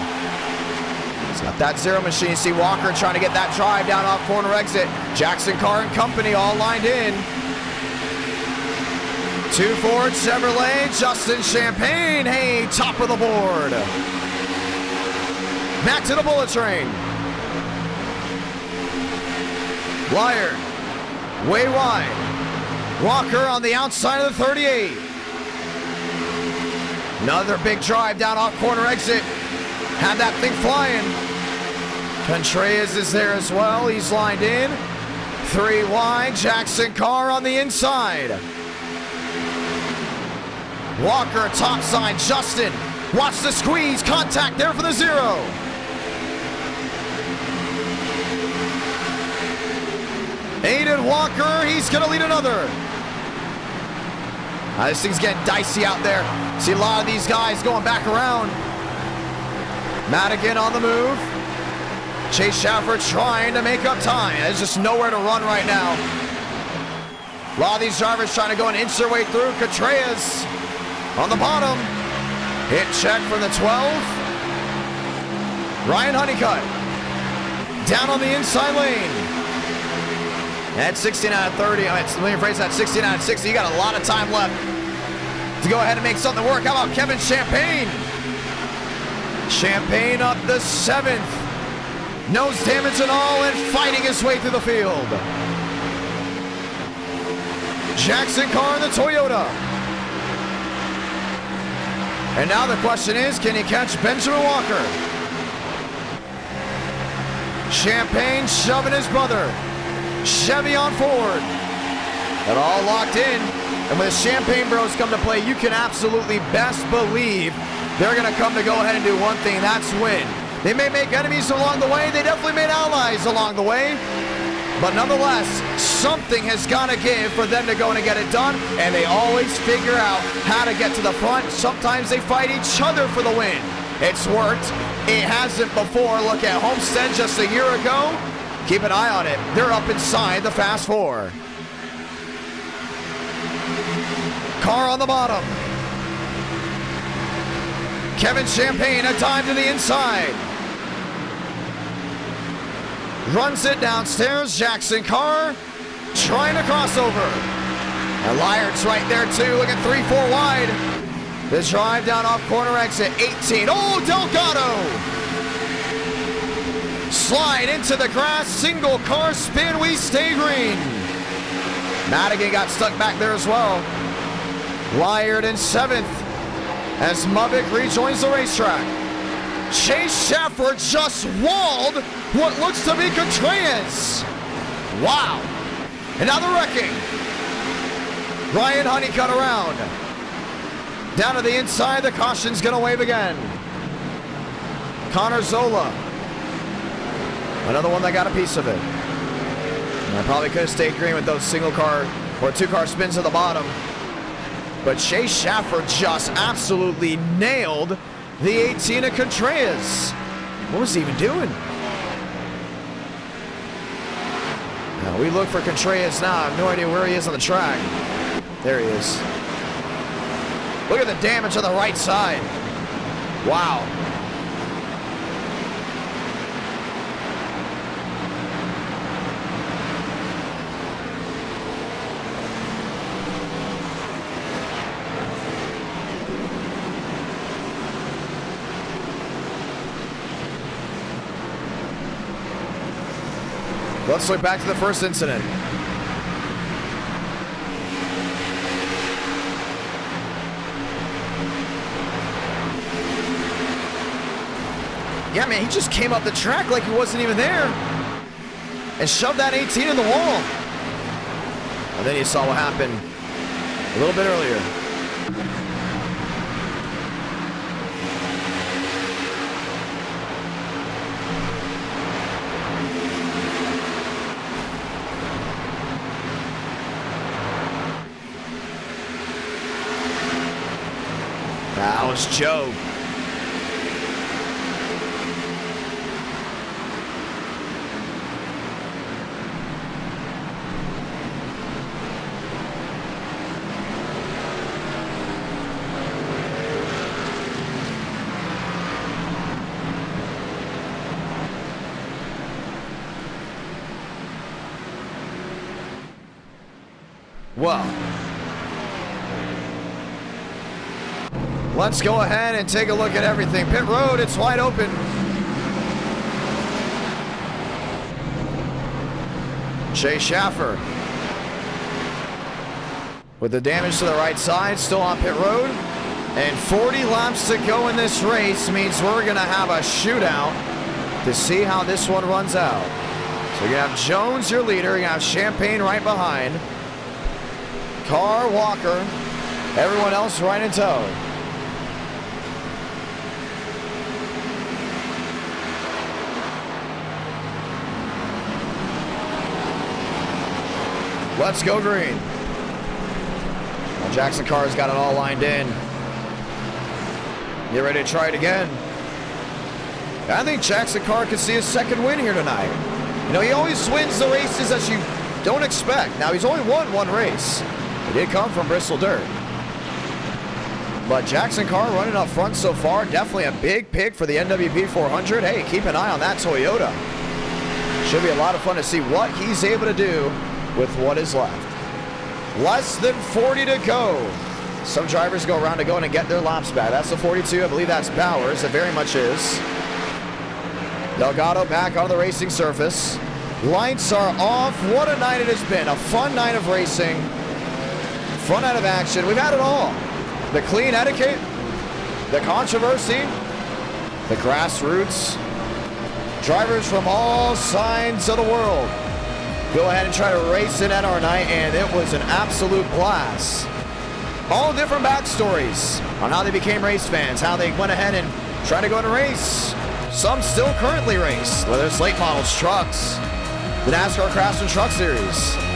He's got that 0 machine. You see Walker trying to get that drive down off corner exit. Jackson Carr and company all lined in. 2 Ford Chevrolet, Justin Champagne, hey, top of the board. Back to the bullet train. Liard. Way wide. Walker on the outside of the 38. Another big drive down off corner exit. Had that thing flying. Contreras is there as well. He's lined in. 3 wide. Jackson Carr on the inside. Walker top side. Justin. Watch the squeeze. Contact there for the 0. Aiden Walker. He's going to lead another. This thing's getting dicey out there. See a lot of these guys going back around. Madigan on the move. Chase Shaffer trying to make up time. There's just nowhere to run right now. A lot of these drivers trying to go and inch their way through. Contreras on the bottom. Hit check from the 12. Ryan Honeycutt down on the inside lane. At 16 out of 30, let me rephrase that, 16 out of 60. You got a lot of time left to go ahead and make something work. How about Kevin Champagne? Champagne up the 7th. Nose damage and all, and fighting his way through the field. Jackson Carr in the Toyota. And now the question is, can he catch Benjamin Walker? Champagne shoving his brother. Chevy on forward. It all locked in. And when the Champagne Bros come to play, you can absolutely best believe they're going to come to go ahead and do one thing, that's win. They may make enemies along the way. They definitely made allies along the way. But nonetheless, something has got to give for them to go and get it done. And they always figure out how to get to the front. Sometimes they fight each other for the win. It's worked. It hasn't before. Look at Homestead just a year ago. Keep an eye on it. They're up inside the Fast Four. Carr on the bottom. Kevin Champagne, a dive to the inside. Runs it downstairs. Jackson Carr trying to cross over. And Liard's right there too, looking 3-4 wide. The drive down off corner exit 18. Oh, Delgado! Slide into the grass, single car spin, we stay green. Madigan got stuck back there as well. Liard in 7th as Mubbick rejoins the racetrack. Chase Shaffer just walled what looks to be Contreras. Wow. And now the wrecking. Ryan Honeycutt around. Down to the inside, the caution's gonna wave again. Connor Zola. Another one that got a piece of it. And I probably could have stayed green with those single car or 2-car spins at the bottom. But Chase Shaffer just absolutely nailed the 18 of Contreras. What was he even doing? Now we look for Contreras now. I have no idea where he is on the track. There he is. Look at the damage on the right side. Wow. Let's look back to the first incident. Yeah, man, he just came up the track like he wasn't even there and shoved that 18 in the wall. And then you saw what happened a little bit earlier. That was Joe. Well, let's go ahead and take a look at everything. Pit road, it's wide open. Chase Schaffer with the damage to the right side, still on pit road. And 40 laps to go in this race means we're going to have a shootout to see how this one runs out. So you have Jones, your leader. You have Champagne right behind. Carr, Walker, everyone else right in tow. Let's go green. Well, Jackson Carr's got it all lined in. Get ready to try it again. I think Jackson Carr could see his second win here tonight. You know, he always wins the races that you don't expect. Now, he's only won one race. It did come from Bristol Dirt. But Jackson Carr running up front so far, definitely a big pick for the NWP 400. Hey, keep an eye on that Toyota. Should be a lot of fun to see what he's able to do with what is left. Less than 40 to go. Some drivers go around to go in and get their laps back. That's the 42. I believe that's Bowers. It very much is. Delgado back on the racing surface. Lights are off. What a night it has been. A fun night of racing. Fun night of action. We've had it all. The clean etiquette. The controversy. The grassroots. Drivers from all sides of the world go ahead and try to race in NR night, and it was an absolute blast. All different backstories on how they became race fans, how they went ahead and tried to go and race. Some still currently race, whether it's late models, trucks, the NASCAR Craftsman Truck Series.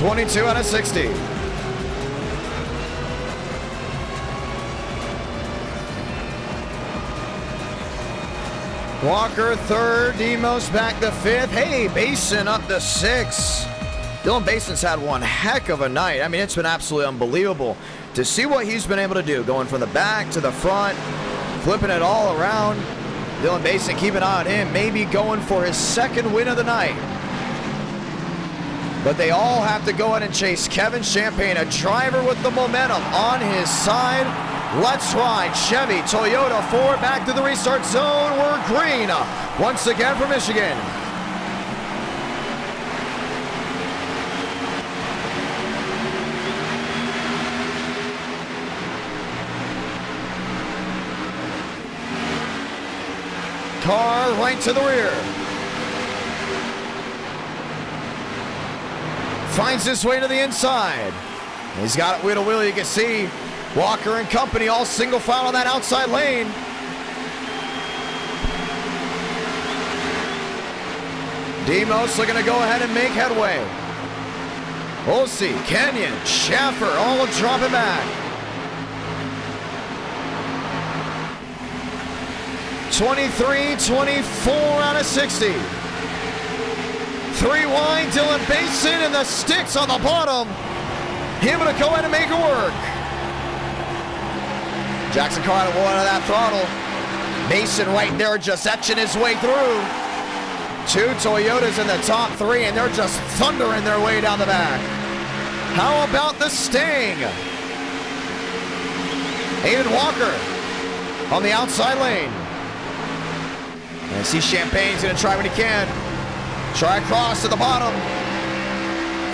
.22 out of 60. Walker third, Demos back to fifth. Hey, Basin up to sixth. Dylan Bason's had one heck of a night. I mean, it's been absolutely unbelievable to see what he's been able to do, going from the back to the front, flipping it all around. Dylan Basin, keep an eye on him, maybe going for his second win of the night. But they all have to go ahead and chase Kevin Champagne, a driver with the momentum on his side. Let's ride. Chevy, Toyota, Ford, back to the restart zone. We're green once again for Michigan. Carr right to the rear. Finds his way to the inside. He's got it wheel to wheel. You can see Walker and company all single file on that outside lane. Demos looking to go ahead and make headway. Olsey, Kenyon, Schaffer all dropping back. 23-24 out of 60. Three wide, Dylan Basin, and the sticks on the bottom. Able to go ahead and make it work. Jackson Carr had one of that throttle. Mason right there just etching his way through. Two Toyotas in the top three, and they're just thundering their way down the back. How about the Sting? Aiden Walker on the outside lane. And I see Champagne's going to try what he can. Try across to the bottom.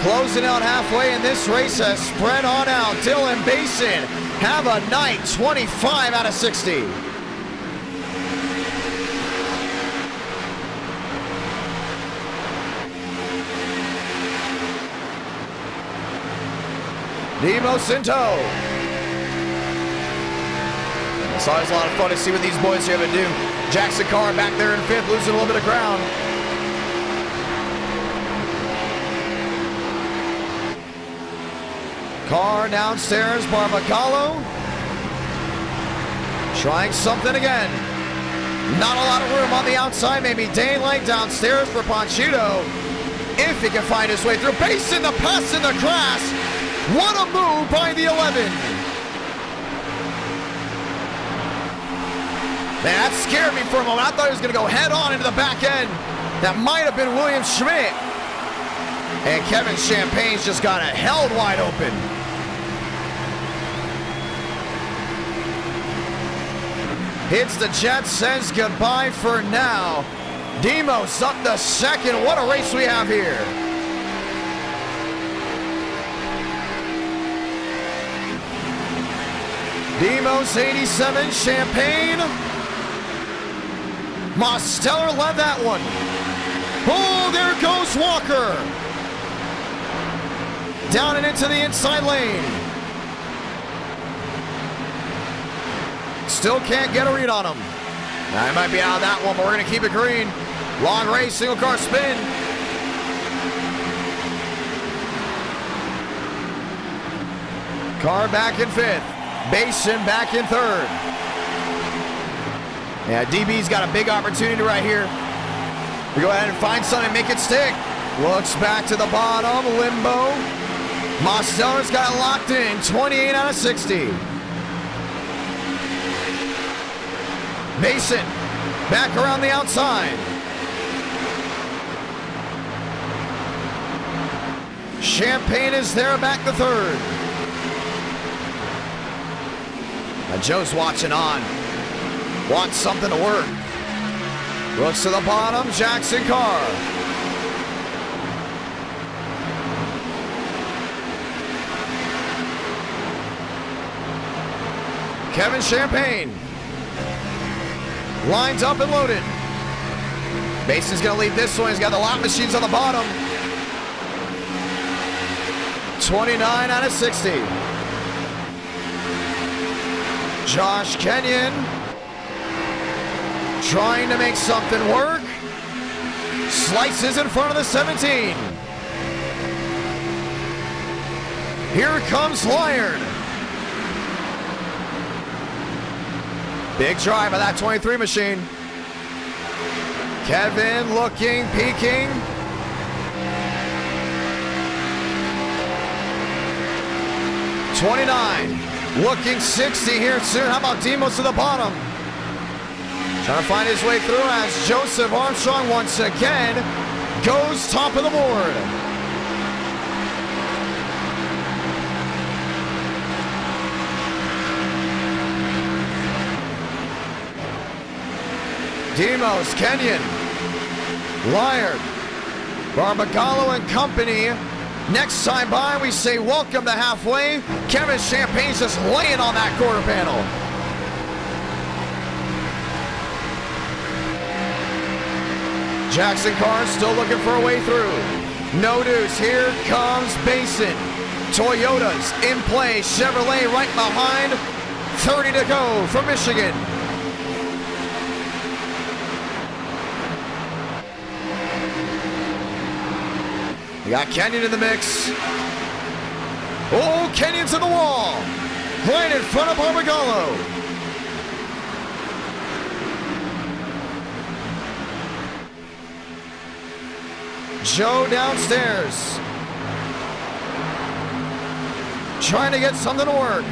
Closing out halfway, and this race has spread on out. Dylan Basin, have a night, 25 out of 60. Demos in tow. It's always a lot of fun to see what these boys are able to do. Jackson Carr back there in fifth, losing a little bit of ground. Carr downstairs, Barbacalo. Trying something again. Not a lot of room on the outside, maybe daylight downstairs for Panchito. If he can find his way through. Basin, the pass in the grass. What a move by the 11. Man, that scared me for a moment. I thought he was going to go head on into the back end. That might have been William Schmidt. And Kevin Champagne's just got it held wide open. Hits the jet, says goodbye for now. Demos up the second. What a race we have here. Demos 87, Champagne. Mosteller led that one. Oh, there goes Walker. Down and into the inside lane. Still can't get a read on him. Now, he might be out of that one, but we're going to keep it green. Long race, single car spin. Car back in fifth. Basin back in third. Yeah, DB's got a big opportunity right here. We go ahead and find something, make it stick. Looks back to the bottom, limbo. Mosteller's got it locked in, 28 out of 60. Mason, back around the outside. Champagne is there, back to third. Now Joe's watching on. Wants something to work. Looks to the bottom, Jackson Carr. Kevin Champagne. Lines up and loaded. Mason's gonna lead this one. He's got the lap machines on the bottom. 29 out of 60. Josh Kenyon trying to make something work. Slices in front of the 17. Here comes Lyard. Big drive of that 23 machine. Kevin looking, peeking. $29, looking 60 here soon. How about Demos to the bottom? Trying to find his way through as Joseph Armstrong once again goes top of the board. Demos, Kenyon, Lyard, Barbagallo and company. Next time by, we say welcome to halfway. Kevin Champagne's just laying on that quarter panel. Jackson Carr still looking for a way through. No news. Here comes Basin. Toyota's in play. Chevrolet right behind. 30 to go for Michigan. We got Kenyon in the mix. Oh, Kenyon's in the wall. Right in front of Barbagallo. Joe downstairs. Trying to get something to work.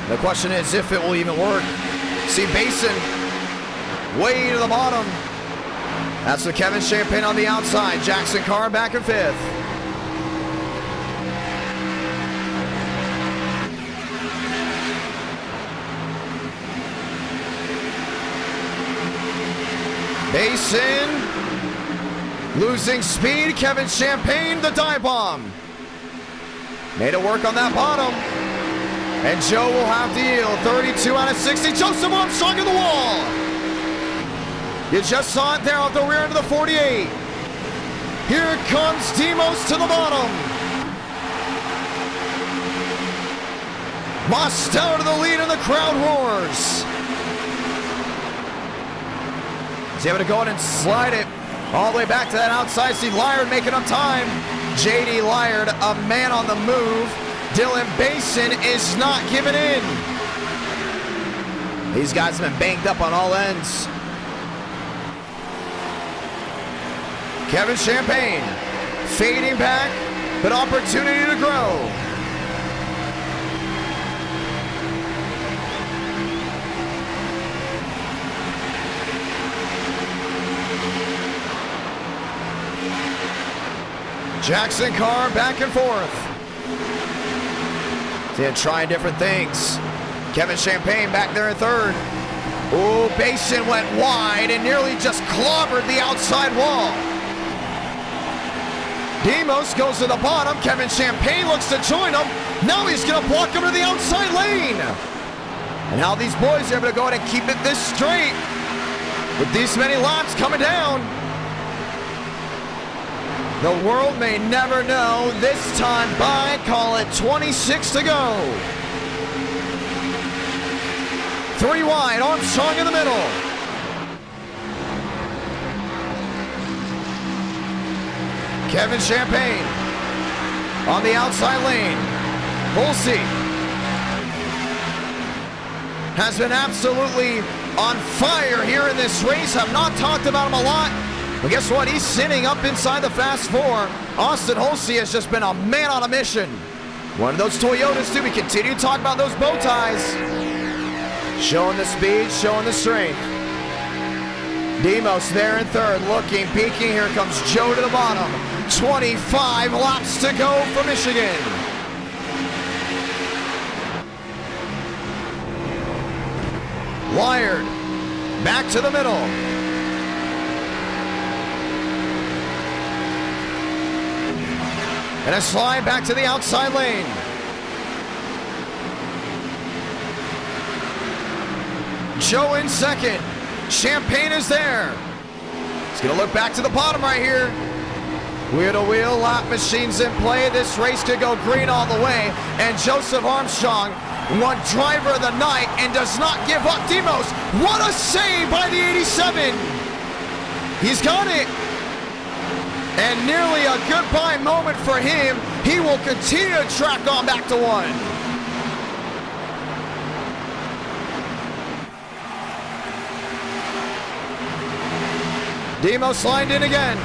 The question is if it will even work. See Basin way to the bottom. That's with Kevin Champagne on the outside. Jackson Carr back in fifth. Basin losing speed. Kevin Champagne, the dive bomb. Made it work on that bottom. And Joe will have to yield. 32 out of 60. Joseph Armstrong in the wall. You just saw it there off the rear end of the 48. Here comes Demos to the bottom. Mosteller to the lead and the crowd roars. He's able to go in and slide it all the way back to that outside. See Lyard making up time. JD Lyard, a man on the move. Dylan Basin is not giving in. These guys have been banged up on all ends. Kevin Champagne fading back, but opportunity to grow. Jackson car back and forth. They're trying different things. Kevin Champagne back there in third. Oh, Basin went wide and nearly just clobbered the outside wall. Demos goes to the bottom. Kevin Champagne looks to join him. Now he's going to block him to the outside lane. And how these boys are able to go ahead and keep it this straight with these many laps coming down. The world may never know. This time by, call it 26 to go. 3 wide, Armstrong in the middle. Kevin Champagne on the outside lane. Hulsey has been absolutely on fire here in this race. I've not talked about him a lot, but guess what? He's sitting up inside the Fast Four. Austin Hulsey has just been a man on a mission. One of those Toyotas too. We continue to talk about those bow ties. Showing the speed, showing the strength. Demos there in third, looking, peeking. Here comes Joe to the bottom. 25 laps to go for Michigan. Wired back to the middle. And a slide back to the outside lane. Joe in second. Champagne is there. He's going to look back to the bottom right here. Wheel to wheel, lap machines in play. This race could go green all the way. And Joseph Armstrong won driver of the night and does not give up. Demos, what a save by the 87. He's got it. And nearly a goodbye moment for him. He will continue to track on back to 1. Demos lined in again.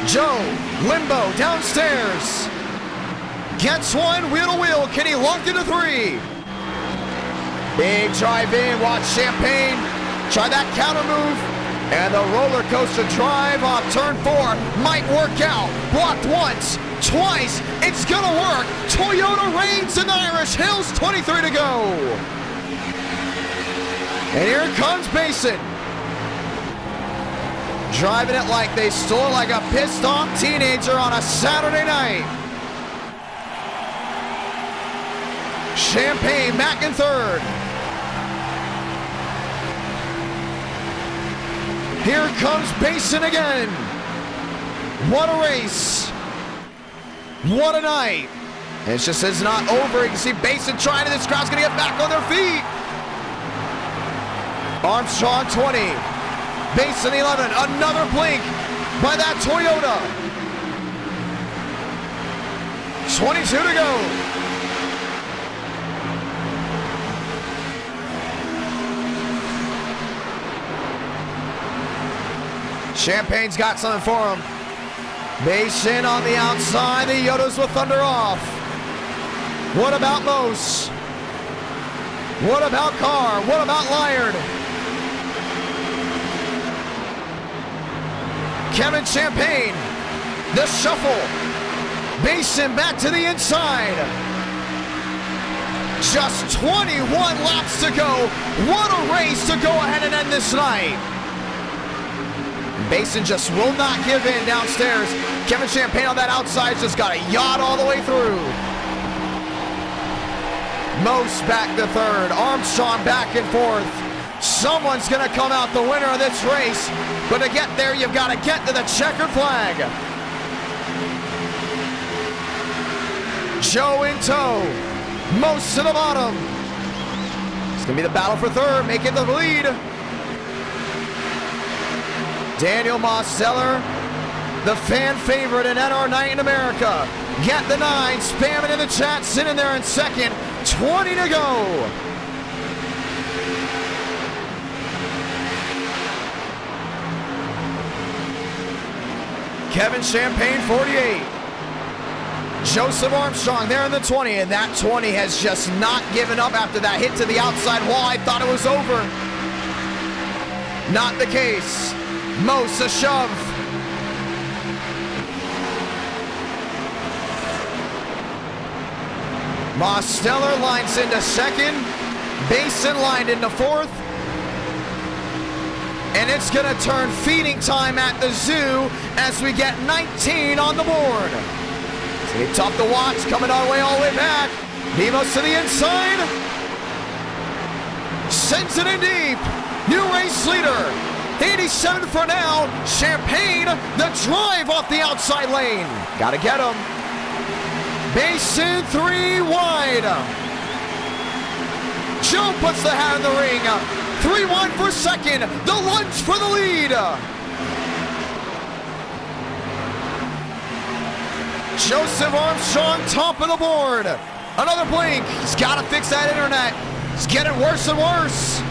Joe, limbo, downstairs. Gets one, wheel to wheel. Can he lock into 3? Big drive in, watch Champagne. Try that counter move. And the roller coaster drive off turn 4 might work out. Blocked once, twice, it's gonna work. Toyota reigns in the Irish Hills, 23 to go. And here comes Basin. Driving it like they stole, like a pissed off teenager on a Saturday night. Champagne back in third. Here comes Basin again. What a race. What a night. And it's just it's not over. You can see Basin trying, and this crowd's gonna get back on their feet. Armstrong 20. Basin 11, another blink by that Toyota. 22 to go. Champagne's got something for him. Basin on the outside, the Yodas will thunder off. What about Mose? What about Carr? What about Lyard? Kevin Champagne, the shuffle. Basin back to the inside. Just 21 laps to go. What a race to go ahead and end this night. Basin just will not give in downstairs. Kevin Champagne on that outside just got a yacht all the way through. Mose back to third. Armstrong back and forth. Someone's going to come out the winner of this race. But to get there, you've got to get to the checkered flag. Joe in tow. Mose to the bottom. It's going to be the battle for third, making the lead. Daniel Mosteller, the fan favorite in NR Night in America. Get the 9, spamming in the chat, sitting there in second. 20 to go. Kevin Champagne, 48. Joseph Armstrong there in the 20, and that 20 has just not given up after that hit to the outside wall. I thought it was over. Not the case. Mose a shove. Mosteller lines into second. Basin lined into fourth. And it's going to turn feeding time at the zoo as we get 19 on the board. It's going to be tough to watch, coming our way all the way back. Nemos to the inside. Sends it in deep. New race leader. 87 for now. Champagne, the drive off the outside lane. Got to get him. Basin 3 wide. Joe puts the hat in the ring. 3 wide for second. The lunge for the lead. Joseph Armstrong, top of the board. Another blink. He's got to fix that internet. It's getting worse and worse.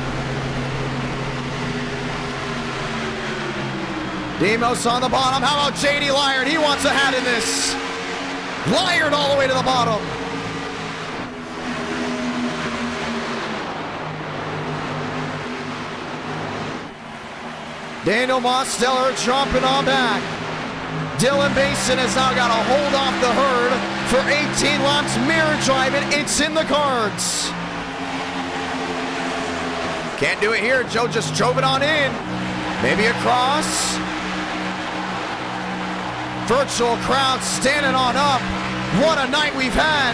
Demos on the bottom. How about JD Lyard? He wants a hat in this. Lyard all the way to the bottom. Daniel Mosteller jumping on back. Dylan Basin has now got a hold off the herd for 18 laps, mirror driving. It's in the cards. Can't do it here. Joe just drove it on in. Maybe across. Virtual crowd standing on up. What a night we've had.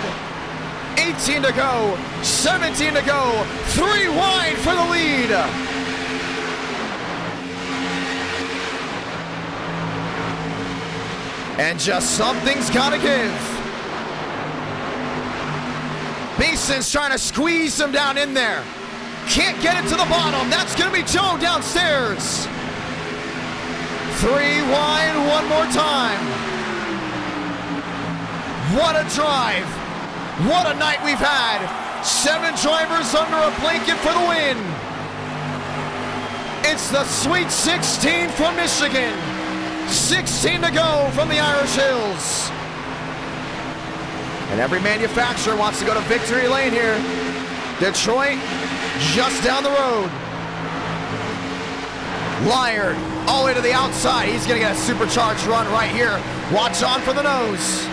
18 to go, 17 to go, 3 wide for the lead. And just something's got to give. Bason's trying to squeeze him down in there. Can't get it to the bottom. That's going to be Joe downstairs. 3 wide one more time. What a drive. What a night we've had. 7 drivers under a blanket for the win. It's the Sweet 16 from Michigan. 16 to go from the Irish Hills. And every manufacturer wants to go to victory lane here. Detroit, just down the road. Lyard, all the way to the outside. He's going to get a supercharged run right here. Watch on for the nose.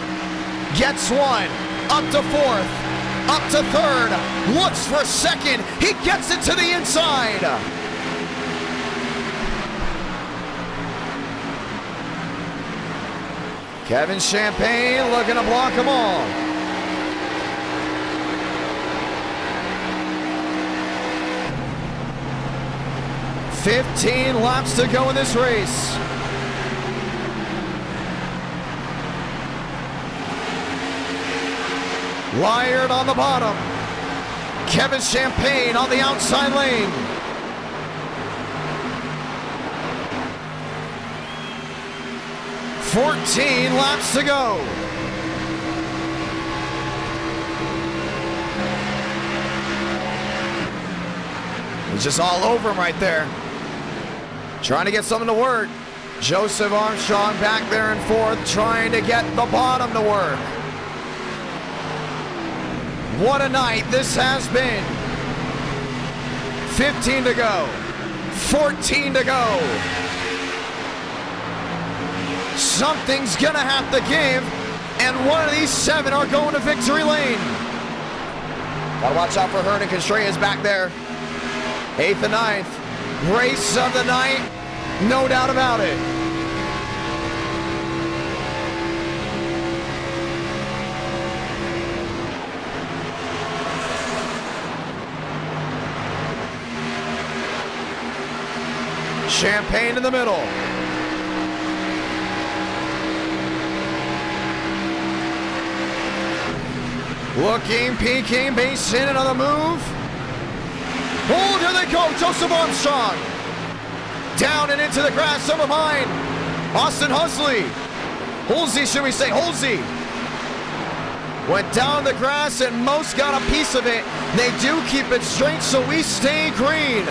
Gets one, up to fourth, up to third. Looks for second. He gets it to the inside. Kevin Champagne looking to block them all. "15 laps to go in this race." Lyard on the bottom. Kevin Champagne on the outside lane. "14 laps to go." He's just all over him right there. Trying to get something to work. Joseph Armstrong back there in fourth, trying to get the bottom to work. What a night this has been. 15 to go. 14 to go. Something's gonna have to give, and one of these 7 are going to victory lane. Gotta watch out for Hernan Contreras back there. 8th and 9th. Race of the night, no doubt about it. Champagne in the middle. Looking, peeking, Basin, another move. Oh, there they go, Joseph Armstrong. Down and into the grass, over behind Austin Husley. Holsey, should we say, Holsey. Went down the grass and most got a piece of it. They do keep it straight, so we stay green.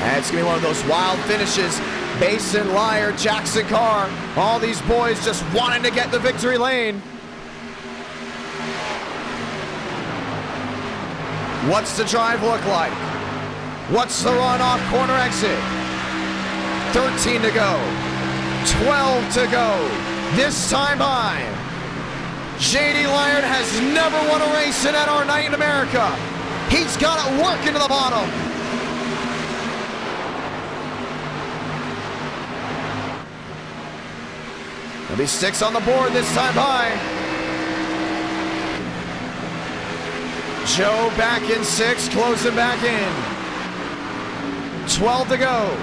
And it's gonna be one of those wild finishes. Basin, Lyard, Jackson Carr, all these boys just wanting to get the victory lane. What's the drive look like? What's the run off corner exit? 13 to go. 12 to go. This time by. JD Laird has never won a race in NR Night in America. He's got it working to the bottom. There'll be 6 on the board this time by. Joe back in 6, closing back in. 12 to go.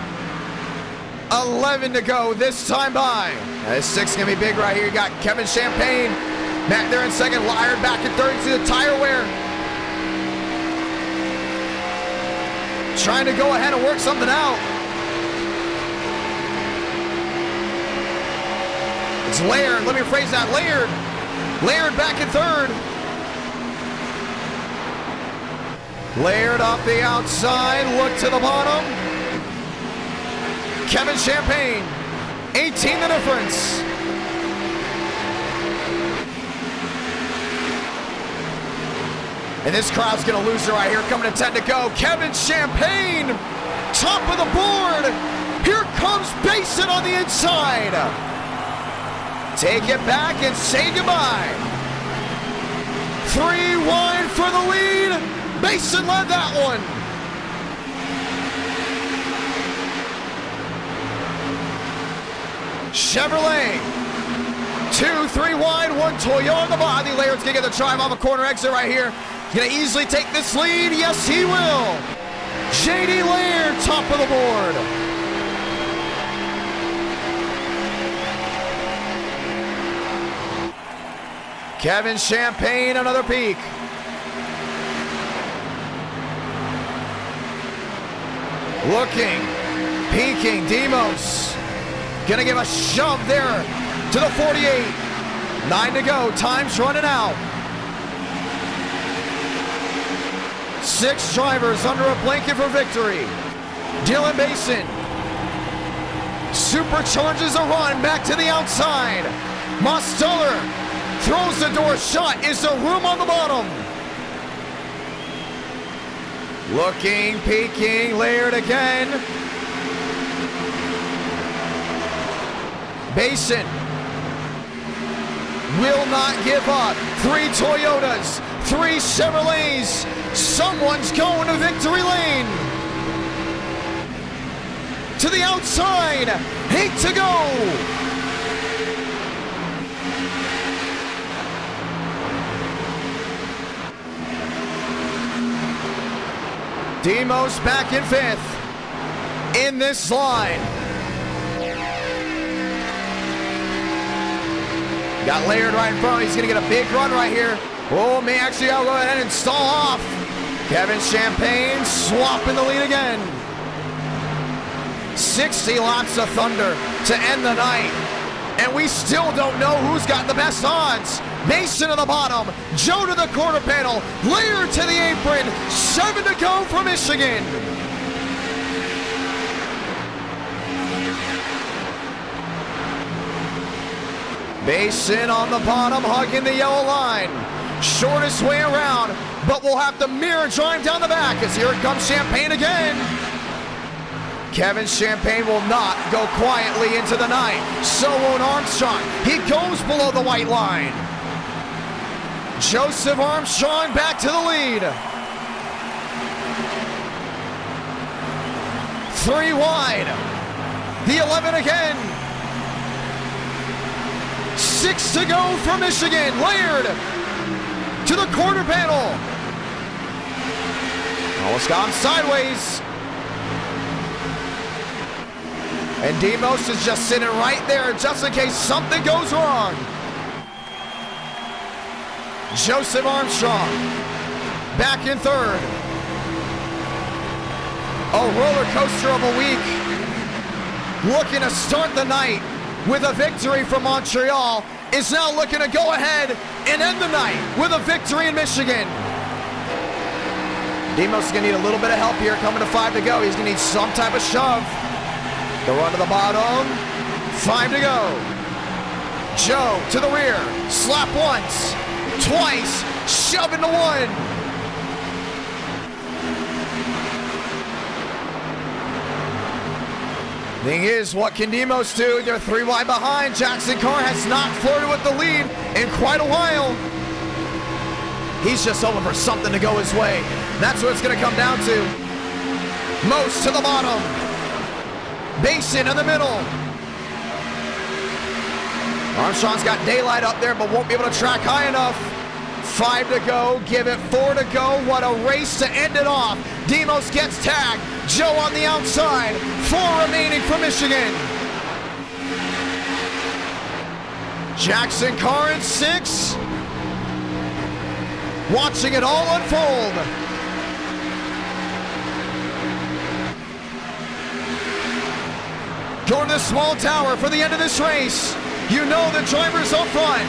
11 to go this time by. Now this 6 is going to be big right here. You got Kevin Champagne back there in second. Laird back in third. You see the tire wear. Trying to go ahead and work something out. It's Laird. Let me rephrase that. Laird back in third. Laird off the outside. Look to the bottom. Kevin Champagne. 18 the difference. And this crowd's going to lose it right here. Coming to 10 to go. Kevin Champagne. Top of the board. Here comes Basin on the inside. Take it back and say goodbye. 3 wide for the lead. Basin led that one. Chevrolet. 2, 3 wide, 1 Toyota on the body. Laird's gonna get the drive off a corner exit right here. He's gonna easily take this lead. Yes, he will. JD Laird, top of the board. Kevin Champagne, another peak. Looking, peeking, Demos. Gonna give a shove there to the 48. 9 to go, time's running out. 6 drivers under a blanket for victory. Dylan Basin supercharges a run back to the outside. Mosteller throws the door shut. Is there room on the bottom? Looking, peeking, Laird again. Basin will not give up. 3 Toyotas, 3 Chevrolets. Someone's going to victory lane. To the outside, 8 to go. Demos back in 5th in this line. Got Laird right in front. He's going to get a big run right here. Oh, may actually I'll go ahead and stall off. Kevin Champagne swapping the lead again. 60 laps of thunder to end the night. And we still don't know who's got the best odds. Mason to the bottom, Joe to the quarter panel, Laird to the apron, 7 to go for Michigan. Basin on the bottom, hugging the yellow line. Shortest way around, but we'll have to mirror drive down the back as here comes Champagne again. Kevin Champagne will not go quietly into the night. So won't Armstrong. He goes below the white line. Joseph Armstrong back to the lead. 3 wide. The 11 again. 6 to go for Michigan. Laird to the quarter panel. Almost got him sideways. And Demos is just sitting right there just in case something goes wrong. Joseph Armstrong back in 3rd. A roller coaster of a week. Looking to start the night with a victory from Montreal, is now looking to go ahead and end the night with a victory in Michigan. Demos is going to need a little bit of help here coming to 5 to go. He's going to need some type of shove. The run to the bottom, 5 to go. Joe to the rear, slap once, twice, shove into 1. Thing is, what can Demos do? They're 3 wide behind. Jackson Carr has not flirted with the lead in quite a while. He's just hoping for something to go his way. That's what it's going to come down to. Most to the bottom. Basin in the middle. Armstrong's got daylight up there, but won't be able to track high enough. 5 to go, give it 4 to go. What a race to end it off. Demos gets tagged. Joe on the outside. 4 remaining for Michigan. Jackson Carr in 6. Watching it all unfold. Going to the small tower for the end of this race. You know the driver's up front.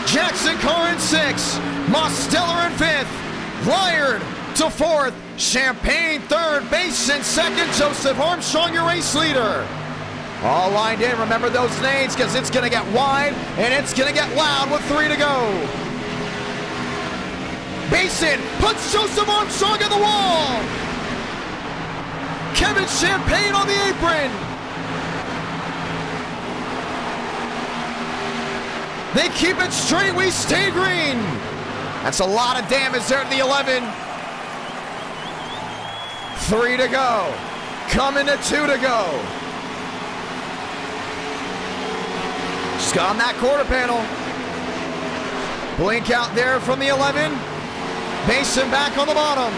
Jackson Carr in 6. Mosteller in 5th. Lyard to 4th. Champagne 3rd. Basin 2nd. Joseph Armstrong, your race leader. All lined in. Remember those names because it's going to get wide and it's going to get loud with 3 to go. Basin puts Joseph Armstrong in the wall. Kevin Champagne on the apron. They keep it straight, we stay green. That's a lot of damage there at the 11. 3 to go. Coming to 2 to go. Just got on that quarter panel. Blink out there from the 11. Basin back on the bottom.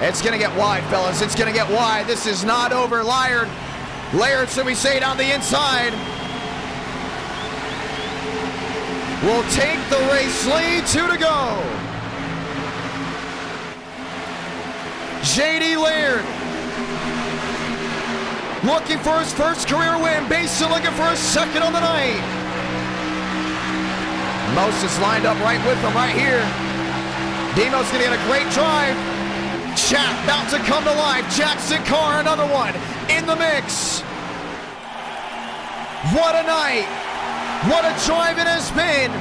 It's gonna get wide, fellas. It's gonna get wide. This is not over. Lyard. should we say, down the inside. Will take the race lead. 2 to go. J.D. Laird looking for his first career win. Basin looking for his second on the night. Most is lined up right with him right here. Demos gonna get a great drive. Chat about to come to life. Jackson Carr, another one in the mix. What a night. What a drive it has been.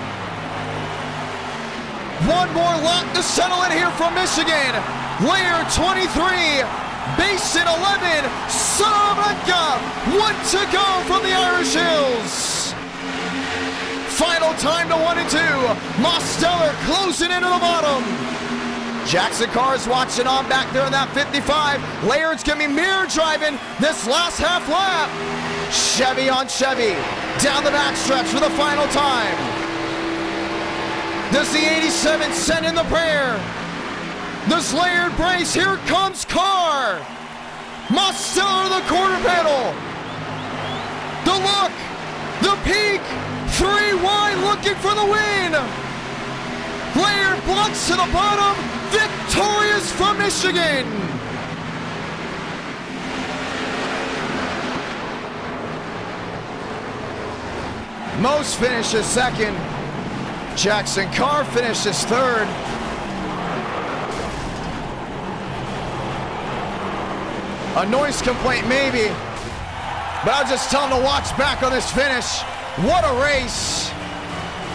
One more lap to settle in here from Michigan. Laird 23, Basin 11, Salamanca, 1 to go from the Irish Hills. Final time to 1 and 2. Mosteller closing into the bottom. Jackson Carr's watching on back there in that 55. Laird's gonna be mirror driving this last half lap. Chevy on Chevy, down the backstretch for the final time. Does the 87 send in the prayer? Does Laird brace? Here comes Carr. Mosteller the quarter panel. The look, the peak, 3 wide looking for the win. Laird blocks to the bottom, victorious from Michigan. Most finishes second. Jackson Carr finishes third. A noise complaint maybe, but I'll just tell him to watch back on this finish. What a race.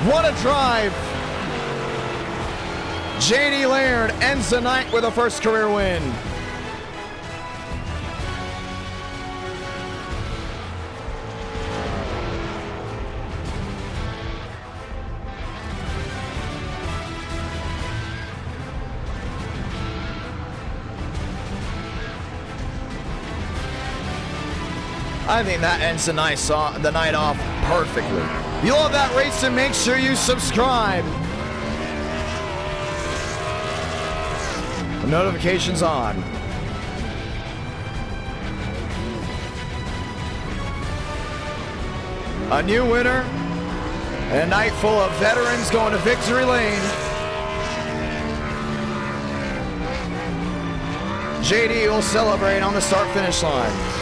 What a drive. J.D. Laird ends the night with a first career win. I think that ends the night off perfectly. You love that race, and make sure you subscribe. The notifications on. A new winner and a night full of veterans going to victory lane. JD will celebrate on the start-finish line.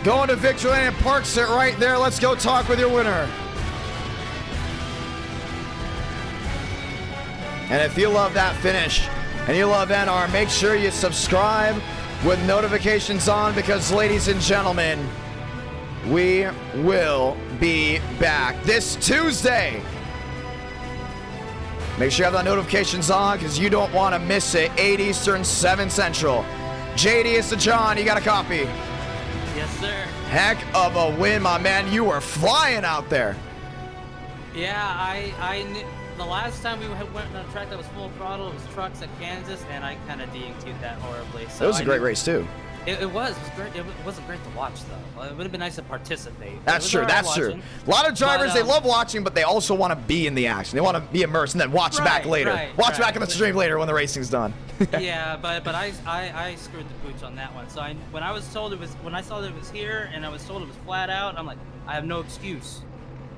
Going to victory lane and parks it right there. Let's go talk with your winner. And if you love that finish, and you love NR, make sure you subscribe with notifications on, because, ladies and gentlemen, we will be back this Tuesday. Make sure you have the notifications on, because you don't want to miss it. 8 Eastern, 7 Central. JD, it's the John. You got a copy? Yes, sir. Heck of a win, my man. You were flying out there. Yeah, I knew the last time we went on a track that was full throttle, it was trucks at Kansas, and I kind of DNQ'd that horribly. So It was a great race, too. It was great. It wasn't great to watch, though. It would have been nice to participate. That's true. That's true. A lot of drivers, they love watching, but they also want to be in the action. They want to be immersed and then watch back later. Watch back in the stream later when the racing's done. Yeah, but I screwed the pooch on that one. So when I saw that it was here and I was told it was flat out, I'm like, I have no excuse,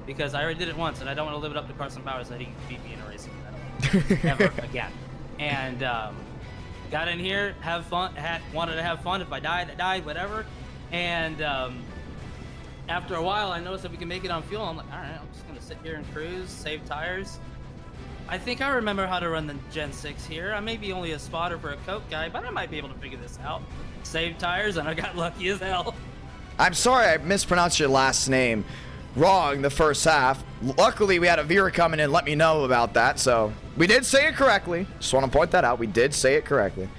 because I already did it once and I don't want to live it up to Carson Bowers that he beat me in a racing. I don't want to ever again. And got in here, have fun, wanted to have fun. If I died, I died, whatever. And after a while, I noticed that we can make it on fuel. I'm like, all right, I'm just gonna sit here and cruise, save tires. I think I remember how to run the Gen 6 here. I may be only a spotter for a Coke guy, but I might be able to figure this out. Save tires, and I got lucky as hell. I'm sorry I mispronounced your last name wrong the first half. Luckily, we had a viewer come in and let me know about that, so we did say it correctly. Just want to point that out. We did say it correctly.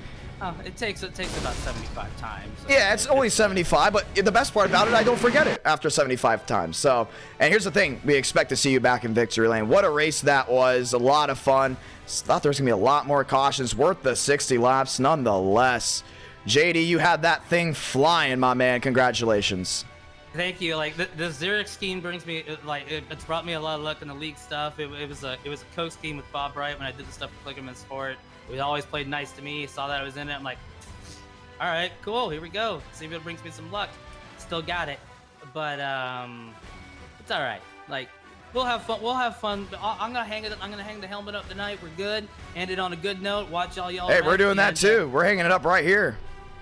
Oh, it takes about 75 times. So Yeah, it's only 75, but the best part about it, I don't forget it after 75 times. So, and here's the thing. We expect to see you back in victory lane. What a race that was. A lot of fun. Thought there was going to be a lot more cautions. Worth the 60 laps nonetheless. JD, you had that thing flying, my man. Congratulations. Thank you. Like the Zurich scheme brings me, it's brought me a lot of luck in the league stuff. It was a Coke scheme with Bob Wright when I did the stuff with Clickerman Sport. He always played nice to me. Saw that I was in it. I'm like, all right, cool. Here we go. See if it brings me some luck. Still got it, but it's all right. Like we'll have fun. We'll have fun. I'm gonna hang the helmet up tonight. We're good. End it on a good note. Watch y'all. Hey, we're doing that too. We're hanging it up right here.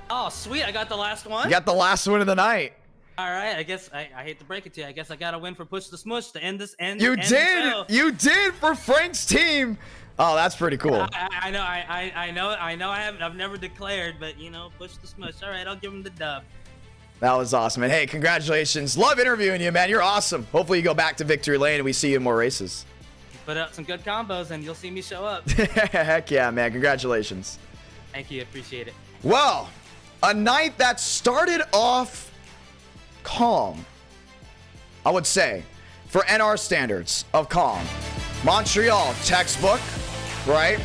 Oh, sweet. I got the last one. You got the last one of the night. All right, I guess I hate to break it to you. I guess I got to win for Push the Smush to end this. You did. You did for Frank's team. Oh, that's pretty cool. I know. I've never declared, but you know, Push the Smush. All right, I'll give him the dub. That was awesome. And hey, congratulations. Love interviewing you, man. You're awesome. Hopefully you go back to victory lane and we see you in more races. Put out some good combos and you'll see me show up. Heck yeah, man. Congratulations. Thank you. Appreciate it. Well, a night that started off calm, I would say, for NR standards of calm. Montreal, textbook, right?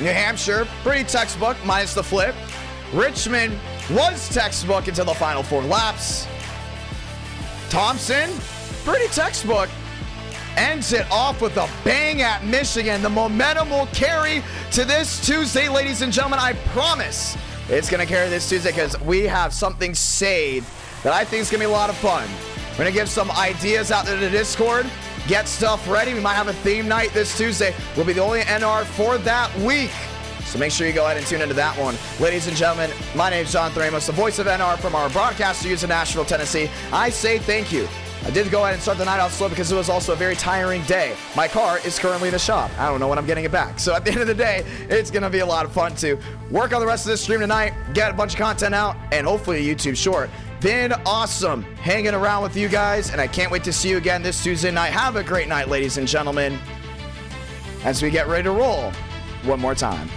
New Hampshire, pretty textbook, minus the flip. Richmond was textbook until the final 4 laps. Thompson, pretty textbook. Ends it off with a bang at Michigan. The momentum will carry to this Tuesday, ladies and gentlemen. I promise it's going to carry this Tuesday because we have something saved that I think is going to be a lot of fun. We're going to give some ideas out there to Discord. Get stuff ready. We might have a theme night this Tuesday. We'll be the only NR for that week. So make sure you go ahead and tune into that one. Ladies and gentlemen, my name is Jonathan Ramos, the voice of NR from our broadcast studios in Nashville, Tennessee. I say thank you. I did go ahead and start the night out slow because it was also a very tiring day. My car is currently in the shop. I don't know when I'm getting it back. So at the end of the day, it's going to be a lot of fun to work on the rest of this stream tonight, get a bunch of content out, and hopefully a YouTube short. Been awesome hanging around with you guys, and I can't wait to see you again this Tuesday night. Have a great night, ladies and gentlemen, as we get ready to roll one more time.